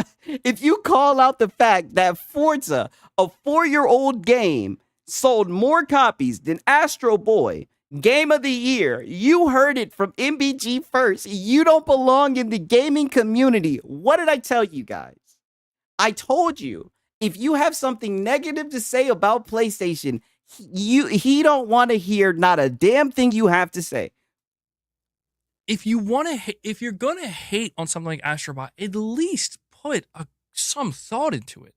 the fact that Forza, a 4-year-old game, sold more copies than Astro Boy, Game of the year. You heard it from MBG first. You don't belong in the gaming community. What did I tell you guys? I told you, if you have something negative to say about PlayStation, he don't want to hear not a damn thing you have to say. If you're gonna hate on something like Astrobot, at least put some thought into it.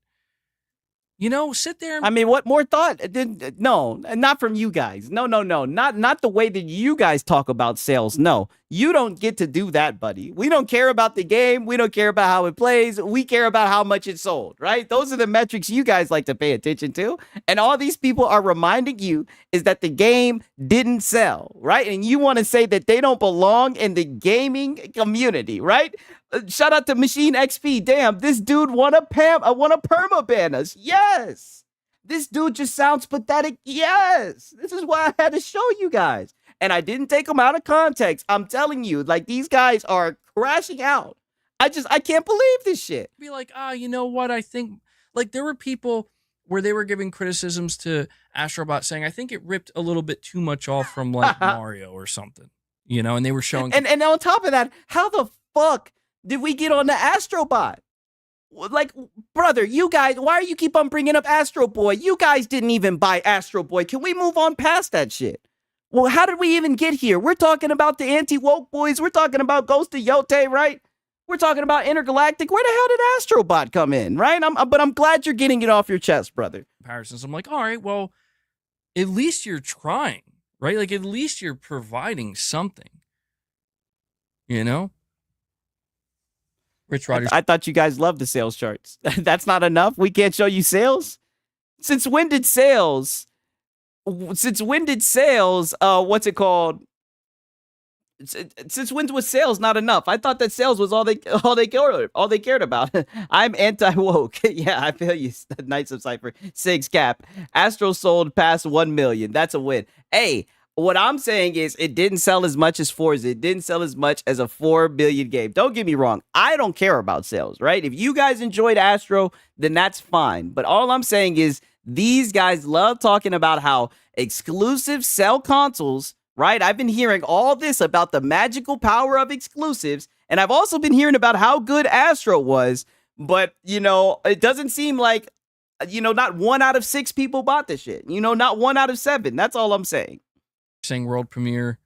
You know, sit there. I mean, what more thought? No, not from you guys. No. Not the way that you guys talk about sales. No, you don't get to do that, buddy. We don't care about the game. We don't care about how it plays. We care about how much it sold, right? Those are the metrics you guys like to pay attention to. And all these people are reminding you is that the game didn't sell, right? And you want to say that they don't belong in the gaming community, right? Shout out to Machine XP. Damn, this dude want to perma ban us. Yes. This dude just sounds pathetic. Yes. This is why I had to show you guys. And I didn't take them out of context. I'm telling you, like, these guys are crashing out. I can't believe this shit. Be like, you know what? I think, like, there were people where they were giving criticisms to Astrobot saying, I think it ripped a little bit too much off from, like, Mario or something. You know, and they were showing. And on top of that, how the fuck did we get on the Astrobot? Like, brother, you guys, why do you keep on bringing up Astro Boy? You guys didn't even buy Astro Boy. Can we move on past that shit? Well, how did we even get here? We're talking about the anti-woke boys. We're talking about Ghost of Yote, right? We're talking about Intergalactic. Where the hell did Astrobot come in, right? But I'm glad you're getting it off your chest, brother. Comparisons. I'm like, all right, well, at least you're trying, right? Like, at least you're providing something, you know? Rich Rogers. I thought you guys loved the sales charts. That's not enough? We can't show you sales? Since when did sales, what's it called? Since when was sales not enough? I thought that sales was all they cared about. I'm anti-woke. Yeah, I feel you, Knights of Cypher. 6 cap. Astro sold past 1 million. That's a win. Hey, what I'm saying is it didn't sell as much as Forza. It didn't sell as much as a 4 billion game. Don't get me wrong. I don't care about sales, right? If you guys enjoyed Astro, then that's fine. But all I'm saying is these guys love talking about how exclusives sell consoles, right? I've been hearing all this about the magical power of exclusives. And I've also been hearing about how good Astro was. But, you know, it doesn't seem like, you know, not 1 out of 6 people bought this shit. You know, not 1 out of 7. That's all I'm saying. Saying world premiere,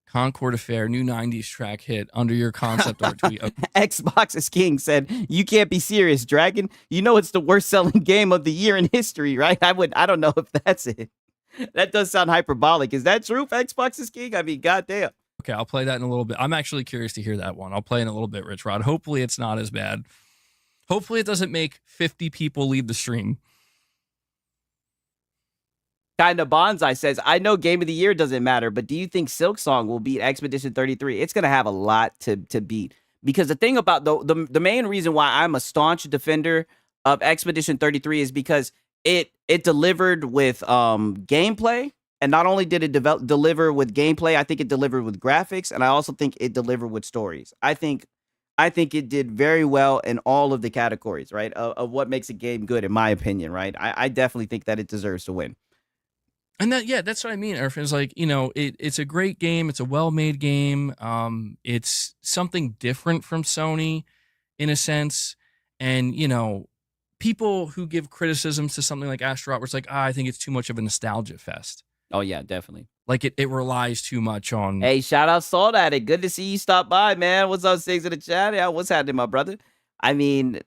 Concord Affair, new 90s track hit under your concept art tweet. Xbox is King said, you can't be serious, Dragon. You know it's the worst selling game of the year in history, right? I don't know if that's it. That does sound hyperbolic. Is that true for Xbox is King? I mean, goddamn. Okay, I'll play that in a little bit. I'm actually curious to hear that one. I'll play in a little bit, Rich Rod. Hopefully it's not as bad. Hopefully it doesn't make 50 people leave the stream. Kinda Bonsai says, I know Game of the Year doesn't matter, but do you think Silk Song will beat Expedition 33? It's going to have a lot to beat. Because the thing about the main reason why I'm a staunch defender of Expedition 33 is because it delivered with gameplay. And not only did it deliver with gameplay, I think it delivered with graphics. And I also think it delivered with stories. I think it did very well in all of the categories, right? Of what makes a game good, in my opinion, right? I definitely think that it deserves to win. And that's what I mean. It's like, you know, it's a great game. It's a well-made game. It's something different from Sony in a sense. And, you know, people who give criticisms to something like Astrobot, where it's like, I think it's too much of a nostalgia fest. Oh, yeah, definitely. Like it relies too much on. Hey, shout out Salt Addict. Good to see you stop by, man. What's up, Six in the chat? Yeah, what's happening, my brother? I mean,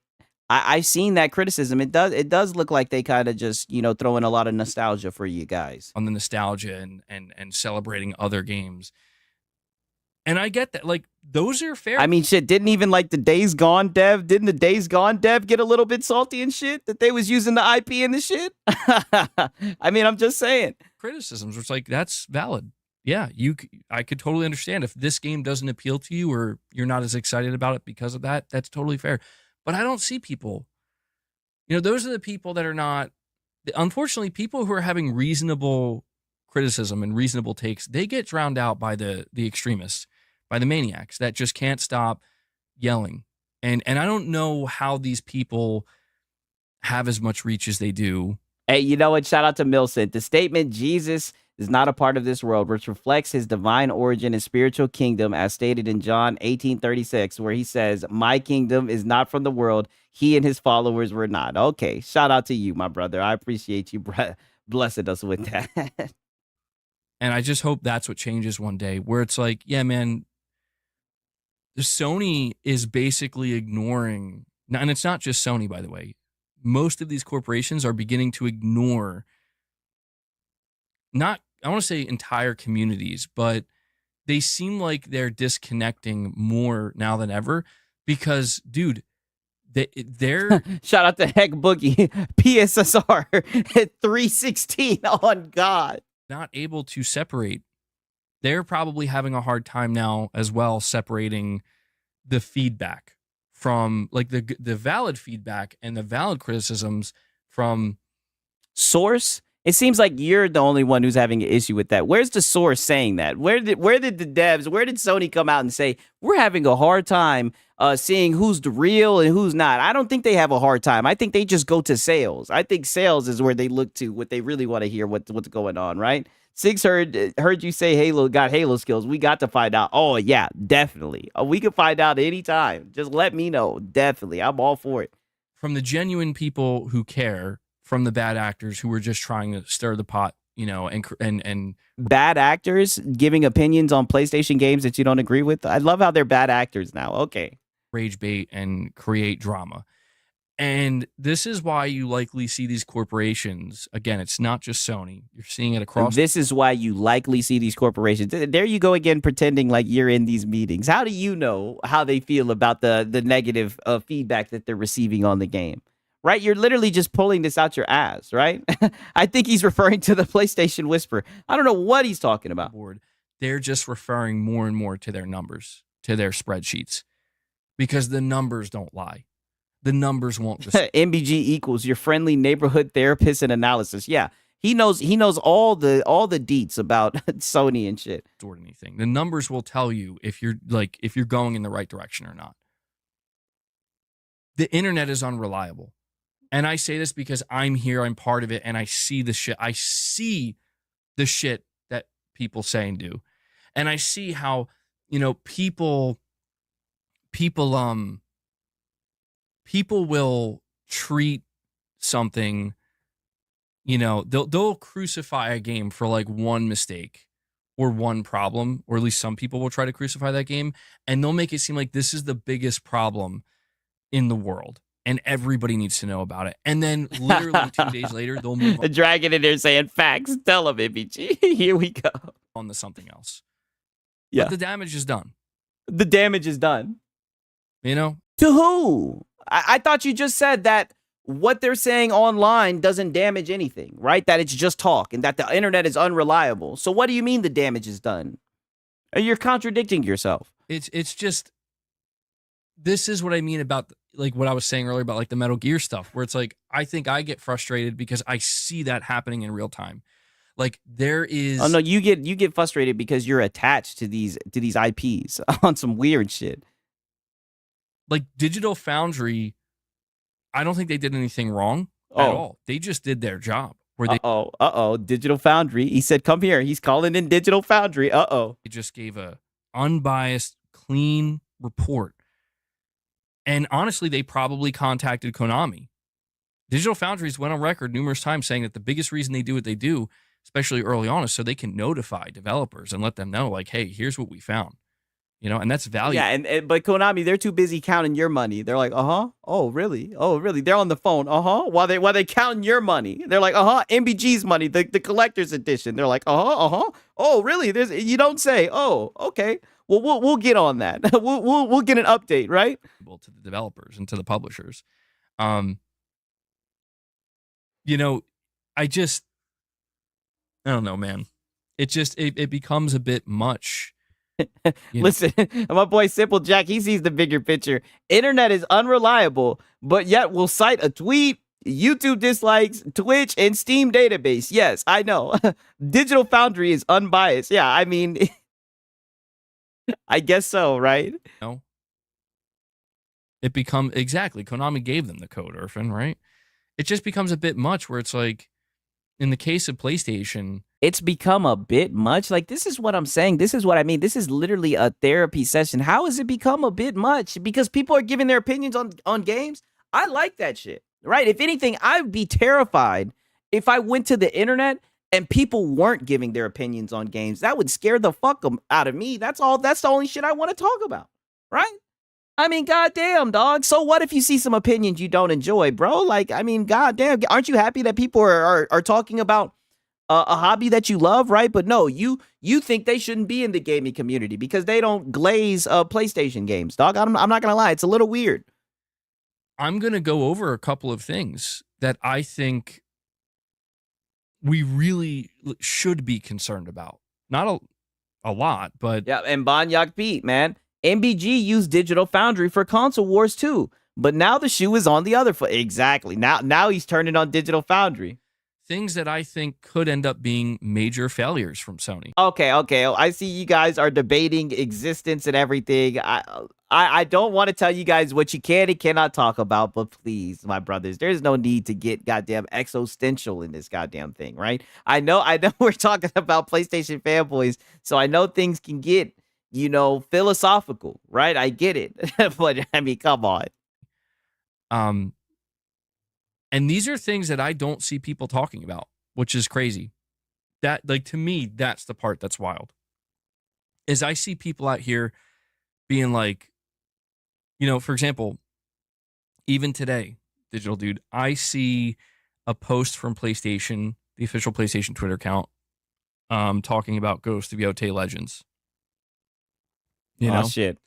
I've seen that criticism. It does look like they kind of just, you know, throw in a lot of nostalgia for you guys. On the nostalgia and celebrating other games. And I get that. Like, those are fair. I mean, shit, didn't the Days Gone dev get a little bit salty and shit that they was using the IP and the shit? I mean, I'm just saying. Criticisms, it's like, that's valid. Yeah, I could totally understand if this game doesn't appeal to you or you're not as excited about it because of that. That's totally fair. But I don't see people, you know, those are the people that are not, unfortunately, people who are having reasonable criticism and reasonable takes, they get drowned out by the extremists, by the maniacs that just can't stop yelling. And I don't know how these people have as much reach as they do. Hey, you know what? Shout out to Milson. The statement, Jesus is not a part of this world, which reflects his divine origin and spiritual kingdom, as stated in John 18:36, where he says, "My kingdom is not from the world. He and his followers were not." Okay, shout out to you, my brother. I appreciate you blessing us with that. And I just hope that's what changes one day, where it's like, yeah, man, Sony is basically ignoring, and it's not just Sony, by the way. Most of these corporations are beginning to ignore, not, I want to say entire communities, but they seem like they're disconnecting more now than ever because, dude, they're Shout out to Heck Boogie, PSSR at 316 on God. not able to separate. They're probably having a hard time now as well separating the feedback from, like, the valid feedback and the valid criticisms from Source. It seems like you're the only one who's having an issue with that. Where's the source saying that? Where did the devs, where did Sony come out and say we're having a hard time seeing who's the real and who's not? I don't think they have a hard time. I think they just go to sales. I think sales is where they look to what they really want to hear, what's going on, right? Six heard you say Halo got Halo skills. We got to find out. Oh yeah, definitely. We can find out anytime. Just let me know. Definitely, I'm all for it. from the genuine people who care, from the bad actors who were just trying to stir the pot, and Bad actors giving opinions on PlayStation games that you don't agree with. I love how they're bad actors now. Okay. rage bait and create drama. And this is why you likely see these corporations. Again, it's not just Sony. You're seeing it across. This is why you likely see these corporations. There you go again, pretending like you're in these meetings. How do you know how they feel about the negative feedback that they're receiving on the game? Right? You're literally just pulling this out your ass, right? I think he's referring to the PlayStation Whisper. I don't know what he's talking about. board. They're just referring more and more to their numbers, to their spreadsheets, because the numbers don't lie. The numbers won't. MBG equals your friendly neighborhood therapist and analysis. Yeah, he knows all the deets about Sony and shit. Distort anything. The numbers will tell you if you're going in the right direction or not. The internet is unreliable. And I say this because I'm here, I'm part of it, and I see the shit. I see the shit that people say and do. And I see how, people will treat something, they'll crucify a game for like one mistake or one problem, or at least some people will try to crucify that game, and they'll make it seem like this is the biggest problem in the world and everybody needs to know about it. And then literally 2 days later, they'll move A dragon in there saying facts. Tell him, MBG. Here we go. on to something else. Yeah. But the damage is done. The damage is done. To who? I thought you just said that what they're saying online doesn't damage anything, right? That it's just talk and that the internet is unreliable. So what do you mean the damage is done? You're contradicting yourself. It's just, this is what I mean about like what I was saying earlier about like the Metal Gear stuff, where it's like, I think I get frustrated because I see that happening in real time. Like there is. Oh no, you get frustrated because you're attached to these IPs on some weird shit. Like Digital Foundry, I don't think they did anything wrong at all. They just did their job. Where they Digital Foundry. He said, "Come here." He's calling in Digital Foundry. They just gave a unbiased, clean report. And honestly, they probably contacted Konami. Digital Foundries went on record numerous times saying that the biggest reason they do what they do, especially early on, is so they can notify developers and let them know, like, hey, here's what we found. And that's valuable. Yeah, but Konami, they're too busy counting your money. They're like, oh really? They're on the phone, while they counting your money. They're like, MBG's money, the collector's edition. They're like, oh really? You don't say. Oh, okay. Well, we'll get on that. we'll get an update, right? To the developers and to the publishers. I don't know, man. It becomes a bit much. Listen, my boy Simple Jack, he sees the bigger picture. Internet is unreliable, but yet will cite a tweet, YouTube dislikes, Twitch, and Steam database. Yes, I know. Digital Foundry is unbiased. Yeah, I mean, I guess so, right? No. It becomes, exactly, Konami gave them the code, Irfan, right? It just becomes a bit much where it's like, in the case of PlayStation, it's become a bit much. Like, this is what I'm saying. This is what I mean. This is literally a therapy session. How has it become a bit much? Because people are giving their opinions on games. I like that shit, right? If anything, I'd be terrified if I went to the internet and people weren't giving their opinions on games. That would scare the fuck out of me. That's all. That's the only shit I want to talk about, right? I mean, goddamn, dog. So what if you see some opinions you don't enjoy, bro? Like, I mean, goddamn, aren't you happy that people are talking about a hobby that you love, right? But no, you think they shouldn't be in the gaming community because they don't glaze PlayStation games, dog. I'm not gonna lie, it's a little weird. I'm gonna go over a couple of things that I think we really should be concerned about. Not a lot, but yeah. And Banyak Pete, man, MBG used Digital Foundry for console wars too, but now the shoe is on the other foot. Exactly. Now he's turning on Digital Foundry. Things that I think could end up being major failures from Sony. Okay. I see you guys are debating existence and everything. I don't want to tell you guys what you can and cannot talk about, but please, my brothers, there's no need to get goddamn existential in this goddamn thing, right? I know we're talking about PlayStation fanboys, so I know things can get, philosophical, right? I get it. But I mean, come on. And these are things that I don't see people talking about, which is crazy. That, like, to me, that's the part that's wild. Is I see people out here being like, for example, even today, Digital Dude, I see a post from PlayStation, the official PlayStation Twitter account, talking about Ghost of Yotei Legends. Oh, shit.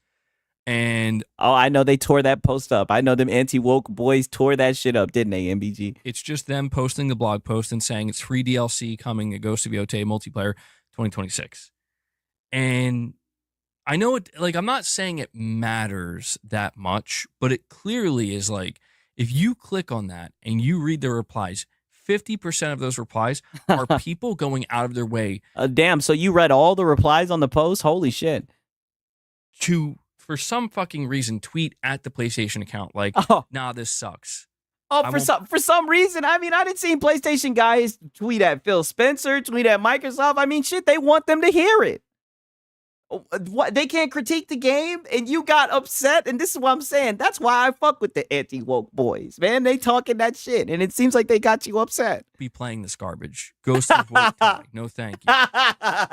And I know they tore that post up. I know them anti-woke boys tore that shit up, didn't they, MBG? It's just them posting the blog post and saying it's free DLC coming to Ghost of Yotei multiplayer 2026. And I know it, like, I'm not saying it matters that much, but it clearly is like, if you click on that and you read the replies, 50% of those replies are people going out of their way. Damn, so you read all the replies on the post? Holy shit. To, for some fucking reason, tweet at the PlayStation account like, nah, this sucks. Oh, for some reason. I mean, I didn't see PlayStation guys tweet at Phil Spencer, tweet at Microsoft. I mean, shit, they want them to hear it. What, they can't critique the game, and you got upset, and this is what I'm saying. That's why I fuck with the anti-woke boys, man. They talking that shit, and it seems like they got you upset. Be playing this garbage. Ghost of Yotei. No, thank you.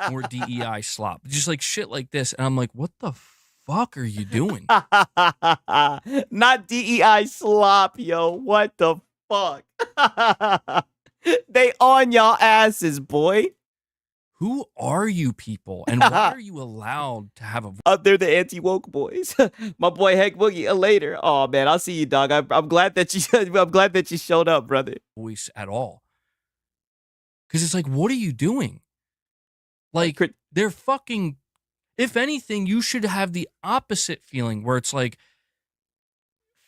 More DEI slop. Just like shit like this, and I'm like, what the fuck are you doing? Not DEI slop, yo. What the fuck? They on y'all asses, boy. Who are you people, and why are you allowed to have a they're the anti-woke boys. My boy Heck Boogie, later. Oh man, I'll see you, dog. I'm glad that you showed up, brother. Voice at all. Because it's like, what are you doing? Like, they're fucking, if anything, you should have the opposite feeling where it's like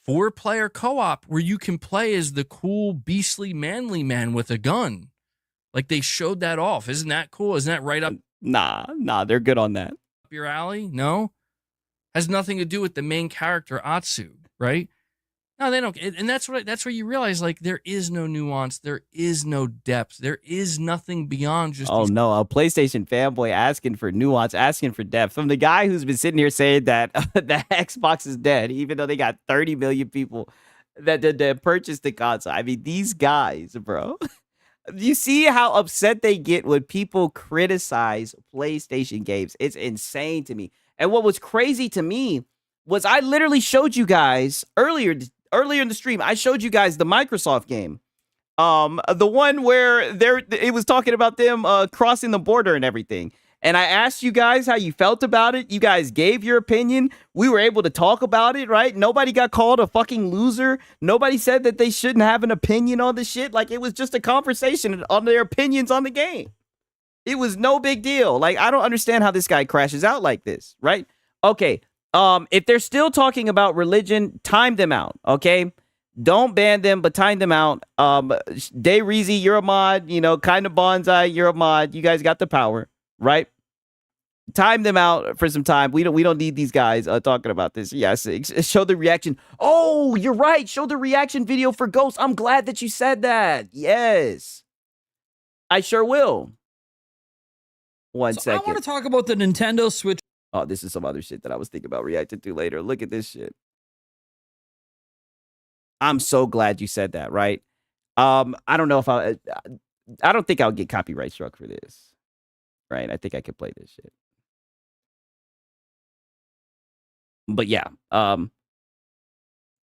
4-player co-op where you can play as the cool, beastly, manly man with a gun. Like, they showed that off. Isn't that cool? Isn't that right up? Nah, they're good on that. Up your alley? No? Has nothing to do with the main character, Atsu, right? No, they don't. And that's where you realize, like, there is no nuance. There is no depth. There is nothing beyond just. Oh, no. A PlayStation fanboy asking for nuance, asking for depth. From the guy who's been sitting here saying that that Xbox is dead, even though they got 30 million people that purchased the console. I mean, these guys, bro. You see how upset they get when people criticize PlayStation games. It's insane to me. And what was crazy to me was I literally showed you guys earlier in the stream. I showed you guys the Microsoft game. The one where it was talking about them crossing the border and everything. And I asked you guys how you felt about it. You guys gave your opinion. We were able to talk about it, right? Nobody got called a fucking loser. Nobody said that they shouldn't have an opinion on the shit. Like, it was just a conversation on their opinions on the game. It was no big deal. Like, I don't understand how this guy crashes out like this, right? Okay, if they're still talking about religion, time them out, okay? Don't ban them, but time them out. Day Reezy, you're a mod. Kind of Bonsai, you're a mod. You guys got the power. Right? Time them out for some time. We don't need these guys talking about this. Yes, show the reaction. Oh, you're right. Show the reaction video for Ghost. I'm glad that you said that. Yes. I sure will. 1 So I second. want to talk about the Nintendo Switch. Oh, this is some other shit that I was thinking about reacting to later. Look at this shit. I'm so glad you said that, right? I don't know if I don't think I'll get copyright struck for this. Right? I think I could play this shit. But yeah,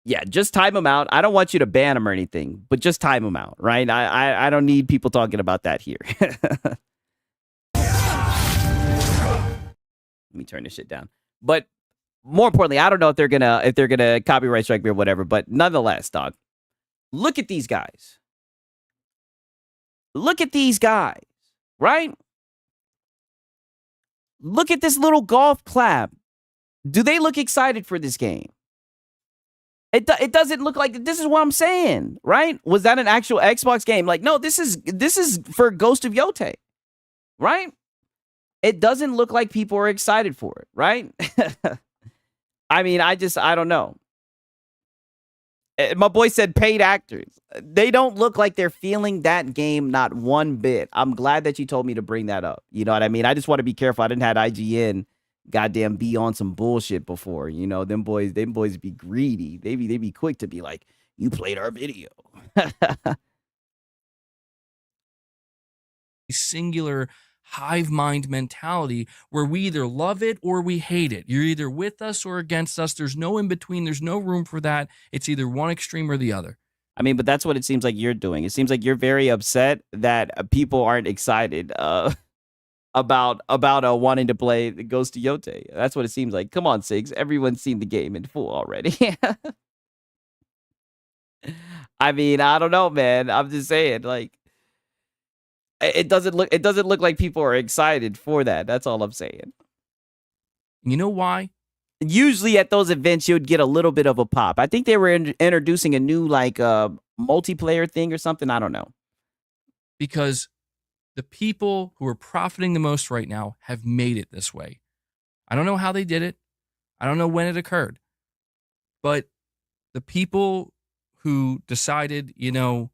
yeah, just time them out. I don't want you to ban them or anything, but just time them out, right? I don't need people talking about that here. Let me turn this shit down. But more importantly, I don't know if they're gonna copyright strike me or whatever. But nonetheless, dog, look at these guys. Look at these guys, right? Look at this little golf clap. Do they look excited for this game? It doesn't look like, this is what I'm saying, right? Was that an actual Xbox game? Like, no, this is for Ghost of Yote, right? It doesn't look like people are excited for it, right? I mean, I don't know. My boy said paid actors. They don't look like they're feeling that game not one bit. I'm glad that you told me to bring that up. You know what I mean? I just want to be careful. I didn't have IGN goddamn be on some bullshit before. You know, them boys be greedy. They be quick to be like, you played our video. Singular hive mind mentality where we either love it or we hate it. You're either with us or against us. There's no in between. There's no room for that. It's either one extreme or the other. I mean, but that's what it seems like you're doing. It seems like you're very upset that people aren't excited about wanting to play the Ghost of Yote. That's what it seems like. Come on, Sigs. Everyone's seen the game in full already. I mean, I don't know, man. I'm just saying, like, it doesn't look like people are excited for that. That's all I'm saying. You know why? Usually at those events, you'd get a little bit of a pop. I think they were introducing a new multiplayer thing or something. I don't know. Because the people who are profiting the most right now have made it this way. I don't know how they did it. I don't know when it occurred. But the people who decided, you know,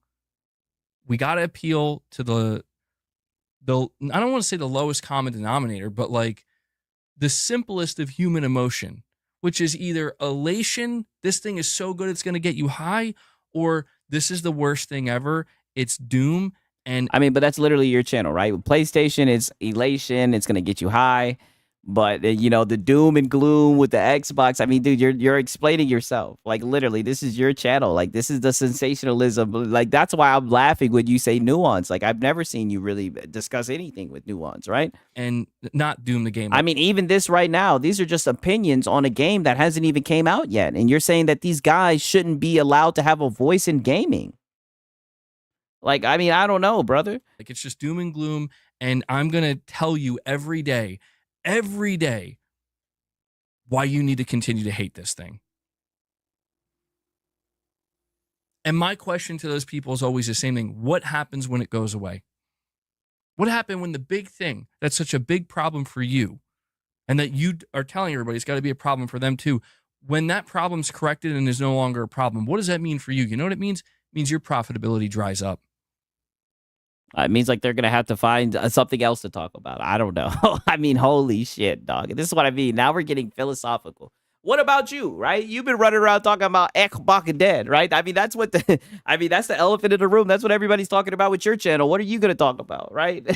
we got to appeal to the I don't want to say the lowest common denominator, but like the simplest of human emotion, which is either elation, this thing is so good it's going to get you high, or this is the worst thing ever, it's doom. And I mean, but that's literally your channel, right? With PlayStation, it's elation, it's going to get you high. But, you know, the doom and gloom with the Xbox, I mean, dude, you're explaining yourself. Like, literally, this is your channel. Like, this is the sensationalism. Like, that's why I'm laughing when you say nuance. Like, I've never seen you really discuss anything with nuance, right? And not doom the game. I mean, even this right now, these are just opinions on a game that hasn't even came out yet. And you're saying that these guys shouldn't be allowed to have a voice in gaming. Like, I mean, I don't know, brother. Like, it's just doom and gloom. And I'm going to tell you every day, why you need to continue to hate this thing. And my question to those people is always the same thing. What happens when it goes away? What happened when the big thing that's such a big problem for you and that you are telling everybody it's got to be a problem for them too, when that problem's corrected and is no longer a problem, what does that mean for you? You know what it means? It means your profitability dries up. It means like they're going to have to find something else to talk about. I don't know. I mean, holy shit, dog. This is what I mean. Now we're getting philosophical. What about you, right? You've been running around talking about Xbox dead, right? I mean, that's what that's the elephant in the room. That's what everybody's talking about with your channel. What are you going to talk about, right?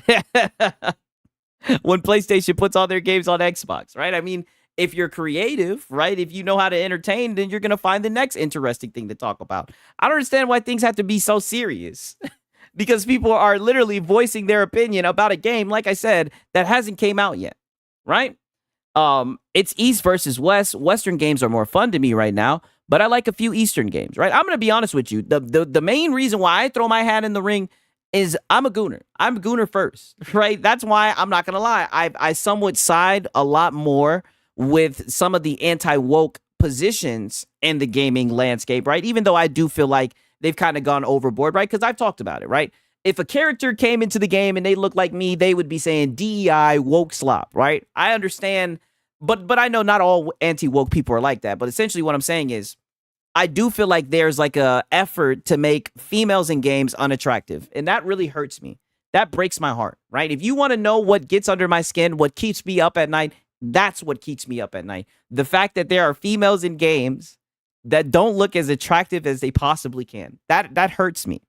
When PlayStation puts all their games on Xbox, right? I mean, if you're creative, right? If you know how to entertain, then you're going to find the next interesting thing to talk about. I don't understand why things have to be so serious. Because people are literally voicing their opinion about a game, like I said, that hasn't came out yet, right? It's East versus West. Western games are more fun to me right now, but I like a few Eastern games, right? I'm going to be honest with you. The main reason why I throw my hat in the ring is I'm a gooner. I'm a gooner first, right? That's why I'm not going to lie. I somewhat side a lot more with some of the anti-woke positions in the gaming landscape, right? Even though I do feel like they've kind of gone overboard, right? Because I've talked about it, right? If a character came into the game and they looked like me, they would be saying DEI, woke slop, right? I understand, but I know not all anti-woke people are like that. But essentially what I'm saying is I do feel like there's like a effort to make females in games unattractive. And that really hurts me That breaks my heart, right? If you want to know what gets under my skin, what keeps me up at night, that's what keeps me up at night. The fact that there are females in games that don't look as attractive as they possibly can. That hurts me.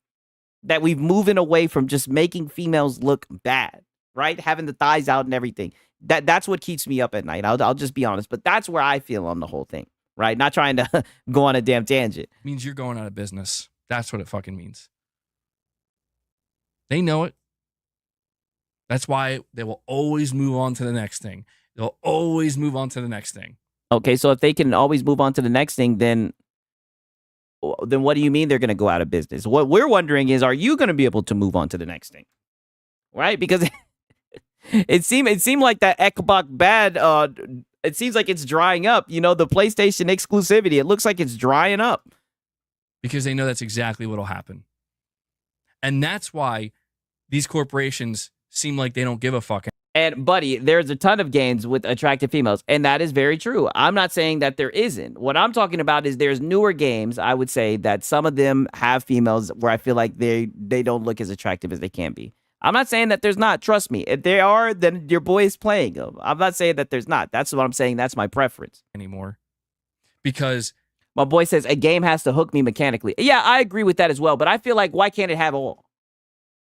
That we've moving away from just making females look bad, right? Having the thighs out and everything. That's what keeps me up at night. I'll just be honest, but that's where I feel on the whole thing, right? Not trying to go on a damn tangent. Means you're going out of business. That's what it fucking means. They know it. That's why they will always move on to the next thing. They'll always move on to the next thing. Okay, so if they can always move on to the next thing, then what do you mean they're going to go out of business? What we're wondering is, are you going to be able to move on to the next thing? Right? Because it seemed like that Xbox bad. It seems like it's drying up. You know, the PlayStation exclusivity. It looks like it's drying up. Because they know that's exactly what'll happen. And that's why these corporations seem like they don't give a fuck. And buddy, there's a ton of games with attractive females, and that is very true. I'm not saying that there isn't. What I'm talking about is there's newer games, I would say, that some of them have females where I feel like they don't look as attractive as they can be. I'm not saying that there's not. Trust me. If there are, then your boy is playing them. I'm not saying that there's not. That's what I'm saying. That's my preference. Anymore. Because my boy says a game has to hook me mechanically. Yeah, I agree with that as well, but I feel like why can't it have all?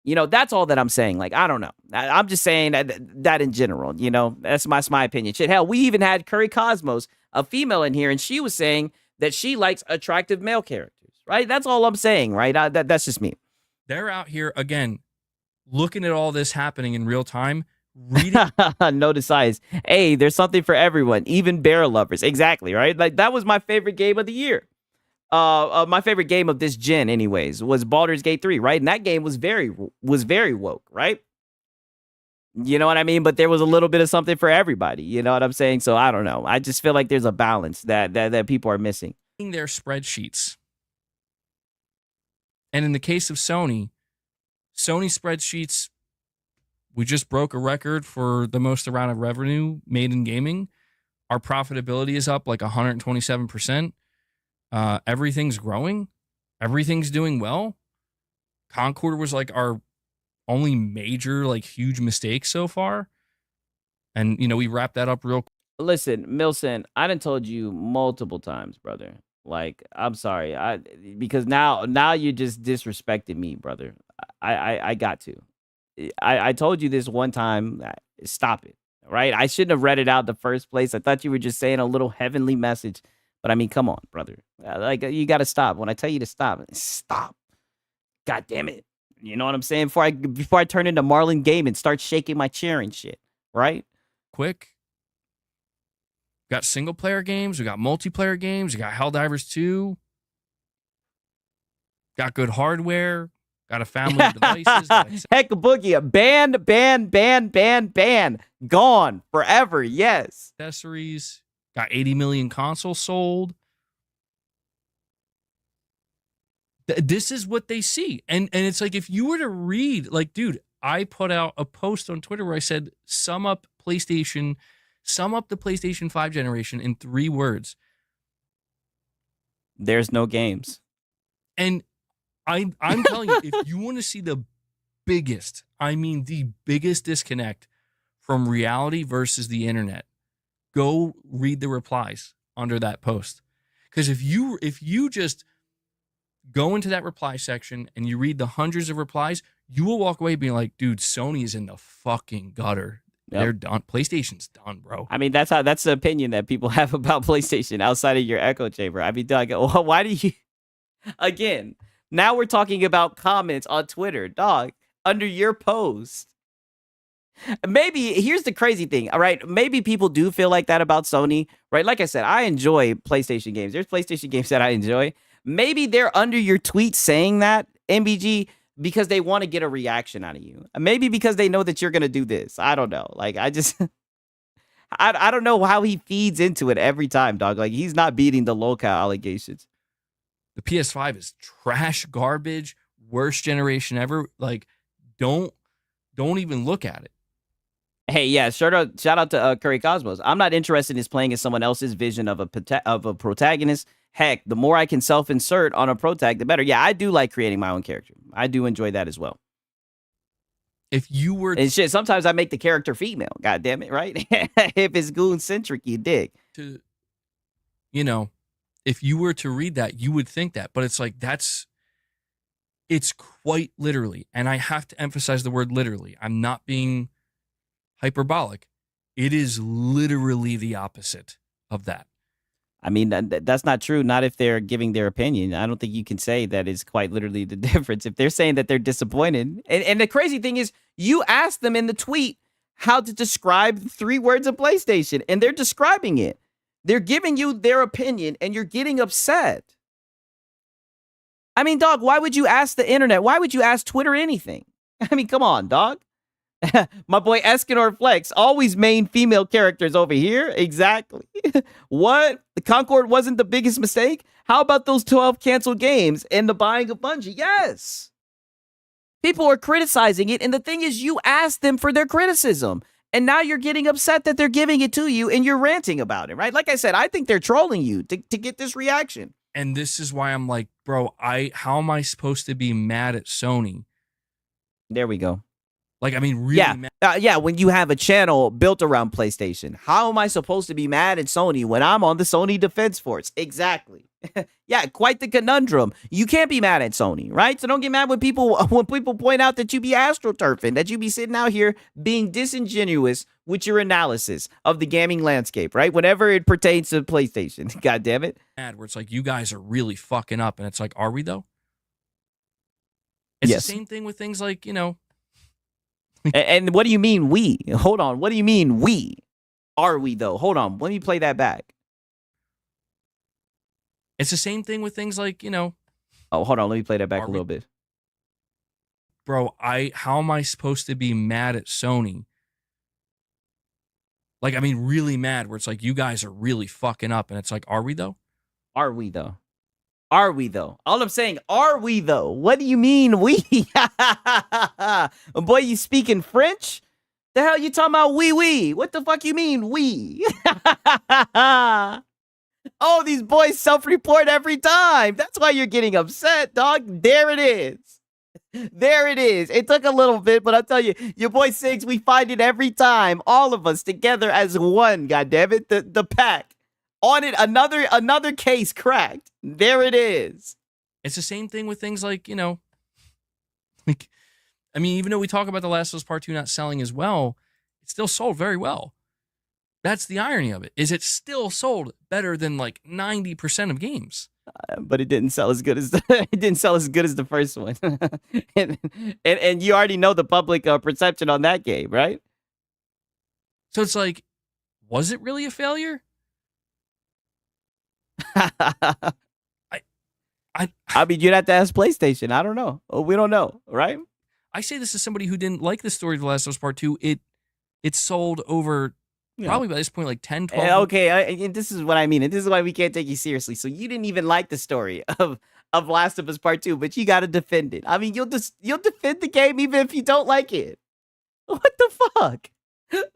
You know, that's all that I'm saying. Like, I don't know. I'm just saying that in general, you know, that's my opinion. Shit, hell, we even had Curry Cosmos, a female in here, and she was saying that she likes attractive male characters, right? That's all I'm saying, right? That's just me. They're out here, again, looking at all this happening in real time, reading. Notice size. Hey, there's something for everyone, even bear lovers. Exactly, right? Like, that was my favorite game of the year. My favorite game of this gen, anyways, was Baldur's Gate 3, right? And that game was very woke, right? You know what I mean? But there was a little bit of something for everybody. You know what I'm saying? So I don't know. I just feel like there's a balance that people are missing. Their spreadsheets. And in the case of Sony spreadsheets, we just broke a record for the most amount of revenue made in gaming. Our profitability is up like 127%. Everything's growing. Everything's doing well. Concord was like our only major, like, huge mistake so far. And, you know, we wrapped that up real quick. Listen, Milson, I done told you multiple times, brother. Like, I'm sorry. Because now you're just disrespecting me, brother. I got to. I told you this one time. Stop it. Right? I shouldn't have read it out in the first place. I thought you were just saying a little heavenly message. But I mean, come on, brother. Like, you got to stop. When I tell you to stop, stop. God damn it. You know what I'm saying? Before I turn into Marlon Game and start shaking my chair and shit, right? Quick. We got single player games. We got multiplayer games. We got Helldivers 2. Got good hardware. Got a family of devices. Heck, Boogie, ban. Gone forever. Yes. Accessories. Got 80 million consoles sold. This is what they see. And it's like, if you were to read, like, dude, I put out a post on Twitter where I said, sum up the PlayStation 5 generation in 3 words. There's no games. And I'm telling you, if you want to see the biggest, I mean the biggest disconnect from reality versus the internet, go read the replies under that post. Because if you just go into that reply section and you read the hundreds of replies, you will walk away being like, dude, Sony is in the fucking gutter. Yep. They're done. PlayStation's done, bro. I mean, that's the opinion that people have about PlayStation outside of your echo chamber. I mean, dog, why do you, again, now we're talking about comments on Twitter, dog, under your post. Maybe here's the crazy thing. All right. Maybe people do feel like that about Sony, right? Like I said, I enjoy PlayStation games. There's PlayStation games that I enjoy. Maybe they're under your tweet saying that, MBG, because they want to get a reaction out of you. Maybe because they know that you're going to do this. I don't know. Like, I just, I don't know how he feeds into it every time, dog. Like, he's not beating the local allegations. The PS5 is trash, garbage, worst generation ever. Like, don't even look at it. Hey, yeah, shout out to Curry Cosmos. I'm not interested in playing as someone else's vision of a protagonist. Heck, the more I can self-insert on a protag, the better. Yeah, I do like creating my own character. I do enjoy that as well. if you were And shit, sometimes I make the character female. God damn it, right? If it's goon centric, you dig. to, you know, if you were to read that, you would think that. But it's like, it's quite literally, and I have to emphasize the word literally. I'm not being hyperbolic. It is literally the opposite of that. I mean, that's not true. Not if they're giving their opinion. I don't think you can say that is quite literally the difference. If they're saying that they're disappointed. And the crazy thing is, you asked them in the tweet how to describe 3 words of PlayStation, and they're describing it. They're giving you their opinion, and you're getting upset. I mean, dog, why would you ask the internet? Why would you ask Twitter anything? I mean, come on, dog. My boy Escanor Flex, always main female characters over here. Exactly. What? The Concord wasn't the biggest mistake? How about those 12 canceled games and the buying of Bungie? Yes. People are criticizing it, and the thing is, you asked them for their criticism, and now you're getting upset that they're giving it to you, and you're ranting about it, right? Like I said, I think they're trolling you to get this reaction. And this is why I'm like, bro, how am I supposed to be mad at Sony? There we go. Like, I mean, really Yeah, mad. when you have a channel built around PlayStation, how am I supposed to be mad at Sony when I'm on the Sony Defense Force? Exactly. Yeah, quite the conundrum. You can't be mad at Sony, right? So don't get mad when people point out that you be astroturfing, that you be sitting out here being disingenuous with your analysis of the gaming landscape, right? Whenever it pertains to PlayStation. God damn it. Where it's like, you guys are really fucking up. And it's like, are we though? It's Yes. the same thing with things like, And what do you mean we? Hold on. What do you mean we? Are we though? Hold on. Let me play that back. It's the same thing with things like, Oh, hold on. Let me play that back Are a we- little bit. bro, how am I supposed to be mad at Sony? Like, I mean, really mad, where it's like, you guys are really fucking up. And it's like, are we though? Are we though? Are we though? All I'm saying, are we though? What do you mean we? Boy, you speaking French? The hell you talking about we? What the fuck you mean we? Oh, these boys self-report every time. That's why you're getting upset, dog. There it is. There it is. It took a little bit, but I'll tell you, your boy Siggs, we find it every time. All of us together as one, goddammit. The pack. On it, another case cracked. There it is. It's the same thing with things like, like, I mean, even though we talk about The Last of Us Part 2 not selling as well, it still sold very well. That's the irony of it, is it still sold better than like 90% of games. But it didn't sell as good as the first one. and you already know the public perception on that game, right? So it's like, was it really a failure? I mean, you'd have to ask PlayStation. I don't know. We don't know, right? I say this as somebody who didn't like the story of The Last of Us Part 2. It sold over probably by this point like 10, 12. Okay, this is what I mean. And this is why we can't take you seriously. So you didn't even like the story of Last of Us Part 2, but you got to defend it. I mean, you'll defend the game even if you don't like it. What the fuck?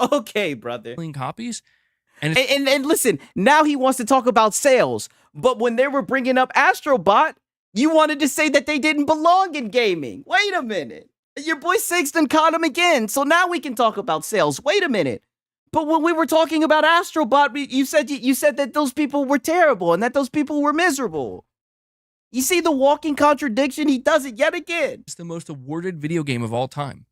Okay, brother. Million copies. And listen, now he wants to talk about sales. But when they were bringing up Astrobot, you wanted to say that they didn't belong in gaming. Wait a minute. Your boy Sixton caught him again. So now we can talk about sales. Wait a minute. But when we were talking about Astrobot, you said that those people were terrible and that those people were miserable. You see the walking contradiction? He does it yet again. It's the most awarded video game of all time.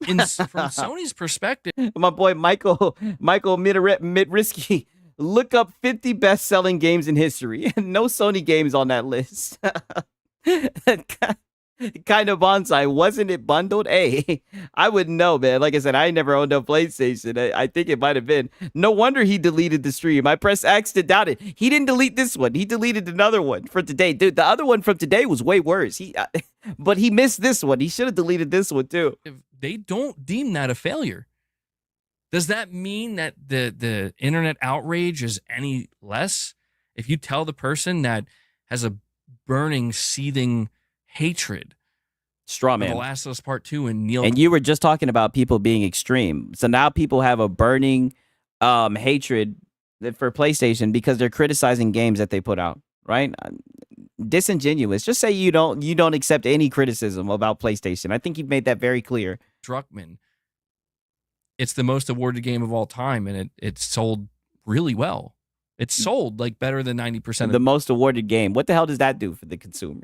From Sony's perspective, My boy Michael Mitrisky, look up 50 best-selling games in history. No Sony games on that list. Kind of bonsai, wasn't it bundled? Hey, I wouldn't know, man. Like I said, I never owned a PlayStation. I think it might have been. No wonder he deleted the stream. I pressed X to doubt it. He didn't delete this one. He deleted another one for today. Dude, the other one from today was way worse. But he missed this one. He should have deleted this one too. they don't deem that a failure. Does that mean that the internet outrage is any less? If you tell the person that has a burning, seething hatred Straw for man. The Last of Us Part 2 and Neil... And you were just talking about people being extreme. So now people have a burning hatred for PlayStation because they're criticizing games that they put out, right? disingenuous. Just say you don't accept any criticism about PlayStation. I think you've made that very clear. Druckmann, it's the most awarded game of all time, and it sold really well. It sold like better than 90% The most awarded game. What the hell does that do for the consumer?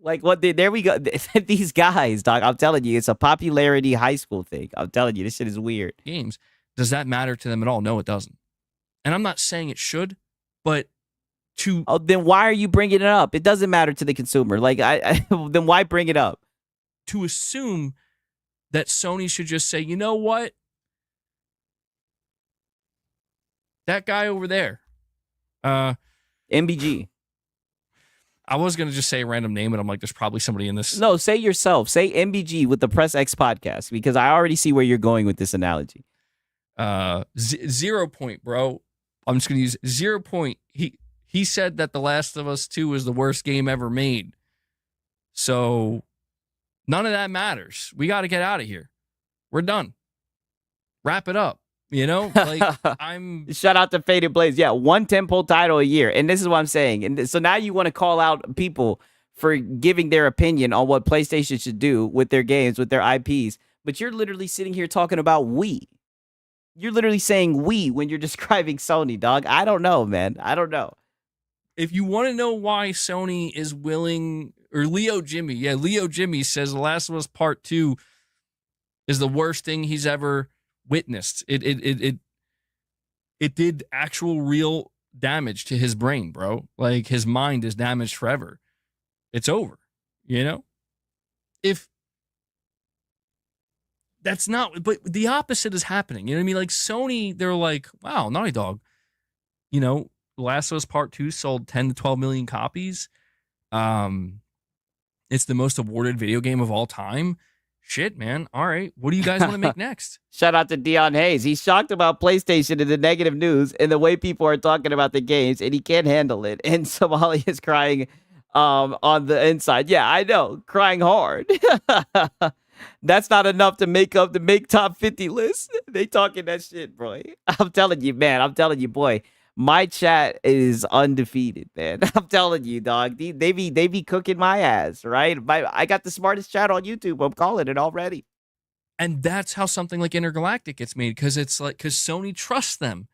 Like what? There we go. These guys, dog. I'm telling you, it's a popularity high school thing. I'm telling you, this shit is weird. games. Does that matter to them at all? No, it doesn't. And I'm not saying it should, but Oh, then why are you bringing it up? It doesn't matter to the consumer. Like then why bring it up? to assume that Sony should just say, you know what? That guy over there. MBG. I was going to just say a random name, and I'm like, there's probably somebody in this. No, say yourself. Say MBG with the Press X podcast because I already see where you're going with this analogy. 0 point, bro. I'm just going to use 0 point. He said that The Last of Us 2 is the worst game ever made. So none of that matters. We got to get out of here. We're done. Wrap it up. You know, like Shout out to Faded Blaze. Yeah, one tentpole title a year. And this is what I'm saying. And so now you want to call out people for giving their opinion on what PlayStation should do with their games, with their IPs. But you're literally sitting here talking about we. You're literally saying we when you're describing Sony, dog. I don't know, man. I don't know. If you want to know why Sony is willing, or Leo Jimmy says The Last of Us Part 2 is the worst thing he's ever witnessed. It did actual real damage to his brain, bro. Like his mind is damaged forever. It's over, you know? If that's not, but the opposite is happening. You know what I mean? Like Sony, they're like, wow, Naughty Dog, you know, The Last of Us Part 2 sold 10 to 12 million copies. It's the most awarded video game of all time. Shit, man. All right. What do you guys want to make next? Shout out to Dion Hayes. He's shocked about PlayStation and the negative news and the way people are talking about the games, and he can't handle it. And Somalia is crying on the inside. Yeah, I know. Crying hard. That's not enough to make top 50 lists. They talking that shit, bro. I'm telling you, man. I'm telling you, boy. My chat is undefeated, man. I'm telling you, dog. They be cooking my ass, right? I got the smartest chat on YouTube. I'm calling it already. And that's how something like Intergalactic gets made, because Sony trusts them.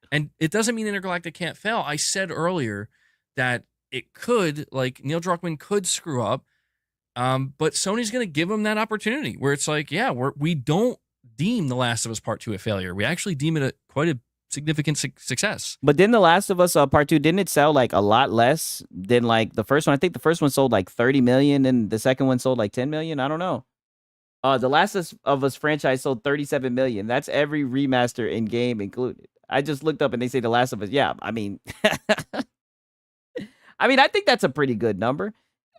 And it doesn't mean Intergalactic can't fail. I said earlier that it could, like Neil Druckmann could screw up, but Sony's going to give him that opportunity where it's like, yeah, we don't deem The Last of Us Part 2 a failure. We actually deem it quite a significant success. But then The Last of Us Part 2, didn't it sell like a lot less than like the first one? I think the first one sold like 30 million and the second one sold like 10 million. I don't know. The Last of Us franchise sold 37 million. That's every remaster in game included. I just looked up and they say The Last of Us. Yeah, I mean, I think that's a pretty good number.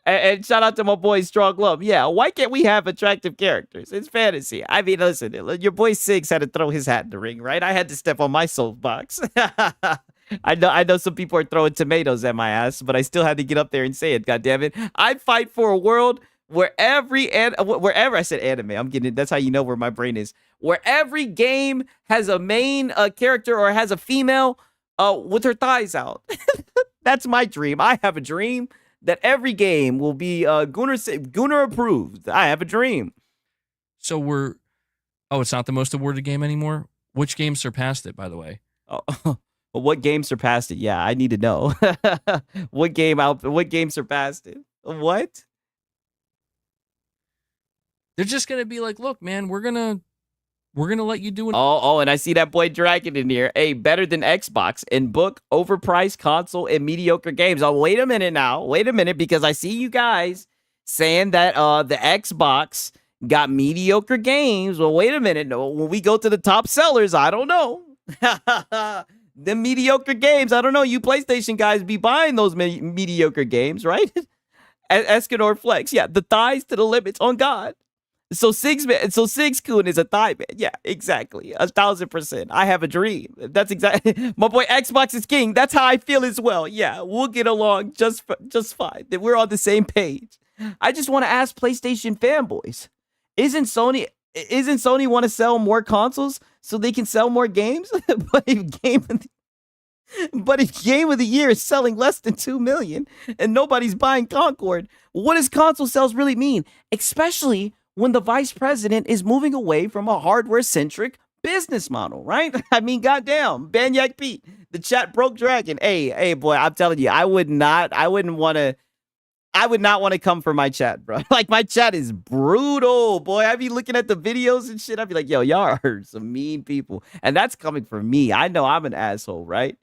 And shout out to my boy Strong Love. Yeah, why can't we have attractive characters? It's fantasy. I mean, listen, your boy Siggs had to throw his hat in the ring, right? I had to step on my soapbox. I know some people are throwing tomatoes at my ass, but I still had to get up there and say it. God damn it! I fight for a world where wherever I said anime, I'm getting it. That's how you know where my brain is. Where every game has a main character or has a female with her thighs out. That's my dream. I have a dream that every game will be Gunnar approved. I have a dream. So it's not the most awarded game anymore? Which game surpassed it, by the way? Oh, well, what game surpassed it? Yeah, I need to know. What game surpassed it? What? They're just gonna be like, look, man, we're gonna let you do it. Oh, and I see that boy Dragon in here. Hey, better than Xbox in book, overpriced console, and mediocre games. Oh, wait a minute now. Wait a minute, because I see you guys saying that the Xbox got mediocre games. Well, wait a minute. No, when we go to the top sellers, I don't know. The mediocre games, I don't know. You PlayStation guys be buying those mediocre games, right? Escanor Flex. Yeah, the thighs to the limits on God. So Siggs Kun is a thigh man. Yeah, exactly. 1,000%. I have a dream. That's exactly my boy Xbox is king. That's how I feel as well. Yeah, we'll get along just fine. That we're on the same page. I just want to ask PlayStation fanboys. Isn't Sony want to sell more consoles so they can sell more games? But if Game of the Year is selling less than 2 million and nobody's buying Concord, what does console sales really mean? Especially when the vice president is moving away from a hardware-centric business model, right? I mean, goddamn, Banyak Pete, the chat broke dragon. Hey, boy, I'm telling you, I would not want to come for my chat, bro. Like, my chat is brutal, boy. I'd be looking at the videos and shit. I'd be like, yo, y'all are some mean people. And that's coming from me. I know I'm an asshole, right?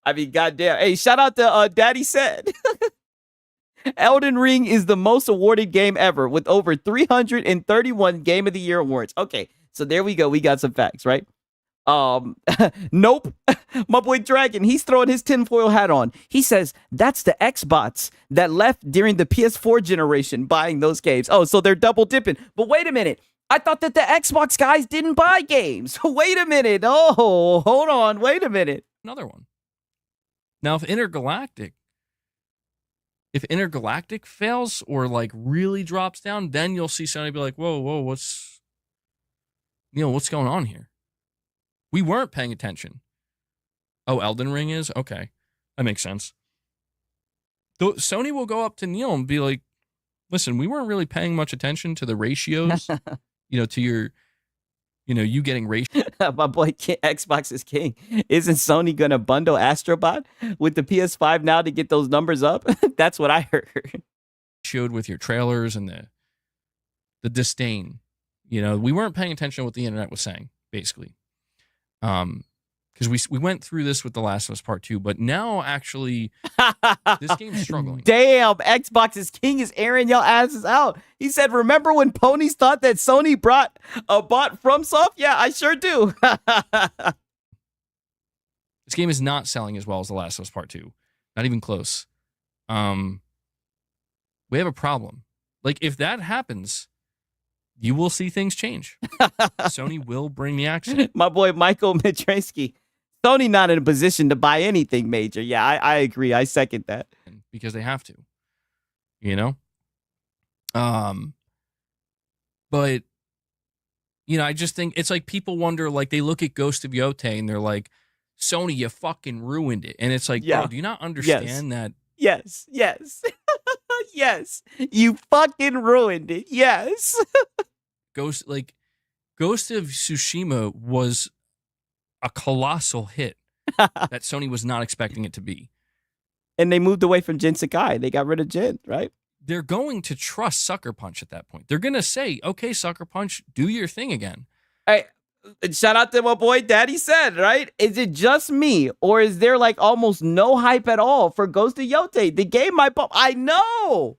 I mean, goddamn. Hey, shout out to Daddy Said. Elden Ring is the most awarded game ever with over 331 Game of the Year awards. Okay, so there we go. We got some facts, right? Nope. My boy Dragon, he's throwing his tinfoil hat on. He says that's the Xbots that left during the PS4 generation buying those games. Oh, so they're double dipping. But wait a minute. I thought that the Xbox guys didn't buy games. Wait a minute. Oh, hold on. Wait a minute. Another one. Now, if Intergalactic fails or like really drops down, then you'll see Sony be like, whoa, what's going on here? We weren't paying attention. Oh, Elden Ring is? Okay. That makes sense. Sony will go up to Neil and be like, listen, we weren't really paying much attention to the ratios, to your, you getting ratio. My boy Xbox is king. Isn't Sony going to bundle Astrobot with the PS5 now to get those numbers up? That's what I heard. Showed with your trailers and the disdain. We weren't paying attention to what the internet was saying, basically. Because we went through this with The Last of Us Part 2, but now actually this game's struggling. Damn, Xbox's king is airing y'all asses out. He said, remember when ponies thought that Sony bought FromSoft? Yeah, I sure do. This game is not selling as well as The Last of Us Part 2. Not even close. We have a problem. Like, if that happens, you will see things change. Sony will bring the action. My boy Michael Mitrensky. Sony not in a position to buy anything major. Yeah, I agree. I second that. Because they have to. But, I just think it's like people wonder, like, they look at Ghost of Yotei and they're like, Sony, you fucking ruined it. And it's like, bro, do you not understand that? Yes. Yes. You fucking ruined it. Yes. Ghost of Tsushima was a colossal hit that Sony was not expecting it to be. And they moved away from Jin Sakai. They got rid of Jin, right? They're going to trust Sucker Punch at that point. They're going to say, okay, Sucker Punch, do your thing again. Hey, shout out to my boy Daddy Said, right? Is it just me, or is there like almost no hype at all for Ghost of Yotei? The game might pop. I know,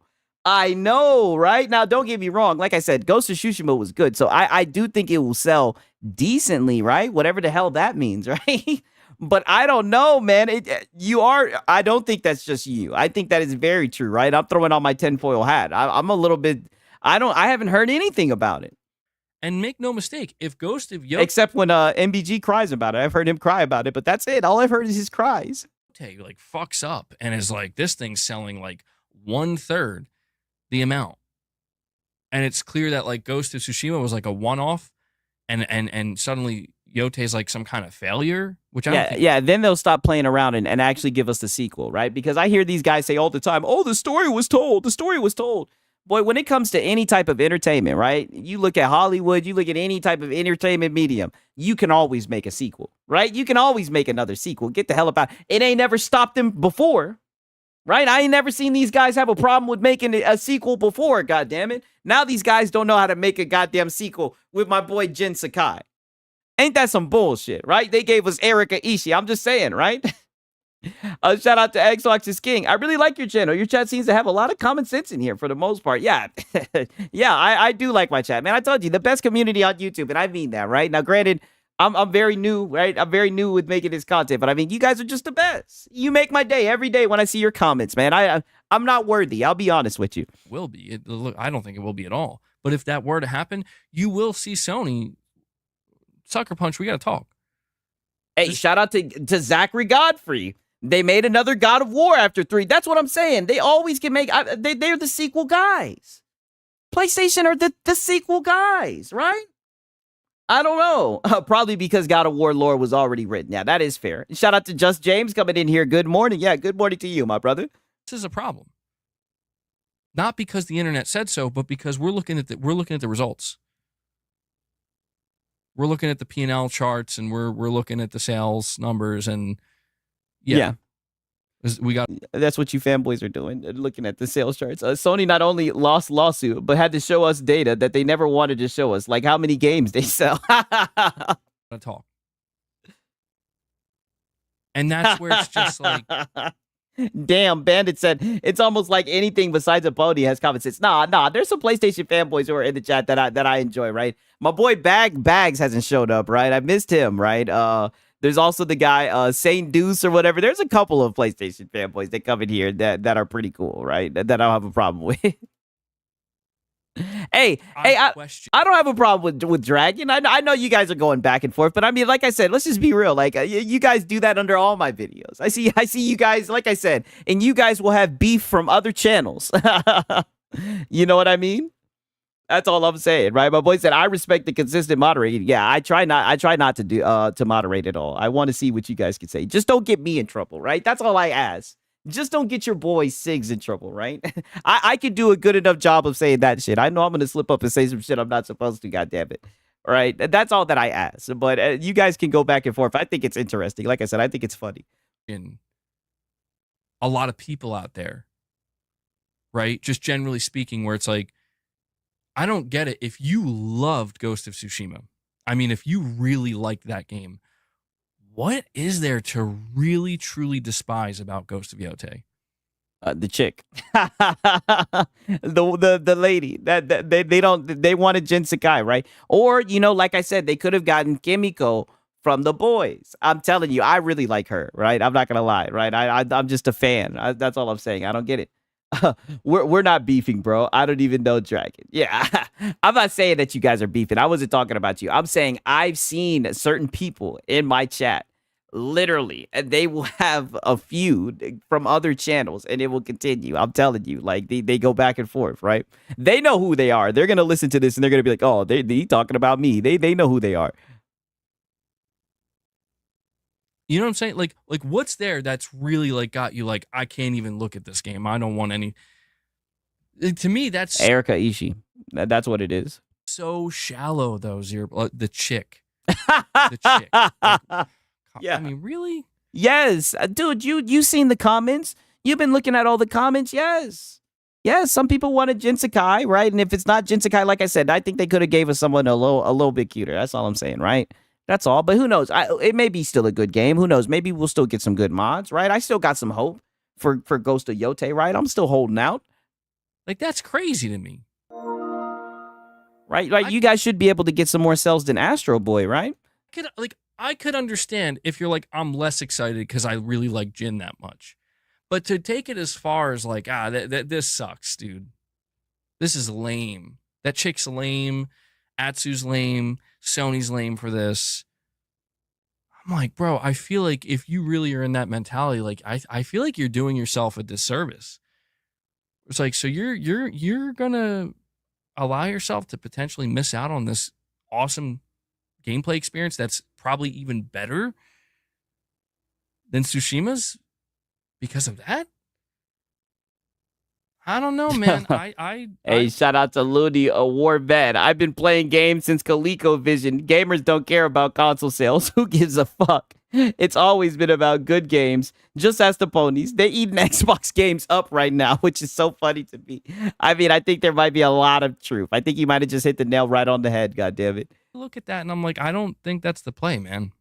right? Now, don't get me wrong. Like I said, Ghost of Tsushima was good, so I do think it will sell decently, right? Whatever the hell that means, right? But I don't know, man. I don't think that's just you. I think that is very true, right? I'm throwing on my tinfoil hat. I'm a little bit, I haven't heard anything about it. And make no mistake, if Ghost of Yotei... Except when MBG cries about it. I've heard him cry about it, but that's it. All I've heard is his cries. Like, fucks up and is like, this thing's selling like 1/3 the amount. And it's clear that like Ghost of Tsushima was like a one-off and suddenly Yotei's like some kind of failure, which I don't think... Yeah, then they'll stop playing around and actually give us the sequel, right? Because I hear these guys say all the time, oh, the story was told. Boy, when it comes to any type of entertainment, right? You look at Hollywood, you look at any type of entertainment medium, you can always make a sequel, right? You can always make another sequel. Get the hell about it. It ain't never stopped them before, right? I ain't never seen these guys have a problem with making a sequel before, goddammit. Now these guys don't know how to make a goddamn sequel with my boy Jin Sakai. Ain't that some bullshit, right? They gave us Erika Ishii. I'm just saying, right? Shout out to Xbox's King. I really like your channel. Your chat seems to have a lot of common sense in here for the most part. Yeah. I do like my chat, man. I told you, the best community on YouTube, and I mean that, right? Now, granted, I'm very new, right? I'm very new with making this content, but I mean, you guys are just the best. You make my day every day when I see your comments, man. I'm not worthy. I'll be honest with you. Will be. Look, I don't think it will be at all. But if that were to happen, you will see Sony. Sucker Punch, we got to talk. Hey, shout out to Zachary Godfrey. They made another God of War after 3. That's what I'm saying. They always can make... They're the sequel guys. PlayStation are the sequel guys, right? I don't know. Probably because God of War lore was already written. Yeah, that is fair. Shout out to Just James coming in here. Good morning. Yeah, good morning to you, my brother. This is a problem. Not because the internet said so, but because we're looking at the results. We're looking at the P&L charts, and we're looking at the sales numbers, and yeah. We got. That's what you fanboys are doing, looking at the sales charts. Sony not only lost lawsuit, but had to show us data that they never wanted to show us, like how many games they sell. Talk. And that's where it's just like, damn, Bandit said it's almost like anything besides a pony has common sense. Nah. There's some PlayStation fanboys who are in the chat that I enjoy, right? My boy Bags hasn't showed up, right? I missed him, right? There's also the guy Saint Deuce or whatever. There's a couple of PlayStation fanboys that come in here that are pretty cool, right? That I don't have a problem with. I don't have a problem with Dragon. I know you guys are going back and forth, but I mean, like I said, let's just be real. Like you guys do that under all my videos. I see you guys, like I said, and you guys will have beef from other channels. You know what I mean? That's all I'm saying, right? My boy said I respect the consistent moderating. Yeah, I try not to do to moderate at all. I want to see what you guys can say. Just don't get me in trouble, right? That's all I ask. Just don't get your boy Sigs in trouble, right? I could do a good enough job of saying that shit. I know I'm gonna slip up and say some shit I'm not supposed to. God damn it! All right, that's all that I ask. But you guys can go back and forth. I think it's interesting. Like I said, I think it's funny. In a lot of people out there, right? Just generally speaking, where it's like, I don't get it. If you loved Ghost of Tsushima, I mean, if you really liked that game, what is there to really, truly despise about Ghost of Yotei? The chick, the lady that they wanted Jin Sakai, right? Or like I said, they could have gotten Kimiko from The Boys. I'm telling you, I really like her, right? I'm not gonna lie, right? I'm just a fan. That's all I'm saying. I don't get it. We're not beefing, bro. I don't even know Dragon. Yeah, I'm not saying that you guys are beefing. I wasn't talking about you. I'm saying I've seen certain people in my chat, literally, and they will have a feud from other channels, and it will continue. I'm telling you, like they go back and forth, right? They know who they are. They're gonna listen to this, and they're gonna be like, "Oh, they talking about me." They know who they are. You know what I'm saying? Like what's there that's really like got you like, I can't even look at this game. I don't want any. To me, that's Erika Ishii. That's what it is. So shallow, though. The chick. The chick. Like, yeah. I mean, really? Yes, dude. You seen the comments? You've been looking at all the comments. Yes. Some people wanted Jin Sakai, right? And if it's not Jin Sakai, like I said, I think they could have gave us someone a little bit cuter. That's all I'm saying, right? That's all. But who knows? It may be still a good game. Who knows? Maybe we'll still get some good mods, right? I still got some hope for Ghost of Yotei, right? I'm still holding out. Like, that's crazy to me. Right? Like, you guys should be able to get some more sales than Astro Boy, right? I could understand if you're like, I'm less excited because I really like Jin that much. But to take it as far as like, this sucks, dude. This is lame. That chick's lame. Atsu's lame. Sony's lame for this. I'm like, bro, I feel like if you really are in that mentality, like I feel like you're doing yourself a disservice. It's like, so you're gonna allow yourself to potentially miss out on this awesome gameplay experience that's probably even better than Tsushima's because of that? I don't know, man. Hey, shout out to Looney, a war vet. I've been playing games since ColecoVision. Gamers don't care about console sales. Who gives a fuck? It's always been about good games. Just ask the ponies. They're eating Xbox games up right now, which is so funny to me. I mean, I think there might be a lot of truth. I think you might have just hit the nail right on the head, goddammit. Look at that, and I'm like, I don't think that's the play, man.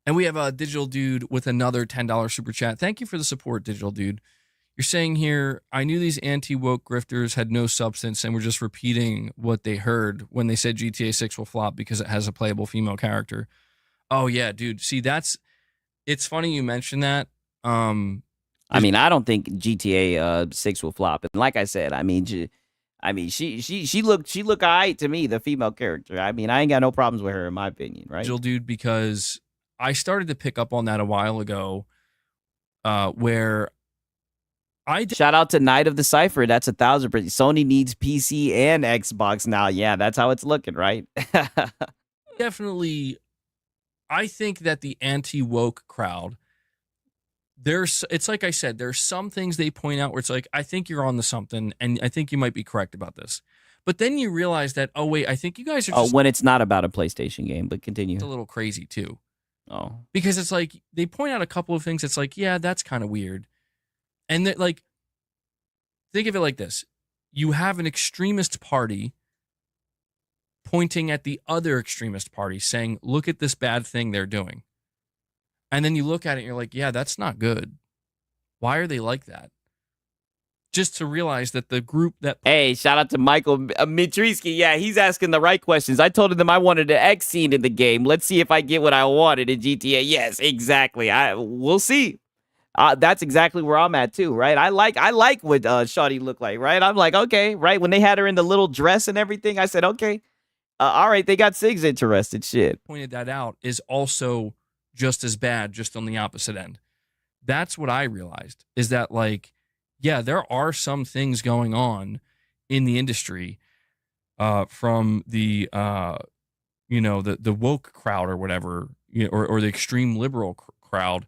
And we have a Digital Dude with another $10 super chat. Thank you for the support, Digital Dude. You're saying here, I knew these anti-woke grifters had no substance and were just repeating what they heard when they said GTA 6 will flop because it has a playable female character. Oh, yeah, dude. See, it's funny you mentioned that. I mean, I don't think GTA 6 will flop. And like I said, she looked all right to me, the female character. I mean, I ain't got no problems with her, in my opinion, right? Digital Dude, because I started to pick up on that a while ago, where Shout out to Night of the Cipher. That's 1,000%. Sony needs PC and Xbox now. Yeah, that's how it's looking, right? definitely, I think that the anti-woke crowd, it's like I said, there's some things they point out where it's like, I think you're on to something, and I think you might be correct about this. But then you realize that, oh, wait, I think you guys are just when it's not about a PlayStation game, but continue. a little crazy too. Oh. Because it's like, they point out a couple of things. It's like, yeah, that's kind of weird. And that, like, think of it like this. You have an extremist party pointing at the other extremist party saying, look at this bad thing they're doing. And then you look at it and you're like, yeah, that's not good. Why are they like that? Just to realize that the group that... Hey, shout out to Michael Mitrisky. Yeah, he's asking the right questions. I told him I wanted an X scene in the game. Let's see if I get what I wanted in GTA. Yes, exactly. We'll see. That's exactly where I'm at too, right? I like what Shawty looked like, right? I'm like, okay, right? When they had her in the little dress and everything, I said, okay, all right, they got Sigs interested. Shit. Pointed that out is also just as bad, just on the opposite end. That's what I realized, is that, like, yeah, there are some things going on in the industry from the the woke crowd or whatever, or the extreme liberal crowd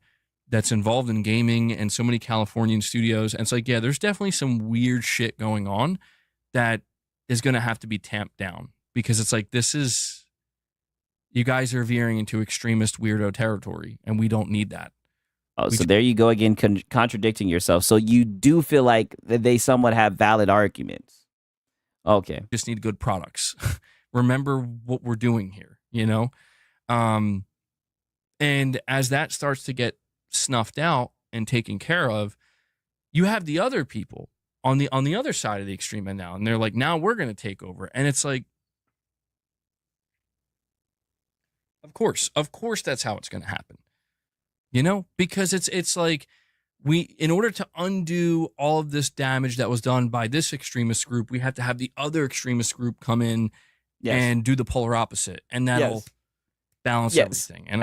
that's involved in gaming and so many Californian studios. And it's like, yeah, there's definitely some weird shit going on that is going to have to be tamped down, because it's like, you guys are veering into extremist weirdo territory, and we don't need that. Oh, so there you go again, contradicting yourself. So you do feel like that they somewhat have valid arguments. Okay. Just need good products. Remember what we're doing here, and as that starts to get snuffed out and taken care of, you have the other people on the other side of the extreme end now, and they're like, now we're going to take over. And it's like, of course that's how it's going to happen, because it's like, in order to undo all of this damage that was done by this extremist group, we have to have the other extremist group come in and do the polar opposite, and that'll balance everything. And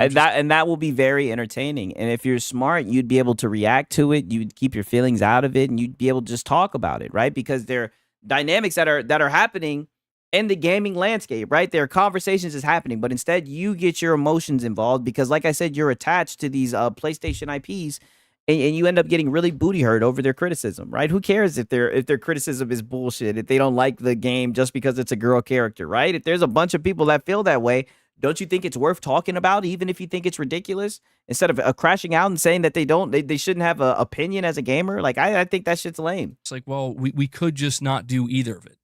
that will be very entertaining. And if you're smart, you'd be able to react to it. You'd keep your feelings out of it, and you'd be able to just talk about it, right? Because there are dynamics that are happening in the gaming landscape, right? There are conversations is happening, but instead you get your emotions involved because, like I said, you're attached to these PlayStation IPs, and you end up getting really booty hurt over their criticism, right? Who cares if their criticism is bullshit, if they don't like the game just because it's a girl character, right? If there's a bunch of people that feel that way, don't you think it's worth talking about, even if you think it's ridiculous, instead of crashing out and saying that they shouldn't have an opinion as a gamer? Like, I think that shit's lame. It's like, well, we could just not do either of it.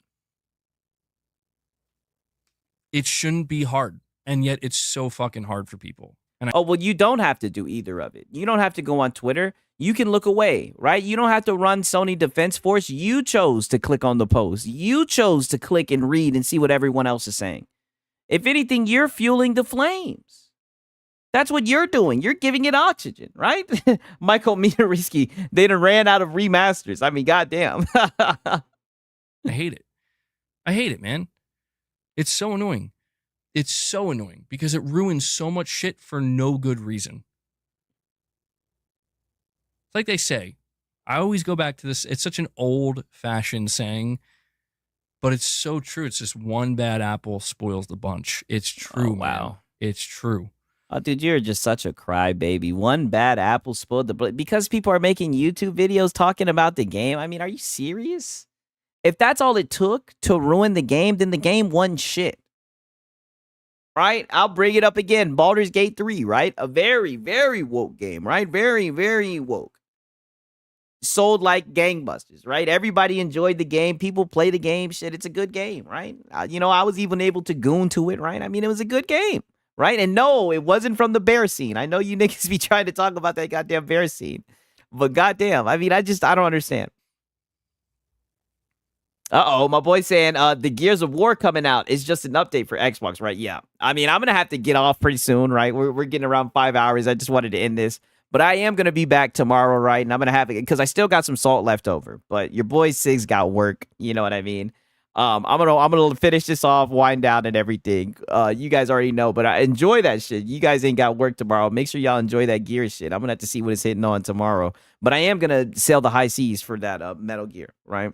It shouldn't be hard, and yet it's so fucking hard for people. Well, you don't have to do either of it. You don't have to go on Twitter. You can look away, right? You don't have to run Sony Defense Force. You chose to click on the post. You chose to click and read and see what everyone else is saying. If anything, you're fueling the flames. That's what you're doing. You're giving it oxygen, right? Michael Minariski, they done ran out of remasters. I mean, goddamn. I hate it. I hate it, man. It's so annoying. It's so annoying because it ruins so much shit for no good reason. It's like they say, I always go back to this. It's such an old-fashioned saying, but it's so true. It's just one bad apple spoils the bunch. It's true, wow. Man. It's true. Oh, dude, you're just such a crybaby. One bad apple spoiled the bunch. Because people are making YouTube videos talking about the game. I mean, are you serious? If that's all it took to ruin the game, then the game won shit. Right? I'll bring it up again. Baldur's Gate 3, right? A very, very woke game, right? Very, very woke. Sold like gangbusters, right? Everybody enjoyed the game. People play the game. Shit, it's a good game, right? I was even able to goon to it, right? I mean, it was a good game, right? And no, it wasn't from the bear scene. I know you niggas be trying to talk about that goddamn bear scene, but goddamn, I mean, I don't understand. Uh-oh, my boy saying the Gears of War coming out is just an update for Xbox, right? Yeah. I mean, I'm going to have to get off pretty soon, right? We're getting around 5 hours. I just wanted to end this. But I am going to be back tomorrow, right? And I'm going to have it because I still got some salt left over. But your boy Sigs got work. You know what I mean? I'm gonna finish this off, wind down and everything. You guys already know, but I enjoy that shit. You guys ain't got work tomorrow. Make sure y'all enjoy that Gear shit. I'm gonna have to see what it's hitting on tomorrow. But I am gonna sell the high seas for that Metal Gear, right?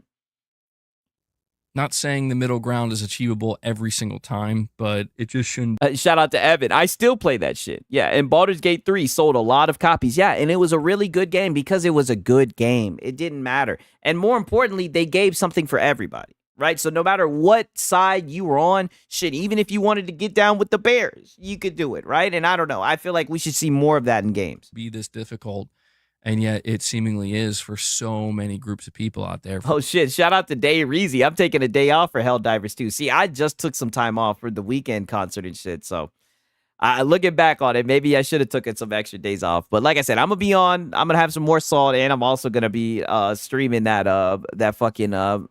Not saying the middle ground is achievable every single time, but it just shouldn't. Shout out to Evan. I still play that shit. Yeah, and Baldur's Gate 3 sold a lot of copies. Yeah, and it was a really good game because it was a good game. It didn't matter. And more importantly, they gave something for everybody, right? So no matter what side you were on, shit, even if you wanted to get down with the Bears, you could do it, right? And I don't know. I feel like we should see more of that in games. Be this difficult. And yet it seemingly is for so many groups of people out there. Oh, shit. Shout out to Dave Reezy. I'm taking a day off for Helldivers, too. See, I just took some time off for the weekend concert and shit. So, looking back on it, maybe I should have taken some extra days off. But like I said, I'm going to be on. I'm going to have some more salt. And I'm also going to be streaming that fucking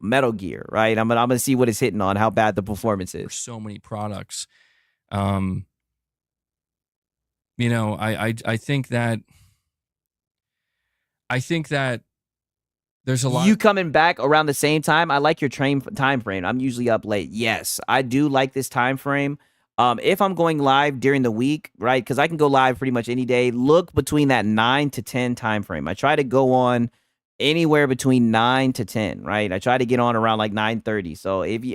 Metal Gear, right? I'm gonna see what it's hitting on, how bad the performance is. For so many products. You know, I think that there's a lot. You coming back around the same time? I like your time frame. I'm usually up late. Yes, I do like this time frame. If I'm going live during the week, right? Because I can go live pretty much any day. Look between that 9 to 10 time frame. I try to go on anywhere between 9 to 10, right? I try to get on around like 9:30. So if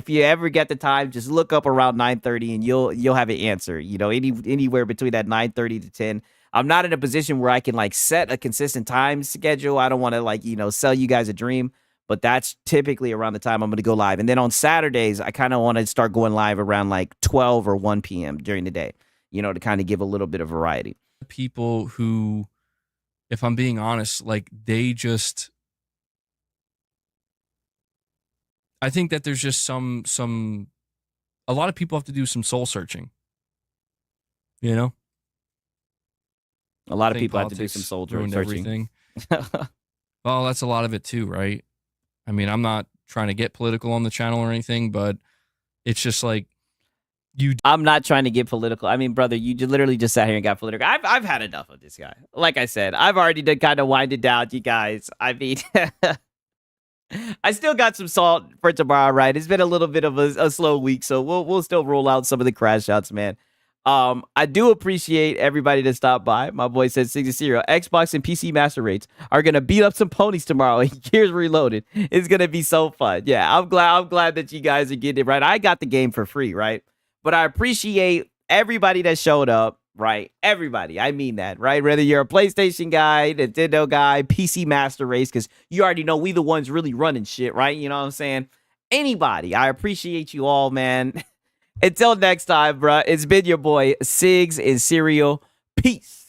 you ever get the time, just look up around 9:30 and you'll have an answer. You know, anywhere between that 9:30 to 10. I'm not in a position where I can like set a consistent time schedule. I don't want to like, you know, sell you guys a dream, but that's typically around the time I'm going to go live. And then on Saturdays, I kind of want to start going live around like 12 or 1 p.m. during the day, you know, to kind of give a little bit of variety. People who, if I'm being honest, like they just, I think that there's just a lot of people have to do some soul searching, you know? A lot of people have to do some soul searching. Everything. Well, that's a lot of it too, right? I mean, I'm not trying to get political on the channel or anything, but it's just like I'm not trying to get political. I mean, brother, you literally just sat here and got political. I've had enough of this guy. Like I said, I've already done kind of winded down, you guys. I mean, I still got some salt for tomorrow, right? It's been a little bit of a slow week, so we'll still roll out some of the crash outs, man. I do appreciate everybody that stopped by. My boy said 60. Xbox and PC master rates are gonna beat up some ponies tomorrow. Gears Reloaded. It's gonna be so fun. Yeah, I'm glad that you guys are getting it right. I got the game for free, right? But I appreciate everybody that showed up, right? Everybody. I mean that, right? Whether you're a PlayStation guy, Nintendo guy, PC master race, because you already know we the ones really running shit, right? You know what I'm saying? Anybody. I appreciate you all, man. Until next time, bruh, it's been your boy, Sigs and Cereal. Peace.